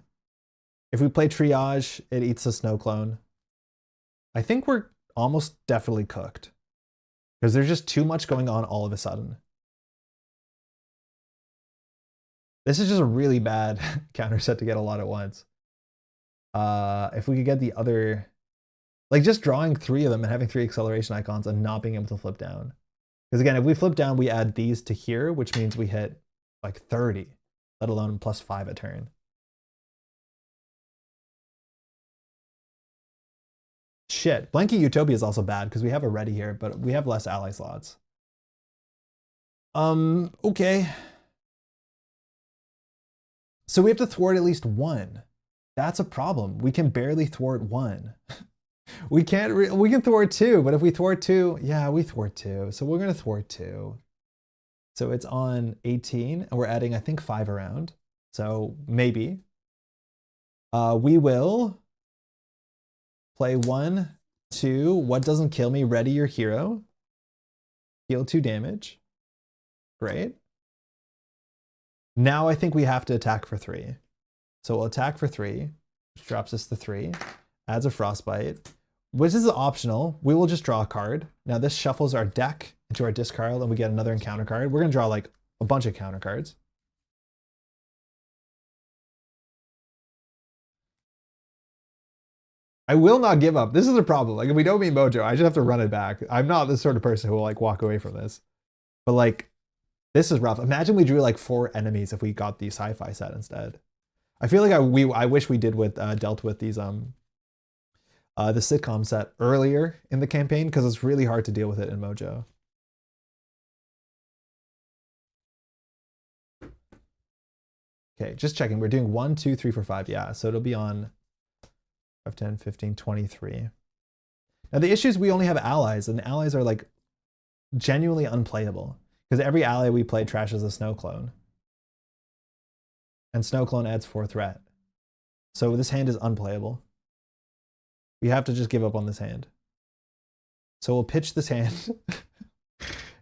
If we play triage, it eats a Snow Clone. I think we're almost definitely cooked, because there's just too much going on all of a sudden. This is just a really bad counter set to get a lot at once. If we could get the other, like just drawing 3 of them and having 3 acceleration icons and not being able to flip down. Because again, if we flip down, we add these to here, which means we hit like 30, let alone +5 a turn. Shit, Blanket Utopia is also bad because we have a ready here, but we have less ally slots. Okay. So we have to thwart at least 1. That's a problem. We can barely thwart 1. We can't, we can thwart 2, but if we thwart 2, yeah, we thwart 2. So we're gonna thwart 2. So it's on 18 and we're adding, I think 5 around. So maybe. We will play 1, 2, what doesn't kill me, ready your hero. Heal 2 damage. Great. Now I think we have to attack for 3. So we'll attack for 3, which drops us to 3, adds a Frostbite, which is optional. We will just draw a card. Now this shuffles our deck into our discard and we get another encounter card. We're gonna draw like a bunch of counter cards. I will not give up. This is a problem. Like if we don't meet Mojo, I just have to run it back. I'm not the sort of person who will like walk away from this. But like, this is rough. Imagine we drew like 4 enemies if we got the sci-fi set instead. I feel like I wish we did with dealt with these the sitcom set earlier in the campaign because it's really hard to deal with it in Mojo. Okay, just checking. We're doing 1, 2, 3, 4, 5. Yeah, so it'll be on 5, 10, 15, 23. Now the issue is we only have allies, and allies are like genuinely unplayable because every ally we play trashes a Snow Clone. And Snow Clone adds 4 threat. So this hand is unplayable. We have to just give up on this hand. So we'll pitch this hand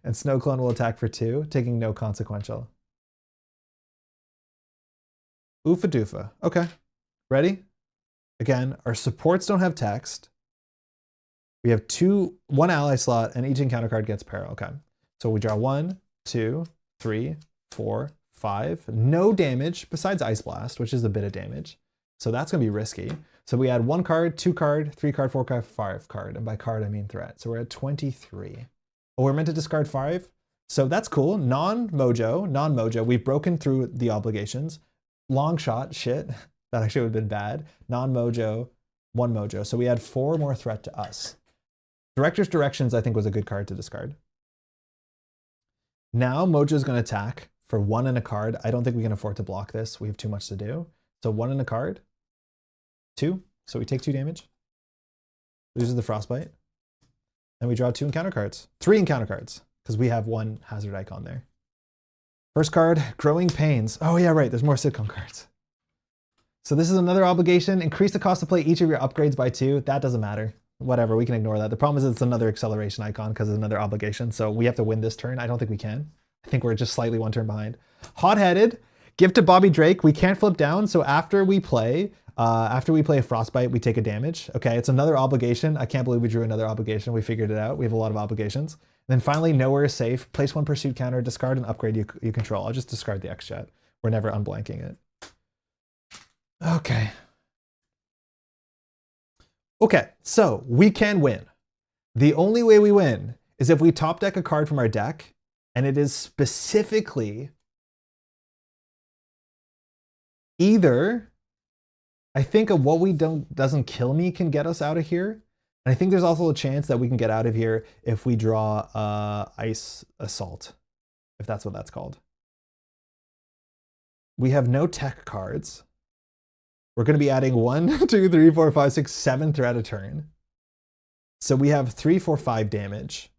and Snow Clone will attack for 2, taking no consequential. Oofa doofa. Okay. Ready? Again, our supports don't have text. We have 1 ally slot and each encounter card gets peril. Okay. So we draw 1, 2, 3, 4, 5. No damage besides Ice Blast, which is a bit of damage. So that's going to be risky. So we add 1 card, 2 card, 3 card, 4 card, 5 card. And by card, I mean threat. So we're at 23. Oh, we're meant to discard 5? So that's cool. Non-Mojo. We've broken through the obligations. Long shot, shit. That actually would have been bad. Non-Mojo, 1 Mojo. So we add 4 more threat to us. Director's Directions, I think, was a good card to discard. Now Mojo's going to attack for 1 and a card. I don't think we can afford to block this. We have too much to do. So 1 and a card. 2. So we take 2 damage. Loses the Frostbite. And we draw 2 encounter cards. 3 encounter cards, because we have 1 hazard icon there. First card, Growing Pains. Oh yeah, right, there's more sitcom cards. So this is another obligation. Increase the cost to play each of your upgrades by 2. That doesn't matter. Whatever, we can ignore that. The problem is it's another acceleration icon because it's another obligation. So we have to win this turn. I don't think we can. I think we're just slightly 1 turn behind. Hot-headed, give to Bobby Drake. We can't flip down. So after we play a Frostbite, we take a damage. Okay, it's another obligation. I can't believe we drew another obligation. We figured it out. We have a lot of obligations. And then finally, Nowhere is Safe. Place 1 pursuit counter, discard an upgrade you control. I'll just discard the X-Jet. We're never unblanking it. Okay. Okay, so we can win. The only way we win is if we top deck a card from our deck, and it is specifically either, I think of what we doesn't kill me can get us out of here. And I think there's also a chance that we can get out of here if we draw Ice Assault, if that's what that's called. We have no tech cards. We're going to be adding 1, 2, 3, 4, 5, 6, 7 threat a turn. So we have 3, 4, 5 damage.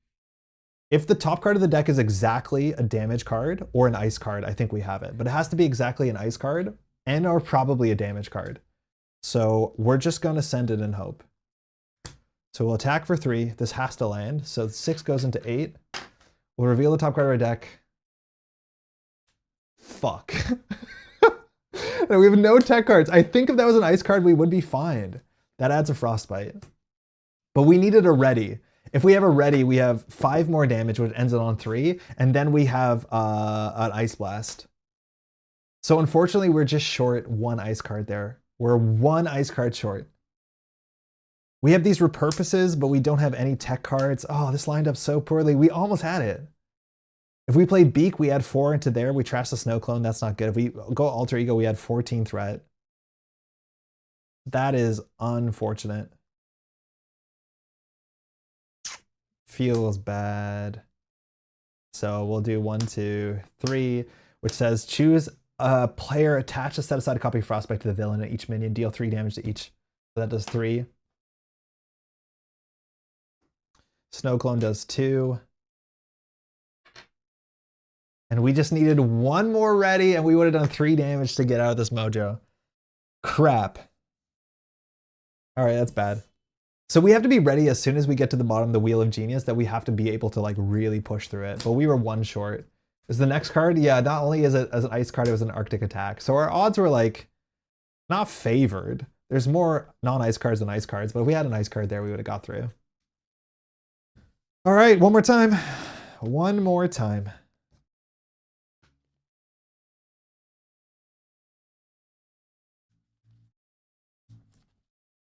If the top card of the deck is exactly a damage card or an ice card, I think we have it. But it has to be exactly an ice card and or probably a damage card. So we're just going to send it and hope. So we'll attack for 3. This has to land. So 6 goes into 8. We'll reveal the top card of our deck. Fuck. We have no tech cards. I think if that was an ice card, we would be fine. That adds a Frostbite. But we needed a ready. If we have a ready, we have 5 more damage, which ends it on 3. And then we have an Ice Blast. So unfortunately, we're just short 1 ice card there. We're 1 ice card short. We have these repurposes, but we don't have any tech cards. Oh, this lined up so poorly. We almost had it. If we play Beak, we add 4 into there. We trash the Snow Clone. That's not good. If we go Alter Ego, we add 14 threat. That is unfortunate. Feels bad. So we'll do 1, 2, 3, which says choose a player, attach a set aside a copy of Frostbite to the villain and each minion, deal 3 damage to each. So that does 3. Snow Clone does 2. And we just needed 1 more ready and we would have done 3 damage to get out of this Mojo. Crap. All right, that's bad. So we have to be ready as soon as we get to the bottom of the Wheel of Genius that we have to be able to like really push through it. But we were 1 short. Is the next card? Yeah, not only is it as an ice card, it was an Arctic attack. So our odds were like not favored. There's more non-ice cards than ice cards, but if we had an ice card there, we would have got through. All right, one more time. One more time.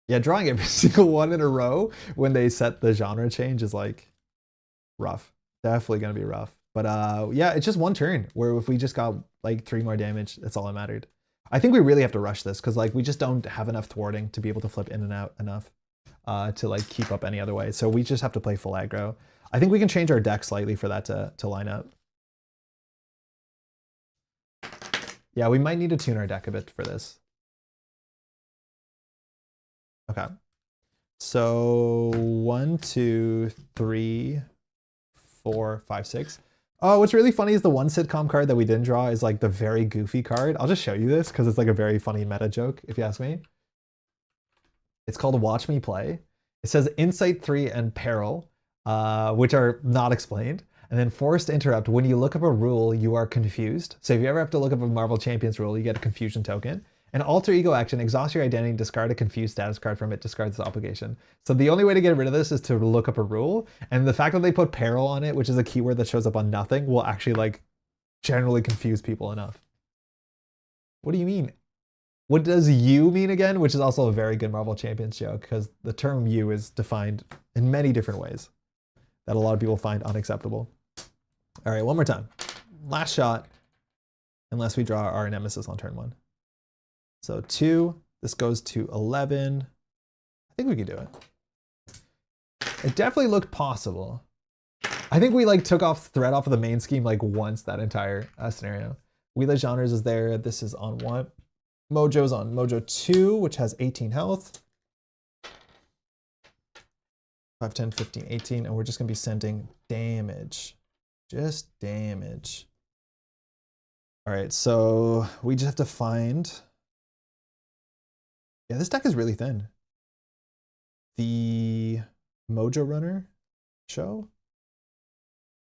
Yeah, drawing every single one in a row when they set the genre change is like rough. Definitely gonna be rough. But yeah, it's just 1 turn where if we just got like 3 more damage, that's all that mattered. I think we really have to rush this because like we just don't have enough thwarting to be able to flip in and out enough to like keep up any other way. So we just have to play full aggro. I think we can change our deck slightly for that to line up. Yeah, we might need to tune our deck a bit for this. Okay. So 1, 2, 3, 4, 5, 6. Oh, what's really funny is the 1 sitcom card that we didn't draw is like the very goofy card. I'll just show you this because it's like a very funny meta joke, if you ask me. It's called Watch Me Play. It says Insight 3 and Peril, which are not explained. And then Forced Interrupt. When you look up a rule, you are confused. So if you ever have to look up a Marvel Champions rule, you get a confusion token. And Alter Ego action, exhaust your identity, discard a confused status card from it, discards this obligation. So the only way to get rid of this is to look up a rule. And the fact that they put Peril on it, which is a keyword that shows up on nothing, will actually like generally confuse people enough. What do you mean? What does you mean again? Which is also a very good Marvel Champions joke because the term you is defined in many different ways that a lot of people find unacceptable. All right, one more time. Last shot, unless we draw our nemesis on turn 1. So 2, this goes to 11. I think we can do it. It definitely looked possible. I think we like took off threat off of the main scheme like once that entire scenario. Wheel of Genres is there. This is on 1. Mojo's on Mojo 2, which has 18 health. 5, 10, 15, 18, and we're just gonna be sending damage. Just damage. All right, so we just have to find... Yeah, this deck is really thin. The Mojo Runner show?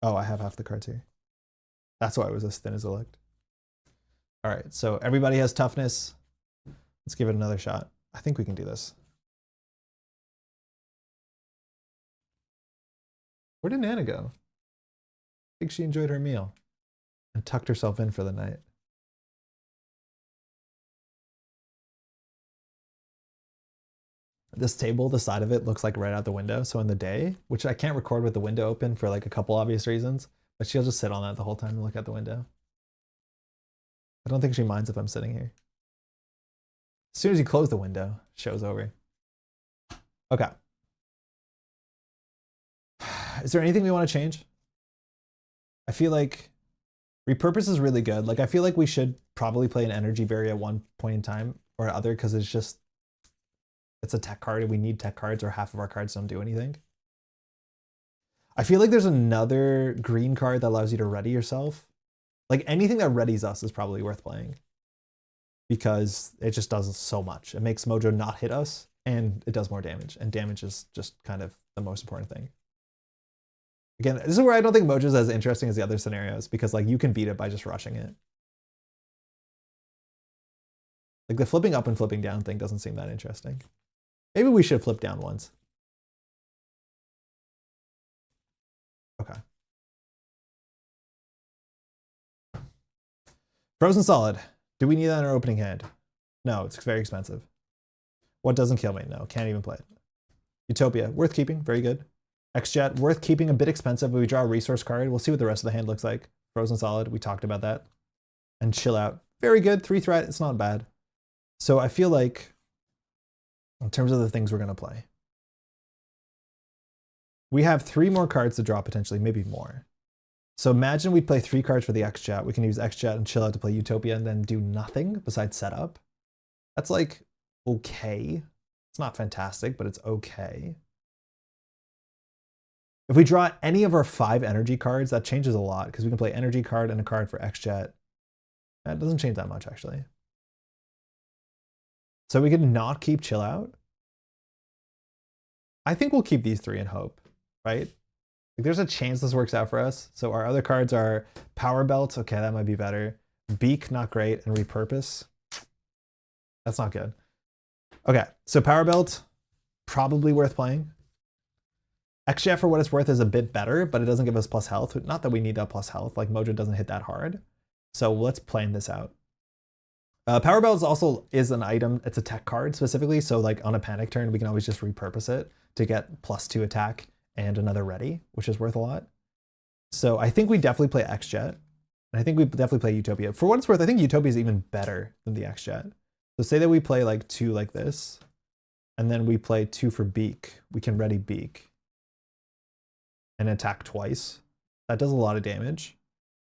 Oh, I have half the cards here. That's why it was as thin as it looked. All right, so everybody has toughness. Let's give it another shot. I think we can do this. Where did Nana go? I think she enjoyed her meal and tucked herself in for the night. This table, the side of it looks like right out the window. So in the day, which I can't record with the window open for like a couple obvious reasons, but she'll just sit on that the whole time and look out the window. I don't think she minds if I'm sitting here. As soon as you close the window, show's over. Okay. Is there anything we want to change? I feel like repurpose is really good. Like I feel like we should probably play an energy berry at one point in time or other because it's a tech card and we need tech cards or half of our cards don't do anything. I feel like there's another green card that allows you to ready yourself. Like anything that readies us is probably worth playing because it just does so much. It makes Mojo not hit us and it does more damage, and damage is just kind of the most important thing. Again, this is where I don't think Mojo is as interesting as the other scenarios because like you can beat it by just rushing it. Like the flipping up and flipping down thing doesn't seem that interesting. Maybe we should flip down once. Okay. Frozen Solid. Do we need that in our opening hand? No, it's very expensive. What doesn't kill me? No, can't even play it. Utopia, worth keeping, very good. X-Jet, worth keeping, a bit expensive, but we draw a resource card. We'll see what the rest of the hand looks like. Frozen Solid, we talked about that. And Chill Out, very good, 3 threat, it's not bad. So I feel like, in terms of the things we're gonna play, we have 3 more cards to draw potentially, maybe more. So imagine we play 3 cards for the X-Jet. We can use X-Jet and Chill Out to play Utopia and then do nothing besides setup. That's like, okay. It's not fantastic, but it's okay. If we draw any of our 5 energy cards, that changes a lot because we can play energy card and a card for X-Jet. That doesn't change that much actually. So we could not keep Chill Out. I think we'll keep these 3 and hope, right? Like there's a chance this works out for us. So our other cards are Power Belt. Okay, that might be better. Beak, not great. And Repurpose. That's not good. Okay, so Power Belt, probably worth playing. X-Jet, for what it's worth, is a bit better, but it doesn't give us plus health. Not that we need that plus health. Like Mojo doesn't hit that hard. So let's plan this out. Power Belt is an item. It's a tech card specifically. So like on a panic turn, we can always just repurpose it to get +2 attack and another ready, which is worth a lot. So I think we definitely play X-Jet. And I think we definitely play Utopia. For what it's worth, I think Utopia is even better than the X-Jet. So say that we play like 2 like this, and then we play 2 for Beak. We can ready Beak and attack twice. That does a lot of damage.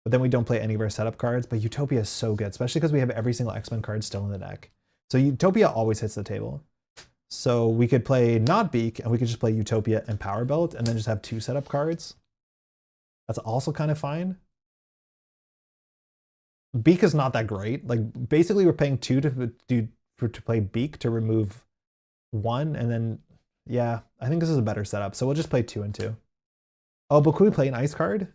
But then we don't play any of our setup cards. But Utopia is so good, especially because we have every single X-Men card still in the deck. So Utopia always hits the table. So we could play not Beak, and we could just play Utopia and Power Belt, and then just have 2 setup cards. That's also kind of fine. Beak is not that great. Like basically we're paying 2 to play Beak to remove 1, and then yeah, I think this is a better setup. So we'll just play 2 and 2. Oh, but could we play an ice card?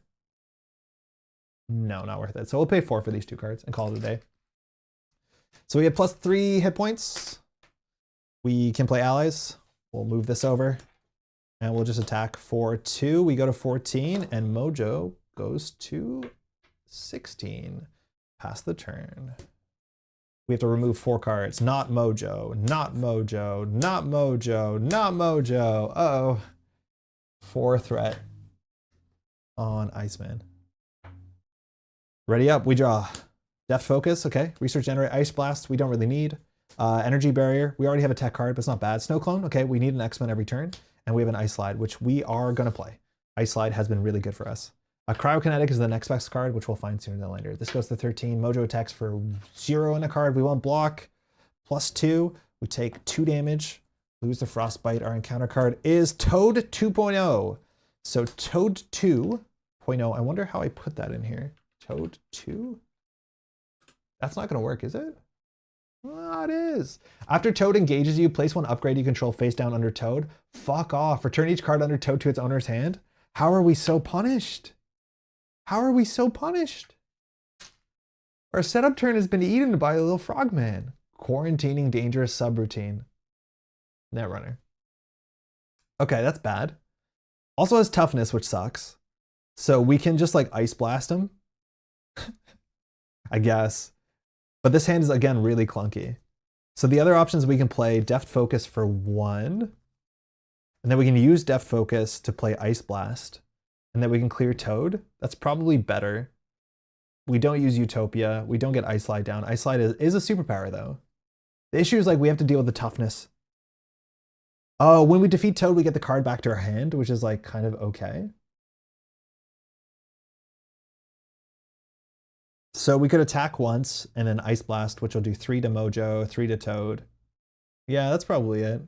No, not worth it. So we'll pay 4 for these 2 cards and call it a day. So we have +3 hit points. We can play allies. We'll move this over and we'll just attack for 2. We go to 14 and Mojo goes to 16. Pass the turn. We have to remove 4 cards. Not Mojo, not Mojo, not Mojo, not Mojo. Uh-oh. 4 threat on Iceman. Ready up, we draw. Deft Focus, okay. Research Generate, Ice Blast, we don't really need. Energy Barrier, we already have a tech card, but it's not bad. Snow Clone, okay, we need an X-Men every turn. And we have an Ice Slide, which we are gonna play. Ice Slide has been really good for us. Cryokinetic is the next best card, which we'll find sooner than later. This goes to 13. Mojo attacks for 0 in a card. We won't block. +2. We take 2 damage. Lose the Frostbite. Our encounter card is Toad 2.0. So Toad 2.0. I wonder how I put that in here. Toad 2? That's not going to work, is it? Well, it is. After Toad engages you, place one upgrade you control face down under Toad. Fuck off. Return each card under Toad to its owner's hand. How are we so punished? How are we so punished? Our setup turn has been eaten by a little frogman. Quarantining dangerous subroutine. Netrunner. Okay, that's bad. Also has toughness, which sucks. So we can just like Ice Blast him. I guess. But this hand is, again, really clunky. So the other options we can play Deft Focus for 1. And then we can use Deft Focus to play Ice Blast. And then we can clear Toad. That's probably better. We don't use Utopia. We don't get Ice Slide down. Ice Slide is a superpower, though. The issue is like we have to deal with the toughness. Oh, when we defeat Toad, we get the card back to our hand, which is like kind of okay. So we could attack once and then Ice Blast, which will do 3 to Mojo, 3 to Toad. Yeah, that's probably it.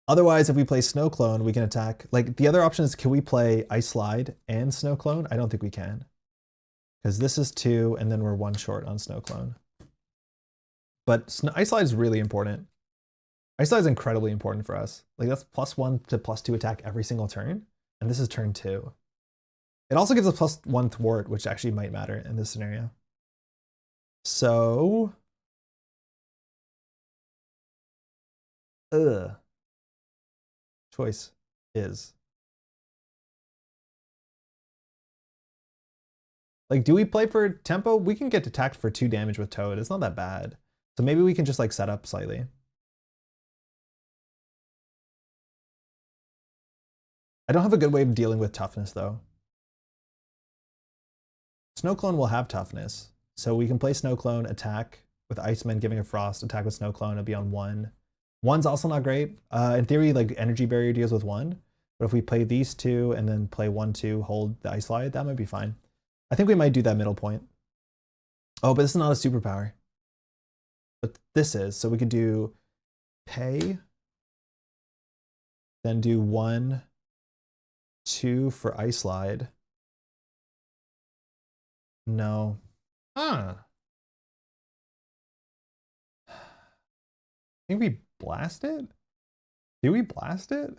Otherwise, if we play Snow Clone, we can attack. Like the other option is, can we play Ice Slide and Snow Clone? I don't think we can. Because this is 2 and then we're 1 short on Snow Clone. But Ice Slide is really important. Ice Slide is incredibly important for us. Like that's +1 to +2 attack every single turn. And this is turn 2. It also gives us +1 thwart, which actually might matter in this scenario. So, choice is. Like, do we play for tempo? We can get attacked for 2 damage with Toad. It's not that bad. So maybe we can just like set up slightly. I don't have a good way of dealing with toughness though. Snow Clone will have toughness. So we can play Snow Clone, attack with Iceman giving a Frost, attack with Snow Clone, it'll be on 1. 1's also not great. In theory, like Energy Barrier deals with 1. But if we play these 2 and then play 1, 2, hold the Ice Slide, that might be fine. I think we might do that middle point. Oh, but this is not a superpower. But this is, so we could do pay, then do 1, 2 for Ice Slide. No. I think we blast it? Do we blast it?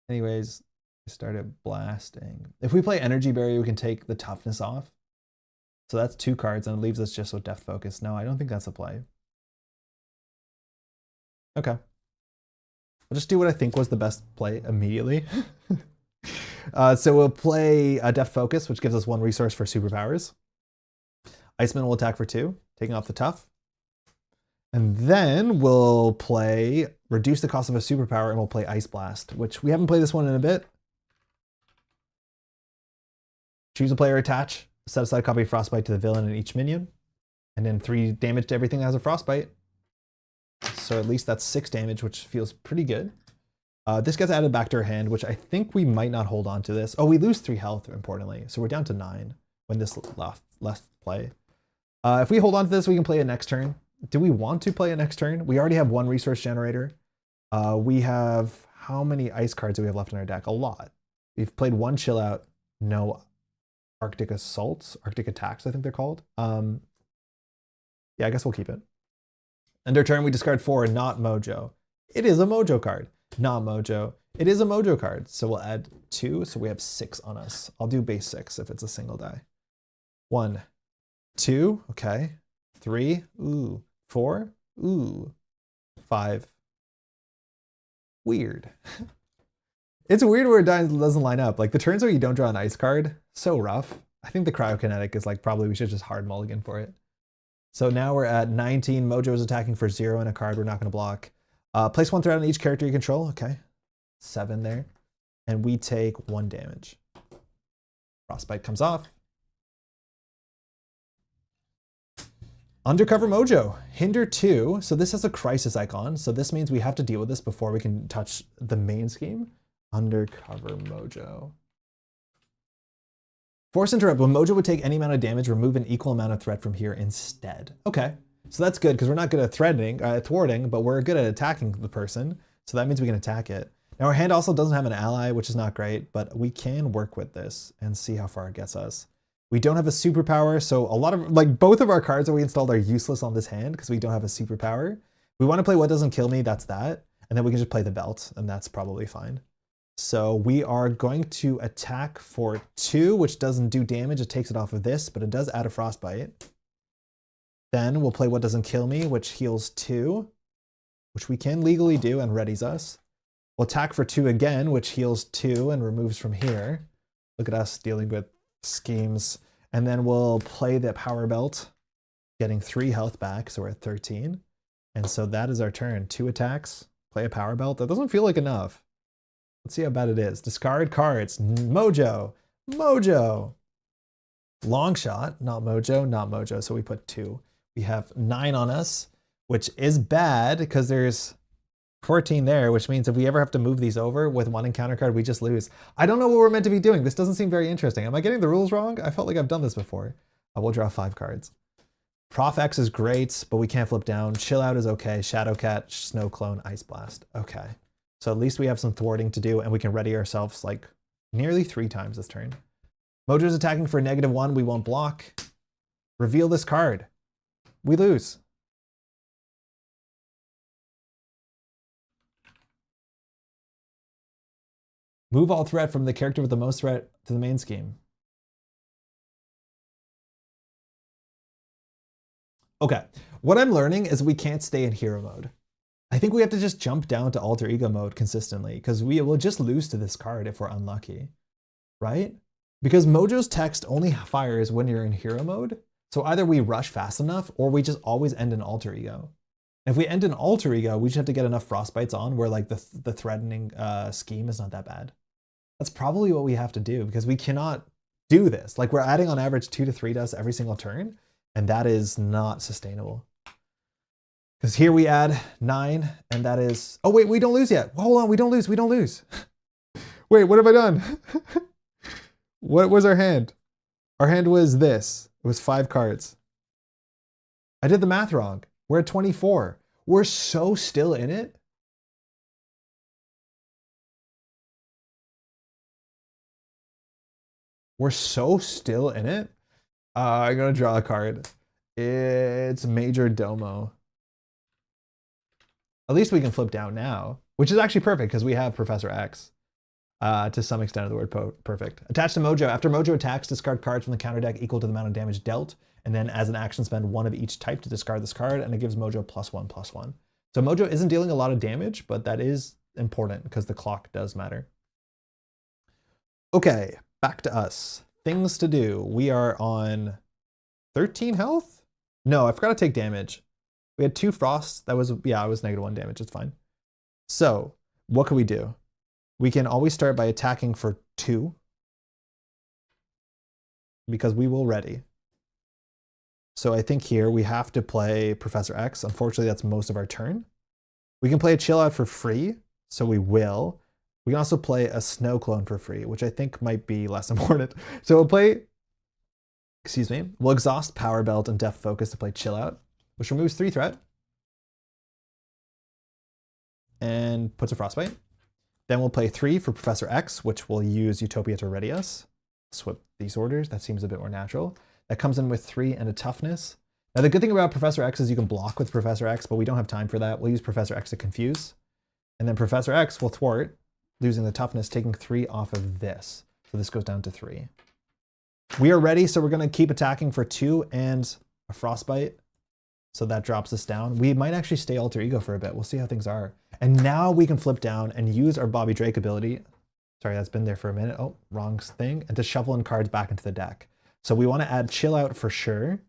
Anyways, I started blasting. If we play Energy Barrier, we can take the toughness off. So that's 2 cards and it leaves us just with Deft Focus. No, I don't think that's a play. Okay. I'll just do what I think was the best play immediately. So we'll play Deft Focus, which gives us 1 resource for superpowers. Iceman will attack for 2, taking off the tough. And then we'll play reduce the cost of a superpower and we'll play Ice Blast, which we haven't played this one in a bit. Choose a player attach, set aside a copy of Frostbite to the villain and each minion. And then 3 damage to everything that has a Frostbite. So at least that's 6 damage, which feels pretty good. This gets added back to our hand, which I think we might not hold on to this. Oh, we lose 3 health, importantly. So we're down to 9 when this left play. If we hold on to this, we can play it next turn. Do we want to play it next turn? We already have 1 resource generator. We have, how many ice cards do we have left in our deck? A lot. We've played 1 chill out, no Arctic assaults, Arctic attacks, I think they're called. Yeah, I guess we'll keep it. End our turn, we discard 4, not Mojo. It is a Mojo card. Not Mojo. It is a Mojo card. So we'll add 2. So we have 6 on us. I'll do base 6 if it's a single die. 1, 2. Okay. 3. Ooh. 4. Ooh. 5. Weird. It's weird where it doesn't line up. Like the turns where you don't draw an ice card, so rough. I think the cryokinetic is like probably we should just hard mulligan for it. So now we're at 19. Mojo is attacking for 0 and a card we're not going to block. Place 1 threat on each character you control. Okay. 7 there. And we take 1 damage. Frostbite comes off. Undercover Mojo. Hinder 2. So this has a crisis icon. So this means we have to deal with this before we can touch the main scheme. Undercover Mojo. Force interrupt. When Mojo would take any amount of damage, remove an equal amount of threat from here instead. Okay. So that's good because we're not good at thwarting, but we're good at attacking the person. So that means we can attack it. Now our hand also doesn't have an ally, which is not great, but we can work with this and see how far it gets us. We don't have a superpower, so a lot of, like, both of our cards that we installed are useless on this hand because we don't have a superpower. We want to play What Doesn't Kill Me, that's that. And then we can just play the belt, and that's probably fine. So we are going to attack for 2, which doesn't do damage. It takes it off of this, but it does add a frostbite. Then we'll play What Doesn't Kill Me, which heals 2, which we can legally do and readies us. We'll attack for 2 again, which heals 2 and removes from here. Look at us dealing with schemes. And then we'll play the power belt, getting 3 health back, so we're at 13. And so that is our turn. 2 attacks, play a power belt. That doesn't feel like enough. Let's see how bad it is. Discard cards. Mojo. Mojo. Long shot. Not Mojo. Not Mojo. So we put 2. We have 9 on us, which is bad because there's 14 there, which means if we ever have to move these over with 1 encounter card, we just lose. I don't know what we're meant to be doing. This doesn't seem very interesting. Am I getting the rules wrong? I felt like I've done this before. I will draw 5 cards. Prof X is great, but we can't flip down. Chill Out is okay. Shadow Cat, Snow Clone, Ice Blast. Okay. So at least we have some thwarting to do and we can ready ourselves like nearly 3 times this turn. Mojo's attacking for -1. We won't block. Reveal this card. We lose. Move all threat from the character with the most threat to the main scheme. Okay, what I'm learning is we can't stay in hero mode. I think we have to just jump down to alter ego mode consistently because we will just lose to this card if we're unlucky, right? Because Mojo's text only fires when you're in hero mode. So either we rush fast enough or we just always end in alter ego. If we end in alter ego, we just have to get enough frostbites on where like the threatening scheme is not that bad. That's probably what we have to do because we cannot do this. Like we're adding on average 2 to 3 to us every single turn, and that is not sustainable. Because here we add 9, and that is, oh wait, we don't lose yet. Hold on, we don't lose, we don't lose. Wait, what have I done? What was our hand? Our hand was this. It was 5 cards. I did the math wrong. We're at 24. We're so still in it. We're so still in it. I'm gonna draw a card. It's Major Domo. At least we can flip down now, which is actually perfect because we have Professor X. To some extent of the word perfect. Attached to Mojo. After Mojo attacks, discard cards from the counter deck equal to the amount of damage dealt, and then as an action spend 1 of each type to discard this card, and it gives Mojo +1/+1. So Mojo isn't dealing a lot of damage, but that is important because the clock does matter. Okay, back to us. Things to do. We are on 13 health? No, I forgot to take damage. We had 2 frosts. That was, yeah, it was -1 damage. It's fine. So what can we do? We can always start by attacking for 2 because we will ready. So I think here we have to play Professor X. Unfortunately, that's most of our turn. We can play a Chill Out for free, so we will. We can also play a Snow Clone for free, which I think might be less important. So we'll play, excuse me, we'll exhaust Power Belt and Deft Focus to play Chill Out, which removes 3 threat and puts a Frostbite. Then we'll play 3 for Professor X, which will use Utopia to ready us. Swap these orders. That seems a bit more natural. That comes in with 3 and a toughness. Now the good thing about Professor X is you can block with Professor X, but we don't have time for that. We'll use Professor X to confuse. And then Professor X will thwart, losing the toughness, taking 3 off of this. So this goes down to 3. We are ready, so we're going to keep attacking for 2 and a Frostbite. So that drops us down. We might actually stay Alter Ego for a bit. We'll see how things are. And now we can flip down and use our Bobby Drake ability. Sorry, that's been there for a minute. Oh, wrong thing. And to shuffle in cards back into the deck. So we want to add Chill Out for sure.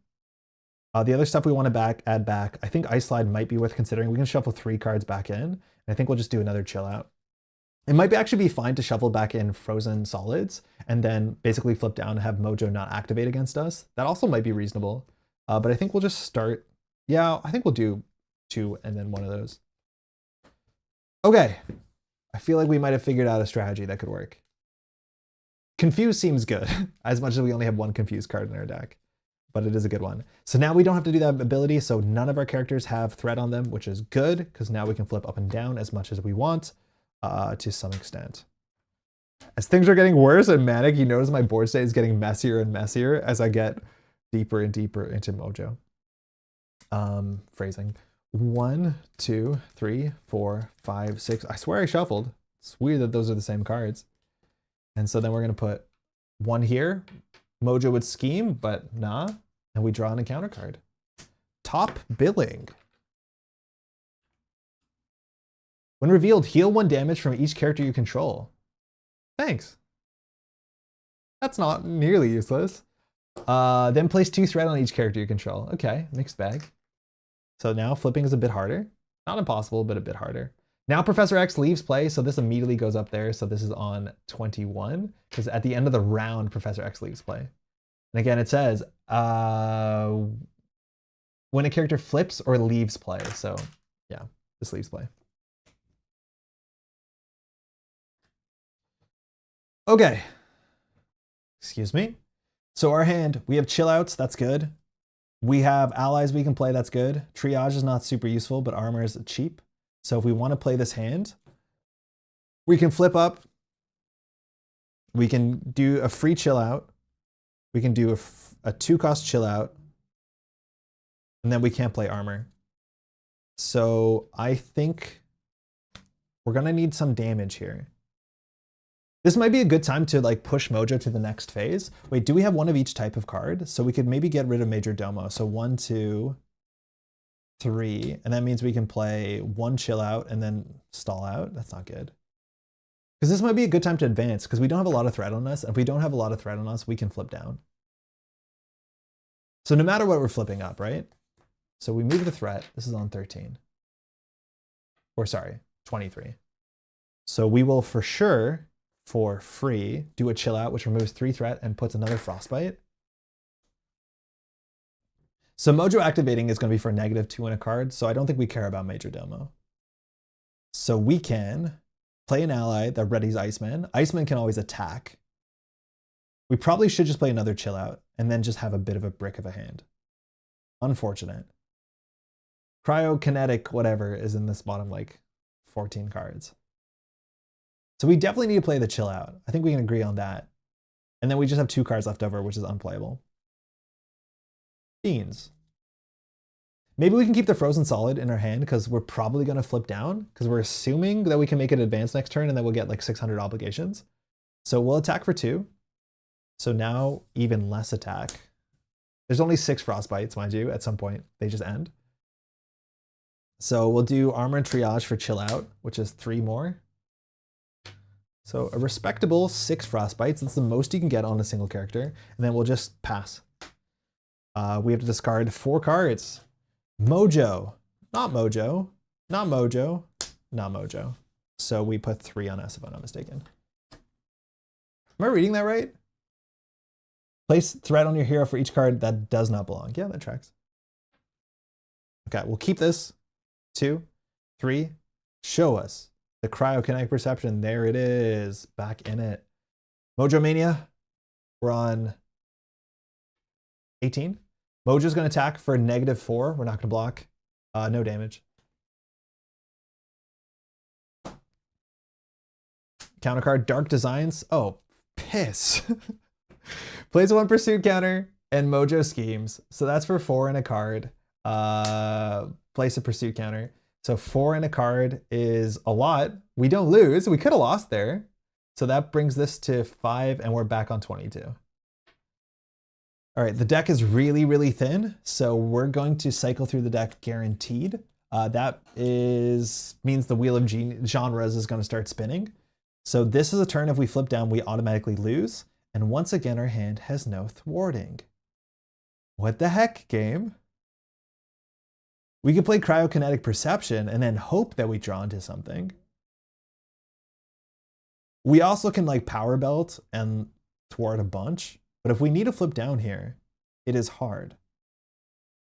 The other stuff we want to add back, I think Ice Slide might be worth considering. We can shuffle 3 cards back in. And I think we'll just do another Chill Out. It might actually be fine to shuffle back in Frozen Solids and then basically flip down and have Mojo not activate against us. That also might be reasonable. But I think we'll just start. Yeah, I think we'll do 2 and then 1 of those. Okay. I feel like we might have figured out a strategy that could work. Confuse seems good, as much as we only have 1 confused card in our deck. but it is a good one. So now we don't have to do that ability, so none of our characters have threat on them, which is good, because now we can flip up and down as much as we want to some extent. As things are getting worse in Manic, you notice my board state is getting messier and messier as I get deeper and deeper into Mojo. Phrasing. 1, 2, 3, 4, 5, 6. I swear I shuffled. It's weird that those are the same cards. And so then we're going to put 1 here. Mojo would scheme, but nah. And we draw an encounter card. Top billing. When revealed, heal 1 damage from each character you control. Thanks. That's not nearly useless. Then place 2 threat on each character you control. Okay, mixed bag. So now flipping is a bit harder. Not impossible, but a bit harder. Now Professor X leaves play, so this immediately goes up there. So this is on 21, because at the end of the round, Professor X leaves play. And again, it says, when a character flips or leaves play. So yeah, this leaves play. Okay. Excuse me. So our hand, we have chill outs, that's good. We have allies we can play, that's good. Triage is not super useful, but armor is cheap. So if we want to play this hand, we can flip up. We can do a free chill out. We can do a 2-cost chill out. And then we can't play armor. So I think we're going to need some damage here. This might be a good time to like push Mojo to the next phase. Wait, do we have 1 of each type of card? So we could maybe get rid of Major Domo. So 1, 2, 3, and that means we can play 1 chill out and then stall out. That's not good. Because this might be a good time to advance because we don't have a lot of threat on us. And if we don't have a lot of threat on us, we can flip down. So no matter what, we're flipping up, right? So we move the threat. This is on 13. Or sorry, 23. So we will for sure, for free, do a chill out, which removes 3 threat and puts another frostbite. So Mojo activating is going to be for -2 in a card, so I don't think we care about Major Domo. So we can play an ally that readies Iceman. Iceman can always attack. We probably should just play another chill out and then just have a bit of a brick of a hand. Unfortunate. Cryokinetic whatever is in this bottom like 14 cards. So we definitely need to play the chill out. I think we can agree on that. And then we just have 2 cards left over, which is unplayable. Beans. Maybe we can keep the Frozen Solid in our hand because we're probably going to flip down because we're assuming that we can make it advance next turn and then we'll get like 600 obligations. So we'll attack for 2. So now even less attack. There's only 6 frostbites, mind you, at some point. They just end. So we'll do armor and triage for chill out, which is 3 more. So a respectable 6 frostbites. That's the most you can get on a single character. And then we'll just pass. We have to discard 4 cards. Mojo. Not Mojo. Not Mojo. Not Mojo. So we put 3 on us if I'm not mistaken. Am I reading that right? Place threat on your hero for each card that does not belong. Yeah, that tracks. Okay, we'll keep this. 2, 3. Show us. The Cryokinetic Perception, there it is, back in it. Mojo Mania, we're on 18. Mojo's gonna attack for -4. We're not gonna block, no damage. Counter card, Dark Designs. Oh, piss. Plays 1 pursuit counter and Mojo schemes. So that's for 4 in a card. Place a pursuit counter. So 4 in a card is a lot. We don't lose. We could have lost there. So that brings this to 5 and we're back on 22. All right, the deck is really, really thin. So we're going to cycle through the deck guaranteed. That means the wheel of genres is going to start spinning. So this is a turn if we flip down, we automatically lose. And once again, our hand has no thwarting. What the heck, game? We could play Cryokinetic Perception and then hope that we draw into something. We also can like Power Belt and thwart a bunch, but if we need to flip down here, it is hard.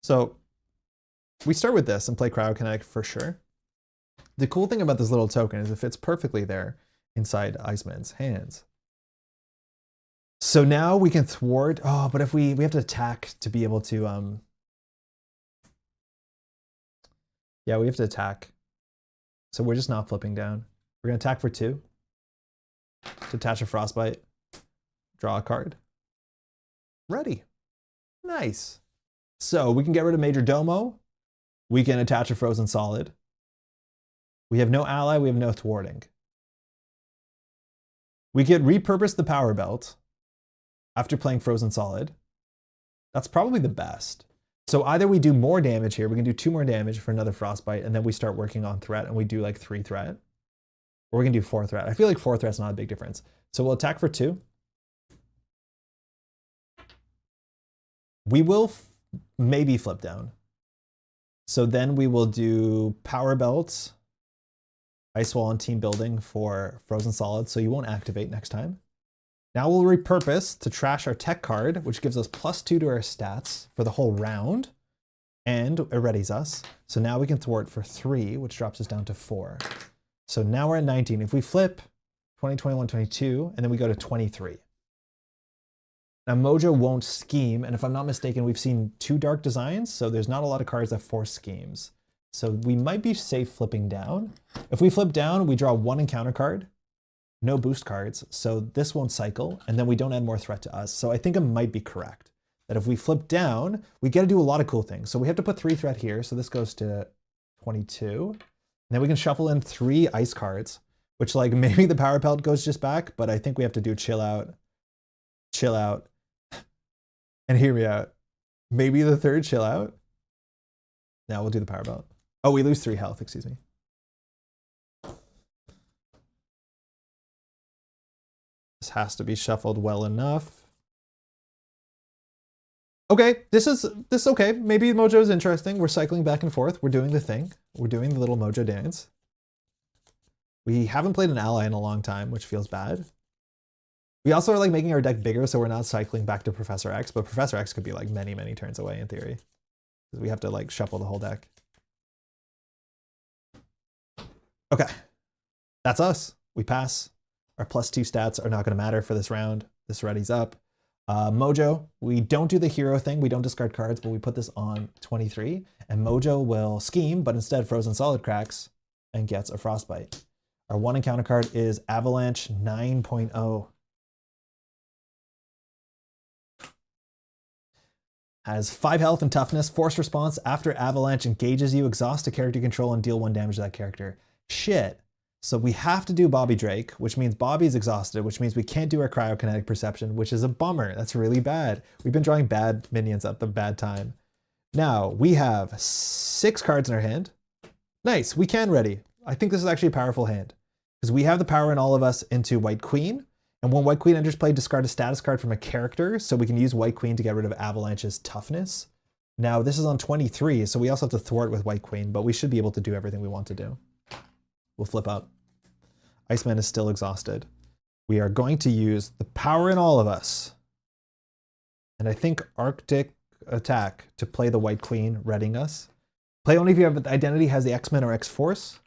So we start with this and play Cryokinetic for sure. The cool thing about this little token is it fits perfectly there inside Iceman's hands. So now we can thwart. Oh, but if we have to attack to be able to yeah, we have to attack. So we're just not flipping down. We're gonna attack for 2 to attach a frostbite. Draw a card. Ready. Nice. So we can get rid of Major Domo. We can attach a frozen solid. We have no ally, we have no thwarting. We could repurpose the power belt after playing frozen solid. That's probably the best. So either we do more damage here, we can do 2 more damage for another frostbite, and then we start working on threat and we do like 3 threat. Or we can do 4 threat. I feel like 4 threat's not a big difference. So we'll attack for 2. We will maybe flip down. So then we will do power belts, ice wall, and team building for frozen solid, so you won't activate next time. Now we'll repurpose to trash our tech card, which gives us +2 to our stats for the whole round, and it readies us. So now we can thwart for 3, which drops us down to 4. So now we're at 19. If we flip 20, 21, 22, and then we go to 23. Now Mojo won't scheme, and if I'm not mistaken, we've seen 2 dark designs, so there's not a lot of cards that force schemes. So we might be safe flipping down. If we flip down, we draw 1 encounter card, no boost cards, so this won't cycle, and then we don't add more threat to us. So I think it might be correct that if we flip down, we get to do a lot of cool things. So we have to put 3 threat here, so this goes to 22. And then we can shuffle in 3 ice cards, which like maybe the power pelt goes just back, but I think we have to do chill out, and hear me out. Maybe the 3rd chill out. Now we'll do the power belt. Oh, we lose 3 health, excuse me. This has to be shuffled well enough. Okay, this is okay. Maybe Mojo is interesting. We're cycling back and forth. We're doing the thing. We're doing the little Mojo dance. We haven't played an ally in a long time, which feels bad. We also are like making our deck bigger, so we're not cycling back to Professor X, but Professor X could be like many, many turns away in theory. We have to like shuffle the whole deck. Okay, that's us. We pass. Our +2 stats are not going to matter for this round. This readies up. Mojo, we don't do the hero thing. We don't discard cards, but we put this on 23. And Mojo will scheme, but instead frozen solid cracks and gets a frostbite. Our 1 encounter card is Avalanche 9.0. Has 5 health and toughness. Force response after Avalanche engages you, exhaust a character you control, and deal 1 damage to that character. Shit. So we have to do Bobby Drake, which means Bobby's exhausted, which means we can't do our cryokinetic perception, which is a bummer. That's really bad. We've been drawing bad minions at the bad time. Now we have 6 cards in our hand. Nice, we can ready. I think this is actually a powerful hand because we have the power in all of us into White Queen. And when White Queen enters play, discard a status card from a character. So we can use White Queen to get rid of Avalanche's toughness. Now this is on 23, so we also have to thwart with White Queen, but we should be able to do everything we want to do. We'll flip up. Iceman is still exhausted. We are going to use the power in all of us. And I think Arctic Attack to play the White Queen, readying us. Play only if you have the identity has the X-Men or X-Force.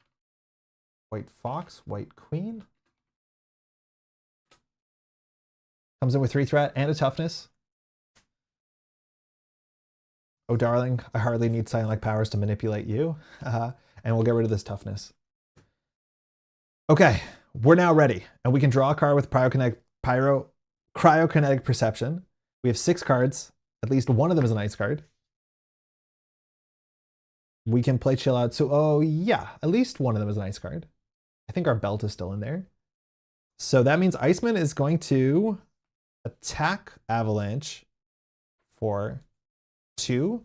White Fox, White Queen. Comes in with 3 threat and a toughness. Oh, darling, I hardly need silent-like powers to manipulate you. And we'll get rid of this toughness. Okay, we're now ready. And we can draw a card with cryokinetic perception. We have 6 cards. At least one of them is an ice card. We can play chill out. So, oh yeah, at least one of them is an ice card. I think our belt is still in there. So that means Iceman is going to attack Avalanche for 2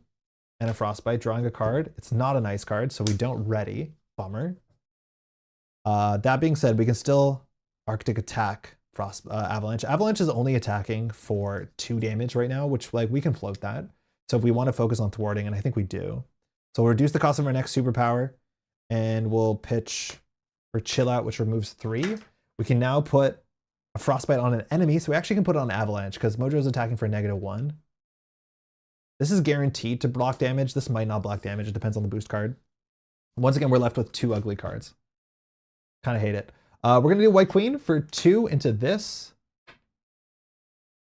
and a frostbite, drawing a card. It's not an ice card, so we don't ready. Bummer. That being said, we can still Arctic Attack Avalanche. Avalanche is only attacking for 2 damage right now, which like we can float that. So if we want to focus on thwarting, and I think we do. So we'll reduce the cost of our next superpower, and we'll pitch for Chill Out, which removes 3. We can now put a frostbite on an enemy, so we actually can put it on Avalanche because Mojo is attacking for -1. This is guaranteed to block damage. This might not block damage. It depends on the boost card. Once again, we're left with 2 ugly cards. Kind of hate it. We're going to do White Queen for 2 into this.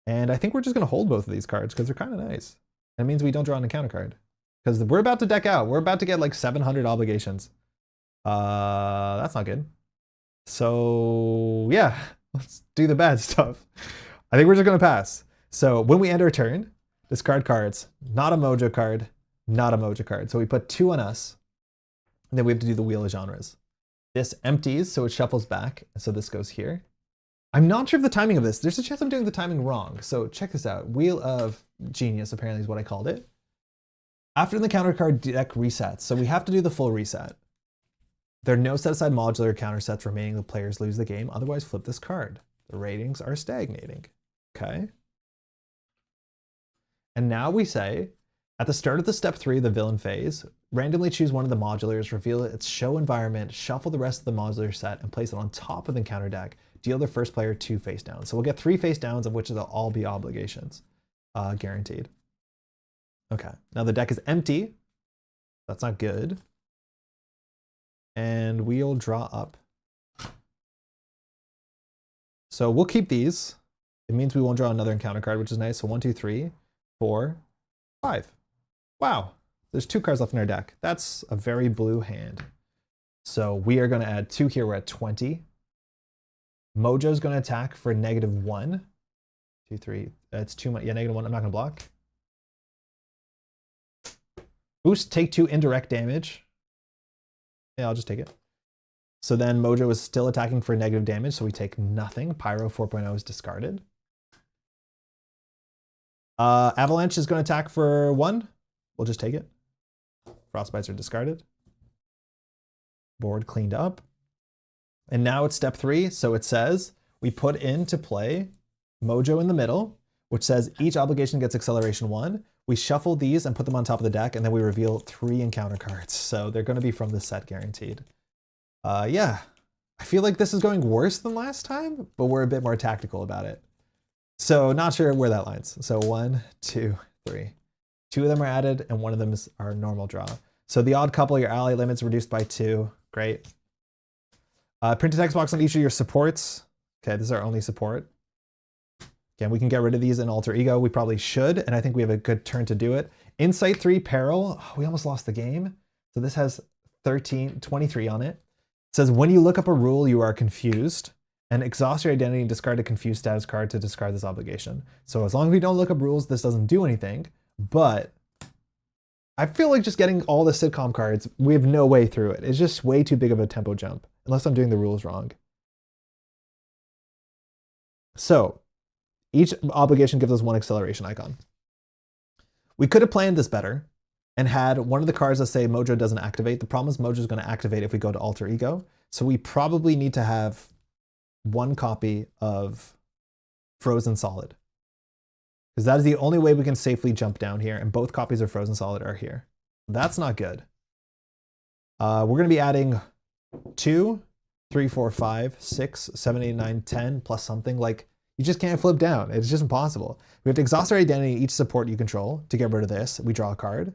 And I think we're just going to hold both of these cards because they're kind of nice. That means we don't draw an encounter card. Because we're about to deck out. We're about to get like 700 obligations. That's not good. So yeah, let's do the bad stuff. I think we're just going to pass. So when we end our turn, discard cards. Not a Mojo card. Not a Mojo card. So we put 2 on us. And then we have to do the Wheel of Genres. This empties, so it shuffles back. So this goes here. I'm not sure of the timing of this. There's a chance I'm doing the timing wrong. So check this out. Wheel of Genius apparently is what I called it. After the counter card deck resets, so we have to do the full reset. There are no set-aside modular counter sets remaining. The players lose the game. Otherwise, flip this card. The ratings are stagnating. Okay. And now we say, at the start of the step 3 of the villain phase, randomly choose one of the modulars, reveal its show environment, shuffle the rest of the modular set, and place it on top of the counter deck. Deal the first player 2 face downs. So we'll get 3 face downs, of which they'll all be obligations. Guaranteed. Okay, now the deck is empty. That's not good. And we'll draw up. So we'll keep these. It means we won't draw another encounter card, which is nice. So 1, 2, 3, 4, 5. Wow, there's 2 cards left in our deck. That's a very blue hand. So we are going to add 2 here. We're at 20. Mojo's going to attack for -1. 2, 3. That's too much. Yeah, -1. I'm not going to block. Boost, take 2 indirect damage. Yeah, I'll just take it. So then Mojo is still attacking for negative damage, so we take nothing. Pyro 4.0 is discarded. Avalanche is going to attack for 1. We'll just take it. Frostbites are discarded. Board cleaned up. And now it's step 3, so it says we put into play Mojo in the middle, which says each obligation gets acceleration 1. We shuffle these and put them on top of the deck, and then we reveal 3 encounter cards. So they're going to be from this set guaranteed. Yeah, I feel like this is going worse than last time, but we're a bit more tactical about it. So not sure where that lines. So 1, 2, 3. 2 of them are added, and 1 of them is our normal draw. So the odd couple, your ally limit's reduced by 2. Great. Print a text box on each of your supports. Okay, this is our only support. Again, we can get rid of these in Alter Ego. We probably should, and I think we have a good turn to do it. Insight 3, Peril. Oh, we almost lost the game. So this has 23 on it. It says, when you look up a rule, you are confused, and exhaust your identity and discard a confused status card to discard this obligation. So as long as we don't look up rules, this doesn't do anything, but I feel like just getting all the sitcom cards, we have no way through it. It's just way too big of a tempo jump, unless I'm doing the rules wrong. So each obligation gives us 1 acceleration icon. We could have planned this better and had one of the cards that say Mojo doesn't activate. The problem is Mojo is going to activate if we go to Alter Ego. So we probably need to have 1 copy of Frozen Solid, because that is the only way we can safely jump down here, and both copies of Frozen Solid are here. That's not good. We're going to be adding 2, 3, 4, 5, 6, 7, 8, 9, 10 plus something. Like, you just can't flip down. It's just impossible. We have to exhaust our identity each support you control. To get rid of this, we draw a card.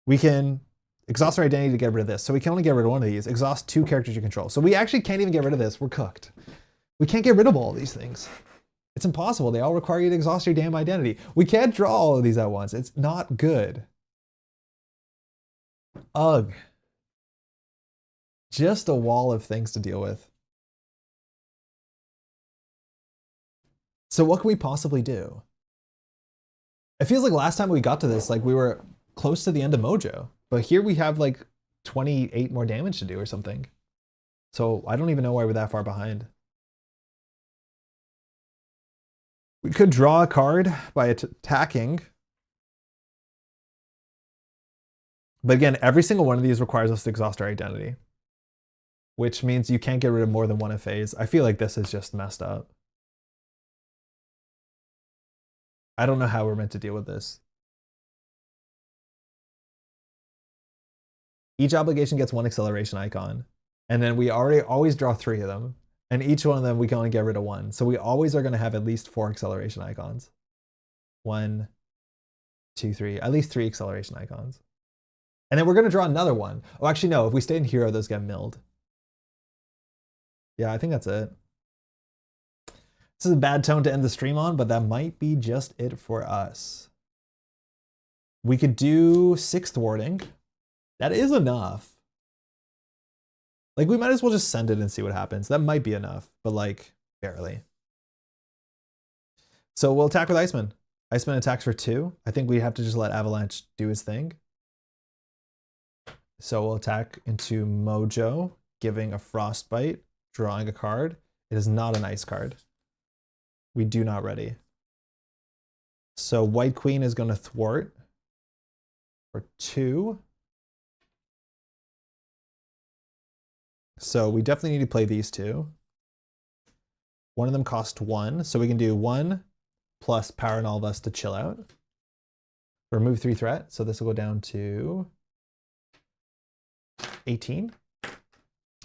We can exhaust our identity to get rid of this. So we can only get rid of 1 of these. Exhaust 2 characters you control. So we actually can't even get rid of this. We're cooked. We can't get rid of all of these things. It's impossible. They all require you to exhaust your damn identity. We can't draw all of these at once. It's not good. Ugh. Just a wall of things to deal with. So what can we possibly do? It feels like last time we got to this, like we were close to the end of Mojo, but here we have like 28 more damage to do or something. So I don't even know why we're that far behind. We could draw a card by attacking. But again, every single one of these requires us to exhaust our identity, which means you can't get rid of more than 1 in phase. I feel like this is just messed up. I don't know how we're meant to deal with this. Each obligation gets 1 acceleration icon, and then we always draw 3 of them, and each one of them we can only get rid of 1. So we always are going to have at least 4 acceleration icons. 1, 2, 3, at least 3 acceleration icons. And then we're going to draw another one. Oh, actually, no, if we stay in hero, those get milled. Yeah, I think that's it. This This is a bad tone to end the stream on, but that might be just it for us. We could do 6 thwarting. That is enough. Like, we might as well just send it and see what happens. That might be enough, but like, barely. So we'll attack with Iceman. Iceman attacks for 2. I think we have to just let Avalanche do his thing. So we'll attack into Mojo, giving a Frostbite, drawing a card. It is not an ice card. We do not ready. So White Queen is going to thwart for 2. So we definitely need to play these 2. One of them cost 1, so we can do 1 plus Power and all of us to chill out. Remove 3 threat, so this will go down to 18.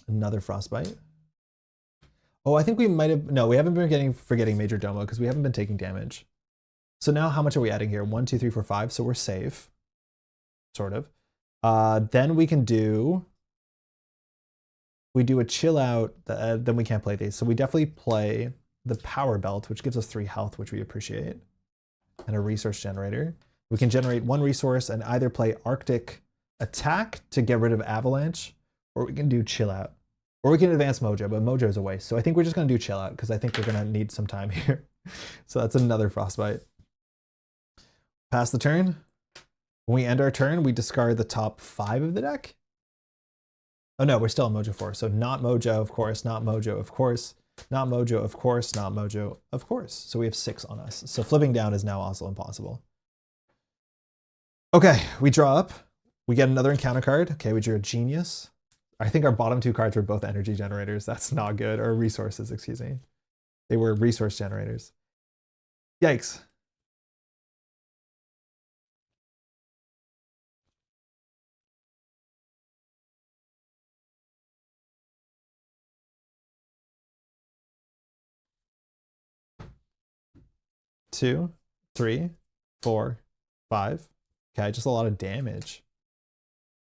Another Frostbite. Oh, I think we might have, no, we haven't been forgetting Major Domo because we haven't been taking damage. So now how much are we adding here? 1, 2, 3, 4, 5, so we're safe. Sort of. Then we can do, we do a chill out, then we can't play these. So we definitely play the Power Belt, which gives us 3 health, which we appreciate, and a resource generator. We can generate 1 resource and either play Arctic Attack to get rid of Avalanche, or we can do Chill Out. Or we can advance Mojo, but Mojo is a waste. So I think we're just going to do Chill Out because I think we're going to need some time here. So that's another Frostbite. Pass the turn. When we end our turn, we discard the top 5 of the deck. Oh no, we're still on Mojo 4. So not Mojo, of course, not Mojo, of course, not Mojo, of course, not Mojo, of course. So we have 6 on us. So flipping down is now also impossible. Okay, we draw up. We get another encounter card. Okay, we drew a Genius. I think our bottom 2 cards were both energy generators. That's not good. Or resources, excuse me. They were resource generators. Yikes. Two, 3, 4, 5. Okay, just a lot of damage.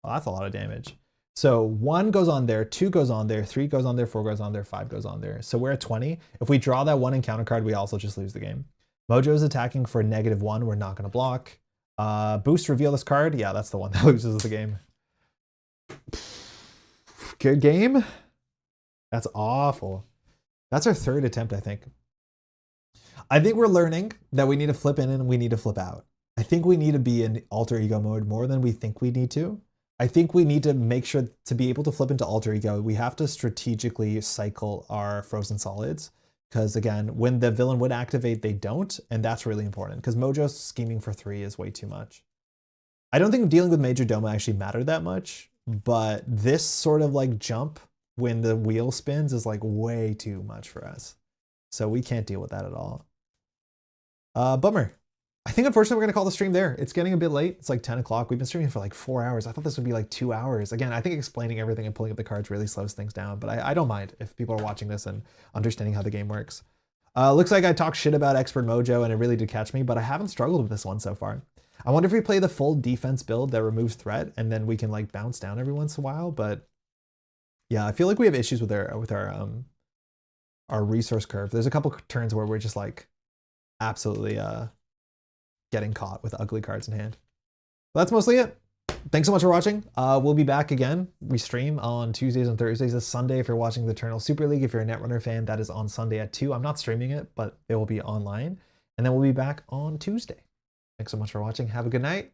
Oh, that's a lot of damage. So 1 goes on there, 2 goes on there, 3 goes on there, 4 goes on there, 5 goes on there. So we're at 20. If we draw that 1 encounter card, we also just lose the game. Mojo is attacking for -1. We're not going to block. Boost, reveal this card. Yeah, that's the one that loses the game. Good game. That's awful. That's our 3rd attempt, I think. I think we're learning that we need to flip in and we need to flip out. I think we need to be in alter ego mode more than we think we need to. I think we need to make sure to be able to flip into alter ego, we have to strategically cycle our frozen solids. Because again, when the villain would activate, they don't. And that's really important because Mojo scheming for 3 is way too much. I don't think dealing with Major Domo actually mattered that much, but this sort of like jump when the wheel spins is like way too much for us. So we can't deal with that at all. Bummer. I think unfortunately we're going to call the stream there. It's getting a bit late. It's like 10 o'clock. We've been streaming for like 4 hours. I thought this would be like 2 hours. Again, I think explaining everything and pulling up the cards really slows things down, but I don't mind if people are watching this and understanding how the game works. Looks like I talked shit about Expert Mojo and it really did catch me, but I haven't struggled with this one so far. I wonder if we play the full defense build that removes threat and then we can like bounce down every once in a while, but yeah, I feel like we have issues with our resource curve. There's a couple turns where we're just like absolutely getting caught with ugly cards in hand. But that's mostly it. Thanks so much for watching. We'll be back again. We stream on Tuesdays and Thursdays. This Sunday, if you're watching the Eternal Super League, if you're a Netrunner fan, that is on Sunday at 2. I'm not streaming it, but it will be online. And then we'll be back on Tuesday. Thanks so much for watching. Have a good night.